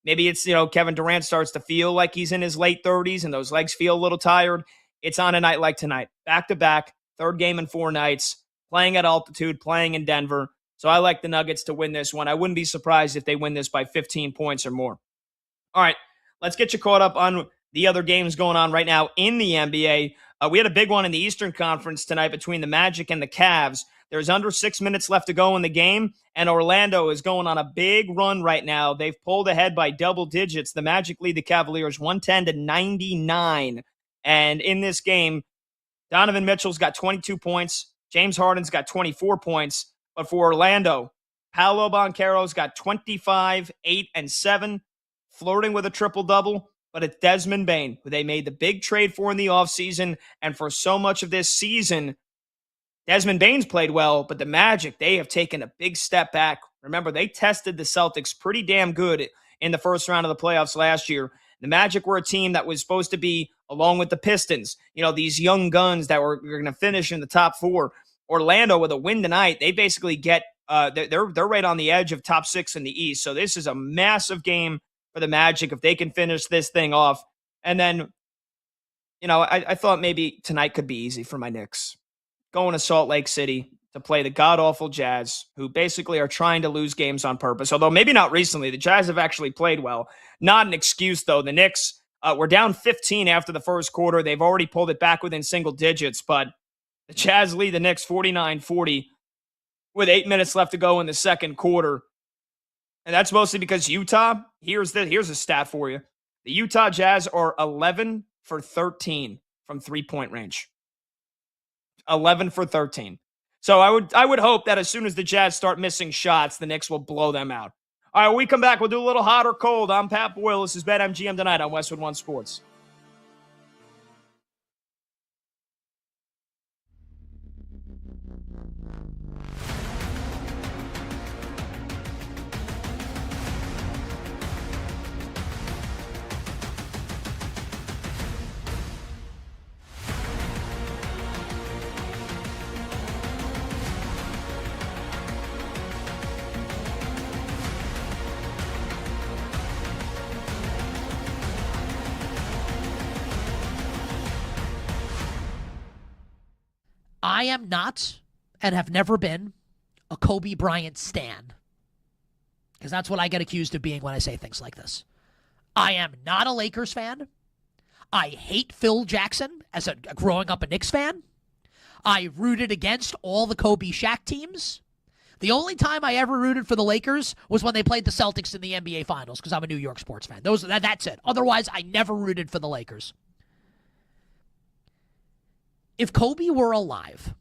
maybe it's, Kevin Durant starts to feel like he's in his late 30s and those legs feel a little tired, it's on a night like tonight. Back-to-back, third game in 4 nights, playing at altitude, playing in Denver. So I like the Nuggets to win this one. I wouldn't be surprised if they win this by 15 points or more. All right, let's get you caught up on the other games going on right now in the NBA. We had a big one in the Eastern Conference tonight between the Magic and the Cavs. There's under 6 minutes left to go in the game, and Orlando is going on a big run right now. They've pulled ahead by double digits. The Magic lead the Cavaliers 110-99. And in this game, Donovan Mitchell's got 22 points. James Harden's got 24 points. But for Orlando, Paolo Banchero's got 25, 8, and 7, flirting with a triple-double. But it's Desmond Bane, who they made the big trade for in the offseason. And for so much of this season, Desmond Bane's played well, but the Magic, they have taken a big step back. Remember, they tested the Celtics pretty damn good in the first round of the playoffs last year. The Magic were a team that was supposed to be, along with the Pistons, these young guns that were going to finish in the top 4. Orlando, with a win tonight, they basically get they're right on the edge of top 6 in the East. So this is a massive game for the Magic if they can finish this thing off. And then, I thought maybe tonight could be easy for my Knicks. Going to Salt Lake City to play the god-awful Jazz, who basically are trying to lose games on purpose. Although maybe not recently. The Jazz have actually played well. Not an excuse, though. The Knicks were down 15 after the first quarter. They've already pulled it back within single digits, but the Jazz lead the Knicks 49-40 with 8 minutes left to go in the second quarter. And that's mostly because Utah, here's a stat for you. The Utah Jazz are 11 for 13 from three-point range. 11 for 13. So I would hope that as soon as the Jazz start missing shots, the Knicks will blow them out. All right, when we come back, we'll do a little hot or cold. I'm Pat Boyle. This is BetMGM tonight on Westwood One Sports. I am not, and have never been, a Kobe Bryant stan. Because that's what I get accused of being when I say things like this. I am not a Lakers fan. I hate Phil Jackson as a growing up a Knicks fan. I rooted against all the Kobe Shaq teams. The only time I ever rooted for the Lakers was when they played the Celtics in the NBA Finals because I'm a New York sports fan. That's it. Otherwise, I never rooted for the Lakers. If Kobe were alive,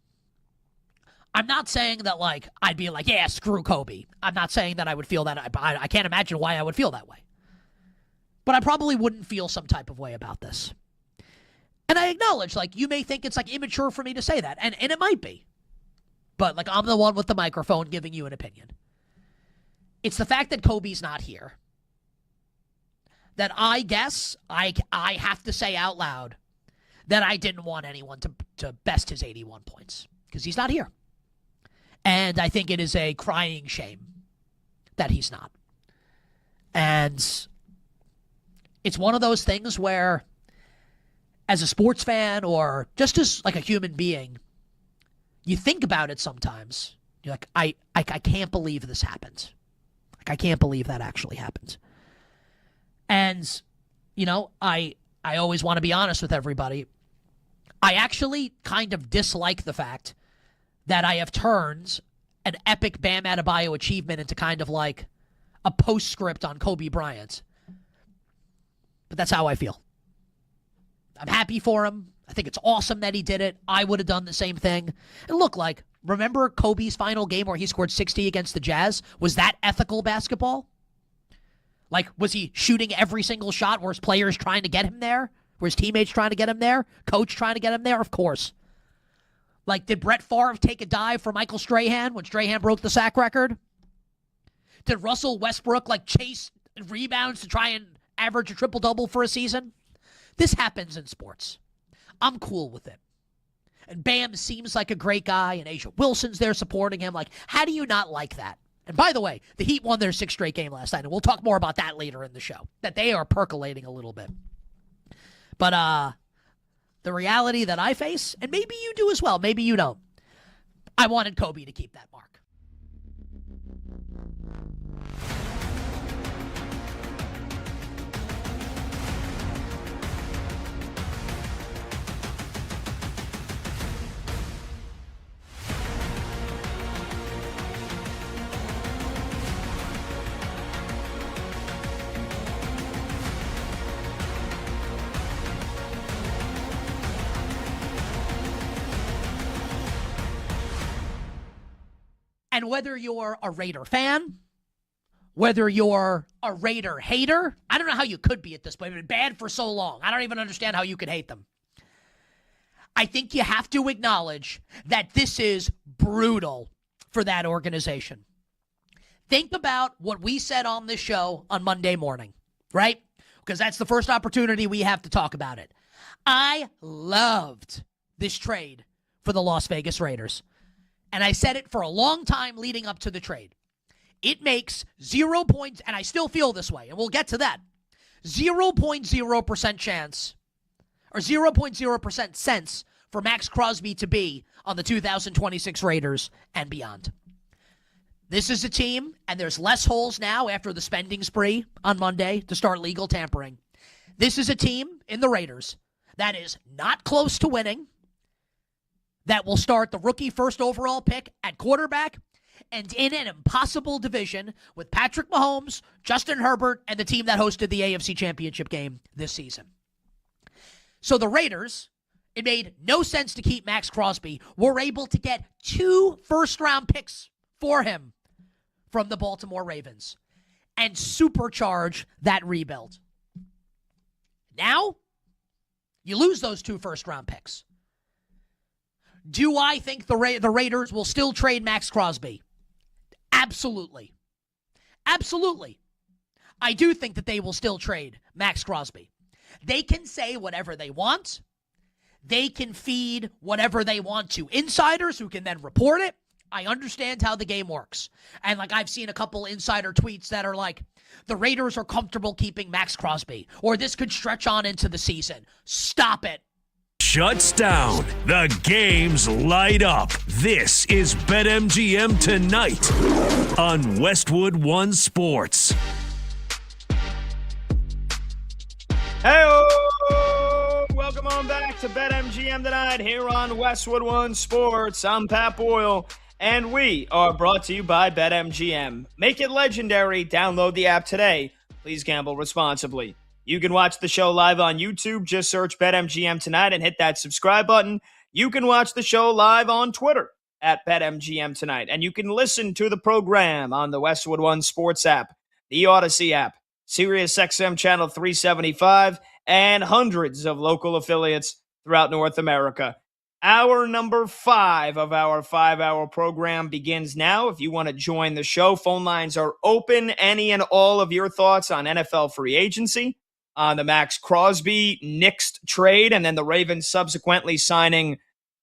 I'm not saying that, I'd be like, yeah, screw Kobe. I'm not saying that I would feel that. I can't imagine why I would feel that way. But I probably wouldn't feel some type of way about this. And I acknowledge, you may think it's, immature for me to say that. And it might be. But, I'm the one with the microphone giving you an opinion. It's the fact that Kobe's not here that I guess I have to say out loud that I didn't want anyone to best his 81 points because he's not here. And I think it is a crying shame that he's not. And it's one of those things where, as a sports fan or just as like a human being, you think about it sometimes. You're like, I can't believe this happened. Like, I can't believe that actually happened. And, you know, I always want to be honest with everybody. I actually kind of dislike the fact that I have turned an epic Bam Adebayo achievement into kind of like a postscript on Kobe Bryant. But that's how I feel. I'm happy for him. I think it's awesome that he did it. I would have done the same thing. And look, like, remember Kobe's final game where he scored 60 against the Jazz? Was that ethical basketball? Like, was he shooting every single shot? Were his players trying to get him there? Were his teammates trying to get him there? Coach trying to get him there? Of course. Like, did Brett Favre take a dive for Michael Strahan when Strahan broke the sack record? Did Russell Westbrook, like, chase rebounds to try and average a triple-double for a season? This happens in sports. I'm cool with it. And Bam seems like a great guy, and Asia Wilson's there supporting him. Like, how do you not like that? And by the way, the Heat won their 6th straight game last night, and we'll talk more about that later in the show, that they are percolating a little bit. But the reality that I face, and maybe you do as well, maybe you don't, I wanted Kobe to keep that mark. And whether you're a Raider fan, whether you're a Raider hater, I don't know how you could be at this point. They've been bad for so long. I don't even understand how you could hate them. I think you have to acknowledge that this is brutal for that organization. Think about what we said on this show on Monday morning, right? Because that's the first opportunity we have to talk about it. I loved this trade for the Las Vegas Raiders. And I said it for a long time leading up to the trade. It makes 0 points, and I still feel this way, and we'll get to that, 0.0% chance, or 0.0% sense for Max Crosby to be on the 2026 Raiders and beyond. This is a team, and there's less holes now after the spending spree on Monday to start legal tampering. This is a team in the Raiders that is not close to winning, that will start the rookie first overall pick at quarterback, and in an impossible division with Patrick Mahomes, Justin Herbert, and the team that hosted the AFC Championship game this season. So the Raiders, it made no sense to keep Max Crosby, were able to get 2 first-round picks for him from the Baltimore Ravens and supercharge that rebuild. Now, you lose those 2 first-round picks. Do I think the Raiders will still trade Max Crosby? Absolutely. Absolutely. I do think that they will still trade Max Crosby. They can say whatever they want. They can feed whatever they want to insiders who can then report it. I understand how the game works. And like I've seen a couple insider tweets that are like, the Raiders are comfortable keeping Max Crosby, or this could stretch on into the season. Stop it. Shuts down. The games light up. This is BetMGM Tonight on Westwood One Sports. Hey, welcome on back to BetMGM Tonight here on Westwood One Sports. I'm Pat Boyle, and we are brought to you by BetMGM. Make it legendary. Download the app today. Please gamble responsibly. You can watch the show live on YouTube. Just search BetMGM Tonight and hit that subscribe button. You can watch the show live on Twitter at BetMGM Tonight. And you can listen to the program on the Westwood One Sports app, the Odyssey app, SiriusXM Channel 375, and hundreds of local affiliates throughout North America. Hour number 5 of our 5-hour program begins now. If you want to join the show, phone lines are open. Any and all of your thoughts on NFL free agency, on the Max Crosby Knicks trade, and then the Ravens subsequently signing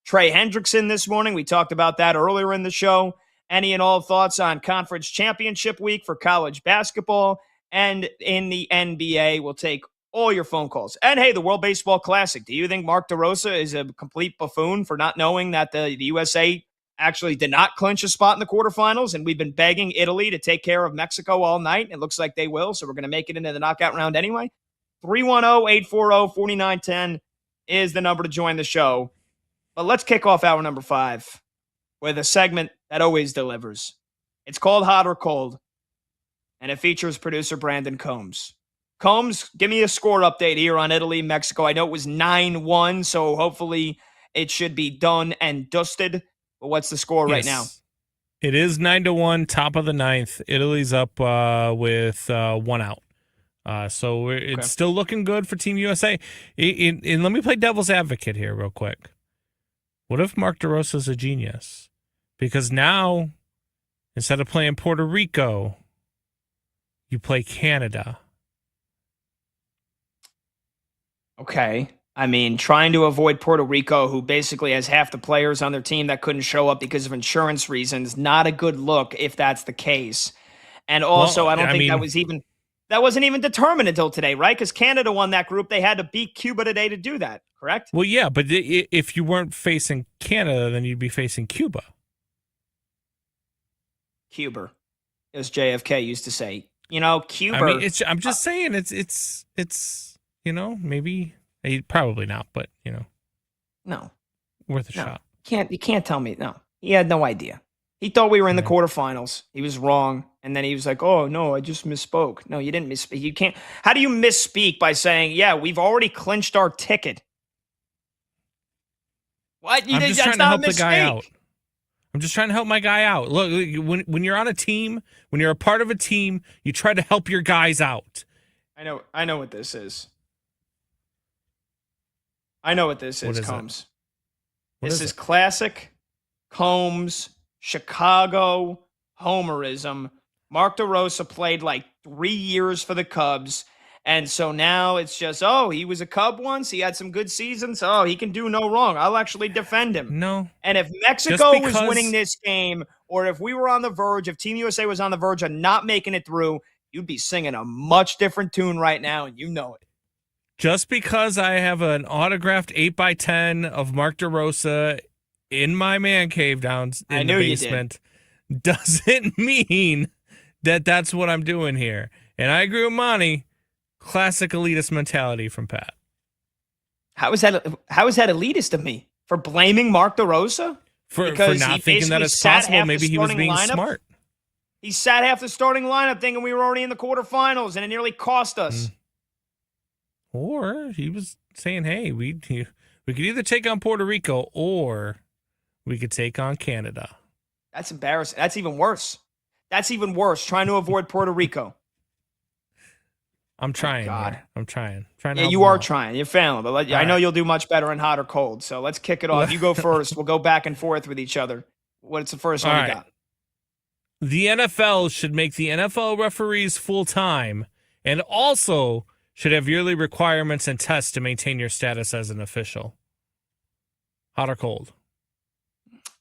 Trey Hendrickson this morning. We talked about that earlier in the show. Any and all thoughts on conference championship week for college basketball and in the NBA. We'll take all your phone calls. And hey, the World Baseball Classic. Do you think Mark DeRosa is a complete buffoon for not knowing that the USA actually did not clinch a spot in the quarterfinals? And we've been begging Italy to take care of Mexico all night. It looks like they will. So we're going to make it into the knockout round anyway. 310-840-4910 is the number to join the show. But let's kick off hour number 5 with a segment that always delivers. It's called Hot or Cold, and it features producer Brandon Combs. Combs, give me a score update here on Italy, Mexico. I know it was 9-1, so hopefully it should be done and dusted. But what's the score right now? It is 9-1, top of the 9th. Italy's up with 1 out. So it's still looking good for Team USA. And let me play devil's advocate here real quick. What if Mark DeRosa's a genius? Because now, instead of playing Puerto Rico, you play Canada. Okay. I mean, trying to avoid Puerto Rico, who basically has half the players on their team that couldn't show up because of insurance reasons, not a good look if that's the case. And also, I don't think that wasn't even determined until today, right? Because Canada won that group. They had to beat Cuba today to do that, correct? Well, yeah, but if you weren't facing Canada, then you'd be facing Cuba. Cuba, as JFK used to say. You know, Cuba. I mean, I'm just saying it's maybe probably not, but no, worth a shot. You can't tell me no. He had no idea. He thought we were in the quarterfinals. He was wrong, and then he was like, "Oh no, I just misspoke." No, you didn't misspeak. You can't. How do you misspeak by saying, "Yeah, we've already clinched our ticket"? What? I'm just trying to help the guy out. I'm just trying to help my guy out. Look, when you're on a team, when you're a part of a team, you try to help your guys out. I know what this is. I know what this is, Combs. This is classic Combs, Chicago homerism. Mark DeRosa played like 3 years for the Cubs. And so now it's just, he was a Cub once. He had some good seasons. He can do no wrong. I'll actually defend him. No. And if Mexico was winning this game, or if we were on the verge, if Team USA was on the verge of not making it through, you'd be singing a much different tune right now, and you know it. Just because I have an autographed 8x10 of Mark DeRosa in my man cave down in the basement doesn't mean that that's what I'm doing here. And I agree with Monty. Classic elitist mentality from Pat. How is that elitist of me? For blaming Mark DeRosa? For not thinking that it's possible. Maybe he was being smart. He sat half the starting lineup thinking we were already in the quarterfinals, and it nearly cost us. Or he was saying, hey, we could either take on Puerto Rico or we could take on Canada. That's embarrassing. That's even worse. Trying to avoid Puerto Rico. I'm trying. God. I'm trying. Yeah, you are trying. You're failing, but I know you'll do much better in hot or cold. So let's kick it off. You go first. We'll go back and forth with each other. What's the first one you got? The NFL should make the NFL referees full-time and also should have yearly requirements and tests to maintain your status as an official. Hot or cold?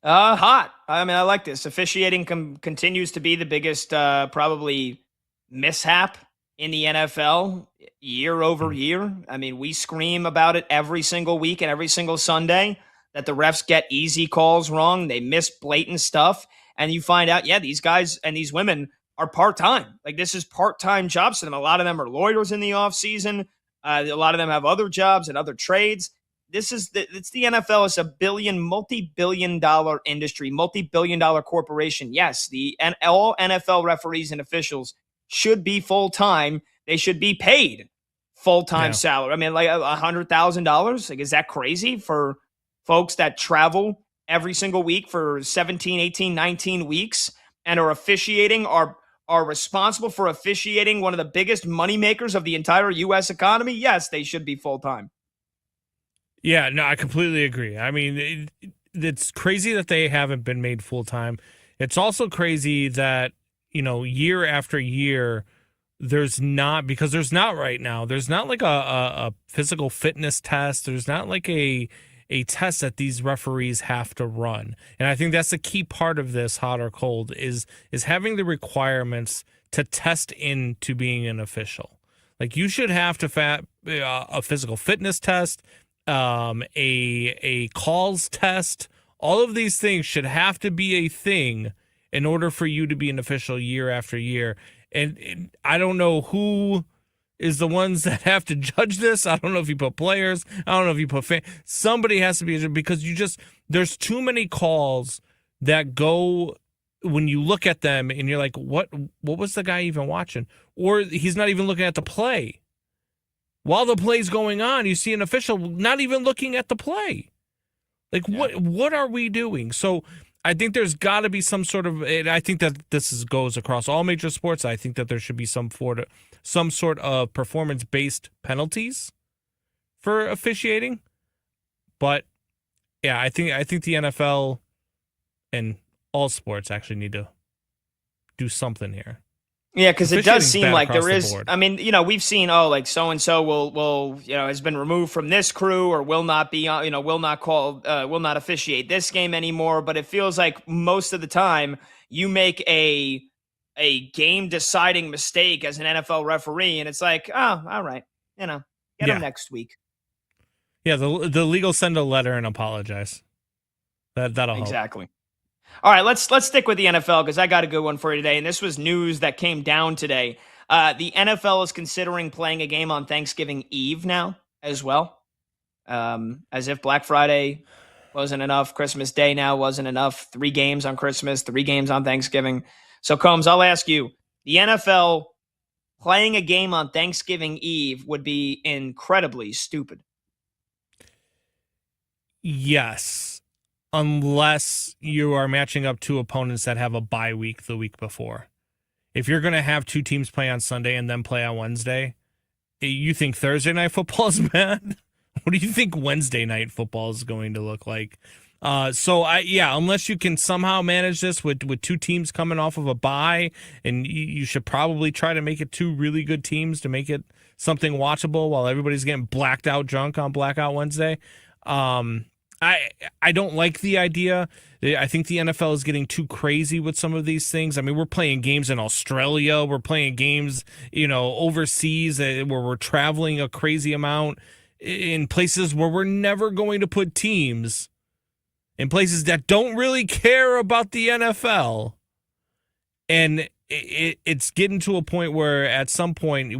Hot. I mean, I like this. Officiating continues to be the biggest probably mishap in the NFL year over year. I mean, we scream about it every single week and every single Sunday that the refs get easy calls wrong. They miss blatant stuff. And you find out, these guys and these women are part-time. Like, this is part-time jobs to them. A lot of them are lawyers in the offseason. A lot of them have other jobs and other trades. It's the NFL. It's a multi-billion-dollar industry, multi-billion-dollar corporation. Yes, all NFL referees and officials should be full-time. They should be paid full-time salary. I mean, like $100,000. Like, is that crazy for folks that travel every single week for 17, 18, 19 weeks and are officiating, are responsible for officiating one of the biggest moneymakers of the entire U.S. economy? Yes, they should be full-time. Yeah, no, I completely agree. I mean, it's crazy that they haven't been made full-time. It's also crazy that, year after year, there's not right now. There's not like a physical fitness test. There's not like a test that these referees have to run. And I think that's the key part of this, hot or cold, is having the requirements to test into being an official. Like you should have to a physical fitness test, a calls test. All of these things should have to be a thing in order for you to be an official year after year. And I don't know who is the ones that have to judge this. I don't know if you put players. I don't know if you put fans. Somebody has to be, because there's too many calls that go when you look at them and you're like, what was the guy even watching? Or he's not even looking at the play. While the play's going on, you see an official not even looking at the play. Like, what are we doing? So I think there's got to be some sort of, and I think that goes across all major sports. I think that there should be some sort of performance-based penalties for officiating. But yeah, I think the NFL and all sports actually need to do something here. Yeah, because it does seem like there is. Board. I mean, we've seen like so and so will has been removed from this crew or will not be will not officiate this game anymore. But it feels like most of the time you make a game deciding mistake as an NFL referee, and it's like, oh, all right, get them next week. Yeah, the league will send a letter and apologize. That'll help. Exactly. All right, let's stick with the NFL because I got a good one for you today, and this was news that came down today. The NFL is considering playing a game on Thanksgiving Eve now as well, as if Black Friday wasn't enough, Christmas Day now wasn't enough, 3 games on Christmas, 3 games on Thanksgiving. So, Combs, I'll ask you, the NFL playing a game on Thanksgiving Eve would be incredibly stupid. Yes. Unless you are matching up 2 opponents that have a bye week the week before. If you're going to have 2 teams play on Sunday and then play on Wednesday, you think Thursday night football is bad? What do you think Wednesday night football is going to look like? Unless you can somehow manage this with 2 teams coming off of a bye, and you should probably try to make it 2 really good teams to make it something watchable while everybody's getting blacked out drunk on Blackout Wednesday. I don't like the idea. I think the NFL is getting too crazy with some of these things. I mean, we're playing games in Australia. We're playing games, overseas where we're traveling a crazy amount in places where we're never going to put teams, in places that don't really care about the NFL. And it's getting to a point where at some point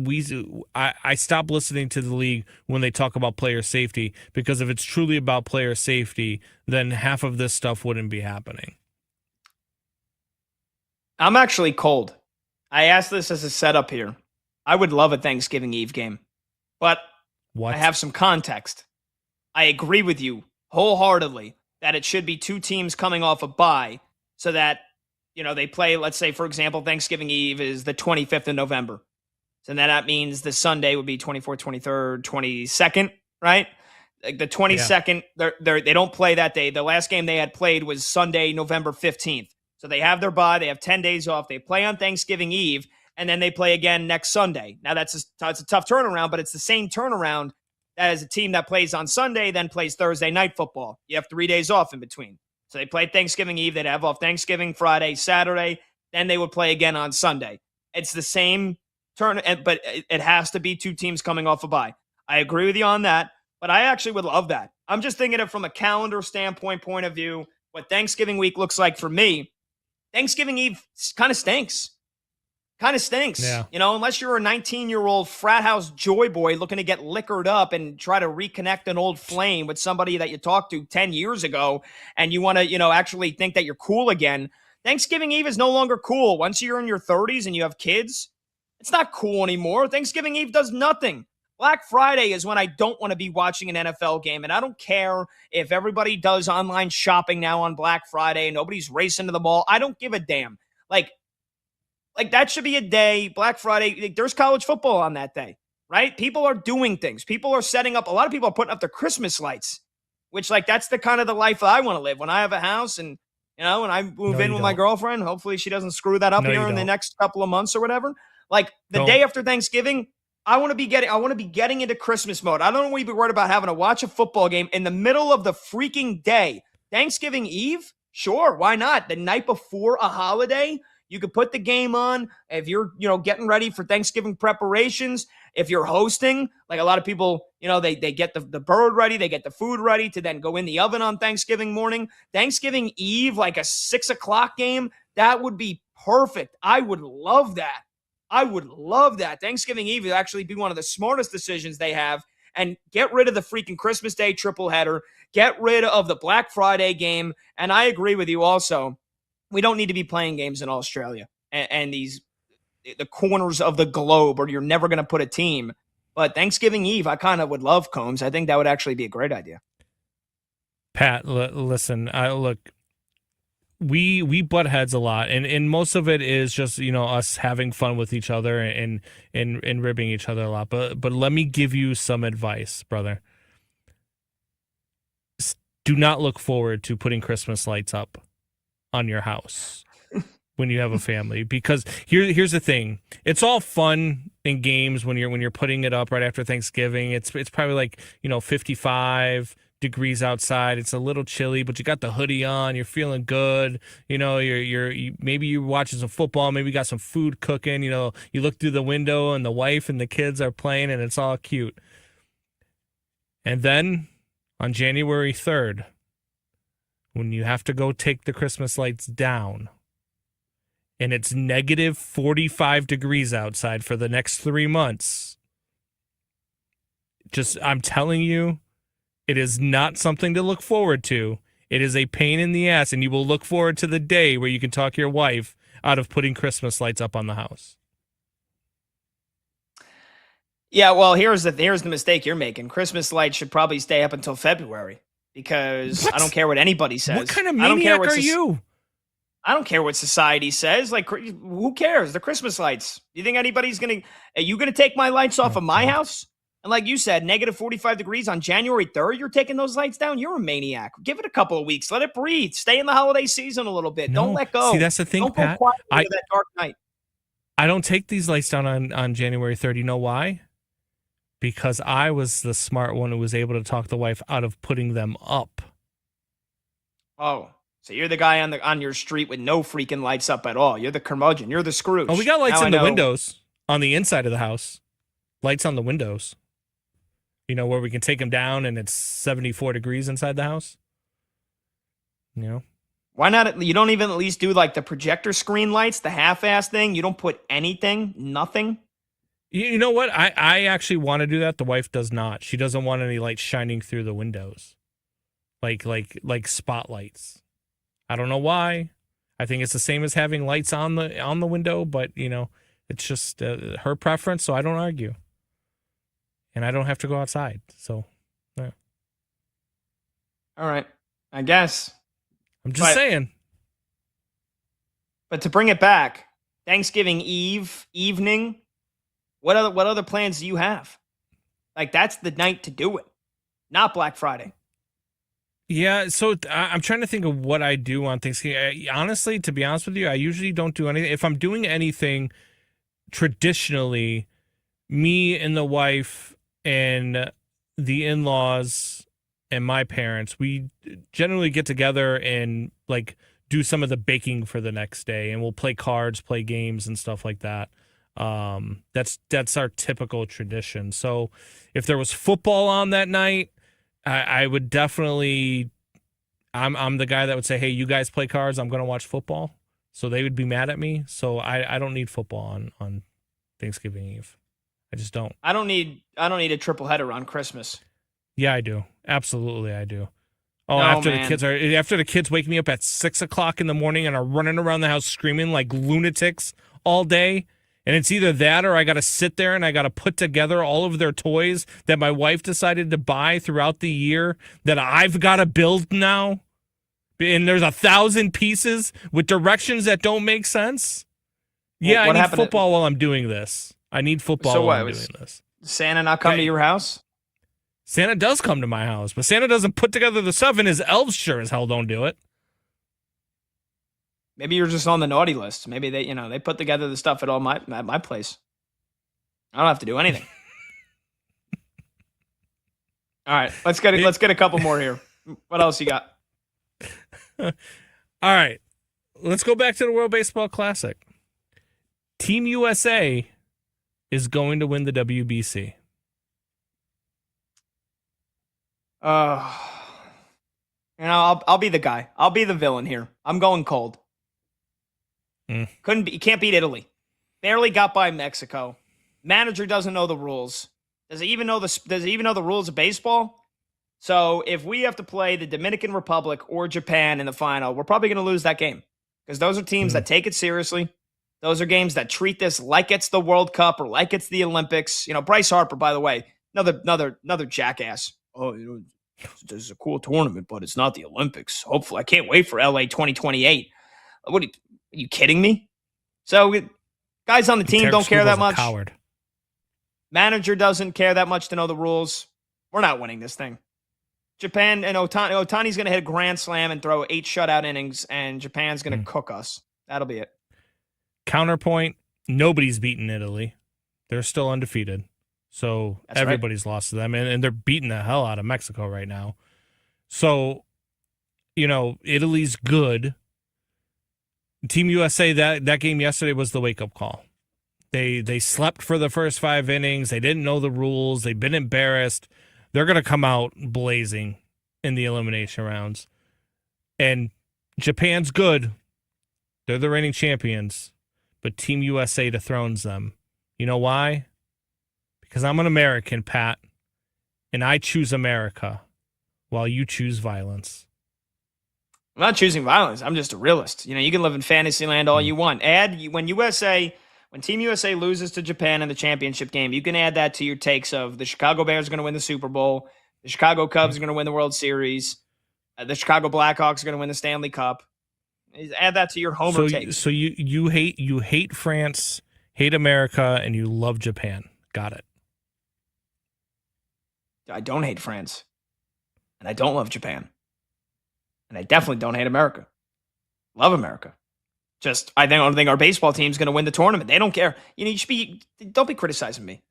I stop listening to the league when they talk about player safety, because if it's truly about player safety, then half of this stuff wouldn't be happening. I'm actually cold. I asked this as a setup here. I would love a Thanksgiving Eve game, but I have some context. I agree with you wholeheartedly that it should be 2 teams coming off a bye so that they play, let's say, for example, Thanksgiving Eve is the 25th of November. So then that means the Sunday would be 24th, 23rd, 22nd, right? Like the 22nd, they don't play that day. The last game they had played was Sunday, November 15th. So they have their bye. They have 10 days off. They play on Thanksgiving Eve, and then they play again next Sunday. Now, it's a tough turnaround, but it's the same turnaround as a team that plays on Sunday, then plays Thursday night football. You have 3 days off in between. So they played Thanksgiving Eve. They'd have off Thanksgiving, Friday, Saturday. Then they would play again on Sunday. It's the same turn, but it has to be 2 teams coming off a bye. I agree with you on that, but I actually would love that. I'm just thinking it from a calendar standpoint point of view, what Thanksgiving week looks like for me. Thanksgiving Eve kind of stinks. Yeah. Unless you're a 19-year-old frat house joy boy looking to get liquored up and try to reconnect an old flame with somebody that you talked to 10 years ago, and you want to, actually think that you're cool again. Thanksgiving Eve is no longer cool. Once you're in your 30s and you have kids, it's not cool anymore. Thanksgiving Eve does nothing. Black Friday is when I don't want to be watching an NFL game, and I don't care if everybody does online shopping now on Black Friday and nobody's racing to the mall. I don't give a damn. Like that should be a day, Black Friday, there's college football on that day, right? People are doing things. People are setting up, a lot of people are putting up their Christmas lights, which that's the kind of the life I want to live. When I have a house and, when I move in with my girlfriend, hopefully she doesn't screw that up here in the next couple of months or whatever. Like the day after Thanksgiving, I want to be getting into Christmas mode. I don't want to be worried about having to watch a football game in the middle of the freaking day. Thanksgiving Eve? Sure, why not? The night before a holiday, You could put the game on if you're, getting ready for Thanksgiving preparations. If you're hosting, like a lot of people, they get the bird ready, they get the food ready to then go in the oven on Thanksgiving morning. Thanksgiving Eve, like a 6:00 game, that would be perfect. I would love that. Thanksgiving Eve would actually be one of the smartest decisions they have. And get rid of the freaking Christmas Day triple header. Get rid of the Black Friday game. And I agree with you also. We don't need to be playing games in Australia and the corners of the globe, or you're never going to put a team. But Thanksgiving Eve, I kind of would love, Combs. I think that would actually be a great idea. Pat, listen, look, we butt heads a lot, and most of it is just us having fun with each other and ribbing each other a lot. But let me give you some advice, brother. Do not look forward to putting Christmas lights up on your house when you have a family, because here's the thing. It's all fun and games when you're putting it up right after Thanksgiving. It's probably like 55 degrees outside. It's a little chilly, but you got the hoodie on. You're feeling good. Maybe you're watching some football. Maybe you got some food cooking. You look through the window and the wife and the kids are playing, and it's all cute. And then on January 3rd, when you have to go take the Christmas lights down, and it's negative 45 degrees outside for the next 3 months, I'm telling you, it is not something to look forward to. It is a pain in the ass, and you will look forward to the day where you can talk your wife out of putting Christmas lights up on the house. Yeah, well, here's the mistake you're making. Christmas lights should probably stay up until February, because I don't care what anybody says. What kind of maniac are you? I don't care what society says. Like, who cares? The Christmas lights. You think anybody's are you going to take my lights off of my house? And like you said, negative 45 degrees on January 3rd, you're taking those lights down? You're a maniac. Give it a couple of weeks. Let it breathe. Stay in the holiday season a little bit. No. Don't let go. See, that's the thing, don't Pat. Go quietly into that dark night. I don't take these lights down on January 3rd. You know why? Because I was the smart one who was able to talk the wife out of putting them up. Oh, so you're the guy on your street with no freaking lights up at all. You're the curmudgeon. You're the Scrooge. Oh, we got lights in the windows on the inside of the house. Lights on the windows. Where we can take them down and it's 74 degrees inside the house. Why not? You don't even at least do like the projector screen lights, the half-ass thing. You don't put anything, nothing. You know what? I actually want to do that. The wife does not. She doesn't want any light shining through the windows, like spotlights. I don't know why. I think it's the same as having lights on the window, but it's just her preference. So I don't argue, and I don't have to go outside. So, yeah. All right, I guess. I'm just saying. But to bring it back, Thanksgiving Eve evening. What other plans do you have? Like, that's the night to do it, not Black Friday. Yeah, so I'm trying to think of what I do on Thanksgiving. Honestly, to be honest with you, I usually don't do anything. If I'm doing anything, traditionally, me and the wife and the in-laws and my parents, we generally get together and like do some of the baking for the next day, and we'll play cards, play games, and stuff like that. That's our typical tradition. So if there was football on that night, I would definitely, I'm the guy that would say, hey, you guys play cards, I'm going to watch football. So they would be mad at me. So I don't need football on Thanksgiving Eve. I just don't. I don't need a triple header on Christmas. Yeah, I do. Absolutely, I do. Oh, no, after man. the kids wake me up at 6:00 in the morning and are running around the house screaming like lunatics all day. And it's either that or I got to sit there and I got to put together all of their toys that my wife decided to buy throughout the year that I've got to build now. And there's 1,000 pieces with directions that don't make sense. Yeah, I need football while I'm doing this. I need football while I'm doing this. Santa not come to your house? Santa does come to my house, but Santa doesn't put together the stuff, and his elves sure as hell don't do it. Maybe you're just on the naughty list. Maybe they put together the stuff at my place. I don't have to do anything. All right, let's get a couple more here. What else you got? All right. let's go back to the World Baseball Classic. Team USA is going to win the WBC. I'll be the guy. I'll be the villain here. I'm going cold. You can't beat Italy. Barely got by Mexico. Manager doesn't know the rules. Does he even know the rules of baseball? So if we have to play the Dominican Republic or Japan in the final, we're probably going to lose that game because those are teams that take it seriously. Those are games that treat this like it's the World Cup or like it's the Olympics. Bryce Harper, by the way, another jackass. Oh, this is a cool tournament, but it's not the Olympics. Hopefully, I can't wait for LA 2028. What are you kidding me? So guys on the team don't care that much. Coward. Manager doesn't care that much to know the rules. We're not winning this thing. Japan and Otani's going to hit a grand slam and throw 8 shutout innings, and Japan's going to cook us. That'll be it. Counterpoint, nobody's beaten Italy. They're still undefeated. So That's everybody's lost to them, and they're beating the hell out of Mexico right now. So, Italy's good. Team USA, that game yesterday was the wake-up call. They slept for the first 5 innings. They didn't know the rules. They've been embarrassed. They're going to come out blazing in the elimination rounds. And Japan's good. They're the reigning champions. But Team USA dethrones them. You know why? Because I'm an American, Pat, and I choose America while you choose violence. I'm not choosing violence. I'm just a realist. You can live in fantasy land all you want. When Team USA loses to Japan in the championship game, you can add that to your takes of the Chicago Bears are going to win the Super Bowl, the Chicago Cubs are going to win the World Series, the Chicago Blackhawks are going to win the Stanley Cup. Add that to your homer takes. So you hate France, hate America, and you love Japan. Got it. I don't hate France, and I don't love Japan, and I definitely don't hate America. Love America. I don't think our baseball team's going to win the tournament. They don't care. Don't be criticizing me.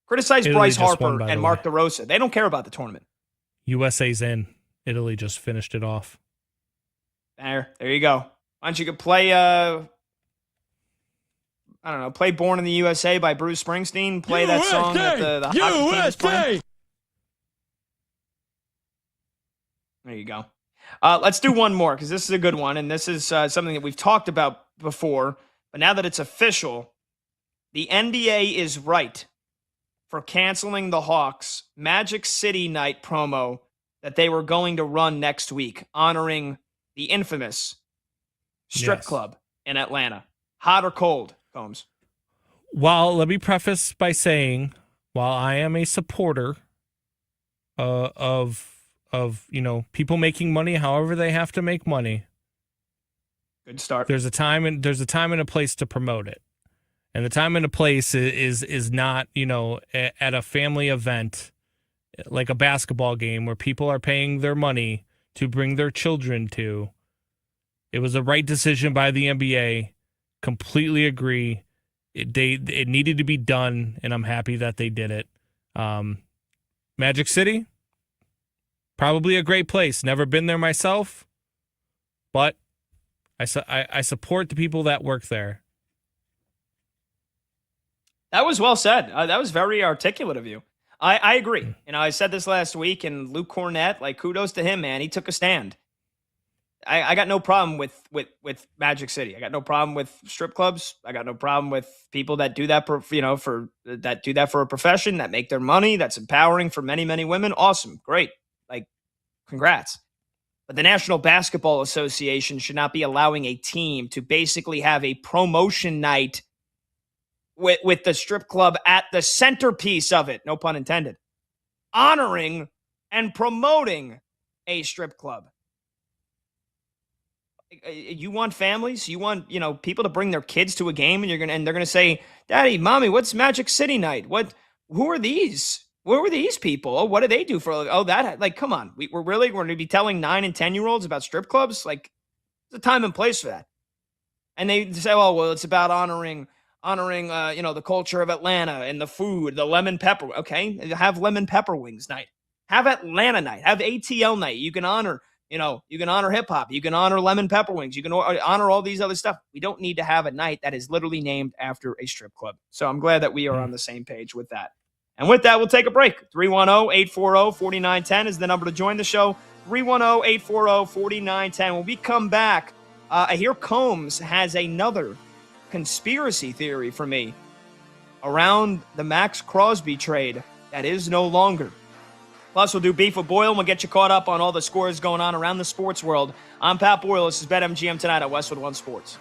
Criticize Italy Bryce just Harper won, and Mark DeRosa. They don't care about the tournament. USA's in. Italy just finished it off. There you go. Why don't you play, play Born in the USA by Bruce Springsteen. Play that song that the hockey team is playing. There you go. Let's do one more because this is a good one, and this is something that we've talked about before, but now that it's official, the NBA is right for canceling the Hawks' Magic City Night promo that they were going to run next week, honoring the infamous strip club in Atlanta. Hot or cold, Combs? Well, let me preface by saying, while I am a supporter of people making money however they have to make money. Good start. There's a time and a place to promote it. And the time and a place is not, at a family event like a basketball game where people are paying their money to bring their children to. It was a right decision by the NBA. Completely agree. It needed to be done, and I'm happy that they did it. Magic City, probably a great place. Never been there myself, but I support the people that work there. That was well said. That was very articulate of you. I agree. I said this last week, and Luke Cornett, kudos to him, man. He took a stand. I got no problem with Magic City. I got no problem with strip clubs. I got no problem with people that do that that do that for a profession, that make their money. That's empowering for many, many women. Awesome. Great. Congrats. But the National Basketball Association should not be allowing a team to basically have a promotion night with the strip club at the centerpiece of it, no pun intended, honoring and promoting a strip club. You want families, you want people to bring their kids to a game, and they're gonna say, "Daddy, Mommy, what's Magic City Night? Who are these? Where were these people? Oh, what do they do for? Come on, we're going to be telling 9 and 10-year-olds about strip clubs? There's a time and place for that." And they say, "Oh, well, it's about honoring, the culture of Atlanta and the food, the lemon pepper." Okay, have lemon pepper wings night. Have Atlanta night. Have ATL night. You can honor You can honor hip hop. You can honor lemon pepper wings. You can honor all these other stuff. We don't need to have a night that is literally named after a strip club. So I'm glad that we are on the same page with that. And with that, we'll take a break. 310-840-4910 is the number to join the show. 310-840-4910. When we come back, I hear Combs has another conspiracy theory for me around the Max Crosby trade that is no longer. Plus, we'll do Beef with Boyle, and we'll get you caught up on all the scores going on around the sports world. I'm Pat Boyle. This is BetMGM tonight at Westwood One Sports.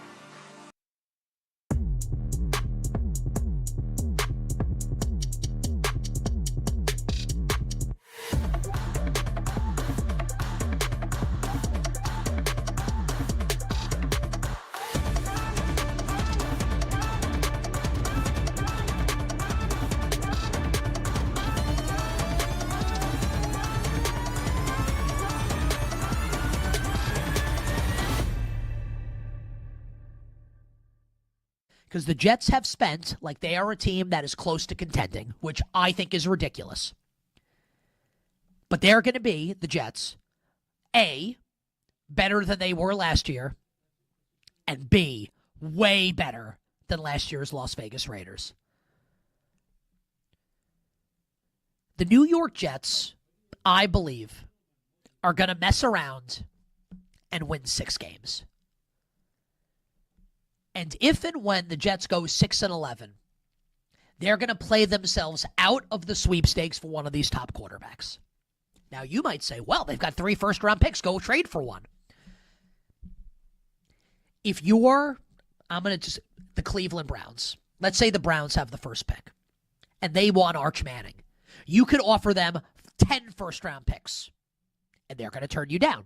Because the Jets have spent like they are a team that is close to contending, which I think is ridiculous. But they're going to be, the Jets, A, better than they were last year, and B, way better than last year's Las Vegas Raiders. The New York Jets, I believe, are going to mess around and win 6 games. And if and when the Jets go 6-11, they're going to play themselves out of the sweepstakes for one of these top quarterbacks. Now, you might say, well, they've got 3 first-round picks. Go trade for one. If you're, the Cleveland Browns. Let's say the Browns have the first pick, and they want Arch Manning. You could offer them 10 first-round picks, and they're going to turn you down.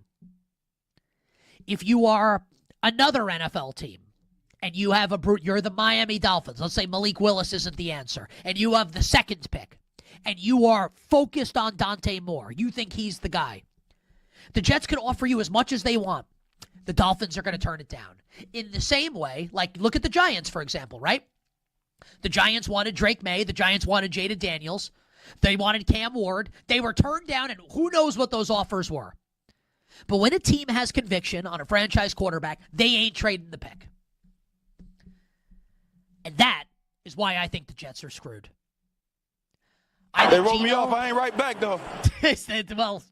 If you are another NFL team, and you have you're the Miami Dolphins. Let's say Malik Willis isn't the answer. And you have the second pick. And you are focused on Dante Moore. You think he's the guy. The Jets can offer you as much as they want. The Dolphins are going to turn it down. In the same way, like look at the Giants, for example, right? The Giants wanted Drake May. The Giants wanted Jada Daniels. They wanted Cam Ward. They were turned down, and who knows what those offers were. But when a team has conviction on a franchise quarterback, they ain't trading the pick. And that is why I think the Jets are screwed. They wrote me off. I ain't right back, though. Well,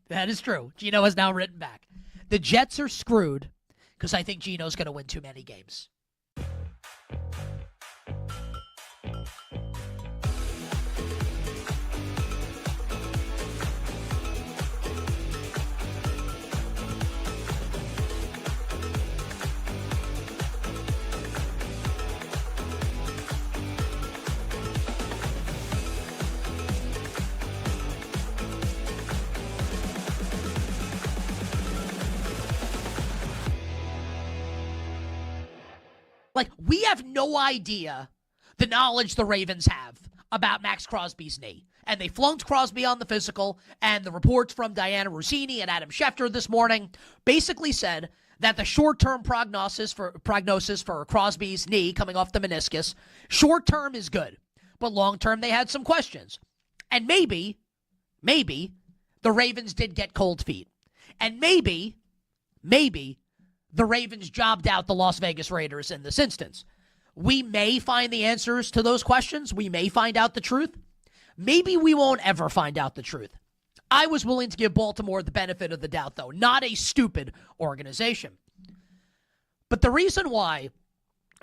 that is true. Gino has now written back. The Jets are screwed because I think Gino's going to win too many games. Like, we have no idea the knowledge the Ravens have about Max Crosby's knee. And they flunked Crosby on the physical, and the reports from Diana Rossini and Adam Schefter this morning basically said that the short-term prognosis for Crosby's knee coming off the meniscus, short-term is good, but long-term they had some questions. And maybe the Ravens did get cold feet. And maybe the Ravens jobbed out the Las Vegas Raiders in this instance. We may find the answers to those questions. We may find out the truth. Maybe we won't ever find out the truth. I was willing to give Baltimore the benefit of the doubt, though. Not a stupid organization. But the reason why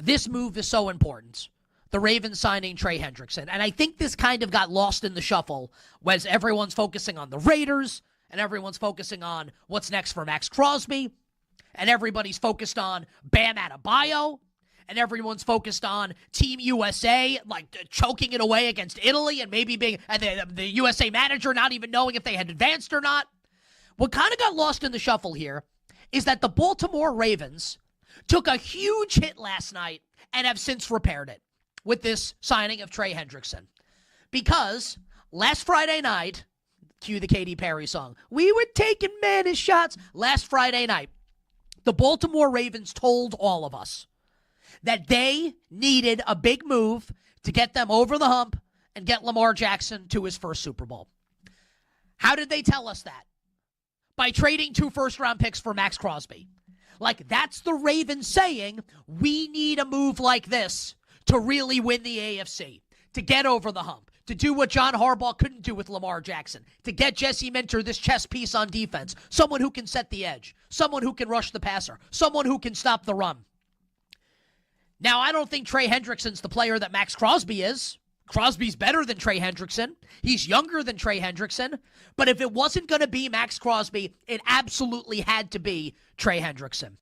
this move is so important, the Ravens signing Trey Hendrickson, and I think this kind of got lost in the shuffle was everyone's focusing on the Raiders, and everyone's focusing on what's next for Max Crosby, and everybody's focused on Bam Adebayo, and everyone's focused on Team USA, like choking it away against Italy, and maybe being the USA manager not even knowing if they had advanced or not. What kind of got lost in the shuffle here is that the Baltimore Ravens took a huge hit last night and have since repaired it with this signing of Trey Hendrickson. Because last Friday night, cue the Katy Perry song, we were taking many shots. Last Friday night, the Baltimore Ravens told all of us that they needed a big move to get them over the hump and get Lamar Jackson to his first Super Bowl. How did they tell us that? by trading 2 first-round picks for Max Crosby. Like, that's the Ravens saying, we need a move like this to really win the AFC, to get over the hump, to do what John Harbaugh couldn't do with Lamar Jackson, to get Jesse Minter this chess piece on defense, someone who can set the edge, someone who can rush the passer, someone who can stop the run. Now, I don't think Trey Hendrickson's the player that Max Crosby is. Crosby's better than Trey Hendrickson. He's younger than Trey Hendrickson. But if it wasn't going to be Max Crosby, it absolutely had to be Trey Hendrickson.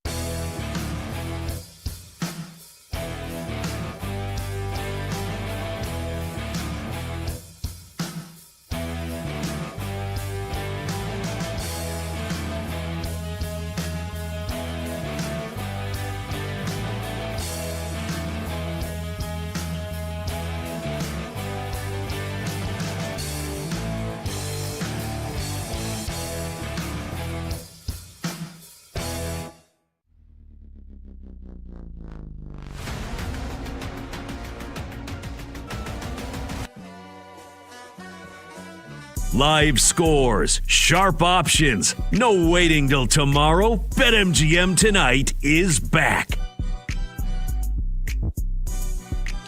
Live scores, sharp options, no waiting till tomorrow. BetMGM tonight is back.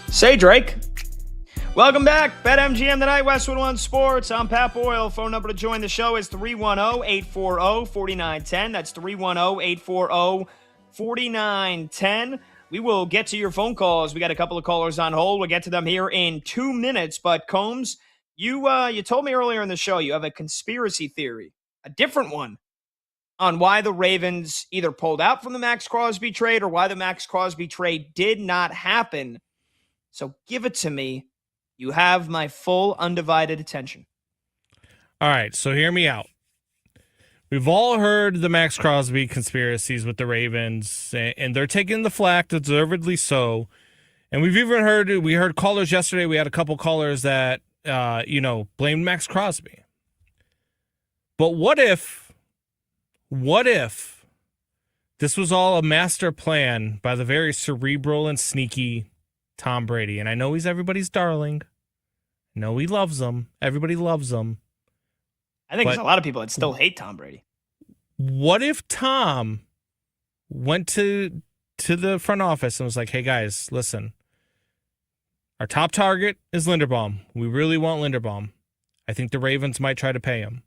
Say, Drake. Welcome back. BetMGM tonight, Westwood One Sports. I'm Pat Boyle. Phone number to join the show is 310-840-4910. That's 310-840-4910. We will get to your phone calls. We got a couple of callers on hold. We'll get to them here in 2 minutes. But Combs, you told me earlier in the show you have a conspiracy theory, a different one, on why the Ravens either pulled out from the Max Crosby trade or why the Max Crosby trade did not happen. So give it to me. You have my full undivided attention. All right, so hear me out. We've all heard the Max Crosby conspiracies with the Ravens, and they're taking the flack, deservedly so. And we heard callers yesterday. We had a couple callers that blamed Max Crosby. But what if this was all a master plan by the very cerebral and sneaky Tom Brady? And I know he's everybody's darling. I know he loves them. Everybody loves him. I think there's a lot of people that still hate Tom Brady. What if Tom went to the front office and was like, hey, guys, listen. Our top target is Linderbaum. We really want Linderbaum. I think the Ravens might try to pay him.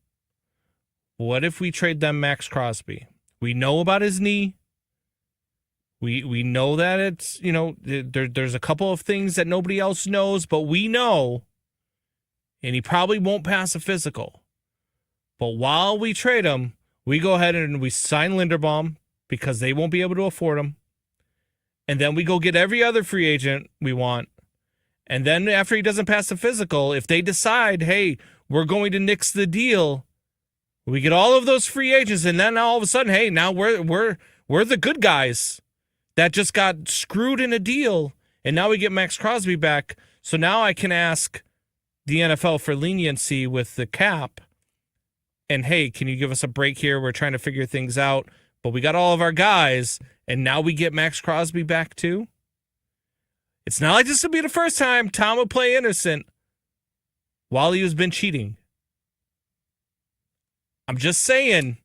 What if we trade them Max Crosby? We know about his knee. We know that it's, there's a couple of things that nobody else knows, but we know, and he probably won't pass a physical. But while we trade him, we go ahead and we sign Linderbaum because they won't be able to afford him. And then we go get every other free agent we want. And then after he doesn't pass the physical, if they decide, hey, we're going to nix the deal, we get all of those free agents, and then all of a sudden, hey, now we're the good guys that just got screwed in a deal, and now we get Max Crosby back. So now I can ask the NFL for leniency with the cap. And hey, can you give us a break here? We're trying to figure things out, but we got all of our guys, and now we get Max Crosby back too. It's not like this will be the first time Tom will play innocent while he has been cheating. I'm just saying,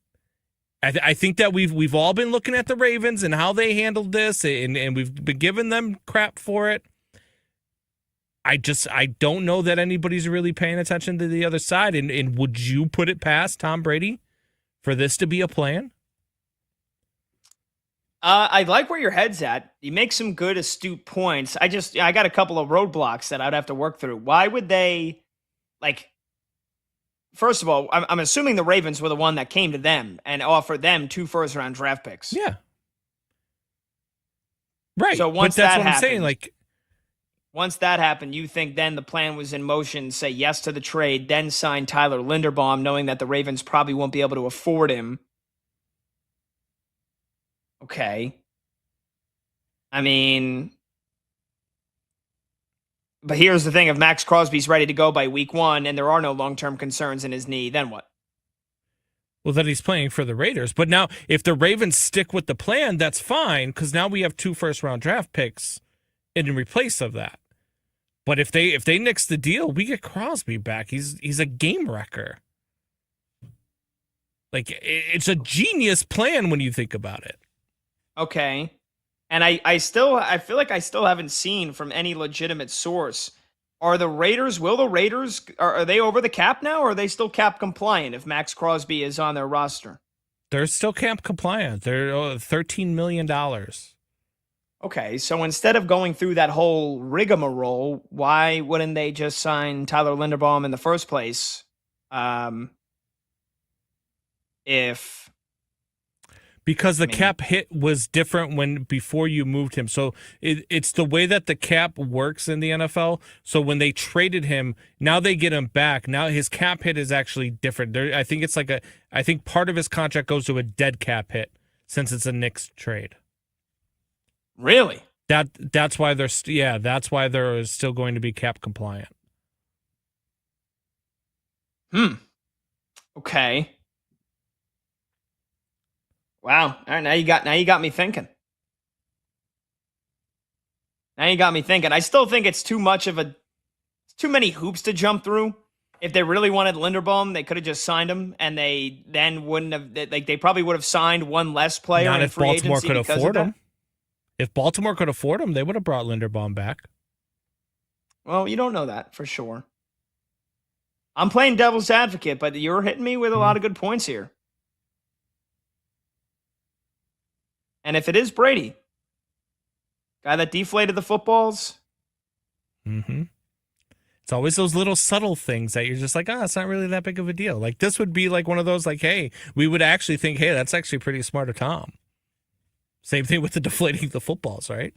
I think that we've all been looking at the Ravens and how they handled this, and we've been giving them crap for it. I don't know that anybody's really paying attention to the other side. And would you put it past Tom Brady for this to be a plan? I like where your head's at. You make some good, astute points. I got a couple of roadblocks that I'd have to work through. Why would they, first of all, I'm assuming the Ravens were the one that came to them and offered them 2 first-round draft picks. Yeah. Right. So once but that's that what happened, I'm saying. Once that happened, you think then the plan was in motion, say yes to the trade, then sign Tyler Linderbaum, knowing that the Ravens probably won't be able to afford him. Okay. I mean, but here's the thing. If Max Crosby's ready to go by week 1 and there are no long-term concerns in his knee, then what? Well, then he's playing for the Raiders. But now if the Ravens stick with the plan, that's fine, because now we have 2 first-round draft picks in replace of that. But if they nix the deal, we get Crosby back. He's a game wrecker. Like, it's a genius plan when you think about it. Okay. And I feel like I still haven't seen from any legitimate source. Are the Raiders are they over the cap now, or are they still cap compliant if Max Crosby is on their roster? They're still cap compliant. They're $13 million. Okay, so instead of going through that whole rigmarole, why wouldn't they just sign Tyler Linderbaum in the first place? Because the cap hit was different before you moved him. So it's the way that the cap works in the NFL. So when they traded him, now they get him back. Now his cap hit is actually different. I think part of his contract goes to a dead cap hit since it's a Knicks trade. Really? That's why they're still going to be cap compliant. Okay. Wow. All right, now you got me thinking. I still think it's too many hoops to jump through. If they really wanted Linderbaum, they could have just signed him, and they then wouldn't have. They probably would have signed one less player. Not in if free Baltimore agency could because afford of him. If Baltimore could afford him, they would have brought Linderbaum back. Well, you don't know that for sure. I'm playing devil's advocate, but you're hitting me with a lot of good points here. And if it is Brady, guy that deflated the footballs. It's always those little subtle things that you're just like, it's not really that big of a deal. Like, this would be like one of those, like, hey, we would actually think, hey, that's actually pretty smart of Tom. Same thing with the deflating the footballs, right?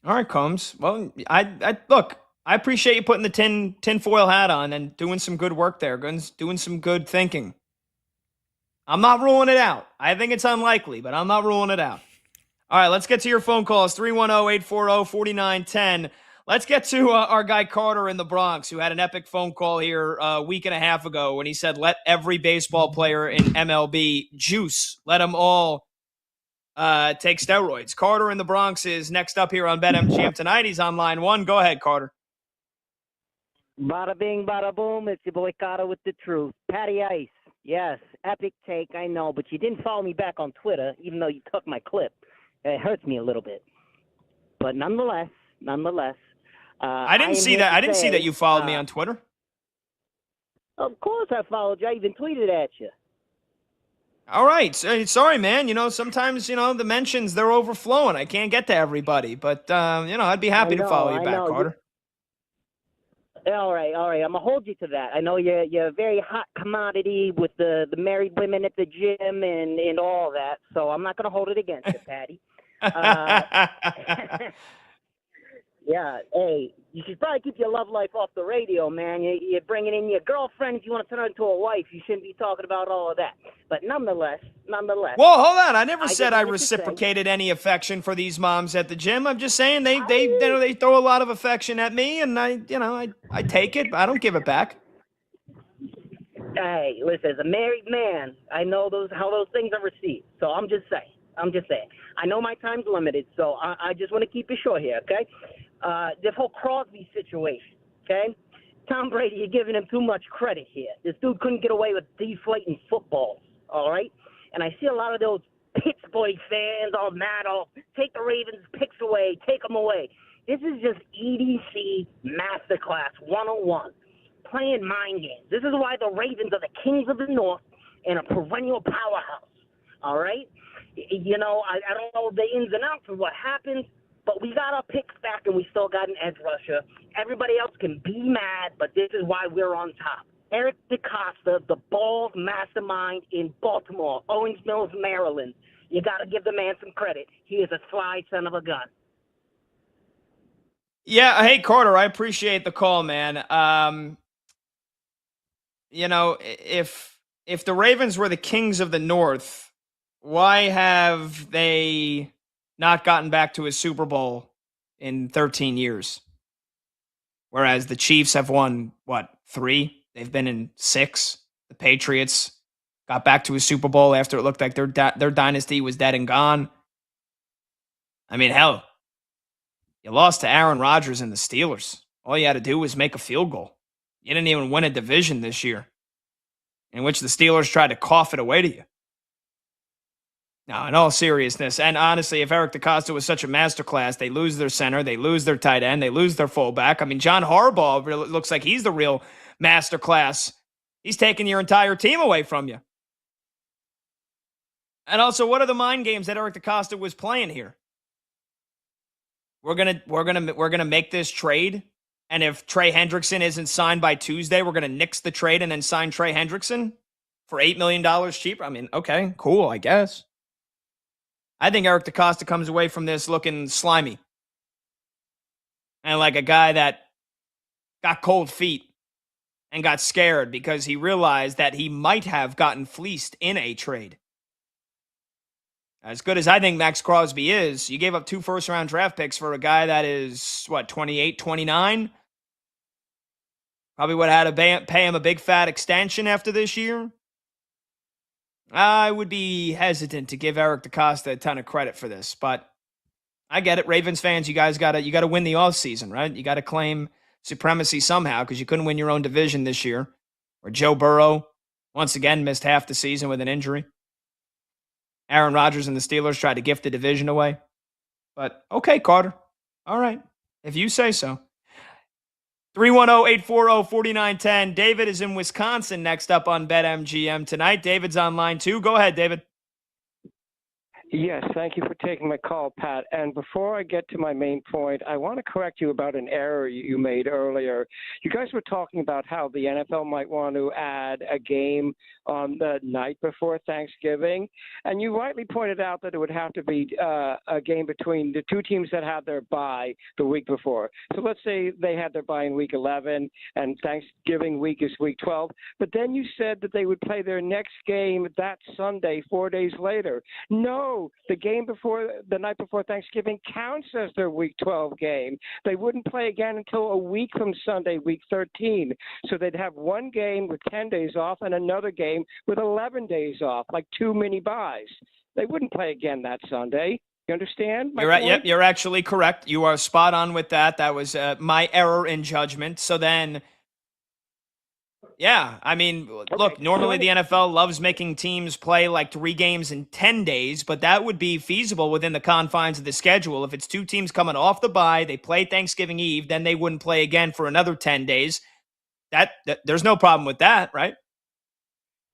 All right, Combs. Well, I look, I appreciate you putting the tinfoil hat on and doing some good work there, doing some good thinking. I'm not ruling it out. I think it's unlikely, but I'm not ruling it out. All right, let's get to your phone calls, 310-840-4910. Let's get to our guy Carter in the Bronx, who had an epic phone call here a week and a half ago when he said, let every baseball player in MLB juice. Let them all take steroids. Carter in the Bronx is next up here on BetMGM tonight. He's on line one. Go ahead, Carter. Bada bing, bada boom. It's your boy Carter with the truth. Patty Ice. Yes, epic take, I know, but you didn't follow me back on Twitter, even though you took my clip. It hurts me a little bit. But nonetheless, I didn't see that. I didn't see that you followed me on Twitter. Of course I followed you. I even tweeted at you. All right. Sorry, man. Sometimes, the mentions, they're overflowing. I can't get to everybody. But, I'd be happy to follow you back, Carter. All right. I'm going to hold you to that. I know you're a very hot commodity with the married women at the gym and all that, so I'm not going to hold it against you, Patty. Yeah, hey, you should probably keep your love life off the radio, man. You're bringing in your girlfriend. If you want to turn her into a wife, you shouldn't be talking about all of that. But nonetheless. Well, hold on. I never said I reciprocated any affection for these moms at the gym. I'm just saying they throw a lot of affection at me, and I take it. But I don't give it back. Hey, listen, as a married man, I know how those things are received. So I'm just saying. I know my time's limited, so I just want to keep it short here, okay? This whole Crosby situation, okay? Tom Brady, you're giving him too much credit here. This dude couldn't get away with deflating footballs, all right? And I see a lot of those Pittsburgh fans all mad, take the Ravens' picks away, take them away. This is just EDC Masterclass 101, playing mind games. This is why the Ravens are the kings of the North and a perennial powerhouse, all right? I don't know the ins and outs of what happened, but we got our picks back and we still got an edge rusher. Everybody else can be mad, but this is why we're on top. Eric DeCosta, the Balls mastermind in Baltimore, Owings Mills, Maryland. You got to give the man some credit. He is a sly son of a gun. Yeah, hey, Carter, I appreciate the call, man. If the Ravens were the kings of the North, why have they not gotten back to a Super Bowl in 13 years? Whereas the Chiefs have won, 3? They've been in 6. The Patriots got back to a Super Bowl after it looked like their dynasty was dead and gone. I mean, hell, you lost to Aaron Rodgers and the Steelers. All you had to do was make a field goal. You didn't even win a division this year. in which the Steelers tried to cough it away to you. Now, in all seriousness, and honestly, if Eric DeCosta was such a masterclass, they lose their center, they lose their tight end, they lose their fullback. I mean, John Harbaugh really looks like he's the real masterclass. He's taking your entire team away from you. And also, what are the mind games that Eric DeCosta was playing here? We're gonna make this trade, and if Trey Hendrickson isn't signed by Tuesday, we're gonna nix the trade and then sign Trey Hendrickson for $8 million cheaper. I mean, okay, cool, I guess. I think Eric DeCosta comes away from this looking slimy and like a guy that got cold feet and got scared because he realized that he might have gotten fleeced in a trade. As good as I think Max Crosby is, you gave up 2 first-round draft picks for a guy that is, 28, 29? Probably would have had to pay him a big fat extension after this year. I would be hesitant to give Eric DeCosta a ton of credit for this, but I get it. Ravens fans, you guys gotta win the offseason, right? You gotta claim supremacy somehow because you couldn't win your own division this year. Or Joe Burrow once again missed half the season with an injury. Aaron Rodgers and the Steelers tried to gift the division away. But okay, Carter. All right. If you say so. 310-840-4910. David is in Wisconsin next up on BetMGM tonight. David's on line 2. Go ahead, David. Yes, thank you for taking my call, Pat. And before I get to my main point, I want to correct you about an error you made earlier. You guys were talking about how the NFL might want to add a game on the night before Thanksgiving, and you rightly pointed out that it would have to be a game between the 2 teams that had their bye the week before. So let's say they had their bye in week 11 and Thanksgiving week is week 12, but then you said that they would play their next game that Sunday, 4 days later. No, the game before the night before Thanksgiving counts as their Week 12 game. They wouldn't play again until a week from Sunday, Week 13. So they'd have one game with 10 days off and another game with 11 days off, like 2 mini buys. They wouldn't play again that Sunday. You understand? Yep, you're actually correct. You are spot on with that. That was my error in judgment. So then, yeah, I mean, look, normally the NFL loves making teams play like 3 games in 10 days, but that would be feasible within the confines of the schedule. If it's 2 teams coming off the bye, they play Thanksgiving Eve, then they wouldn't play again for another 10 days. That there's no problem with that, right?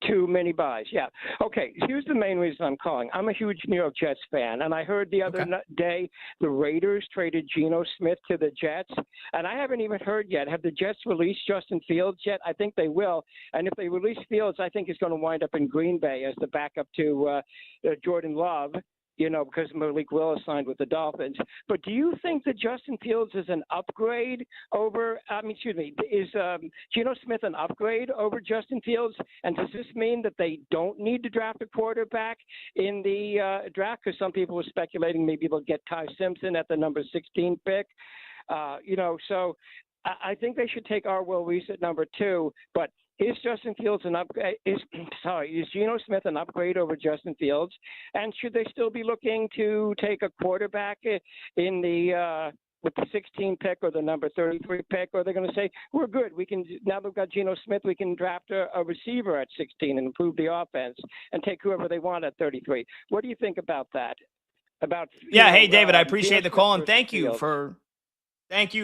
2 mini buys, yeah. Okay, here's the main reason I'm calling. I'm a huge New York Jets fan, and I heard the other day the Raiders traded Geno Smith to the Jets, and I haven't even heard yet. Have the Jets released Justin Fields yet? I think they will, and if they release Fields, I think he's going to wind up in Green Bay as the backup to Jordan Love. Because Malik Willis signed with the Dolphins. But do you think that Justin Fields is an upgrade over, is Geno Smith an upgrade over Justin Fields? And does this mean that they don't need to draft a quarterback in the draft? Because some people were speculating maybe they'll get Ty Simpson at the number 16 pick. So I think they should take Will Reese at number 2, but is Justin Fields an upgrade? Is Geno Smith an upgrade over Justin Fields? And should they still be looking to take a quarterback in the with the 16 pick or the number 33 pick? Or are they going to say we're good? Now they've got Geno Smith. We can draft a receiver at 16 and improve the offense and take whoever they want at 33. What do you think about that? Hey David, I appreciate the call and thank you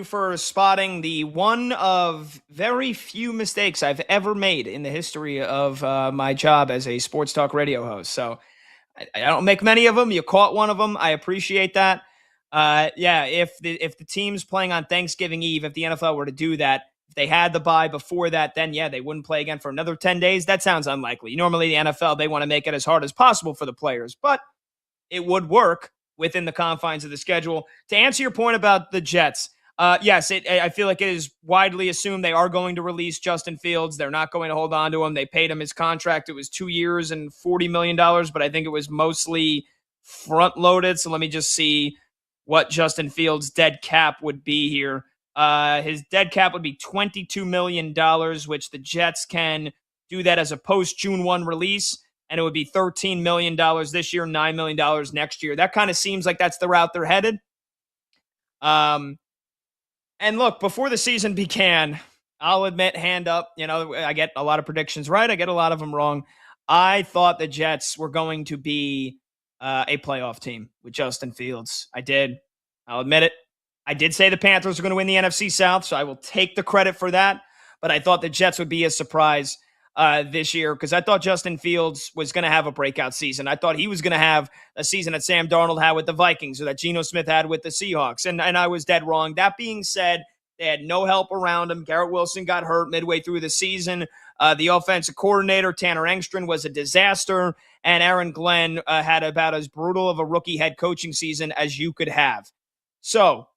for spotting the one of very few mistakes I've ever made in the history of my job as a sports talk radio host. So I don't make many of them. You caught one of them. I appreciate that. If the team's playing on Thanksgiving Eve, if the NFL were to do that, if they had the bye before that, then they wouldn't play again for another 10 days. That sounds unlikely. Normally the NFL, they want to make it as hard as possible for the players, but it would work within the confines of the schedule. To answer your point about the Jets, yes, I feel like it is widely assumed they are going to release Justin Fields. They're not going to hold on to him. They paid him his contract. It was 2 years and $40 million, but I think it was mostly front-loaded. So let me just see what Justin Fields' dead cap would be here. His dead cap would be $22 million, which the Jets can do that as a post-June 1 release. And it would be $13 million this year, $9 million next year. That kind of seems like that's the route they're headed. And look, before the season began, I'll admit, hand up, I get a lot of predictions right. I get a lot of them wrong. I thought the Jets were going to be a playoff team with Justin Fields. I did. I'll admit it. I did say the Panthers were going to win the NFC South, so I will take the credit for that. But I thought the Jets would be a surprise this year because I thought Justin Fields was going to have a breakout season. I thought he was going to have a season that Sam Darnold had with the Vikings or that Geno Smith had with the Seahawks. And I was dead wrong. That being said, they had no help around him. Garrett Wilson got hurt midway through the season. The offensive coordinator, Tanner Engstrand, was a disaster. And Aaron Glenn had about as brutal of a rookie head coaching season as you could have. So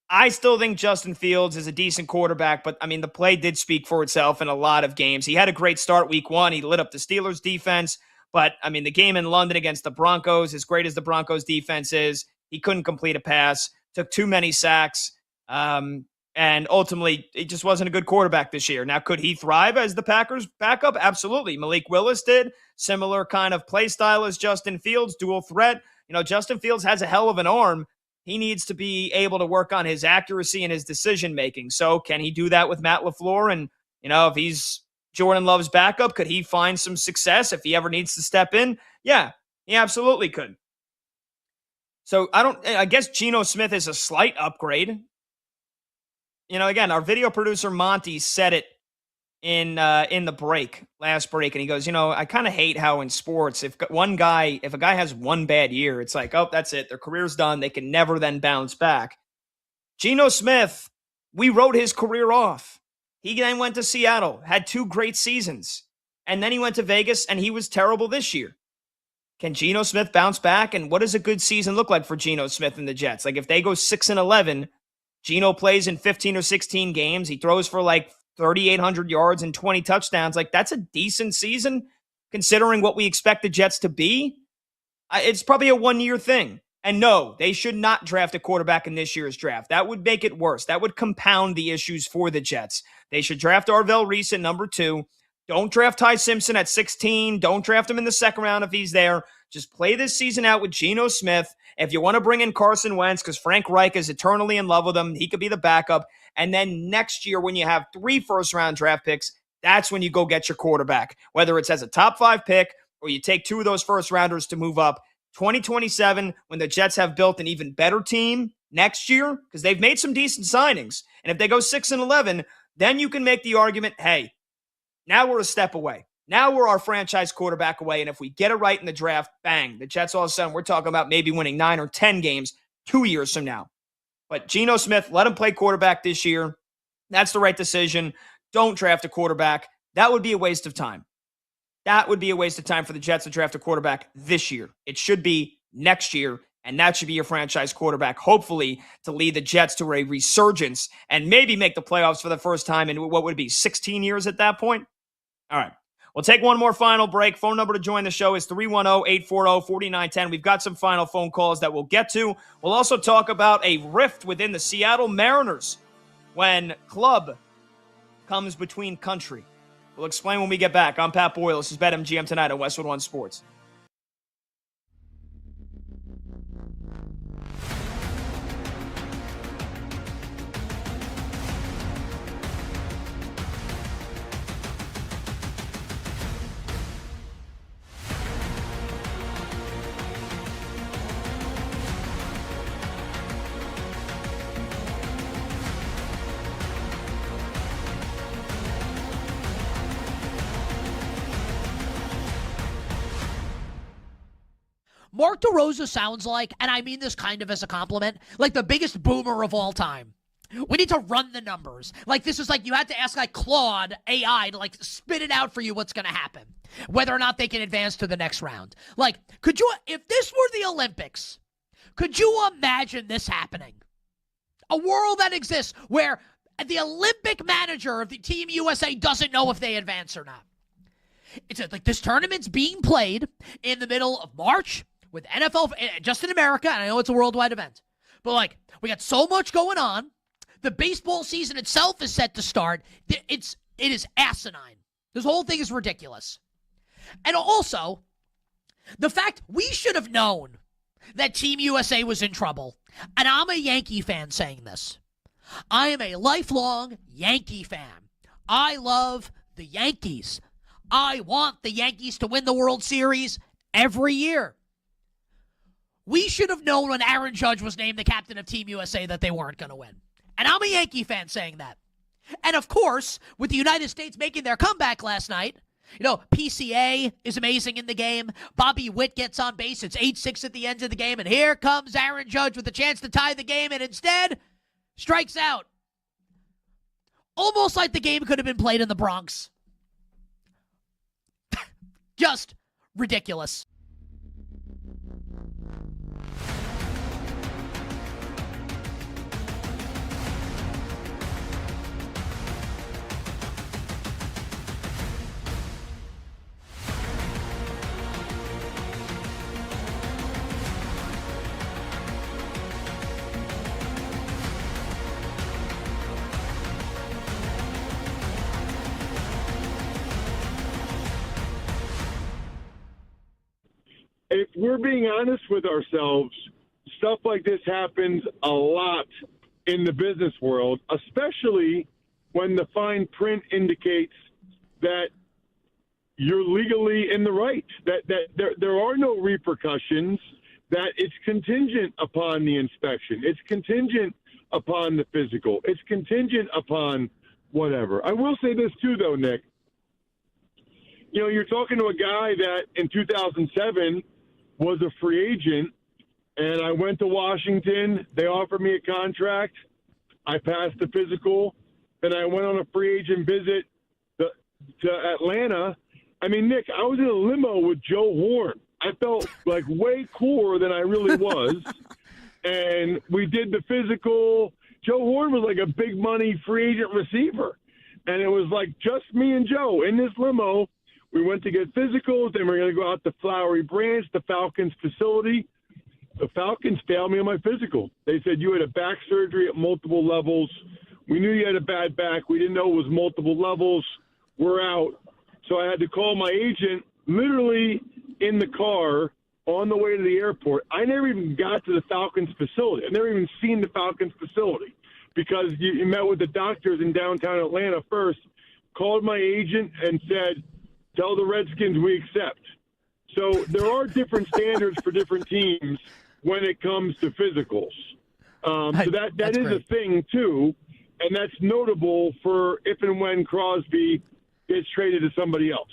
I still think Justin Fields is a decent quarterback, but I mean, the play did speak for itself in a lot of games. He had a great start week 1. He lit up the Steelers defense, but I mean, the game in London against the Broncos, as great as the Broncos defense is, he couldn't complete a pass, took too many sacks, and ultimately, he just wasn't a good quarterback this year. Now, could he thrive as the Packers backup? Absolutely. Malik Willis did. Similar kind of play style as Justin Fields, dual threat. Justin Fields has a hell of an arm. He needs to be able to work on his accuracy and his decision-making. So can he do that with Matt LaFleur? And, if he's Jordan Love's backup, could he find some success if he ever needs to step in? Yeah, he absolutely could. So I guess Geno Smith is a slight upgrade. Again, our video producer Monty said it in the last break, and he goes, I kind of hate how in sports, if a guy has one bad year, it's like, oh, that's it. Their career's done. They can never then bounce back. Geno Smith, we wrote his career off. He then went to Seattle, had 2 great seasons, and then he went to Vegas, and he was terrible this year. Can Geno Smith bounce back? And what does a good season look like for Geno Smith and the Jets? Like if they go 6-11, Geno plays in 15 or 16 games. He throws for like 3,800 yards and 20 touchdowns. Like that's a decent season considering what we expect the Jets to be. It's probably a 1-year thing. And no, they should not draft a quarterback in this year's draft. That would make it worse. That would compound the issues for the Jets. They should draft Arvell Reese at number 2. Don't draft Ty Simpson at 16. Don't draft him in the second round if he's there. Just play this season out with Geno Smith. If you want to bring in Carson Wentz, because Frank Reich is eternally in love with him, he could be the backup. And then next year, when you have 3 first-round draft picks, that's when you go get your quarterback. Whether it's as a top 5 pick or you take 2 of those first-rounders to move up. 2027, when the Jets have built an even better team next year, because they've made some decent signings. And if they go 6-11, then you can make the argument, hey, now we're a step away. Now we're our franchise quarterback away, and if we get it right in the draft, bang, the Jets all of a sudden, we're talking about maybe winning 9 or 10 games 2 years from now. But Geno Smith, let him play quarterback this year. That's the right decision. Don't draft a quarterback. That would be a waste of time. That would be a waste of time for the Jets to draft a quarterback this year. It should be next year, and that should be your franchise quarterback, hopefully, to lead the Jets to a resurgence and maybe make the playoffs for the first time in what would it be, 16 years at that point? All right. We'll take one more final break. Phone number to join the show is 310-840-4910. We've got some final phone calls that we'll get to. We'll also talk about a rift within the Seattle Mariners when club comes between country. We'll explain when we get back. I'm Pat Boyle. This is BetMGM tonight on Westwood One Sports. Mark DeRosa sounds like, and I mean this kind of as a compliment, like the biggest boomer of all time. We need to run the numbers. Like this is like you had to ask like Claude AI to like spit it out for you what's going to happen. Whether or not they can advance to the next round. Like, could you, if this were the Olympics, could you imagine this happening? A world that exists where the Olympic manager of the Team USA doesn't know if they advance or not. It's like this tournament's being played in the middle of March with NFL, just in America, and I know it's a worldwide event. But, like, we got so much going on. The baseball season itself is set to start. It is asinine. This whole thing is ridiculous. And also, the fact we should have known that Team USA was in trouble. And I'm a Yankee fan saying this. I am a lifelong Yankee fan. I love the Yankees. I want the Yankees to win the World Series every year. We should have known when Aaron Judge was named the captain of Team USA that they weren't going to win. And I'm a Yankee fan saying that. And of course, with the United States making their comeback last night, PCA is amazing in the game. Bobby Witt gets on base. It's 8-6 at the end of the game. And here comes Aaron Judge with a chance to tie the game and instead strikes out. Almost like the game could have been played in the Bronx. Just ridiculous. If we're being honest with ourselves, stuff like this happens a lot in the business world, especially when the fine print indicates that you're legally in the right, that there are no repercussions, that it's contingent upon the inspection. It's contingent upon the physical. It's contingent upon whatever. I will say this too, though, Nick. You're talking to a guy that in 2007 was a free agent, and I went to Washington. They offered me a contract. I passed the physical. Then I went on a free agent visit to Atlanta. I mean, Nick, I was in a limo with Joe Horn. I felt like way cooler than I really was. And we did the physical. Joe Horn was like a big money free agent receiver. And it was like just me and Joe in this limo. We went to get physicals, then we're going to go out to Flowery Branch, the Falcons facility. The Falcons failed me on my physical. They said you had a back surgery at multiple levels. We knew you had a bad back. We didn't know it was multiple levels. We're out. So I had to call my agent literally in the car on the way to the airport. I never even got to the Falcons facility. I've never even seen the Falcons facility because you met with the doctors in downtown Atlanta first, called my agent and said, tell the Redskins we accept. So there are different standards for different teams when it comes to physicals. So that is great. A thing, too, and that's notable for if and when Crosby gets traded to somebody else.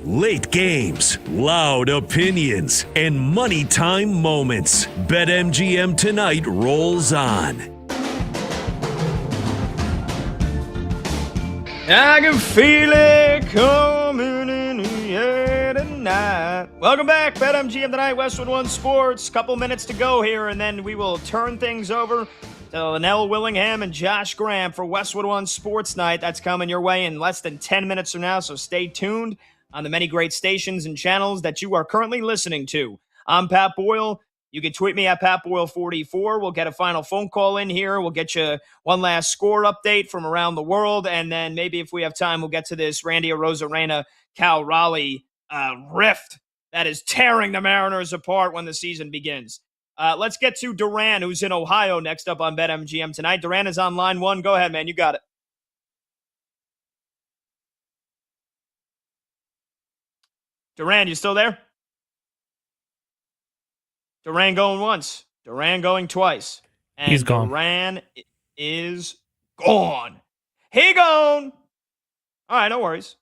Late games, loud opinions, and money time moments. BetMGM Tonight rolls on. I can feel it coming in the air tonight. Welcome back, BetMGM Tonight, Westwood One Sports. Couple minutes to go here, and then we will turn things over to Linnell Willingham and Josh Graham for Westwood One Sports Night. That's coming your way in less than 10 minutes from now, so stay tuned on the many great stations and channels that you are currently listening to. I'm Pat Boyle. You can tweet me at PatBoyle44. We'll get a final phone call in here. We'll get you one last score update from around the world. And then maybe if we have time, we'll get to this Randy Arozarena, Cal Raleigh rift that is tearing the Mariners apart when the season begins. Let's get to Duran, who's in Ohio, next up on BetMGM tonight. Duran is on line one. Go ahead, man. You got it. Duran, you still there? Duran going once. Duran going twice. And he's gone. Duran is gone. He gone. All right, no worries.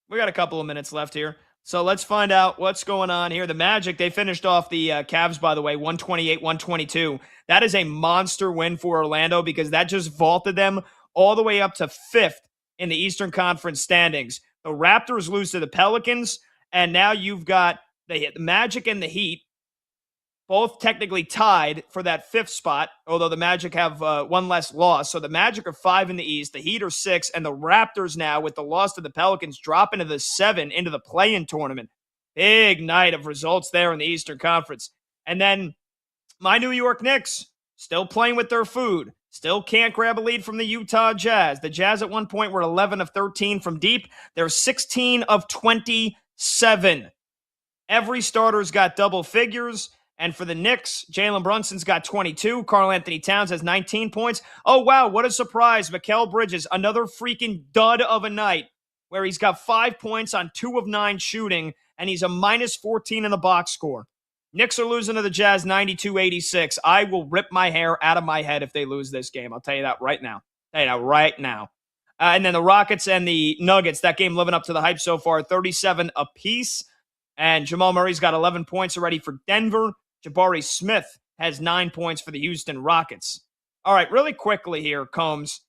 We got a couple of minutes left here. So let's find out what's going on here. The Magic, they finished off the Cavs, by the way, 128-122. That is a monster win for Orlando because that just vaulted them all the way up to 5th in the Eastern Conference standings. The Raptors lose to the Pelicans, and now you've got the Magic and the Heat both technically tied for that 5th spot, although the Magic have one less loss. So the Magic are 5 in the East, the Heat are 6, and the Raptors now, with the loss to the Pelicans, drop into the 7 into the play-in tournament. Big night of results there in the Eastern Conference. And then my New York Knicks, still playing with their food, still can't grab a lead from the Utah Jazz. The Jazz at one point were 11 of 13 from deep. They're 16 of 27. Every starter's got double figures. And for the Knicks, Jalen Brunson's got 22. Karl Anthony Towns has 19 points. Oh, wow, what a surprise. Mikal Bridges, another freaking dud of a night where he's got 5 points on 2 of 9 shooting, and he's a minus 14 in the box score. Knicks are losing to the Jazz 92-86. I will rip my hair out of my head if they lose this game. I'll tell you that right now. And then the Rockets and the Nuggets, that game living up to the hype so far, 37 apiece. And Jamal Murray's got 11 points already for Denver. Jabari Smith has 9 points for the Houston Rockets. All right, really quickly here, Combs.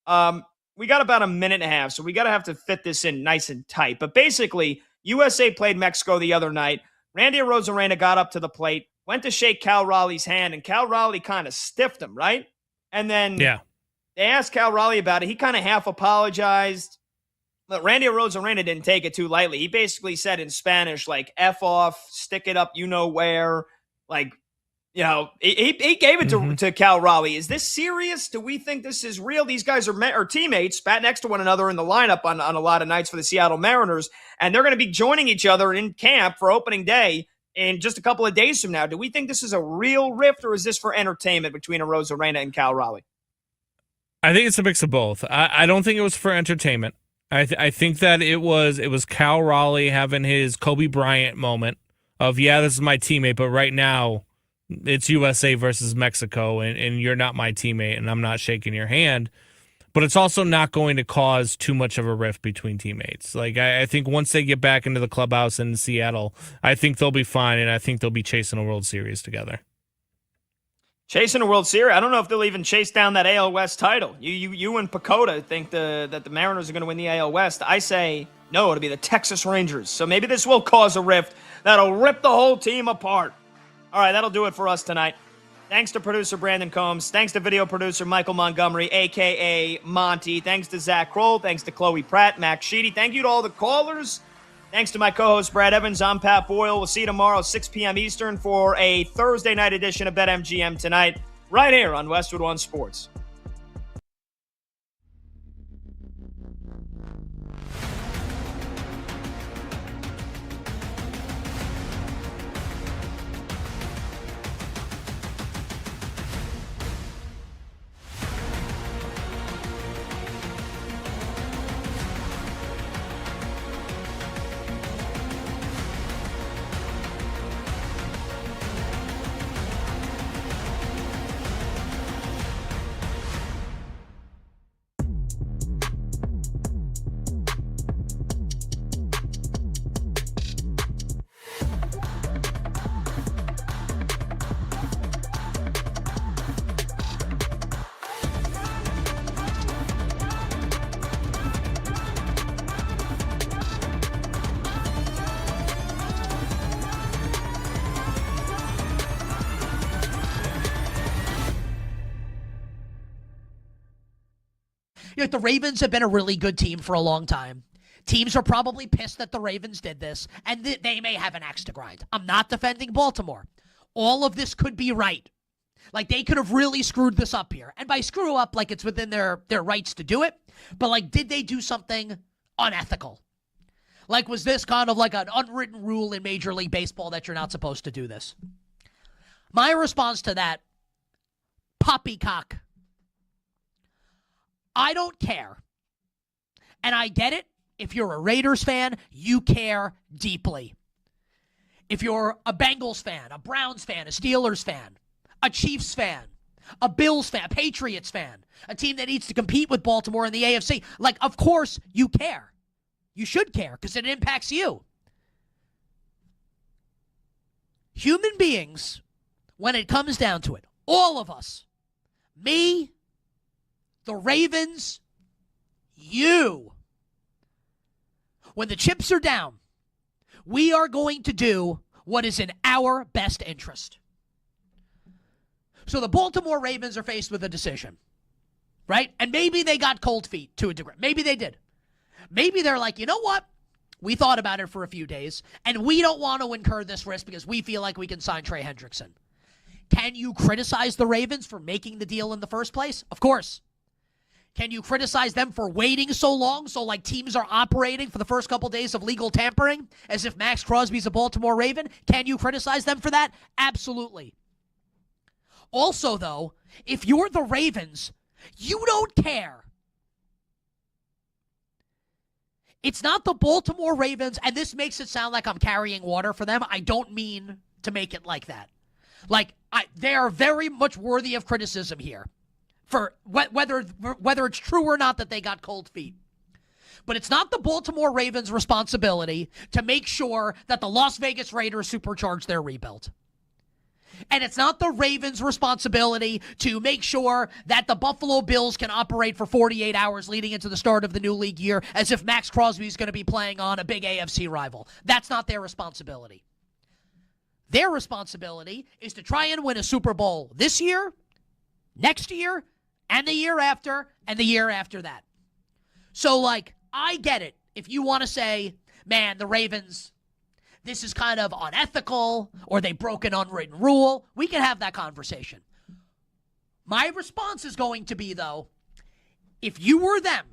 We got about a minute and a half, so we got to have to fit this in nice and tight. But basically, USA played Mexico the other night. Randy Arozarena got up to the plate, went to shake Cal Raleigh's hand, and Cal Raleigh kind of stiffed him, right? And then they asked Cal Raleigh about it. He kind of half apologized. But Randy Arozarena didn't take it too lightly. He basically said in Spanish, like, F off, stick it up, you know where. Like, you know, he gave it to Cal Raleigh. Is this serious? Do we think this is real? These guys are teammates, spat next to one another in the lineup on a lot of nights for the Seattle Mariners, and they're going to be joining each other in camp for opening day in just a couple of days from now. Do we think this is a real rift, or is this for entertainment between Arozarena and Cal Raleigh? I think it's a mix of both. I don't think it was for entertainment. I think that it was Cal Raleigh having his Kobe Bryant moment of, yeah, this is my teammate, but right now it's USA versus Mexico, and you're not my teammate, and I'm not shaking your hand. But it's also not going to cause too much of a rift between teammates. Like, I think once they get back into the clubhouse in Seattle, I think they'll be fine, and I think they'll be chasing a World Series together. Chasing a World Series? I don't know if they'll even chase down that AL West title. You and Pacoda think that the Mariners are going to win the AL West. I say no, it'll be the Texas Rangers. So maybe this will cause a rift that'll rip the whole team apart. All right, that'll do it for us tonight. Thanks to producer Brandon Combs. Thanks to video producer Michael Montgomery, a.k.a. Monty. Thanks to Zach Kroll. Thanks to Chloe Pratt, Max Sheedy. Thank you to all the callers. Thanks to my co-host Brad Evans. I'm Pat Boyle. We'll see you tomorrow, 6 p.m. Eastern, for a Thursday night edition of BetMGM Tonight, right here on Westwood One Sports. You know, the Ravens have been a really good team for a long time. Teams are probably pissed that the Ravens did this, and they may have an axe to grind. I'm not defending Baltimore. All of this could be right. Like, they could have really screwed this up here. And by screw up, like, it's within their rights to do it. But, like, did they do something unethical? Like, was this kind of like an unwritten rule in Major League Baseball that you're not supposed to do this? My response to that, poppycock. I don't care. And I get it. If you're a Raiders fan, you care deeply. If you're a Bengals fan, a Browns fan, a Steelers fan, a Chiefs fan, a Bills fan, a Patriots fan, a team that needs to compete with Baltimore in the AFC, like, of course you care. You should care because it impacts you. Human beings, when it comes down to it, all of us, me, the Ravens, you, when the chips are down, we are going to do what is in our best interest. So the Baltimore Ravens are faced with a decision, right? And maybe they got cold feet to a degree. Maybe they did. Maybe they're like, you know what? We thought about it for a few days, and we don't want to incur this risk because we feel like we can sign Trey Hendrickson. Can you criticize the Ravens for making the deal in the first place? Of course. Can you criticize them for waiting so long, so like teams are operating for the first couple days of legal tampering as if Max Crosby's a Baltimore Raven? Can you criticize them for that? Absolutely. Also, though, if you're the Ravens, you don't care. It's not the Baltimore Ravens, and this makes it sound like I'm carrying water for them. I don't mean to make it like that. Like, they are very much worthy of criticism here for whether it's true or not that they got cold feet. But it's not the Baltimore Ravens' responsibility to make sure that the Las Vegas Raiders supercharge their rebuild. And it's not the Ravens' responsibility to make sure that the Buffalo Bills can operate for 48 hours leading into the start of the new league year as if Max Crosby is going to be playing on a big AFC rival. That's not their responsibility. Their responsibility is to try and win a Super Bowl this year, next year, and the year after, and the year after that. So, like, I get it. If you want to say, man, the Ravens, this is kind of unethical, or they broke an unwritten rule, we can have that conversation. My response is going to be, though, if you were them,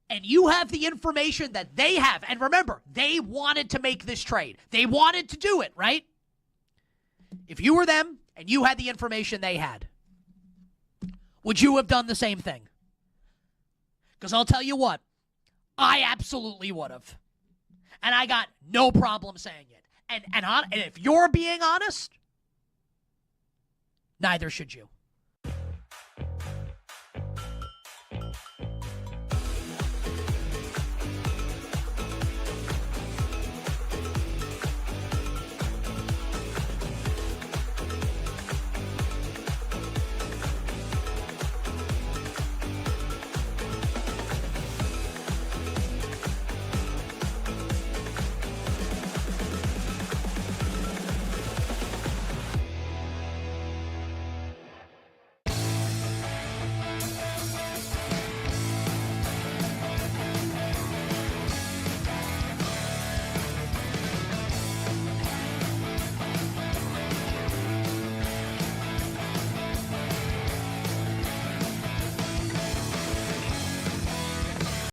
and you have the information that they have, and remember, they wanted to make this trade. They wanted to do it, right? If you were them, and you had the information they had, would you have done the same thing? Because I'll tell you what, I absolutely would have. And I got no problem saying it. And if you're being honest, neither should you.